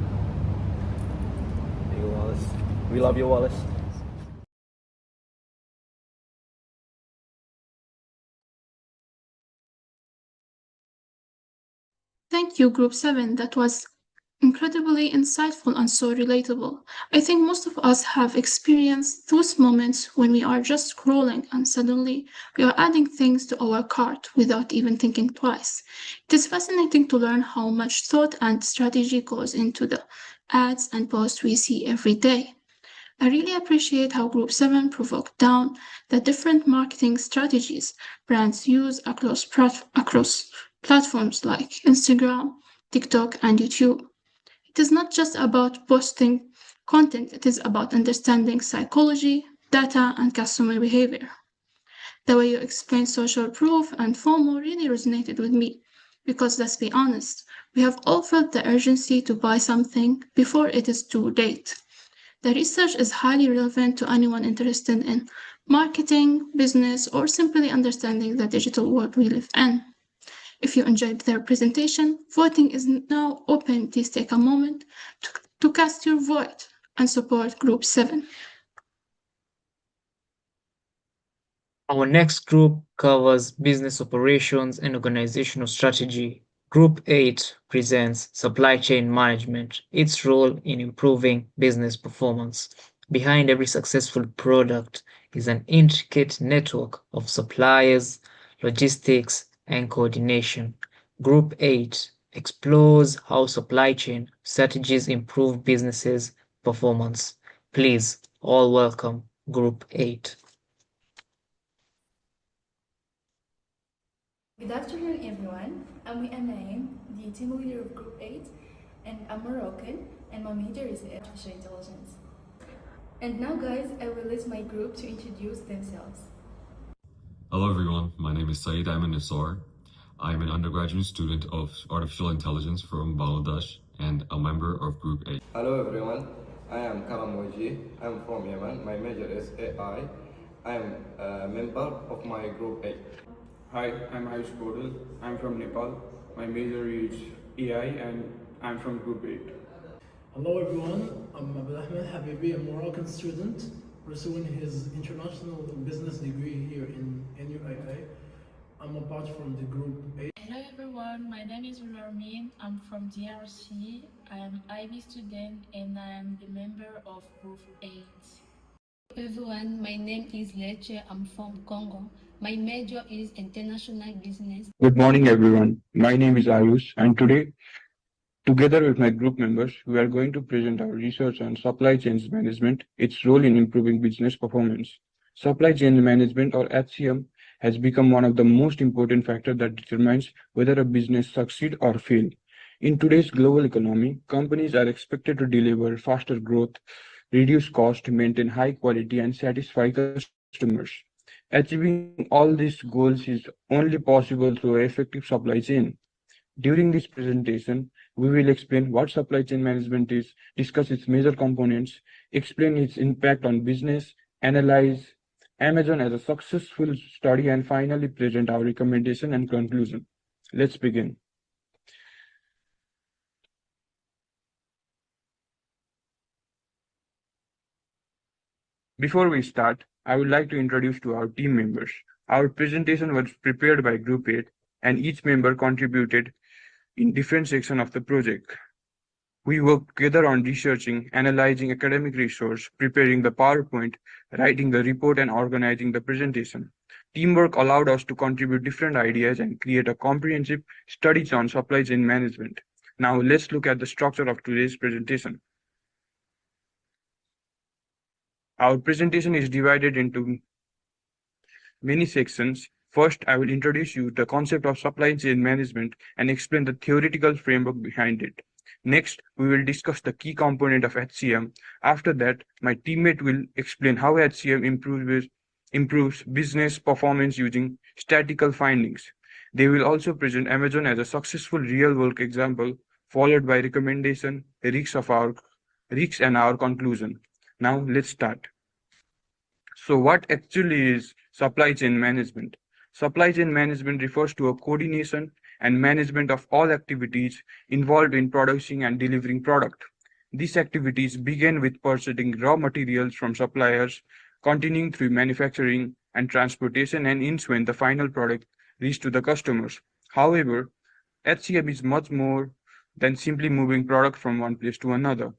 Thank you, Wallace. We love you, Wallace. Thank you, Group 7. That was incredibly insightful and so relatable. I think most of us have experienced those moments when we are just scrolling and suddenly we are adding things to our cart without even thinking twice. It is fascinating to learn how much thought and strategy goes into the ads and posts we see every day. I really appreciate how Group 7 broke down the different marketing strategies brands use across platforms like Instagram, TikTok, and YouTube. It is not just about posting content, it is about understanding psychology, data, and customer behavior. The way you explain social proof and FOMO really resonated with me because let's be honest, we have all felt the urgency to buy something before it is too late. The research is highly relevant to anyone interested in marketing, business, or simply understanding the digital world we live in. If you enjoyed their presentation, voting is now open. Please take a moment to cast your vote and support Group 7. Our next group covers business operations and organizational strategy. Group 8 presents supply chain management, its role in improving business performance. Behind every successful product is an intricate network of suppliers, logistics, and coordination. Group 8 explores how supply chain strategies improve businesses' performance. Please all welcome Group 8. Good afternoon, everyone. I'm Naim, the team leader of Group 8, and I'm Moroccan, and my major is artificial intelligence. And now, guys, I will list my group to introduce themselves. Hello, everyone. My name is Saeed Ayman Nisar. I'm an undergraduate student of artificial intelligence from Bangladesh and a member of Group 8. Hello, everyone. I am Karam Waji. I'm from Yemen. My major is AI. I am a member of my Group 8. Hi, I'm Ayush Kodal. I'm from Nepal. My major is AI and I'm from Group 8. Hello everyone, I'm Abdulrahman Habibi, a Moroccan student pursuing his international business degree here in NUAA. I'm apart from the Group 8. Hello everyone, my name is Ularmin. I'm from DRC. I am IB student and I am the member of Group 8. Everyone, my name is Leche. I'm from Congo. My major is international business. Good morning, everyone. My name is Ayush, and today, together with my group members, we are going to present our research on supply chain management, its role in improving business performance. Supply chain management, or HCM, has become one of the most important factors that determines whether a business succeeds or fails. In today's global economy, companies are expected to deliver faster growth, reduce cost, maintain high quality, and satisfy customers. Achieving all these goals is only possible through an effective supply chain. During this presentation, we will explain what supply chain management is, discuss its major components, explain its impact on business, analyze Amazon as a successful study, and finally present our recommendation and conclusion. Let's begin. Before we start, I would like to introduce to our team members. Our presentation was prepared by Group 8 and each member contributed in different sections of the project. We worked together on researching, analyzing academic resource, preparing the PowerPoint, writing the report, and organizing the presentation. Teamwork allowed us to contribute different ideas and create a comprehensive studies on supply chain management. Now let's look at the structure of today's presentation. Our presentation is divided into many sections. First, I will introduce you the concept of supply chain management and explain the theoretical framework behind it. Next, we will discuss the key component of HCM. After that, my teammate will explain how HCM improves business performance using statistical findings. They will also present Amazon as a successful real-world example, followed by recommendation, risks and our conclusion. Now let's start. So what actually is supply chain management? Supply chain management refers to a coordination and management of all activities involved in producing and delivering product. These activities begin with purchasing raw materials from suppliers, continuing through manufacturing and transportation, and ends when the final product reaches to the customers. However, HCM is much more than simply moving product from one place to another.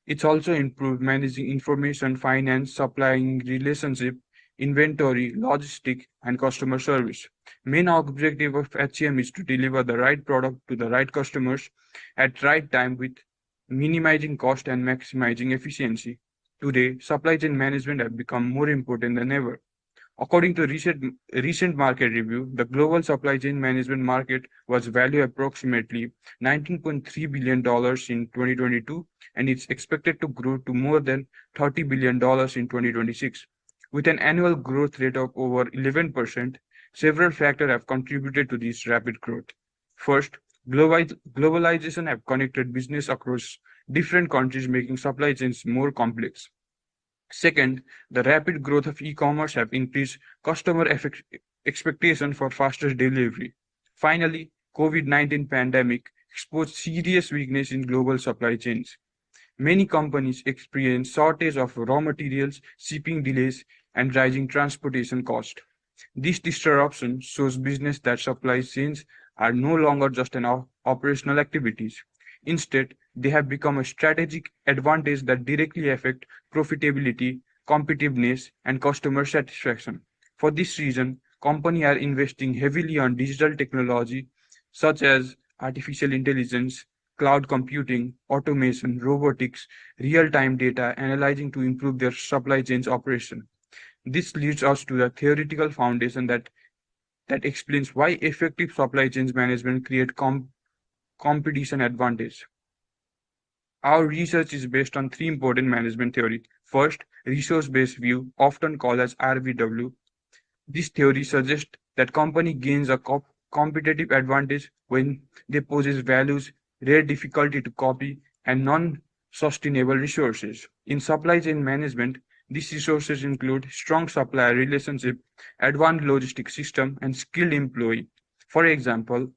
It's also improved managing information, finance, supplying relationship, inventory, logistic, and customer service. Main objective of HCM is to deliver the right product to the right customers at right time with minimizing cost and maximizing efficiency. Today, supply chain management have become more important than ever. According to recent market review, the global supply chain management market was valued approximately $19.3 billion in 2022, and it's expected to grow to more than $30 billion in 2026. With an annual growth rate of over 11%, several factors have contributed to this rapid growth. First, globalization have connected business across different countries, making supply chains more complex. Second, the rapid growth of e-commerce have increased customer expectation for faster delivery. Finally, COVID-19 pandemic exposed serious weakness in global supply chains. Many companies experience shortage of raw materials, shipping delays, and rising transportation costs. This disruption shows business that supply chains are no longer just an operational activities. Instead, they have become a strategic advantage that directly affect profitability, competitiveness, and customer satisfaction. For this reason, companies are investing heavily on digital technology such as artificial intelligence, cloud computing, automation, robotics, real-time data analyzing to improve their supply chains operation. This leads us to the theoretical foundation that explains why effective supply chains management create competition advantage. Our research is based on three important management theories. First, resource-based view, often called as RBW. This theory suggests that company gains a competitive advantage when they possess values, rare difficulty to copy, and non-sustainable resources. In supply chain management, these resources include strong supplier relationship, advanced logistic system, and skilled employee. For example,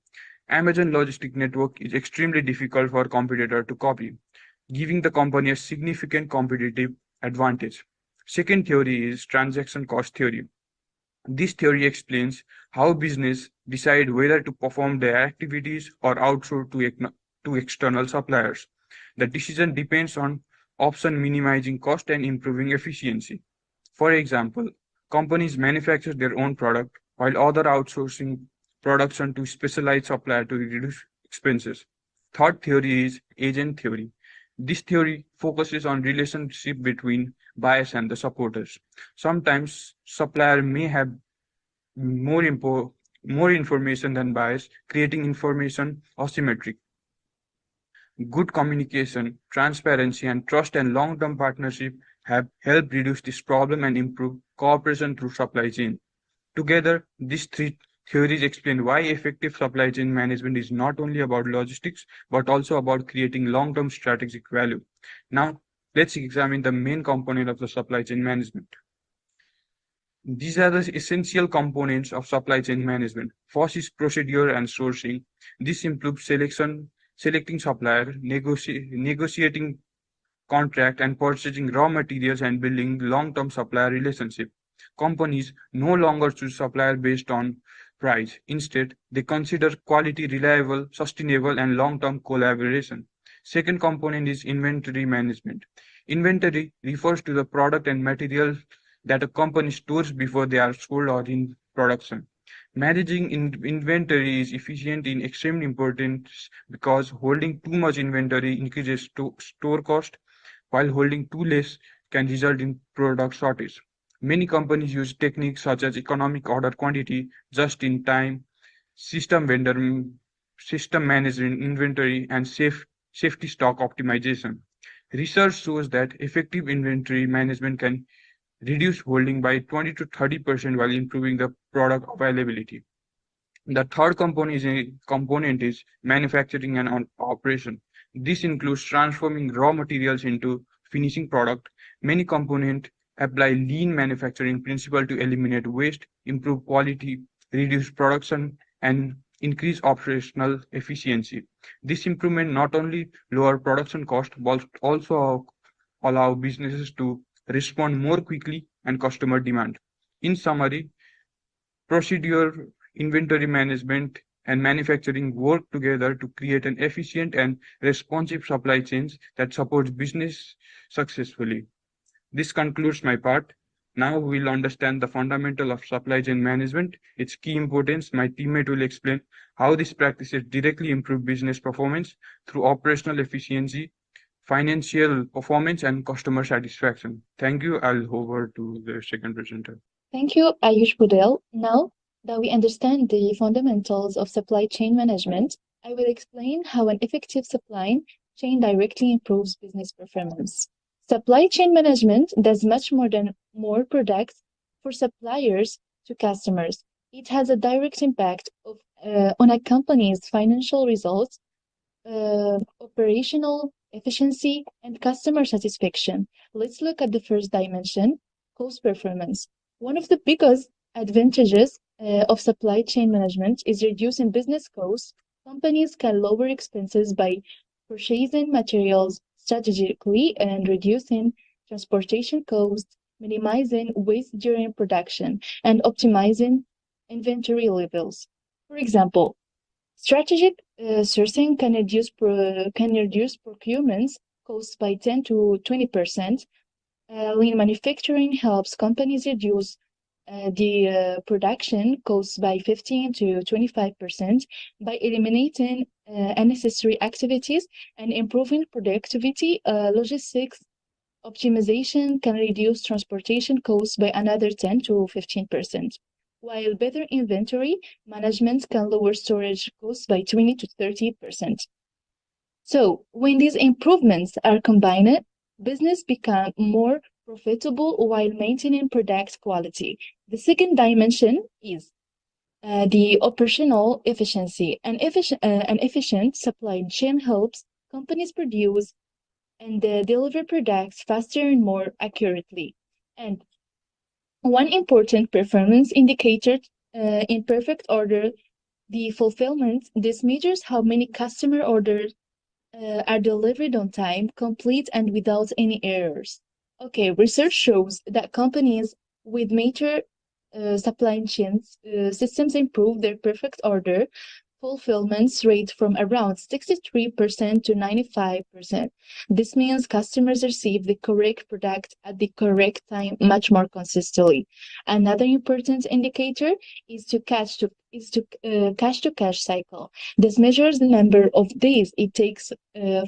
Amazon logistic network is extremely difficult for competitor to copy, giving the company a significant competitive advantage. Second theory is transaction cost theory. This theory explains how business decide whether to perform their activities or outsource to external suppliers. The decision depends on option minimizing cost and improving efficiency. For example, companies manufacture their own product while other outsourcing production to specialized supplier to reduce expenses. Third theory is agent theory. This theory focuses on relationship between buyers and the supporters. Sometimes supplier may have more information than buyers, creating information asymmetry. Good communication, transparency, and trust and long-term partnership have helped reduce this problem and improve cooperation through supply chain. Together, these three theories explain why effective supply chain management is not only about logistics, but also about creating long-term strategic value. Now, let's examine the main component of the supply chain management. These are the essential components of supply chain management. First is procedure and sourcing. This includes selecting supplier, negotiating contract, and purchasing raw materials and building long-term supplier relationship. Companies no longer choose supplier based on price. Instead, they consider quality, reliable, sustainable, and long-term collaboration. Second component is inventory management. Inventory refers to the product and material that a company stores before they are sold or in production. Managing inventory is efficient in extreme importance because holding too much inventory increases store cost, while holding too less can result in product shortage. Many companies use techniques such as economic order quantity, just-in-time, system management inventory, and safety stock optimization. Research shows that effective inventory management can reduce holding by 20 to 30% while improving the product availability. The third component is manufacturing and operation. This includes transforming raw materials into finishing product. Many components apply lean manufacturing principle to eliminate waste, improve quality, reduce production, and increase operational efficiency. This improvement not only lower production cost but also allow businesses to respond more quickly and customer demand. In summary, procedure, inventory management, and manufacturing work together to create an efficient and responsive supply chains that supports business successfully. This concludes my part. Now we will understand the fundamental of supply chain management, its key importance. My teammate will explain how these practices directly improve business performance through operational efficiency, financial performance, and customer satisfaction. Thank you. I'll over to the second presenter. Thank you, Ayush Budel. Now that we understand the fundamentals of supply chain management, I will explain how an effective supply chain directly improves business performance. Supply chain management does much more than more products for suppliers to customers. It has a direct impact on a company's financial results, operational efficiency, and customer satisfaction. Let's look at the first dimension, cost performance. One of the biggest advantages of supply chain management is reducing business costs. Companies can lower expenses by purchasing materials strategically and reducing transportation costs, minimizing waste during production, and optimizing inventory levels. For example, strategic sourcing can reduce procurement costs by 10 to 20%. Lean manufacturing helps companies reduce the production costs by 15 to 25% by eliminating unnecessary activities and improving productivity. Logistics optimization can reduce transportation costs by another 10 to 15%, while better inventory management can lower storage costs by 20 to 30%. So, when these improvements are combined, business become more profitable while maintaining product quality. The second dimension is the operational efficiency. An efficient supply chain helps companies produce and deliver products faster and more accurately. And one important performance indicator in perfect order, the fulfillment. This measures how many customer orders are delivered on time, complete, and without any errors. Okay, research shows that companies with major supply chain systems improve their perfect order fulfillment rate from around 63% to 95%. This means customers receive the correct product at the correct time much more consistently. Another important indicator is cash to cash cycle. This measures the number of days it takes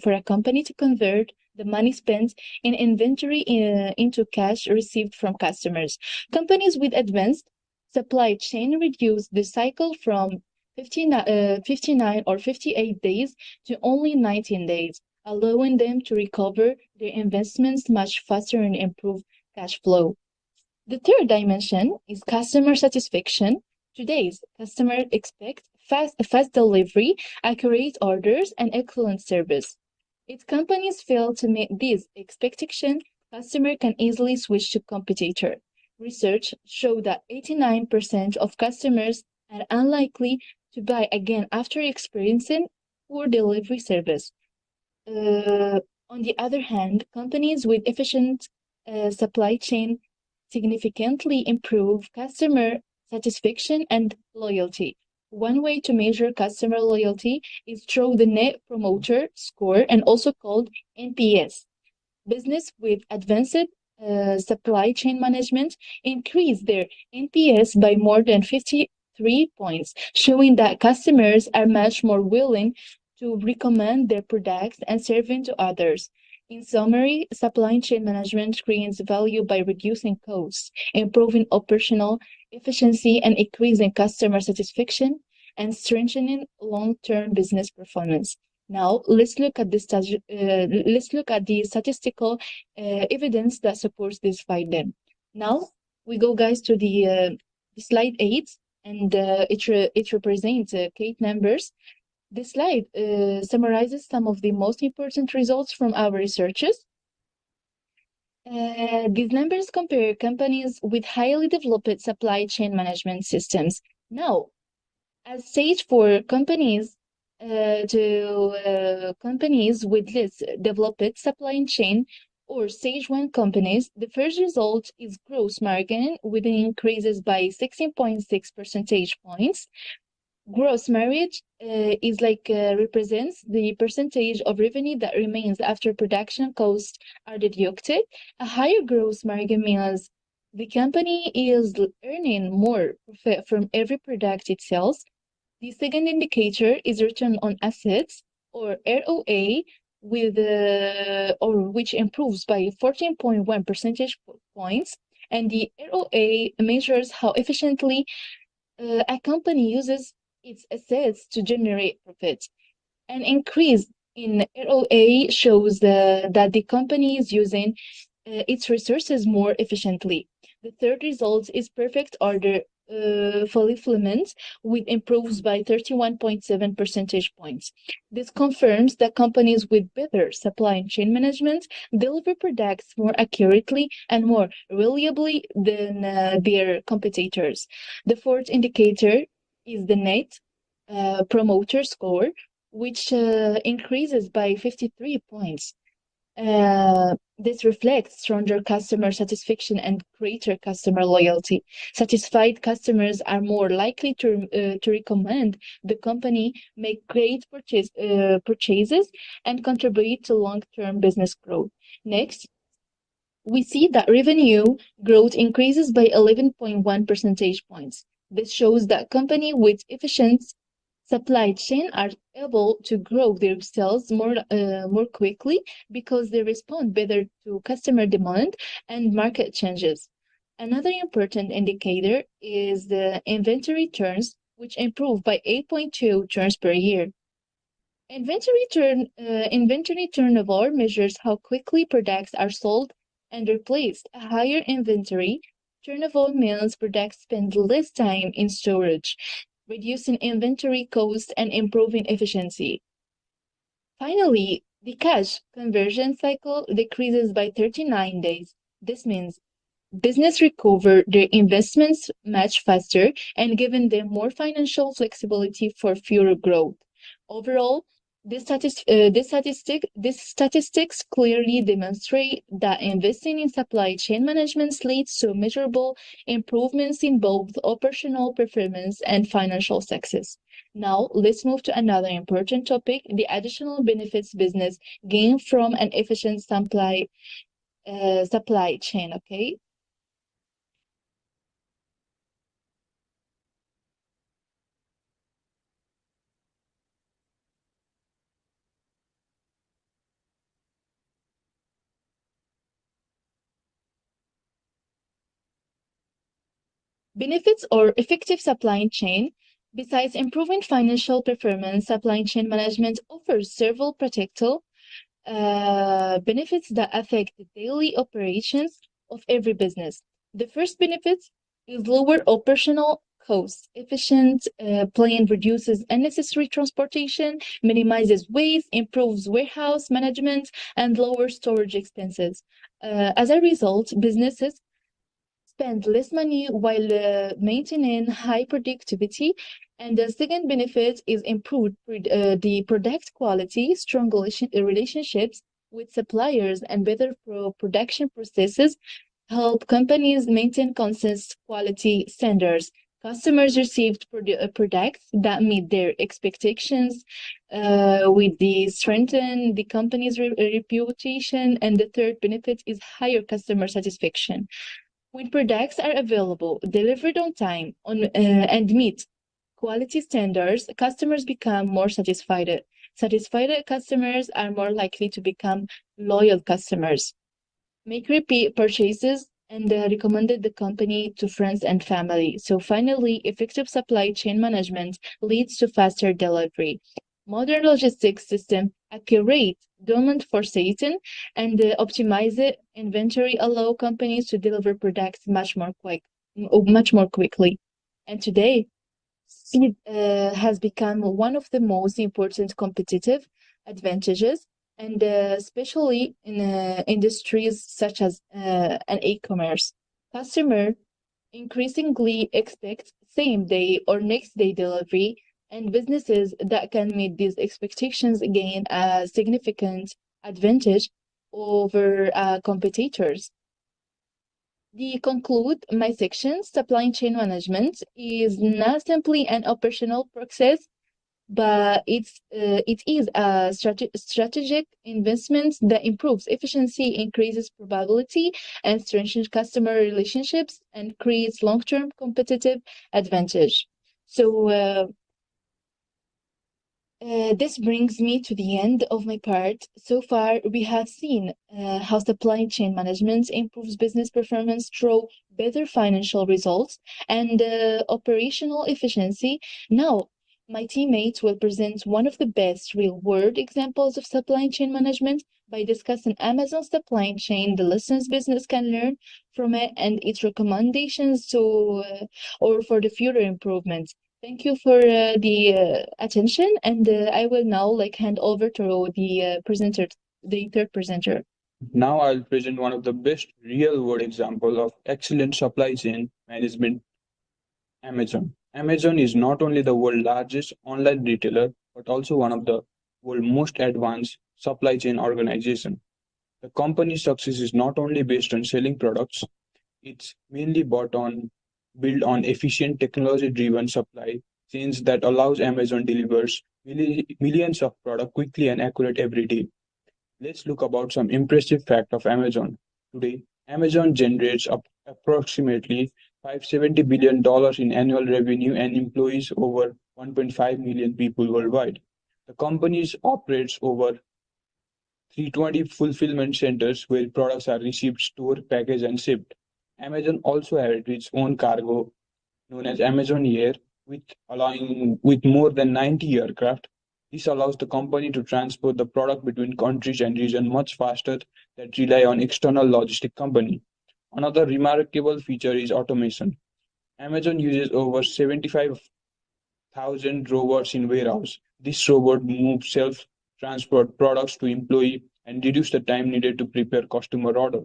for a company to convert the money spent in inventory into cash received from customers. Companies with advanced supply chain reduce the cycle from 59 or 58 days to only 19 days, allowing them to recover their investments much faster and improve cash flow. The third dimension is customer satisfaction. Today's customers expect fast delivery, accurate orders, and excellent service. If companies fail to meet these expectations, customers can easily switch to competitor. Research shows that 89% of customers are unlikely to buy again after experiencing poor delivery service. On the other hand, companies with efficient supply chain significantly improve customer satisfaction and loyalty. One way to measure customer loyalty is through the Net Promoter Score, and also called NPS. Business with advanced supply chain management increase their NPS by more than 53 points, showing that customers are much more willing to recommend their products and serving to others. In summary, supply chain management creates value by reducing costs, improving operational efficiency, and increasing customer satisfaction, and strengthening long-term business performance. Now let's look at the statistical evidence that supports this finding. Now we go, guys, to the slide 8, and it represents Kate numbers. This slide summarizes some of the most important results from our researches. These numbers compare companies with highly developed supply chain management systems. Now, as stage for companies companies with less developed supply chain, or stage 1 companies, the first result is gross margin with an increases by 16.6 percentage points. Gross margin represents the percentage of revenue that remains after production costs are deducted. A higher gross margin means the company is earning more profit from every product it sells. The second indicator is return on assets, or ROA, which improves by 14.1 percentage points, and the ROA measures how efficiently a company uses its assets to generate profit. An increase in ROA shows that the company is using its resources more efficiently. The third result is perfect order fulfillment, which improves by 31.7 percentage points. This confirms that companies with better supply chain management deliver products more accurately and more reliably than their competitors. The fourth indicator is the net promoter score, which increases by 53 points. This reflects stronger customer satisfaction and greater customer loyalty. Satisfied customers are more likely to recommend the company, make great purchases, and contribute to long-term business growth. Next, we see that revenue growth increases by 11.1 percentage points. This shows that companies with efficient supply chain are able to grow their sales more quickly because they respond better to customer demand and market changes. Another important indicator is the inventory turns, which improve by 8.2 turns per year. Inventory turnover measures how quickly products are sold and replaced. A higher inventory turnover means products spend less time in storage, reducing inventory cost and improving efficiency. Finally, the cash conversion cycle decreases by 39 days. This means business recover their investments much faster and giving them more financial flexibility for future growth. Overall, these statistics clearly demonstrate that investing in supply chain management leads to measurable improvements in both operational performance and financial success. Now, let's move to another important topic, the additional benefits business gain from an efficient supply chain, okay? Benefits or effective supply chain. Besides improving financial performance, supply chain management offers several practical benefits that affect the daily operations of every business. The first benefit is lower operational costs. Efficient plan reduces unnecessary transportation, minimizes waste, improves warehouse management, and lowers storage expenses. As a result, businesses spend less money while maintaining high productivity. And the second benefit is improved the product quality, strong relationships with suppliers, and better production processes help companies maintain consistent quality standards. Customers received products that meet their expectations, with the strengthen the company's reputation. And the third benefit is higher customer satisfaction. When products are available, delivered on time, and meet quality standards, customers become more satisfied. Satisfied customers are more likely to become loyal customers, make repeat purchases, and recommended the company to friends and family. So finally, effective supply chain management leads to faster delivery. modern logistics system, accurate demand for Satan, and optimize inventory allow companies to deliver products much more quickly. And today, speed has become one of the most important competitive advantages, and especially in industries such as an e-commerce. Customer increasingly expect same-day or next-day delivery, and businesses that can meet these expectations gain a significant advantage over competitors. To conclude my section, supply chain management is not simply an operational process, but it is a strategic investment that improves efficiency, increases probability, and strengthens customer relationships and creates long-term competitive advantage. So this brings me to the end of my part. So far, we have seen how supply chain management improves business performance through better financial results and operational efficiency. Now, my teammates will present one of the best real-world examples of supply chain management by discussing Amazon supply chain, the lessons business can learn from it, and its recommendations or for the future improvements. Thank you for the attention, and I will now hand over to the presenter, the third presenter. Now I'll present one of the best real-world examples of excellent supply chain management, Amazon. Amazon is not only the world's largest online retailer, but also one of the world's most advanced supply chain organization. The company's success is not only based on selling products, it's mainly built on efficient technology-driven supply chains that allows Amazon delivers millions of products quickly and accurate every day. Let's look about some impressive fact of Amazon. Today, Amazon generates approximately $570 billion in annual revenue and employs over 1.5 million people worldwide. The company operates over 320 fulfillment centers where products are received, stored, packaged, and shipped. Amazon also has its own cargo known as Amazon Air, with more than 90 aircraft. This allows the company to transport the product between countries and regions much faster that rely on external logistic company. Another remarkable feature is automation. Amazon uses over 75,000 robots in warehouse. This robot moves self-transport products to employee and reduce the time needed to prepare customer order.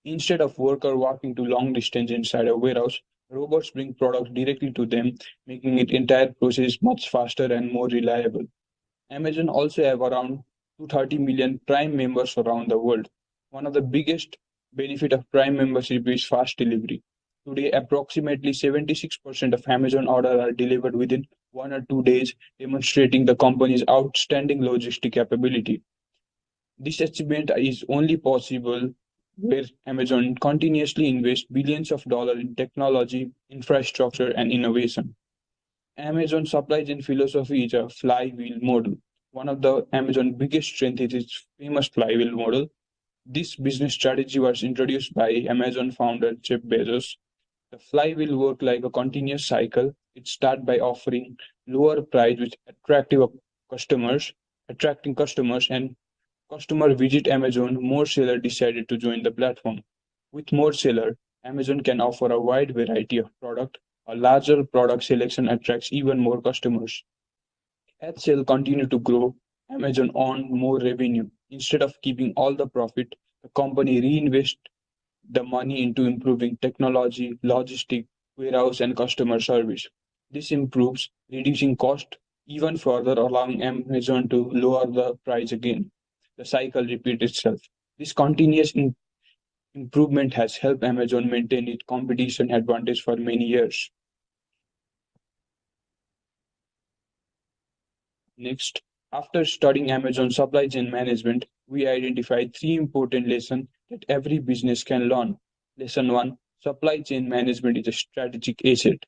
Instead of worker walking to long distance inside a warehouse, robots bring products directly to them, making it entire process much faster and more reliable. Amazon also have around 230 million Prime members around the world. One of the biggest benefit of Prime membership is fast delivery. Today, approximately 76% of Amazon orders are delivered within 1 or 2 days, demonstrating the company's outstanding logistic capability. This achievement is only possible where Amazon continuously invests billions of dollars in technology, infrastructure, and innovation. Amazon supply chain philosophy is a flywheel model. One of the Amazon biggest strengths is its famous flywheel model. This business strategy was introduced by Amazon founder Jeff Bezos. The flywheel works like a continuous cycle. It starts by offering lower price with attracting customers, and customer visit Amazon, more sellers decided to join the platform. With more sellers, Amazon can offer a wide variety of product. A larger product selection attracts even more customers. As sales continue to grow, Amazon earns more revenue. Instead of keeping all the profit, the company reinvests the money into improving technology, logistics, warehouse, and customer service. This improves reducing cost even further, allowing Amazon to lower the price again. The cycle repeats itself. This continuous improvement has helped Amazon maintain its competition advantage for many years. Next, after studying Amazon supply chain management, we identified three important lessons that every business can learn. Lesson 1: Supply chain management is a strategic asset.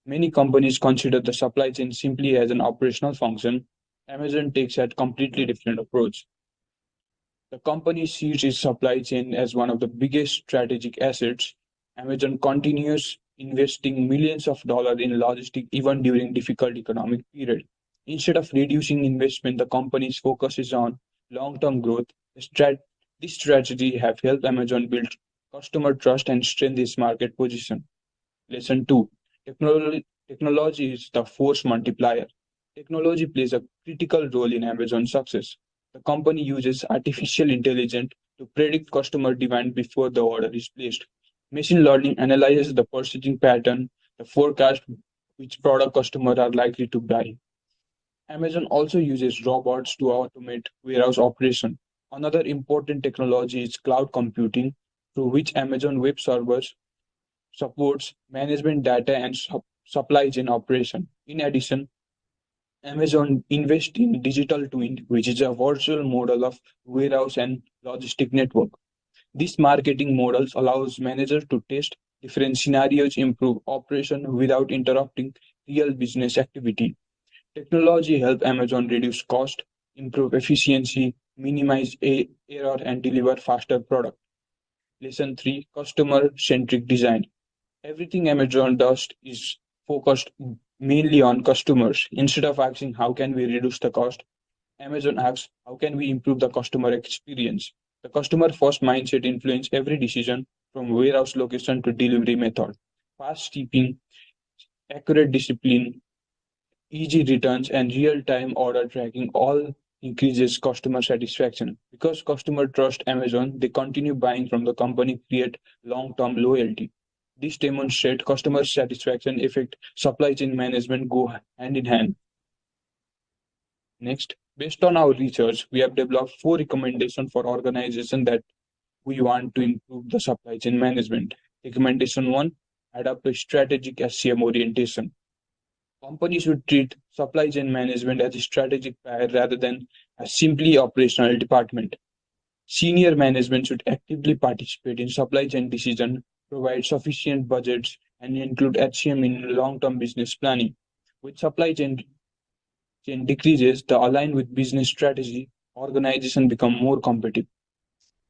Many companies consider the supply chain simply as an operational function. Amazon takes a completely different approach. The company sees its supply chain as one of the biggest strategic assets. Amazon continues investing millions of dollars in logistics even during difficult economic period. Instead of reducing investment, the company's focus is on long-term growth. This strategy have helped Amazon build customer trust and strengthen its market position. Lesson 2. Technology is the force multiplier. Technology plays a critical role in Amazon's success. The company uses artificial intelligence to predict customer demand before the order is placed. Machine learning analyzes the purchasing pattern, the forecast which product customers are likely to buy. Amazon also uses robots to automate warehouse operation. Another important technology is cloud computing, through which Amazon Web Servers supports management data and supply chain operation. In addition, Amazon invests in digital twin, which is a virtual model of warehouse and logistic network. This marketing models allows managers to test different scenarios, improve operation without interrupting real business activity. Technology helps Amazon reduce cost, improve efficiency, minimize error, and deliver faster product. Lesson 3. Customer-centric design. Everything Amazon does is focused mainly on customers. Instead of asking how can we reduce the cost, Amazon asks how can we improve the customer experience. The customer first mindset influences every decision from warehouse location to delivery method. Fast shipping, accurate discipline, easy returns, and real-time order tracking all increases customer satisfaction. Because customers trust Amazon, they continue buying from the company, create long-term loyalty. This demonstrates customer satisfaction effect, supply chain management go hand in hand. Next, based on our research, we have developed 4 recommendations for organizations that we want to improve the supply chain management. Recommendation 1. Adopt a strategic SCM orientation. Companies should treat supply chain management as a strategic player rather than a simply operational department. Senior management should actively participate in supply chain decisions, provide sufficient budgets, and include HCM in long-term business planning. With supply chain decreases the align with business strategy, organizations become more competitive.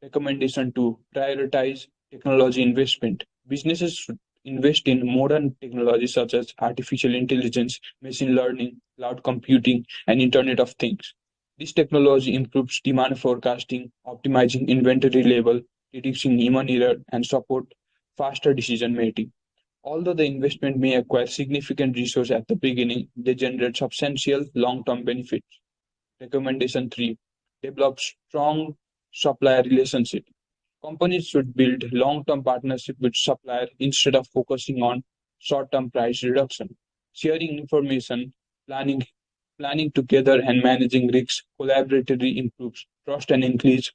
Recommendation 2. Prioritize technology investment. Businesses should invest in modern technology such as artificial intelligence, machine learning, cloud computing, and Internet of Things. This technology improves demand forecasting, optimizing inventory level, reducing human error, and support faster decision making. Although the investment may acquire significant resource at the beginning, they generate substantial long-term benefits. Recommendation 3. Develop strong supplier relationship. Companies should build long-term partnership with suppliers instead of focusing on short-term price reduction. Sharing information, planning together and managing risks collaboratively improves trust and increases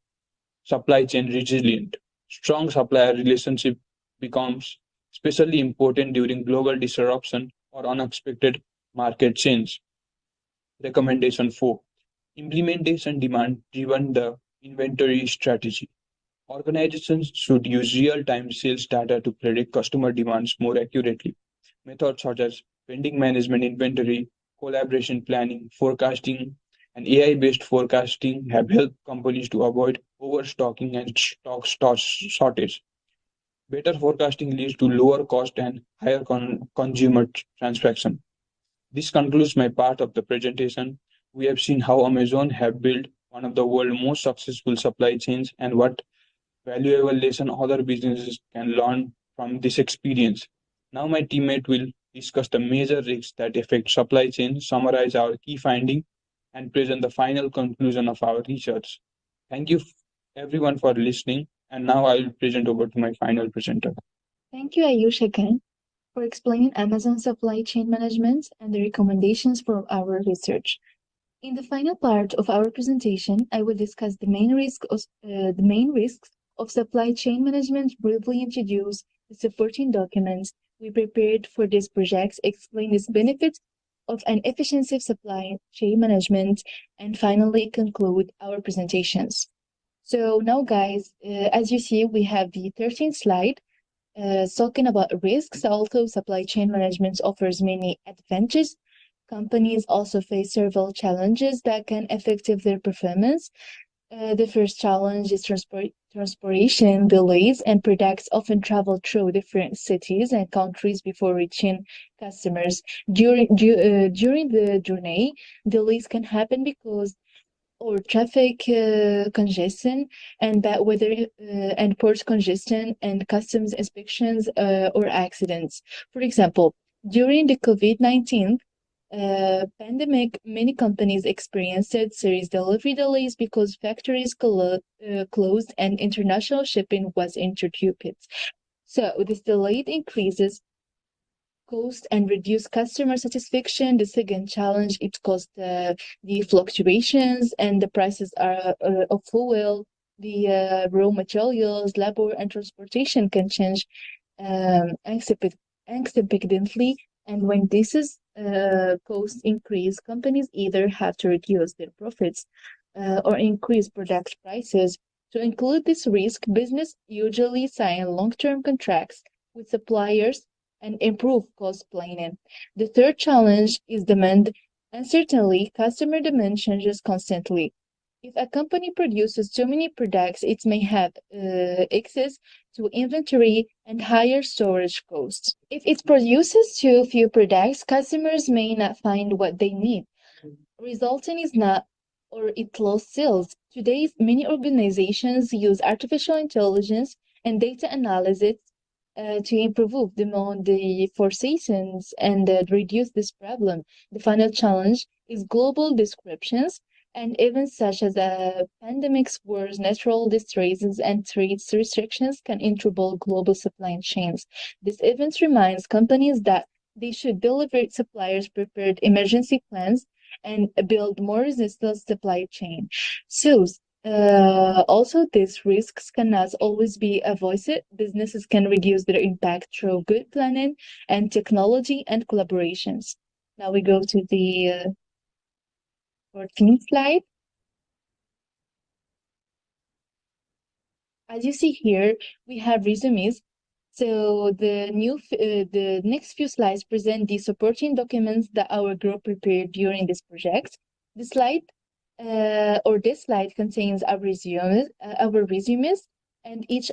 supply chain resilience. Strong supplier relationship becomes especially important during global disruption or unexpected market change. Recommendation 4. Implementation demand driven the inventory strategy. Organizations should use real-time sales data to predict customer demands more accurately. Methods such as vending management inventory, collaboration planning, forecasting, and AI-based forecasting have helped companies to avoid overstocking and stock shortage. Better forecasting leads to lower cost and higher consumer satisfaction. This concludes my part of the presentation. We have seen how Amazon have built one of the world's most successful supply chains and what valuable lesson other businesses can learn from this experience. Now my teammate will discuss the major risks that affect supply chain, summarize our key findings, and present the final conclusion of our research. Thank you everyone for listening, and now I will present over to my final presenter. Thank you, Ayush, again, for explaining Amazon supply chain management and the recommendations from our research. In the final part of our presentation, I will discuss the main risks of supply chain management, briefly introduce the supporting documents we prepared for this project, explain its benefits of an efficient supply chain management, and finally conclude our presentations. So now, guys, as you see, we have the 13th slide talking about risks. Although supply chain management offers many advantages, companies also face several challenges that can affect their performance. The first challenge is transportation delays, and products often travel through different cities and countries before reaching customers. During the journey, delays can happen because or traffic congestion and bad weather and port congestion and customs inspections or accidents. For example, during the COVID-19 pandemic, many companies experienced serious delivery delays because factories closed and international shipping was interrupted. So this delayed increases cost and reduce customer satisfaction. The second challenge, it caused the fluctuations and the prices of fuel, the raw materials, labor, and transportation can change unexpectedly. And when this is cost increase, companies either have to reduce their profits or increase product prices. To include this risk, business usually sign long-term contracts with suppliers and improve cost planning. The third challenge is demand. Uncertainty, customer demand changes constantly. If a company produces too many products, it may have access to inventory and higher storage costs. If it produces too few products, customers may not find what they need, resulting is not or it lost sales. Today, many organizations use artificial intelligence and data analysis to improve demand for seasons and reduce this problem. The final challenge is global disruptions and events such as pandemics, wars, natural disasters, and trade restrictions can interrupt global supply chains. This event reminds companies that they should deliver suppliers prepared emergency plans and build more resistant supply chain. So, also, these risks cannot always be avoided. Businesses can reduce their impact through good planning and technology and collaborations. Now we go to the 14th slide. As you see here, we have resumes. So the next few slides present the supporting documents that our group prepared during this project. The slide this slide contains our resumes, and each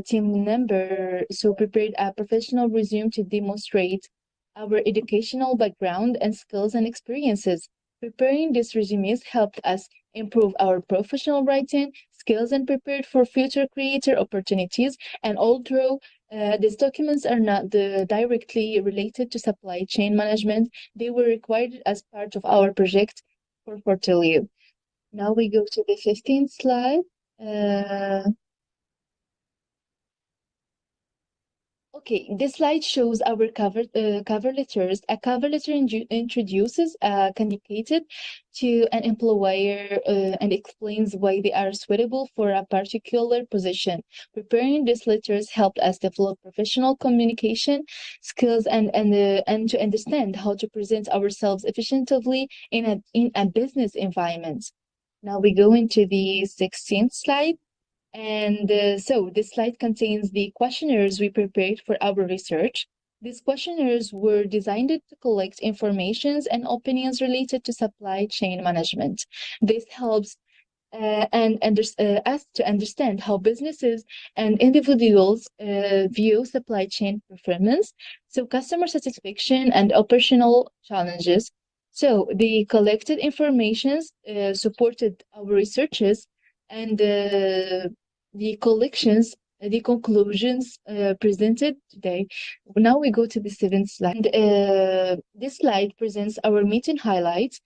team member so prepared a professional resume to demonstrate our educational background and skills and experiences. Preparing these resumes helped us improve our professional writing skills and prepared for future creator opportunities. And although these documents are not directly related to supply chain management, they were required as part of our project for portfolio. Now we go to the 15th slide. Okay, this slide shows our cover letters. A cover letter introduces a candidate to an employer and explains why they are suitable for a particular position. Preparing these letters helped us develop professional communication skills and to understand how to present ourselves efficiently in a business environment. Now we go into the 16th slide. And so this slide contains the questionnaires we prepared for our research. These questionnaires were designed to collect informations and opinions related to supply chain management. This helps us to understand how businesses and individuals view supply chain performance, so customer satisfaction and operational challenges. So the collected informations supported our researches and the conclusions presented today. Now we go to the 7th slide. This slide presents our meeting highlights.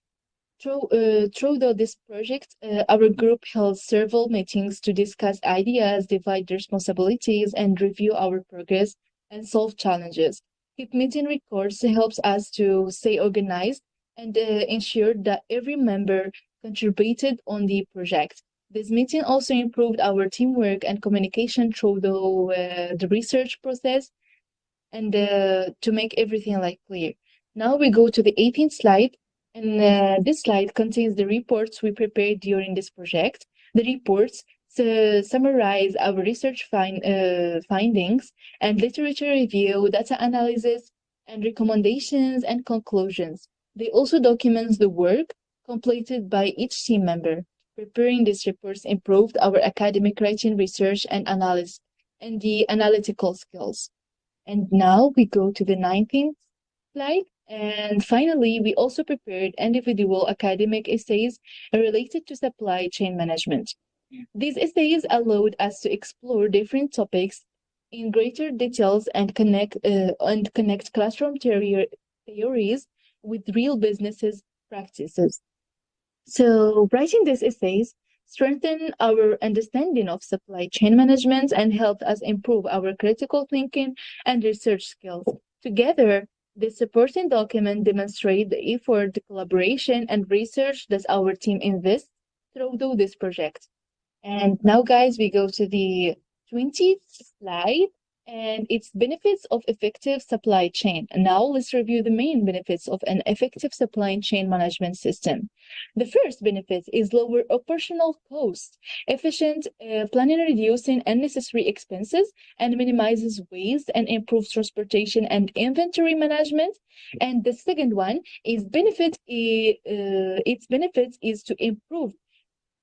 Throughout this project, our group held several meetings to discuss ideas, divide responsibilities, and review our progress and solve challenges. Keep meeting records helps us to stay organized and ensure that every member contributed on the project. This meeting also improved our teamwork and communication through the research process and to make everything clear. Now we go to the 18th slide, and this slide contains the reports we prepared during this project. The reports summarize our research findings and literature review, data analysis, and recommendations and conclusions. They also document the work completed by each team member. Preparing these reports improved our academic writing, research, and analysis, and the analytical skills. And now we go to the 19th slide. And finally, we also prepared individual academic essays related to supply chain management. These essays allowed us to explore different topics in greater details and connect classroom theories with real businesses practices. So writing these essays strengthened our understanding of supply chain management and helped us improve our critical thinking and research skills. Together, this supporting document demonstrates the effort, collaboration, and research that our team invests through this project. And now, guys, we go to the 20th slide, and its benefits of effective supply chain. And now let's review the main benefits of an effective supply chain management system. The first benefit is lower operational cost, efficient planning, reducing unnecessary expenses, and minimizes waste and improves transportation and inventory management. And the second one is its benefit is to improve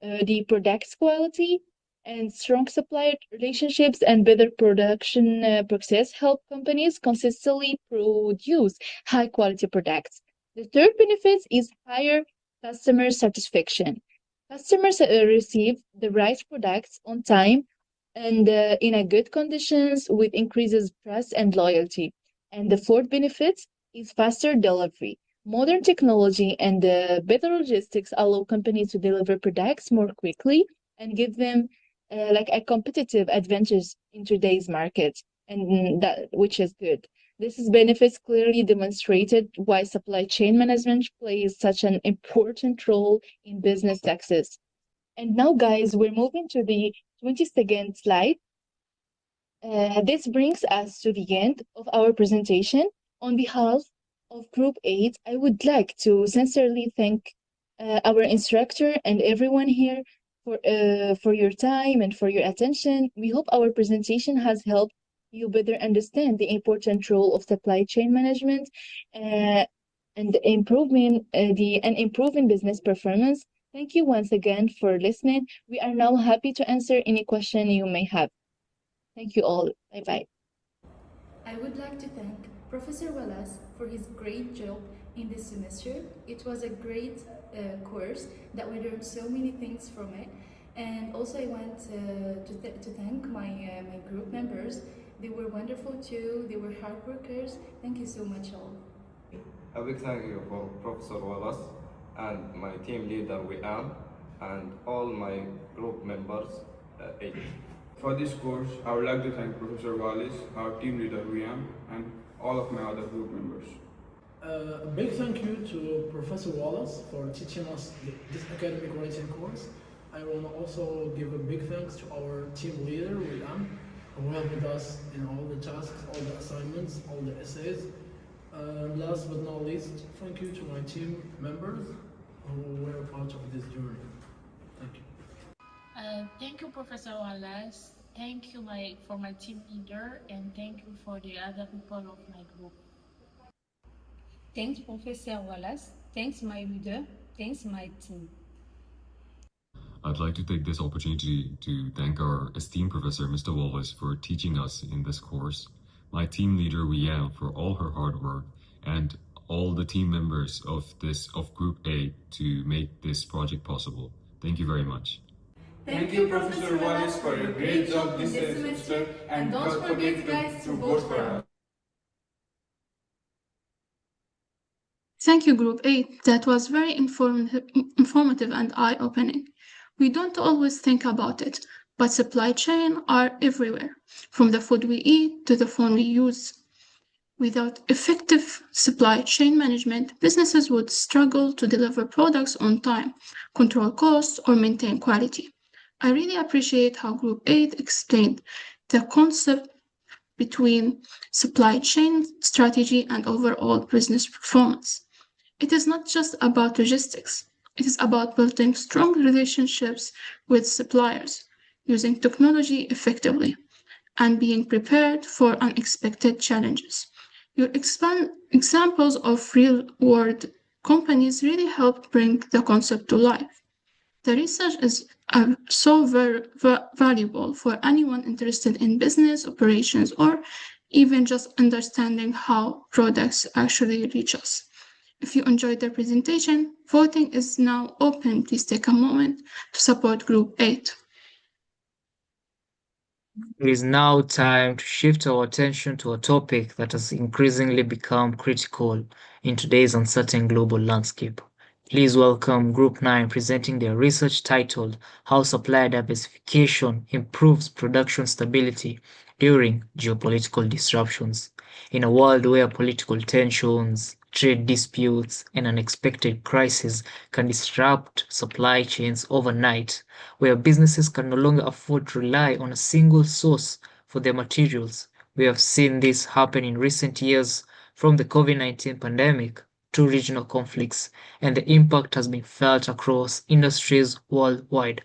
the product's quality, and strong supplier relationships and better production process help companies consistently produce high quality products. The third benefit is higher customer satisfaction. Customers receive the right products on time and in a good conditions, with increases trust and loyalty. And the fourth benefit is faster delivery. Modern technology and better logistics allow companies to deliver products more quickly and give them like a competitive advantage in today's market, and that which is good. This is benefits clearly demonstrated why supply chain management plays such an important role in business success. And now, guys, we're moving to the 22nd slide. This brings us to the end of our presentation. On behalf of Group 8, I would like to sincerely thank our instructor and everyone here for your time and for your attention. We hope our presentation has helped you better understand the important role of supply chain management and improving business performance. Thank you once again for listening. We are now happy to answer any question you may have. Thank you all. Bye-bye. I would like to thank Professor Wallace for his great job in this semester. It was a great course that we learned so many things from it. And also I want to thank my group members. They were wonderful too. They were hard workers. Thank you so much all. A big thank you for Professor Wallace and my team leader Wiam and all my group members 8. For this course, I would like to thank Professor Wallace, our team leader Wiam, and all of my other group members. A big thank you to Professor Wallace for teaching us this academic writing course. I want to also give a big thanks to our team leader, William, who helped with us in all the tasks, all the assignments, all the essays. Last but not least, thank you to my team members who were part of this journey. Thank you. Thank you, Professor Wallace. Thank you for my team leader, and thank you for the other people of my group. Thanks, Professor Wallace. Thanks, my leader. Thanks, my team. I'd like to take this opportunity to thank our esteemed professor, Mr. Wallace, for teaching us in this course, my team leader, Rian, for all her hard work, and all the team members of Group A to make this project possible. Thank you very much. Thank you, Professor Wallace, for your great job this semester, and don't forget, guys, to vote for us. Thank you, Group 8. That was very informative and eye-opening. We don't always think about it, but supply chain are everywhere, from the food we eat to the phone we use. Without effective supply chain management, businesses would struggle to deliver products on time, control costs, or maintain quality. I really appreciate how Group 8 explained the concept between supply chain strategy and overall business performance. It is not just about logistics. It is about building strong relationships with suppliers, using technology effectively, and being prepared for unexpected challenges. Your examples of real-world companies really help bring the concept to life. The research is so very valuable for anyone interested in business operations or even just understanding how products actually reach us. If you enjoyed the presentation, voting is now open. Please take a moment to support Group 8. It is now time to shift our attention to a topic that has increasingly become critical in today's uncertain global landscape. Please welcome Group 9 presenting their research titled How Supply Diversification Improves Production Stability During Geopolitical Disruptions. In a world where political tensions, trade disputes, and unexpected crises can disrupt supply chains overnight, where businesses can no longer afford to rely on a single source for their materials. We have seen this happen in recent years, from the COVID-19 pandemic to regional conflicts, and the impact has been felt across industries worldwide.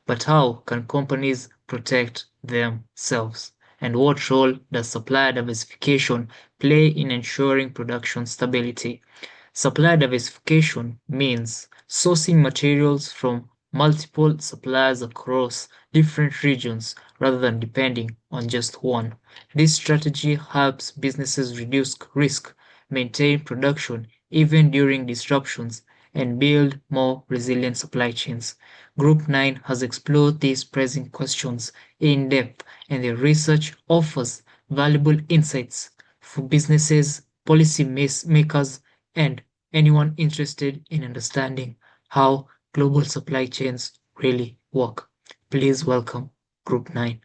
But how can companies protect themselves? And what role does supplier diversification play in ensuring production stability? Supplier diversification means sourcing materials from multiple suppliers across different regions rather than depending on just one. This strategy helps businesses reduce risk, maintain production even during disruptions, and build more resilient supply chains. Group 9 has explored these pressing questions in depth, and their research offers valuable insights for businesses, policy makers, and anyone interested in understanding how global supply chains really work. Please welcome Group 9.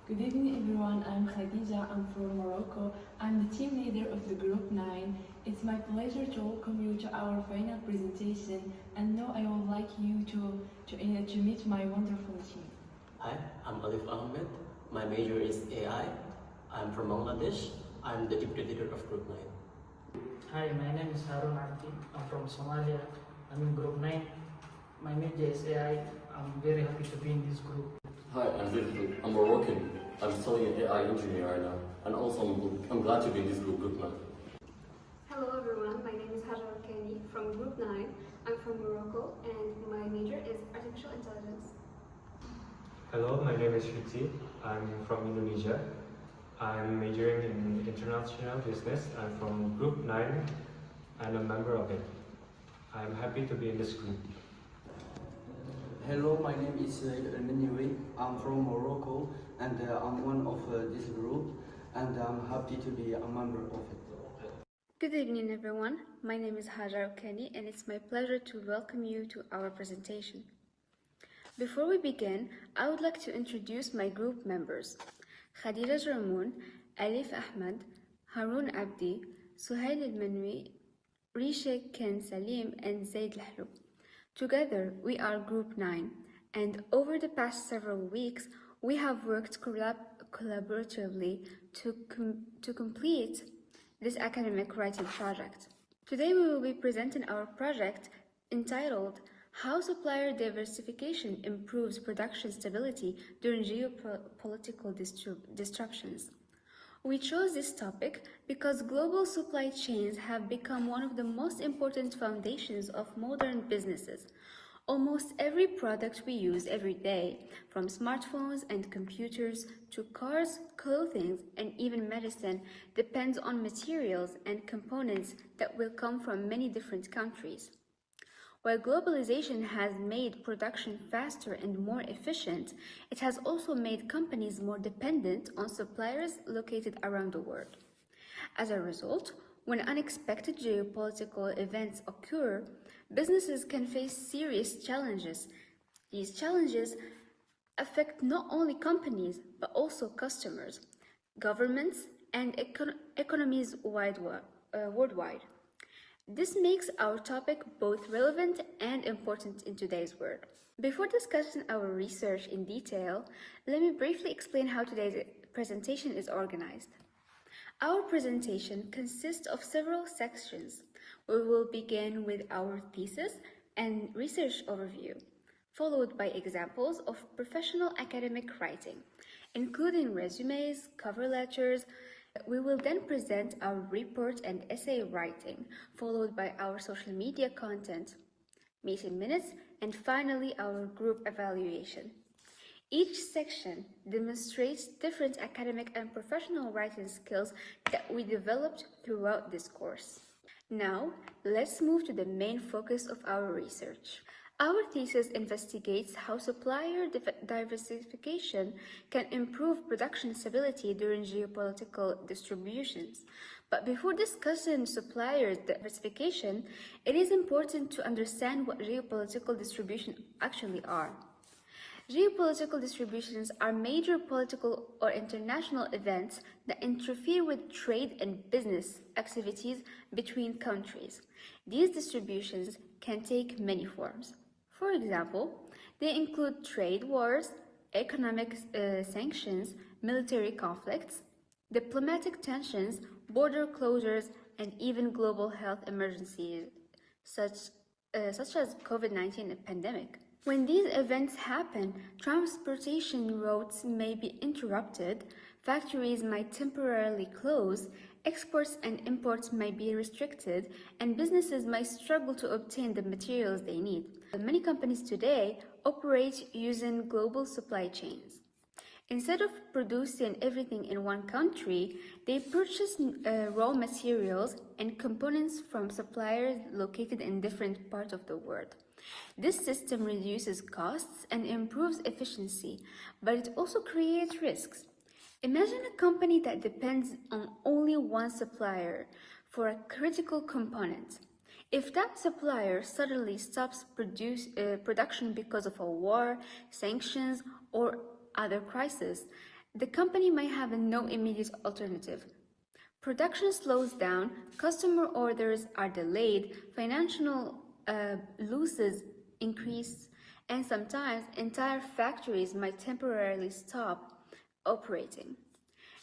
Good evening, everyone. I'm Khadija. I'm from Morocco. I'm the team leader of the Group 9. It's my pleasure to welcome you to our final presentation. And now I would like you to meet my wonderful team. Hi, I'm Alif Ahmed. My major is AI. I'm from Bangladesh. I'm the deputy leader of Group 9. Hi, my name is Harun Abdi. I'm from Somalia. I'm in Group 9. My major is AI. I'm very happy to be in this group. Hi, I'm Zilful. I'm Moroccan. I'm studying AI engineer right now. And also I'm glad to be in this group 9. Hello everyone, my name is Hajar Kani from Group 9. I'm from Morocco and my major is Artificial Intelligence. Hello, my name is Shruti. I'm from Indonesia. I'm majoring in International Business. I'm from Group 9 and a member of it. I'm happy to be in this group. Hello, my name is Elmeniwi. I'm from Morocco and I'm one of this group and I'm happy to be a member of it. Good evening everyone, my name is Hajar Kani and it's my pleasure to welcome you to our presentation. Before we begin, I would like to introduce my group members. Khadija Jarmoun, Alif Ahmed, Harun Abdi, Suhail Al-Manwi, Risha Ken Salim and Zaid Lahloub. Together, we are Group 9, and over the past several weeks, we have worked collaboratively to complete this academic writing project. Today, we will be presenting our project entitled How Supplier Diversification Improves Production Stability During Geopolitical Disruptions. We chose this topic because global supply chains have become one of the most important foundations of modern businesses. Almost every product we use every day, from smartphones and computers to cars, clothing, and even medicine, depends on materials and components that will come from many different countries. While globalization has made production faster and more efficient, it has also made companies more dependent on suppliers located around the world. As a result, when unexpected geopolitical events occur, businesses can face serious challenges. These challenges affect not only companies, but also customers, governments, and economies worldwide. This makes our topic both relevant and important in today's world. Before discussing our research in detail, let me briefly explain how today's presentation is organized. Our presentation consists of several sections. We will begin with our thesis and research overview, followed by examples of professional academic writing, including resumes, cover letters, We will then present our report and essay writing, followed by our social media content, meeting minutes, and finally our group evaluation. Each section demonstrates different academic and professional writing skills that we developed throughout this course. Now, let's move to the main focus of our research. Our thesis investigates how supplier diversification can improve production stability during geopolitical distributions. But before discussing supplier diversification, it is important to understand what geopolitical distributions actually are. Geopolitical distributions are major political or international events that interfere with trade and business activities between countries. These distributions can take many forms. For example, they include trade wars, economic sanctions, military conflicts, diplomatic tensions, border closures, and even global health emergencies such as COVID-19 pandemic. When these events happen, transportation routes may be interrupted, factories might temporarily close, exports and imports might be restricted, and businesses might struggle to obtain the materials they need. Many companies today operate using global supply chains. Instead of producing everything in one country, they purchase raw materials and components from suppliers located in different parts of the world. This system reduces costs and improves efficiency, but it also creates risks. Imagine a company that depends on only one supplier for a critical component. If that supplier suddenly stops production because of a war, sanctions, or other crisis, the company might have no immediate alternative. Production slows down, customer orders are delayed, financial losses increase, and sometimes entire factories might temporarily stop operating.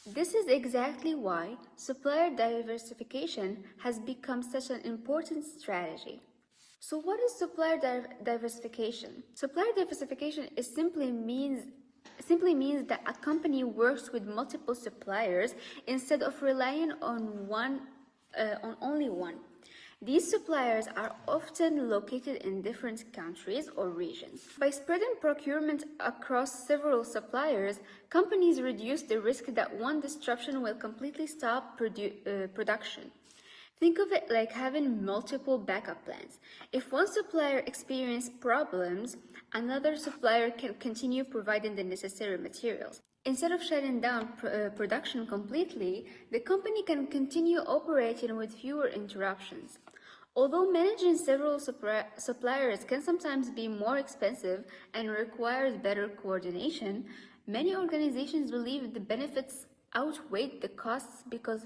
This is exactly why supplier diversification has become such an important strategy. So what is supplier diversification? Supplier diversification simply means that a company works with multiple suppliers instead of relying on only one. These suppliers are often located in different countries or regions. By spreading procurement across several suppliers, companies reduce the risk that one disruption will completely stop production. Think of it like having multiple backup plans. If one supplier experiences problems, another supplier can continue providing the necessary materials. Instead of shutting down production completely, the company can continue operating with fewer interruptions. Although managing several suppliers can sometimes be more expensive and requires better coordination, many organizations believe the benefits outweigh the costs because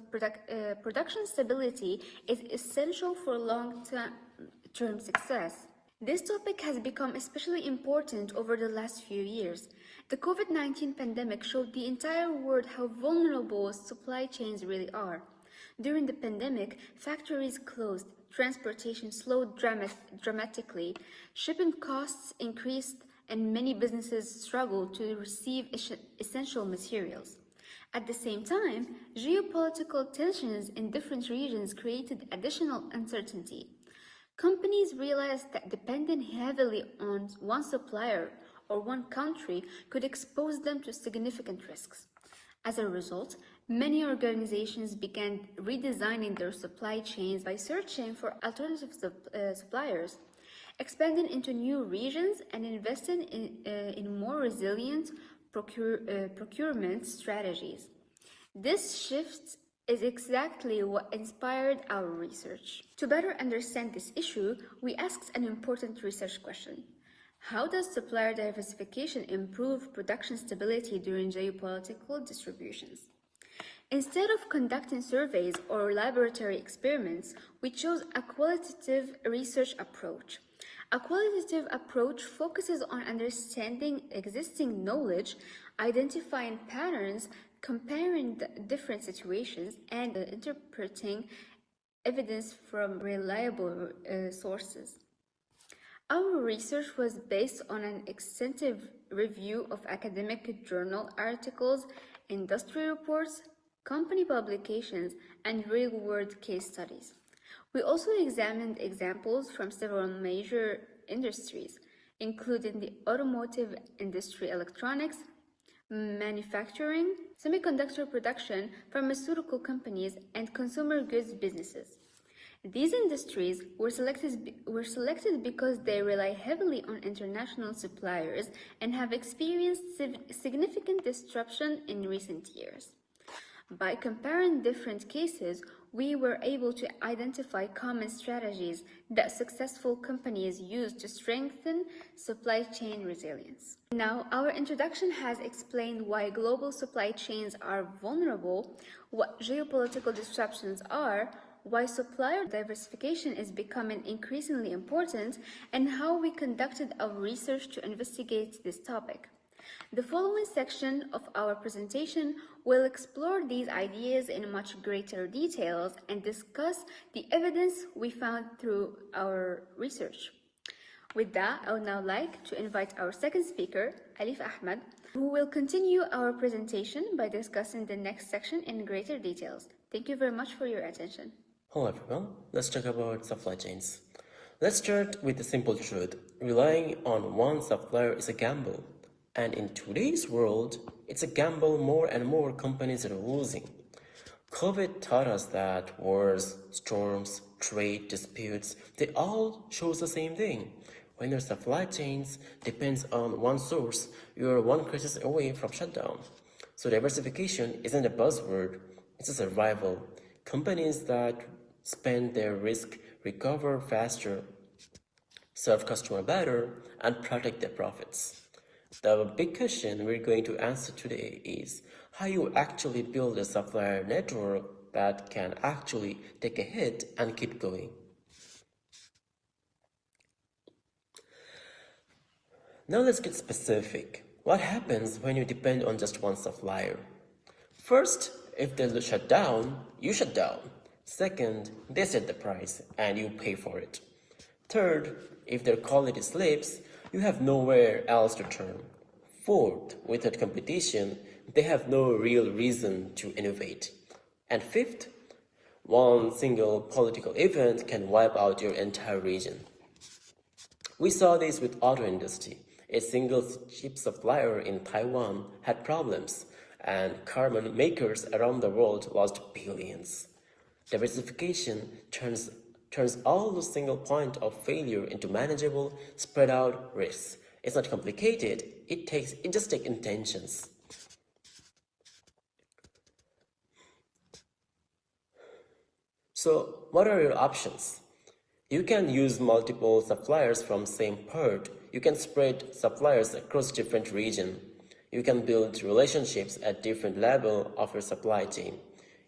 production stability is essential for long-term success. This topic has become especially important over the last few years. The COVID-19 pandemic showed the entire world how vulnerable supply chains really are. During the pandemic, factories closed, transportation slowed dramatically, shipping costs increased, and many businesses struggled to receive essential materials. At the same time, geopolitical tensions in different regions created additional uncertainty. Companies realized that depending heavily on one supplier or one country could expose them to significant risks. As a result, many organizations began redesigning their supply chains by searching for alternative suppliers, expanding into new regions, and investing in more resilient procurement strategies. This shift is exactly what inspired our research. To better understand this issue, we asked an important research question. How does supplier diversification improve production stability during geopolitical distributions? Instead of conducting surveys or laboratory experiments, we chose a qualitative research approach. A qualitative approach focuses on understanding existing knowledge, identifying patterns, comparing different situations, and interpreting evidence from reliable sources. Our research was based on an extensive review of academic journal articles, industry reports, company publications, and real-world case studies. We also examined examples from several major industries, including the automotive industry, electronics, manufacturing, semiconductor production, pharmaceutical companies, and consumer goods businesses. These industries were selected because they rely heavily on international suppliers and have experienced significant disruption in recent years. By comparing different cases, we were able to identify common strategies that successful companies use to strengthen supply chain resilience. Now, our introduction has explained why global supply chains are vulnerable, what geopolitical disruptions are, why supplier diversification is becoming increasingly important, and how we conducted our research to investigate this topic. The following section of our presentation will explore these ideas in much greater details and discuss the evidence we found through our research. With that, I would now like to invite our second speaker, Alif Ahmed, who will continue our presentation by discussing the next section in greater details. Thank you very much for your attention. Hello everyone, let's talk about supply chains. Let's start with the simple truth. Relying on one supplier is a gamble. And in today's world, it's a gamble more and more companies are losing. COVID taught us that wars, storms, trade disputes, they all show the same thing. When your supply chains depends on one source, you are one crisis away from shutdown. So diversification isn't a buzzword, it's a survival. Companies that spend their risk recover faster, serve customer better, and protect their profits. The big question we're going to answer today is how you actually build a supplier network that can actually take a hit and keep going. Now let's get specific. What happens when you depend on just one supplier? First, if they shut down, you shut down. Second, they set the price and you pay for it. Third, if their quality slips, you have nowhere else to turn. Fourth, without competition, they have no real reason to innovate. And fifth, one single political event can wipe out your entire region. We saw this with auto industry. A single chip supplier in Taiwan had problems, and car makers around the world lost billions. Diversification turns all those single point of failure into manageable, spread out risks. It's not complicated, it just takes intentions. So what are your options? You can use multiple suppliers from same part. You can spread suppliers across different regions. You can build relationships at different level of your supply chain.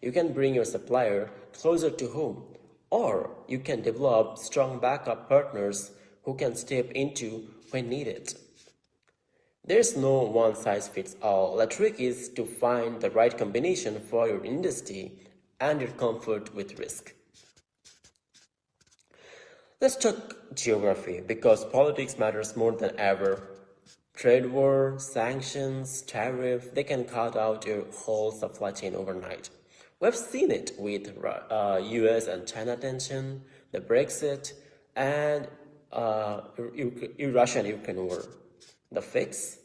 You can bring your supplier closer to home, or you can develop strong backup partners who can step into when needed. There's no one-size-fits-all. The trick is to find the right combination for your industry and your comfort with risk. Let's talk geography, because politics matters more than ever. Trade war, sanctions, tariff, they can cut out your whole supply chain overnight. We've seen it with US and China tension, the Brexit, and Russia and Ukraine war. The fix?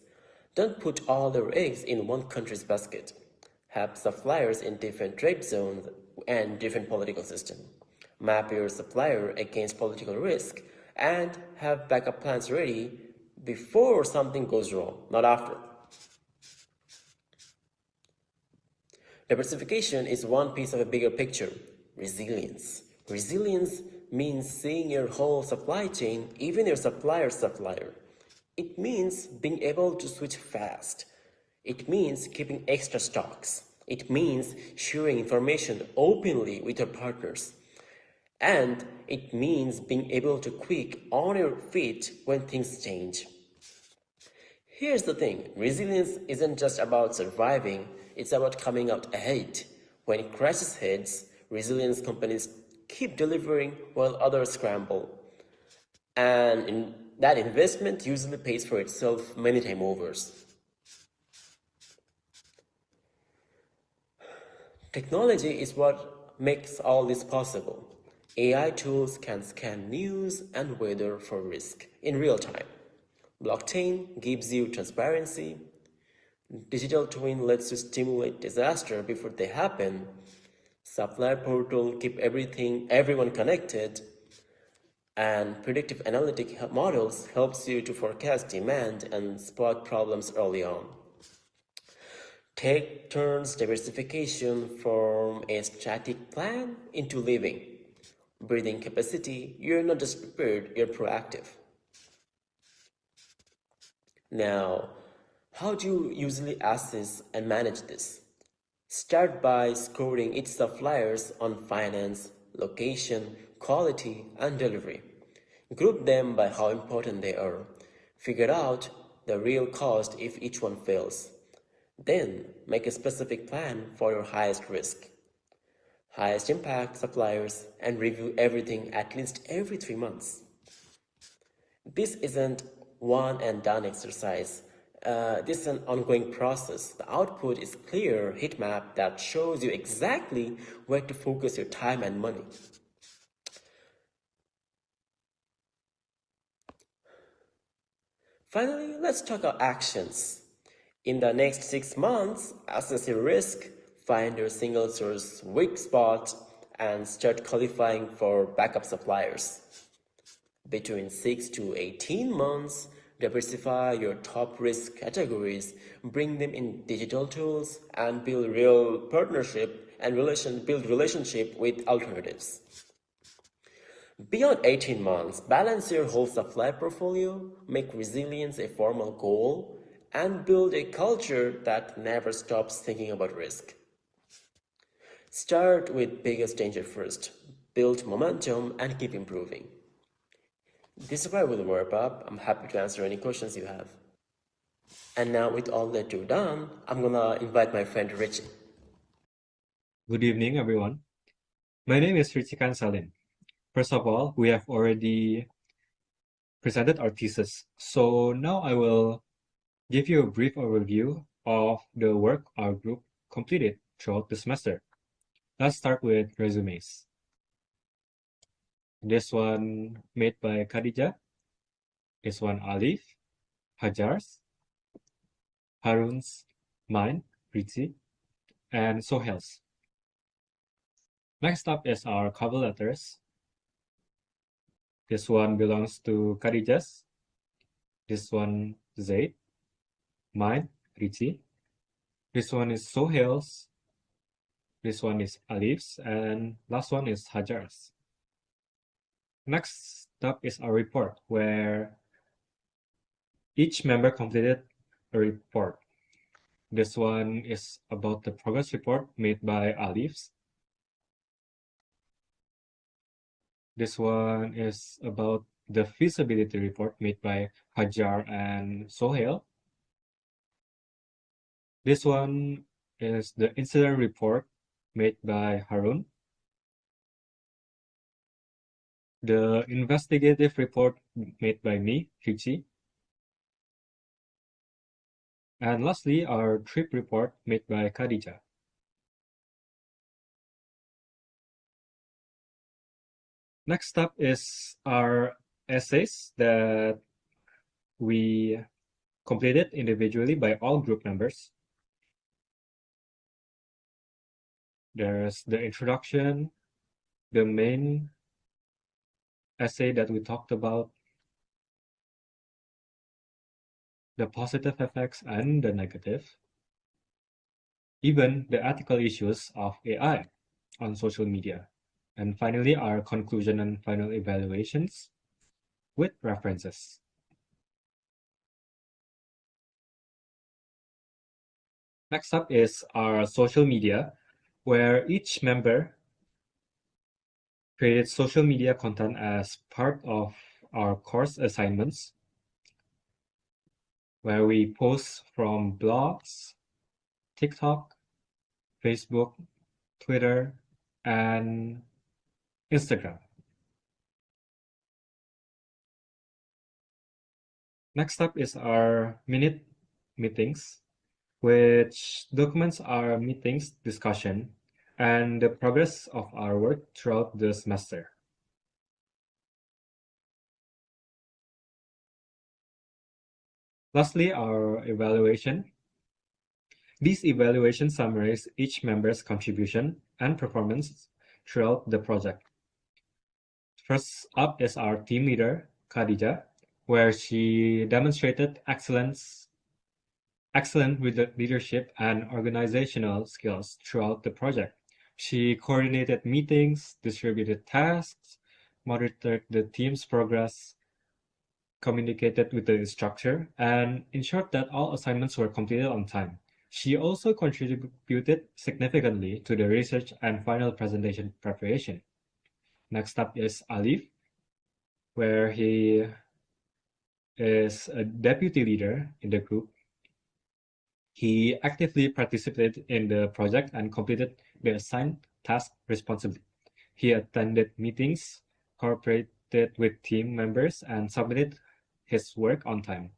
Don't put all your eggs in one country's basket. Have suppliers in different trade zones and different political systems. Map your supplier against political risk and have backup plans ready before something goes wrong, not after. Diversification is one piece of a bigger picture, resilience. Resilience means seeing your whole supply chain, even your supplier's supplier. It means being able to switch fast. It means keeping extra stocks. It means sharing information openly with your partners. And it means being able to quick on your feet when things change. Here's the thing, resilience isn't just about surviving, it's about coming out ahead. When crisis hits, resilience companies keep delivering while others scramble. And that investment usually pays for itself many times over. Technology is what makes all this possible. AI tools can scan news and weather for risk in real time. Blockchain gives you transparency. Digital twin lets you stimulate disaster before they happen. Supply portal keep everyone connected. And predictive analytic models helps you to forecast demand and spot problems early on. Tech turns diversification from a static plan into living, breathing capacity. You're not just prepared, you're proactive. Now, how do you usually assess and manage this? Start by scoring each suppliers on finance, location, quality, and delivery. Group them by how important they are. Figure out the real cost if each one fails. Then make a specific plan for your highest risk, highest impact suppliers, and review everything at least every 3 months. This isn't one and done exercise. This is an ongoing process. The output is clear heat map that shows you exactly where to focus your time and money. Finally, let's talk about actions. In the next 6 months, assess your risk, find your single source weak spot, and start qualifying for backup suppliers. Between 6 to 18 months, diversify your top risk categories, bring them in digital tools, and build real partnership and build relationship with alternatives. Beyond 18 months, balance your whole supply portfolio, make resilience a formal goal, and build a culture that never stops thinking about risk. Start with biggest danger first, build momentum, and keep improving. This is where we'll wrap up. I'm happy to answer any questions you have. And now with all that you've done, I'm gonna invite my friend Richie. Good evening, everyone. My name is Richikan Salim. First of all, we have already presented our thesis. So now I will give you a brief overview of the work our group completed throughout the semester. Let's start with resumes. This one made by Khadija. This one Alif, Hajar's, Harun's, mine, Ritzi, and Sohel's. Next up is our cover letters. This one belongs to Khadija's. This one Zaid, mine, Ritzi. This one is Sohel's. This one is Alif's, and last one is Hajar's. Next up is our report, where each member completed a report. This one is about the progress report made by Alif's. This one is about the feasibility report made by Hajar and Sohail. This one is the incident report made by Harun. The investigative report made by me, Hichi. And lastly, our trip report made by Khadija. Next up is our essays that we completed individually by all group members. There's the introduction, the main essay that we talked about, the positive effects and the negative, even the ethical issues of AI on social media, and finally our conclusion and final evaluations with references. Next up is our social media, where each member created social media content as part of our course assignments, where we post from blogs, TikTok, Facebook, Twitter, and Instagram. Next up is our minute meetings, which documents our meetings discussion and the progress of our work throughout the semester. Lastly, our evaluation. These evaluations summarize each member's contribution and performance throughout the project. First up is our team leader, Khadija, where she demonstrated excellent leadership and organizational skills throughout the project. She coordinated meetings, distributed tasks, monitored the team's progress, communicated with the instructor, and ensured that all assignments were completed on time. She also contributed significantly to the research and final presentation preparation. Next up is Alif, where he is a deputy leader in the group. He actively participated in the project and completed the assigned task responsibly. He attended meetings, cooperated with team members, and submitted his work on time.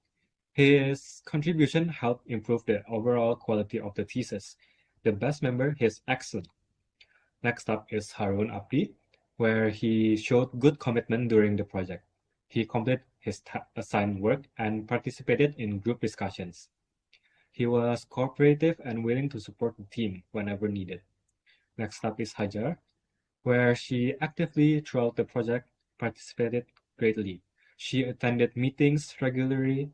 His contribution helped improve the overall quality of the thesis. The best member is excellent. Next up is Harun Abdi, where he showed good commitment during the project. He completed his assigned work and participated in group discussions. He was cooperative and willing to support the team whenever needed. Next up is Hajar, where she actively throughout the project participated greatly. She attended meetings regularly,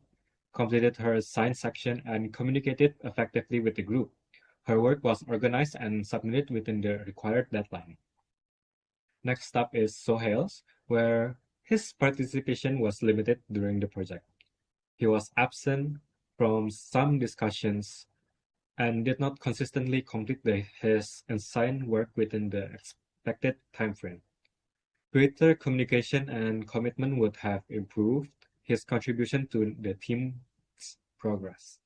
completed her assigned section, and communicated effectively with the group. Her work was organized and submitted within the required deadline. Next up is Sohail's, where his participation was limited during the project. He was absent from some discussions and did not consistently complete his assigned work within the expected time frame. Greater communication and commitment would have improved his contribution to the team's progress.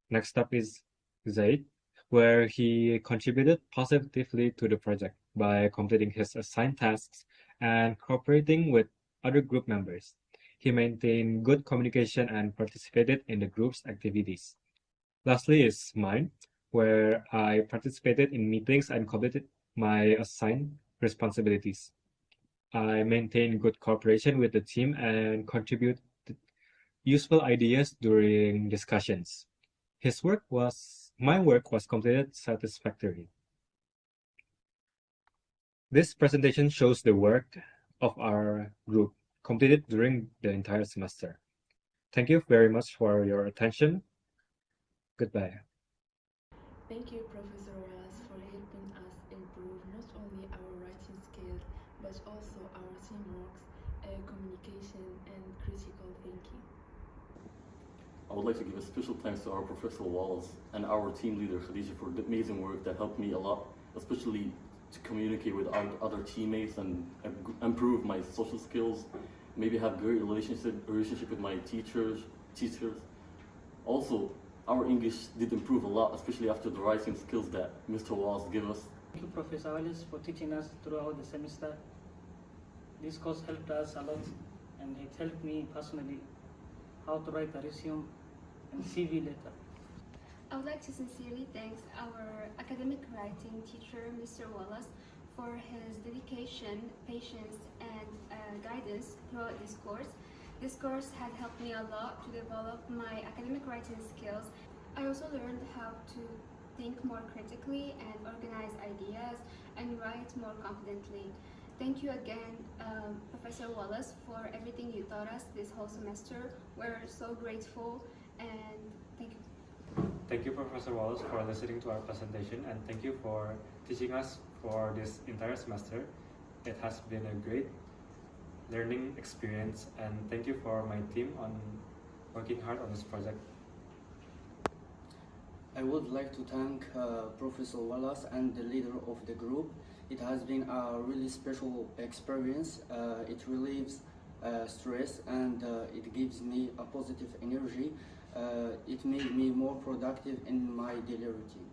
Next up is Zaid, where he contributed positively to the project by completing his assigned tasks and cooperating with other group members. He maintained good communication and participated in the group's activities. Lastly is mine, where I participated in meetings and completed my assigned responsibilities. I maintained good cooperation with the team and contributed useful ideas during discussions. My work was completed satisfactorily. This presentation shows the work of our group completed during the entire semester. Thank you very much for your attention. Goodbye. Thank you, Professor Wallace, for helping us improve not only our writing skills, but also our teamwork, communication, and critical thinking. I would like to give a special thanks to our Professor Wallace and our team leader Khadija for the amazing work that helped me a lot, especially to communicate with other teammates and improve my social skills, maybe have great relationship with my teachers. Also, our English did improve a lot, especially after the writing skills that Mr. Wallace gave us. Thank you, Professor Wallace, for teaching us throughout the semester. This course helped us a lot, and it helped me personally how to write a resume and CV letter. I would like to sincerely thank our academic writing teacher, Mr. Wallace, for his dedication, patience, and guidance throughout this course. This course had helped me a lot to develop my academic writing skills. I also learned how to think more critically and organize ideas and write more confidently. Thank you again, Professor Wallace, for everything you taught us this whole semester. We're so grateful, and thank you. Thank you, Professor Wallace, for listening to our presentation, and thank you for teaching us for this entire semester. It has been a great learning experience, and thank you for my team on working hard on this project. I would like to thank Professor Wallace and the leader of the group. It has been a really special experience. It relieves stress, and it gives me a positive energy. It made me more productive in my daily routine.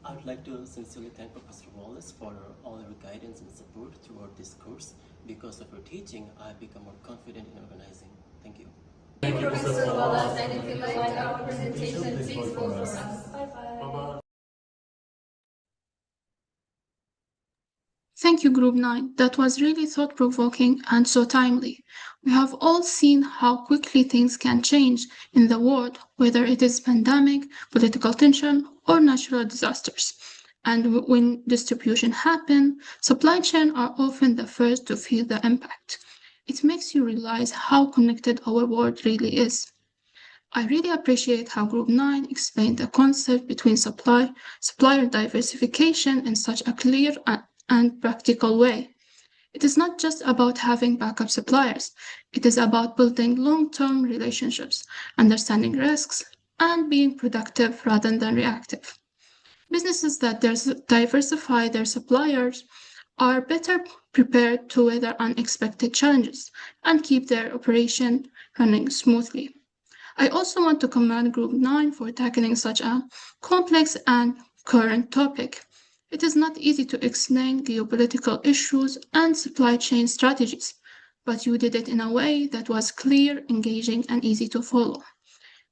I would like to sincerely thank Professor Wallace for all your guidance and support throughout this course. Because of your teaching, I have become more confident in organizing. Thank you. Thank you, Professor Wallace, and if you like our presentation, please vote for us. Bye-bye. Thank you, Group 9. That was really thought provoking and so timely. We have all seen how quickly things can change in the world, whether it is pandemic, political tension, or natural disasters. And when distribution happen, supply chain are often the first to feel the impact. It makes you realize how connected our world really is. I really appreciate how Group 9 explained the concept between supplier diversification in such a clear and practical way. It is not just about having backup suppliers, it is about building long term relationships, understanding risks, and being productive rather than reactive. Businesses that diversify their suppliers are better prepared to weather unexpected challenges and keep their operation running smoothly. I also want to commend Group 9 for tackling such a complex and current topic. It is not easy to explain geopolitical issues and supply chain strategies, but you did it in a way that was clear, engaging, and easy to follow.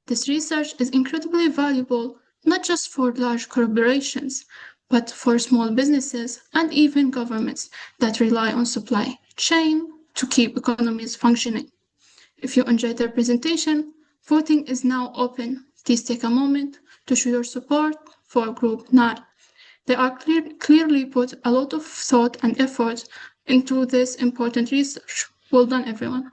This research is incredibly valuable not just for large corporations, but for small businesses and even governments that rely on supply chain to keep economies functioning. If you enjoyed the presentation, voting is now open. Please take a moment to show your support for Group 9. They are clearly put a lot of thought and effort into this important research. Well done, everyone.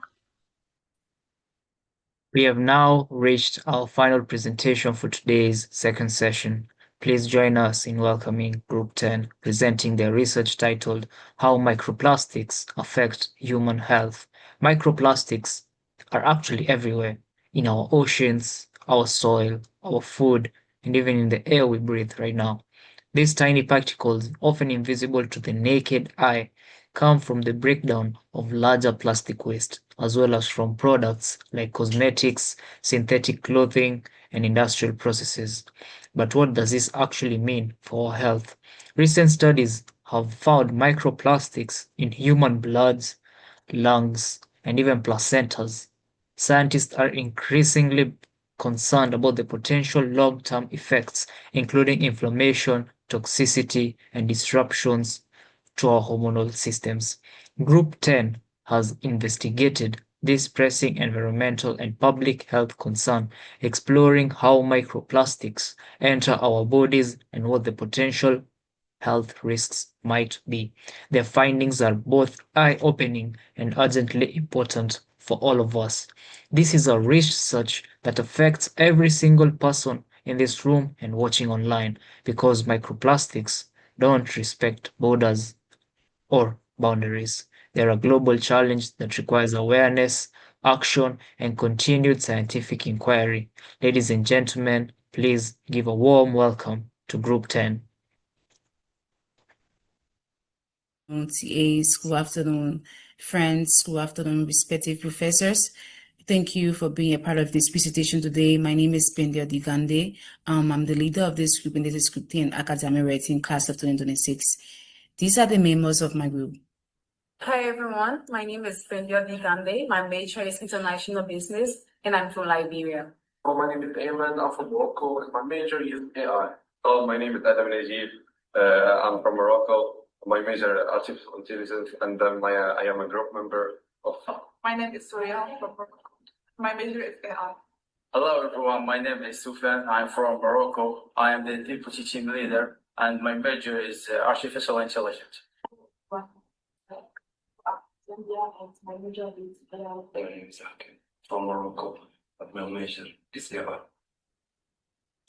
We have now reached our final presentation for today's second session. Please join us in welcoming Group 10, presenting their research titled How Microplastics Affect Human Health. Microplastics are actually everywhere, in our oceans, our soil, our food, and even in the air we breathe right now. These tiny particles, often invisible to the naked eye, come from the breakdown of larger plastic waste, as well as from products like cosmetics, synthetic clothing, and industrial processes. But what does this actually mean for our health? Recent studies have found microplastics in human bloods, lungs, and even placentas. Scientists are increasingly concerned about the potential long-term effects, including inflammation, toxicity, and disruptions to our hormonal systems. Group 10 has investigated this pressing environmental and public health concern, exploring how microplastics enter our bodies and what the potential health risks might be. Their findings are both eye-opening and urgently important for all of us. This is a research that affects every single person in this room and watching online, because microplastics don't respect borders or boundaries. They're a global challenge that requires awareness, action, and continued scientific inquiry. Ladies and gentlemen, please give a warm welcome to Group 10. TAs, good afternoon, friends, good afternoon, respective professors. Thank you for being a part of this presentation today. My name is Pendia Digande. I'm the leader of this group, and this is Group 10 Academic Writing Class of 2026. These are the members of my group. Hi everyone, my name is Pendia Digande. My major is International Business, and I'm from Liberia. My name is Ayman, I'm from Morocco, and my major is AI. My name is Adam Najib. I'm from Morocco. My major is artificial intelligence, and I am a group member of. My name is Surya from Morocco. My major is AI. Hello everyone, my name is Sufyan. I'm from Morocco. I am the deputy team leader, and my major is artificial intelligence. My name is Hakim from Morocco, but my major is AI.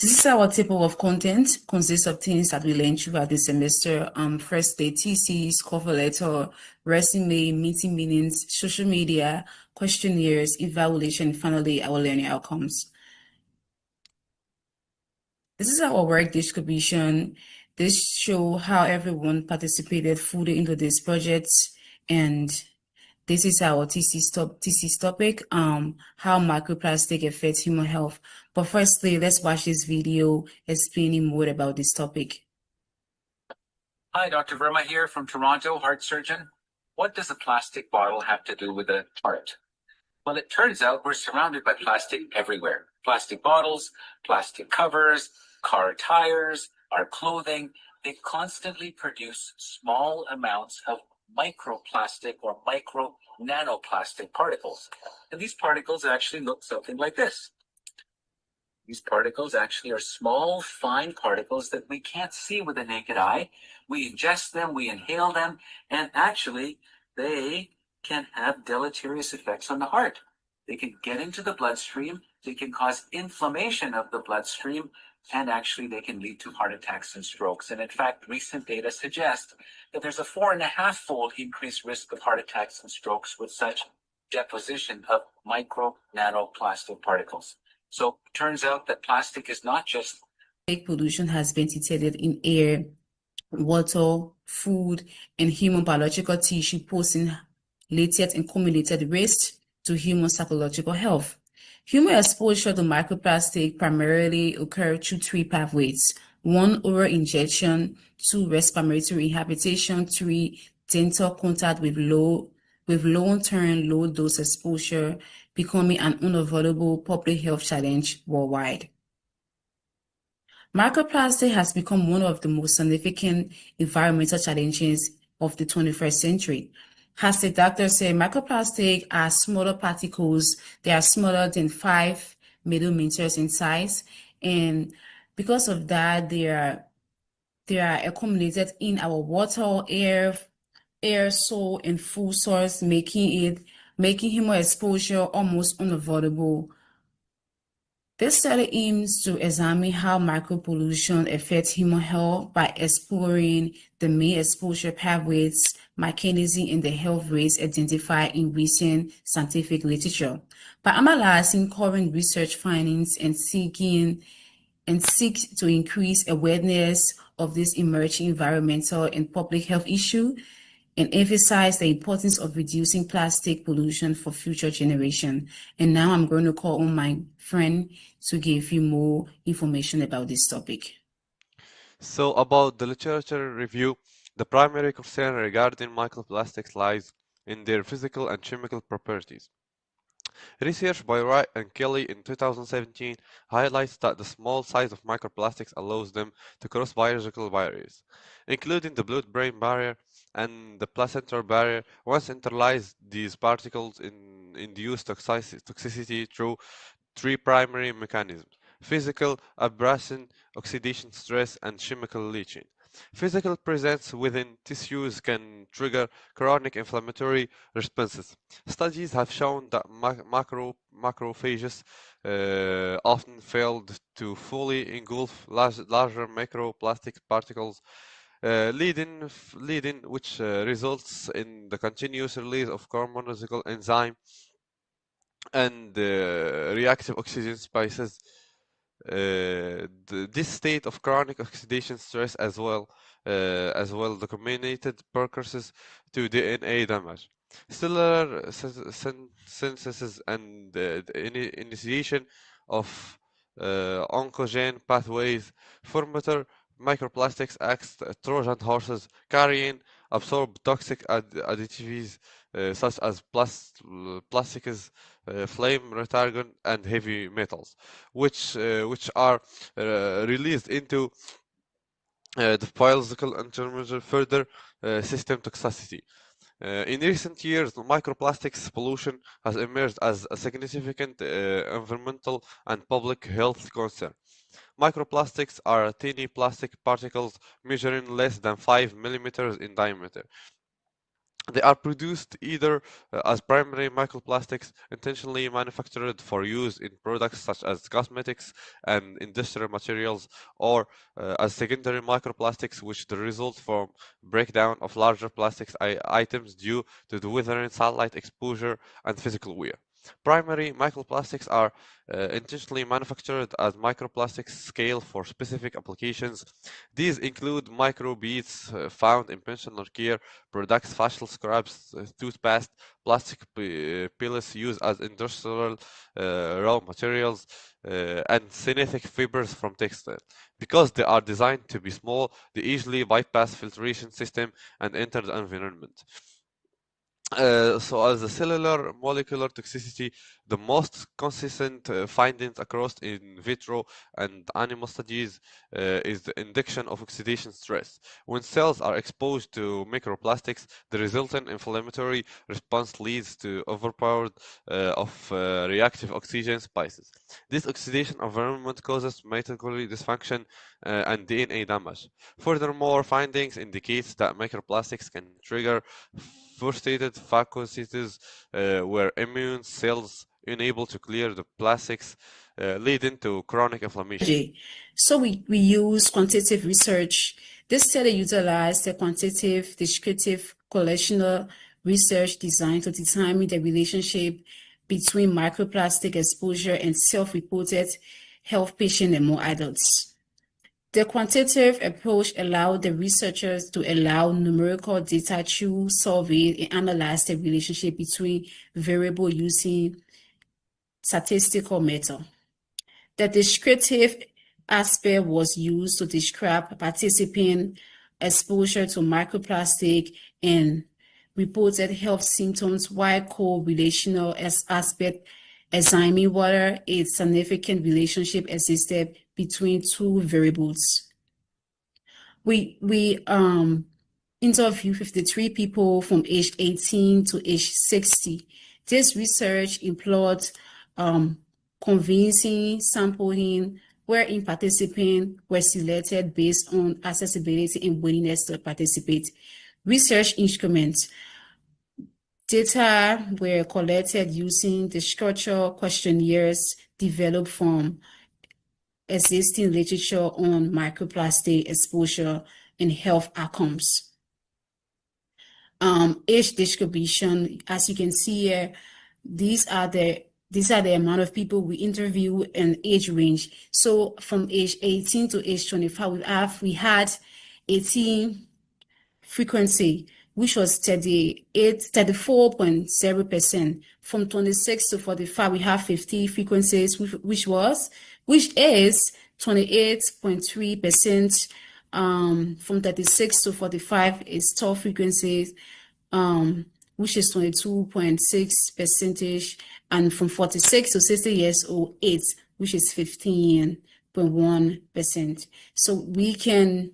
This is our table of content. Consists of things that we learned throughout the semester. First, the thesis, cover letter, resume, meeting minutes, social media, questionnaires, evaluation, and finally, our learning outcomes. This is our work distribution. This shows how everyone participated fully into this project, and this is our thesis topic, how microplastic affects human health. But firstly, let's watch this video explaining more about this topic. Hi, Dr. Verma here from Toronto, heart surgeon. What does a plastic bottle have to do with a heart? Well, it turns out we're surrounded by plastic everywhere. Plastic bottles, plastic covers, car tires, our clothing, they constantly produce small amounts of microplastic or micro nanoplastic particles. And these particles actually look something like this. These particles actually are small, fine particles that we can't see with the naked eye. We ingest them, we inhale them, and actually they can have deleterious effects on the heart. They can get into the bloodstream, they can cause inflammation of the bloodstream, and actually they can lead to heart attacks and strokes. And in fact, recent data suggest that there's a 4.5-fold increased risk of heart attacks and strokes with such deposition of micro nanoplastic particles. So it turns out that plastic is not just pollution has been detected in air, water, food, and human biological tissue, posing latent and cumulative risks to human psychological health. Human exposure to microplastic primarily occurs through three pathways: one, oral injection; two, respiratory inhabitation; three, dental contact with long-term low-dose exposure, becoming an unavoidable public health challenge worldwide. Microplastic has become one of the most significant environmental challenges of the 21st century. As the doctor said, microplastic are smaller particles. They are smaller than 5 millimeters in size, and because of that, they are accumulated in our water, air, soil, and food source, making human exposure almost unavoidable. This study aims to examine how micropollution affects human health by exploring the main exposure pathways, mechanisms, and the health risks identified in recent scientific literature. By analyzing current research findings and seek to increase awareness of this emerging environmental and public health issue, and emphasize the importance of reducing plastic pollution for future generations. And now I'm going to call on my friend to give you more information about this topic. So about the literature review, the primary concern regarding microplastics lies in their physical and chemical properties. Research by Wright and Kelly in 2017 highlights that the small size of microplastics allows them to cross biological barriers, including the blood-brain barrier and the placental barrier. Once internalized, these particles induce toxicity through three primary mechanisms: physical, abrasion, oxidation stress, and chemical leaching. Physical presence within tissues can trigger chronic inflammatory responses. Studies have shown that macrophages often fail to fully engulf larger microplastic particles, leading which results in the continuous release of chromosomal enzyme and reactive oxygen species. This state of chronic oxidation stress as well documented precursors to DNA damage. Cellular synthesis and the initiation of oncogene pathways. Formatter microplastics act as Trojan horses, carrying absorb toxic additives such as plastics, flame retardant, and heavy metals, which are released into the biological intermediate, further system toxicity. In recent years, microplastics pollution has emerged as a significant environmental and public health concern. Microplastics are tiny plastic particles measuring less than 5 millimeters in diameter. They are produced either as primary microplastics intentionally manufactured for use in products such as cosmetics and industrial materials, or as secondary microplastics, which the result from breakdown of larger plastics items due to the weathering, sunlight exposure, and physical wear. Primary microplastics are intentionally manufactured at microplastics scale for specific applications. These include microbeads found in personal care products, facial scrubs, toothpaste, plastic pellets used as industrial raw materials, and synthetic fibers from textile. Because they are designed to be small, they easily bypass filtration system and enter the environment. So as a cellular molecular toxicity, the most consistent findings across in vitro and animal studies is the induction of oxidation stress. When cells are exposed to microplastics, the resultant inflammatory response leads to overpowered of reactive oxygen species. This oxidation environment causes mitochondrial dysfunction and DNA damage. Furthermore, findings indicates that microplastics can trigger frustrated phagocytosis where immune cells unable to clear the plastics, leading to chronic inflammation. So we use quantitative research. This study utilized the quantitative, descriptive, collational research designed to determine the relationship between microplastic exposure and self-reported health patient and more adults. The quantitative approach allowed the researchers to allow numerical data to survey and analyze the relationship between variables using statistical method. The descriptive aspect was used to describe participant exposure to microplastic and reported health symptoms, while co-relational aspect examining whether a significant relationship existed between two variables. We interviewed 53 people from age 18 to age 60. This research employed convincing sampling wherein participants were selected based on accessibility and willingness to participate. Research instruments. Data were collected using the structural questionnaires developed from existing literature on microplastic exposure and health outcomes. Age distribution, as you can see here, these are the amount of people we interview and age range. So from age 18 to age 25, we had 18 frequency, which was 34.0%. From 26 to 45, we have 50 frequencies, which is 28.3%. From 36 to 45 is 12 frequencies, which is 22.6%, and from 46 to 60 years old, 8, which is 15.1%. So we can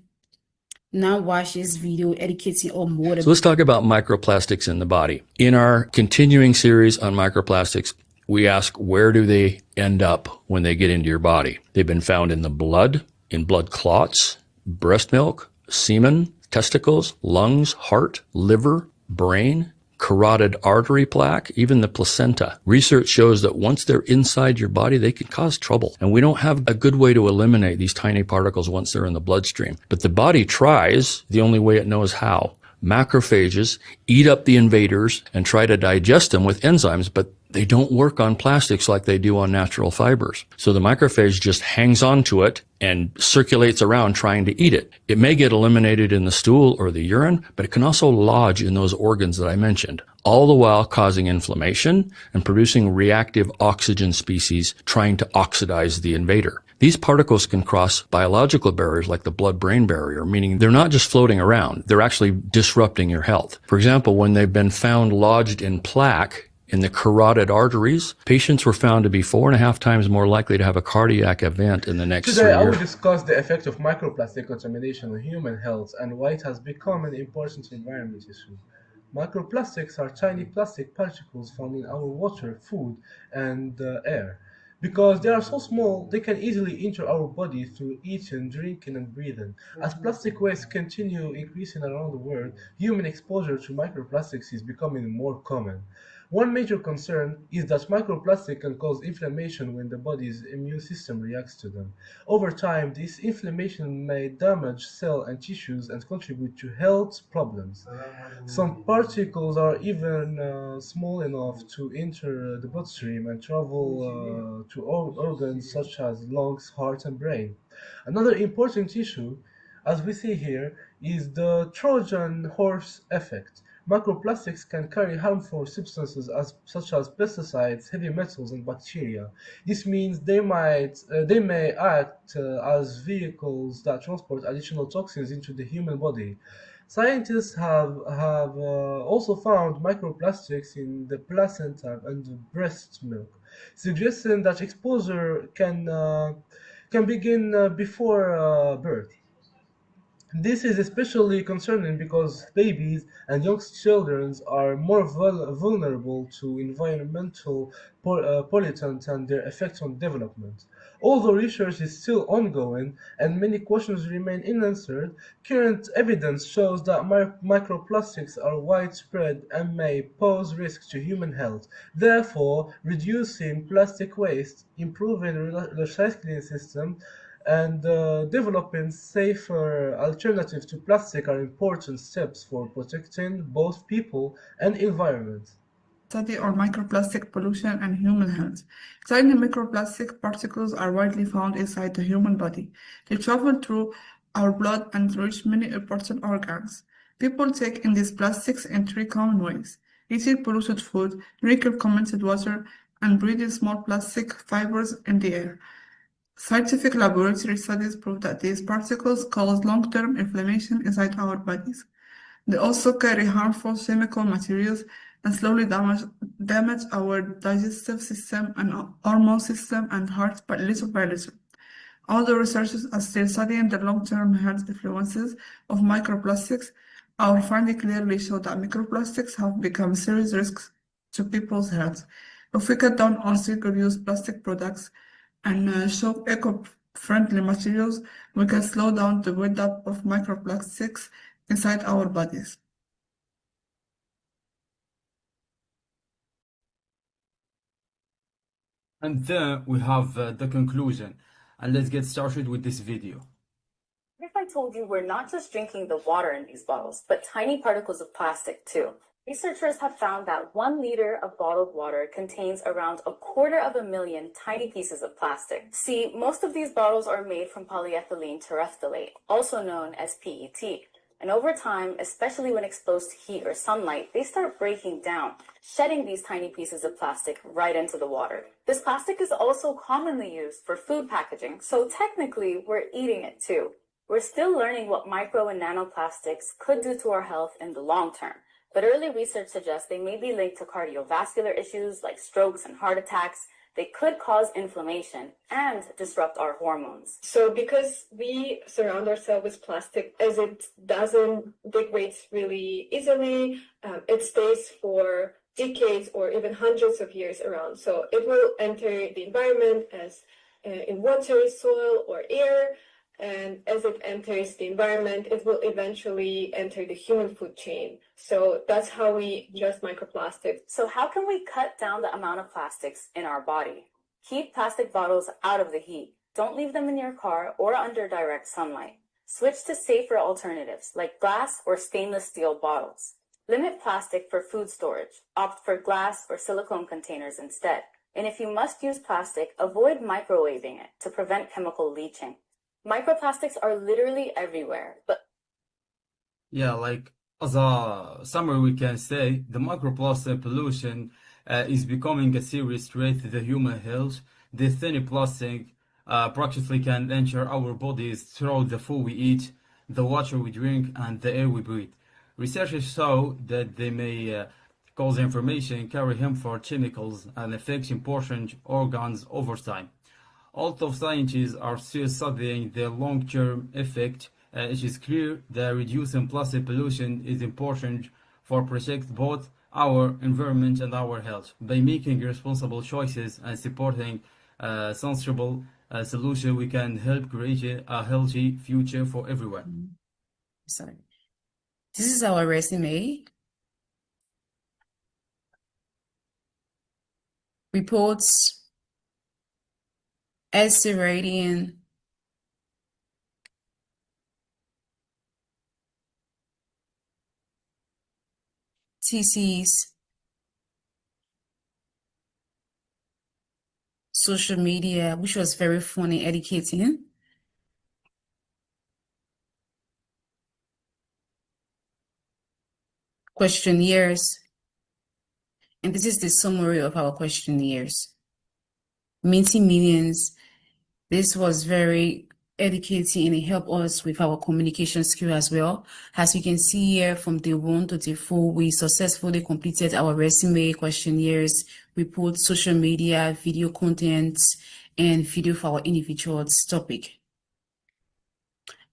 now watch this video educating or more. So let's talk about microplastics in the body. In our continuing series on microplastics, we ask, where do they end up when they get into your body? They've been found in the blood, in blood clots, breast milk, semen, testicles, lungs, heart, liver, brain, carotid artery plaque, even the placenta. Research shows that once they're inside your body, they can cause trouble. And we don't have a good way to eliminate these tiny particles once they're in the bloodstream. But the body tries the only way it knows how. Macrophages eat up the invaders and try to digest them with enzymes, but they don't work on plastics like they do on natural fibers. So the macrophage just hangs on to it and circulates around trying to eat it. It may get eliminated in the stool or the urine, but it can also lodge in those organs that I mentioned, all the while causing inflammation and producing reactive oxygen species trying to oxidize the invader. These particles can cross biological barriers like the blood-brain barrier, meaning they're not just floating around, they're actually disrupting your health. For example, when they've been found lodged in plaque in the carotid arteries, patients were found to be 4.5 times more likely to have a cardiac event in the next 3 Today, I will years. discuss the effect of microplastic contamination on human health and why it has become an important environment issue. Microplastics are tiny plastic particles found in our water, food, and air. Because they are so small, they can easily enter our body through eating, drinking, and breathing. As plastic waste continue increasing around the world, human exposure to microplastics is becoming more common. One major concern is that microplastic can cause inflammation when the body's immune system reacts to them. Over time, this inflammation may damage cells and tissues and contribute to health problems. Some particles are even small enough to enter the bloodstream and travel to organs such as lungs, heart, and brain. Another important issue, as we see here, is the Trojan horse effect. Microplastics can carry harmful substances such as pesticides, heavy metals, and bacteria. This means they may act as vehicles that transport additional toxins into the human body. Scientists have also found microplastics in the placenta and breast milk, suggesting that exposure can begin before birth. This is especially concerning because babies and young children are more vulnerable to environmental pollutants and their effects on development. Although research is still ongoing and many questions remain unanswered, current evidence shows that microplastics are widespread and may pose risks to human health. Therefore, reducing plastic waste, improving recycling systems, and developing safer alternatives to plastic are important steps for protecting both people and environment. Study on microplastic pollution and human health. Tiny microplastic particles are widely found inside the human body. They travel through our blood and reach many important organs. People take in these plastics in three common ways: eating polluted food, drinking contaminated water, and breathing small plastic fibers in the air. Scientific laboratory studies prove that these particles cause long-term inflammation inside our bodies. They also carry harmful chemical materials and slowly damage our digestive system and hormone system and heart by little by little. Although researchers are still studying the long-term health influences of microplastics, our findings clearly show that microplastics have become serious risks to people's health. If we cut down on single-use plastic products and shop eco-friendly materials, we can slow down the buildup of microplastics inside our bodies. And then we have the conclusion. And let's get started with this video. What if I told you we're not just drinking the water in these bottles, but tiny particles of plastic too? Researchers have found that 1 liter of bottled water contains around 250,000 tiny pieces of plastic. See, most of these bottles are made from polyethylene terephthalate, also known as PET. And over time, especially when exposed to heat or sunlight, they start breaking down, shedding these tiny pieces of plastic right into the water. This plastic is also commonly used for food packaging, so technically we're eating it too. We're still learning what micro and nanoplastics could do to our health in the long term, but early research suggests they may be linked to cardiovascular issues like strokes and heart attacks. They could cause inflammation and disrupt our hormones. So because we surround ourselves with plastic, as it doesn't degrade really easily, it stays for decades or even hundreds of years around. So it will enter the environment as in water, soil, or air. And as it enters the environment, it will eventually enter the human food chain. So that's how we ingest microplastics. So how can we cut down the amount of plastics in our body? Keep plastic bottles out of the heat. Don't leave them in your car or under direct sunlight. Switch to safer alternatives like glass or stainless steel bottles. Limit plastic for food storage. Opt for glass or silicone containers instead. And if you must use plastic, avoid microwaving it to prevent chemical leaching. Microplastics are literally everywhere, but Yeah, like as a summary, we can say the microplastic pollution is becoming a serious threat to the human health. The thin plastic practically can enter our bodies through the food we eat, the water we drink, and the air we breathe. Researchers show that they may cause inflammation, carry harmful chemicals, and affect important organs over time. Although scientists are still studying their long-term effect, it is clear that reducing plastic pollution is important for protect both our environment and our health. By making responsible choices and supporting sensible solution, we can help create a healthy future for everyone. Sorry. This is our resume. Reports, essay writing, theses, social media, which was very fun and educating. Questionnaires. And this is the summary of our questionnaires. Meeting millions. This was very educating, and it helped us with our communication skill as well. As you can see here, from day 1 to day 4, we successfully completed our resume, questionnaires, we put social media, video content, and video for our individual topic.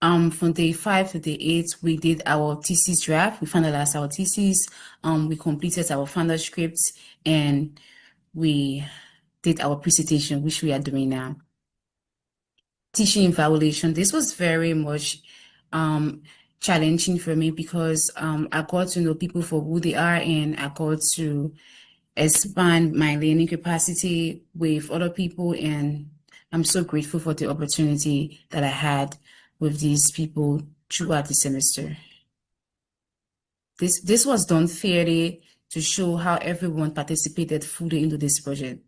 From day 5 to day 8, we did our thesis draft. We finalized our thesis. We completed our final scripts, and we did our presentation, which we are doing now. Teaching evaluation. This was very much challenging for me because I got to know people for who they are, and I got to expand my learning capacity with other people, and I'm so grateful for the opportunity that I had with these people throughout the semester. This was done fairly to show how everyone participated fully into this project.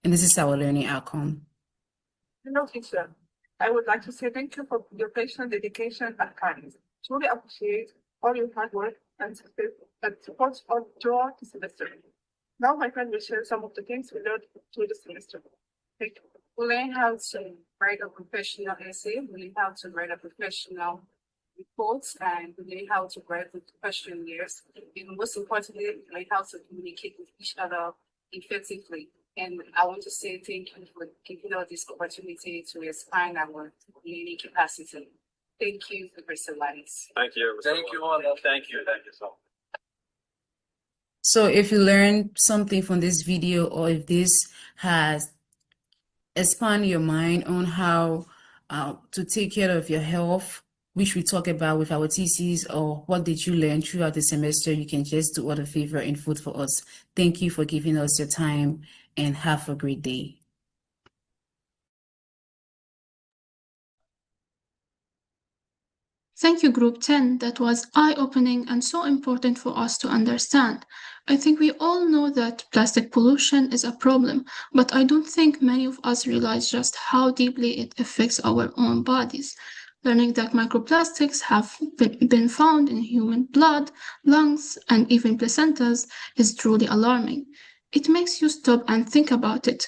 And this is our learning outcome. Hello, teacher. I would like to say thank you for your patient dedication and kindness. Truly appreciate all your hard work and support all throughout the semester. Now my friend will share some of the things we learned through the semester. Thank you. We learn how to write a professional essay, we learn how to write a professional reports, and we learn how to write the questionnaires. And most importantly, we learn how to communicate with each other effectively. And I want to say thank you for giving us this opportunity to expand our learning capacity. Thank you, Professor Lannis. Thank you. Thank you all. Thank you. Thank you so much. So if you learned something from this video, or if this has expanded your mind on how to take care of your health, which we talk about with our thesis, or what did you learn throughout the semester, you can just do us a favor and vote for us. Thank you for giving us your time, and have a great day. Thank you, Group 10. That was eye-opening and so important for us to understand. I think we all know that plastic pollution is a problem, but I don't think many of us realize just how deeply it affects our own bodies. Learning that microplastics have been found in human blood, lungs, and even placentas is truly alarming. It makes you stop and think about it.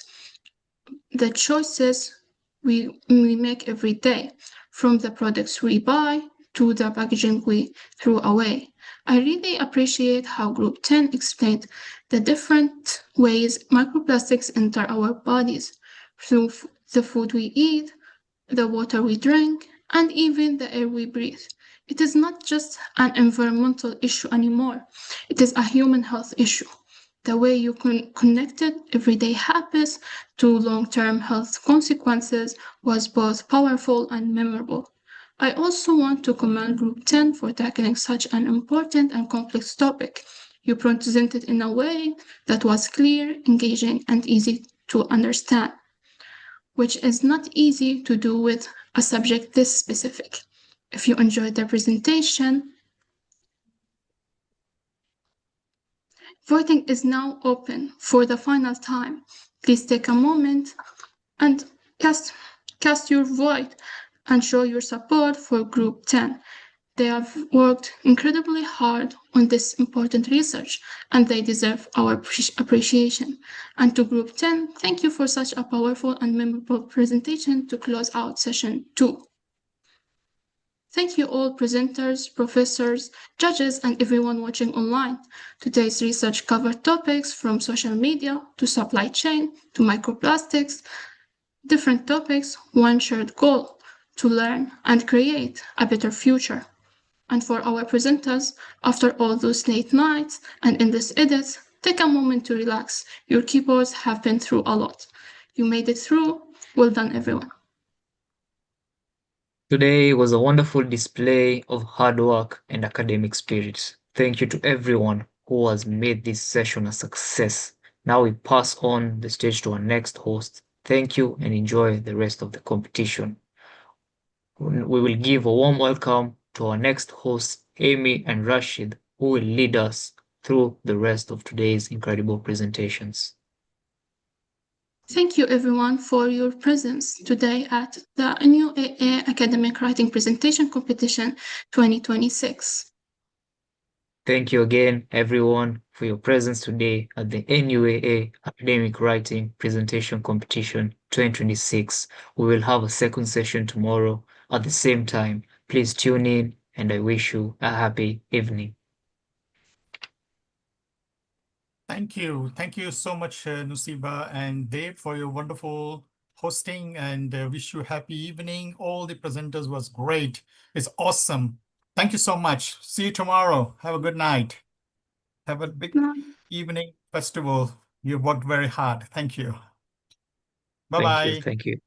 The choices we make every day, from the products we buy to the packaging we throw away. I really appreciate how Group 10 explained the different ways microplastics enter our bodies, through the food we eat, the water we drink, and even the air we breathe. It is not just an environmental issue anymore, it is a human health issue. The way you connected everyday habits to long-term health consequences was both powerful and memorable. I also want to commend Group 10 for tackling such an important and complex topic. You presented in a way that was clear, engaging, and easy to understand, which is not easy to do with a subject this specific. If you enjoyed the presentation, voting is now open for the final time. Please take a moment and cast your vote and show your support for Group 10. They have worked incredibly hard on this important research, and they deserve our appreciation. And to Group 10, thank you for such a powerful and memorable presentation to close out session 2. Thank you all presenters, professors, judges, and everyone watching online. Today's research covered topics from social media to supply chain to microplastics, different topics, one shared goal: to learn and create a better future. And for our presenters, after all those late nights and endless edits, take a moment to relax. Your keyboards have been through a lot. You made it through. Well done, everyone. Today was a wonderful display of hard work and academic spirit. Thank you to everyone who has made this session a success. Now we pass on the stage to our next host. Thank you and enjoy the rest of the competition. We will give a warm welcome to our next hosts, Amy and Rashid, who will lead us through the rest of today's incredible presentations. Thank you everyone for your presence today at the Nuaa Academic Writing Presentation Competition 2026. Thank you again, everyone, for your presence today at the NUAA Academic Writing Presentation Competition 2026. We will have a second session tomorrow at the same time. Please tune in, and I wish you a happy evening. Thank you. Thank you so much, Nusiba and Dave, for your wonderful hosting, and wish you a happy evening. All the presenters was great. It's awesome. Thank you so much. See you tomorrow. Have a good night. Have a big evening festival. You worked very hard. Thank you. Bye-bye. Thank you.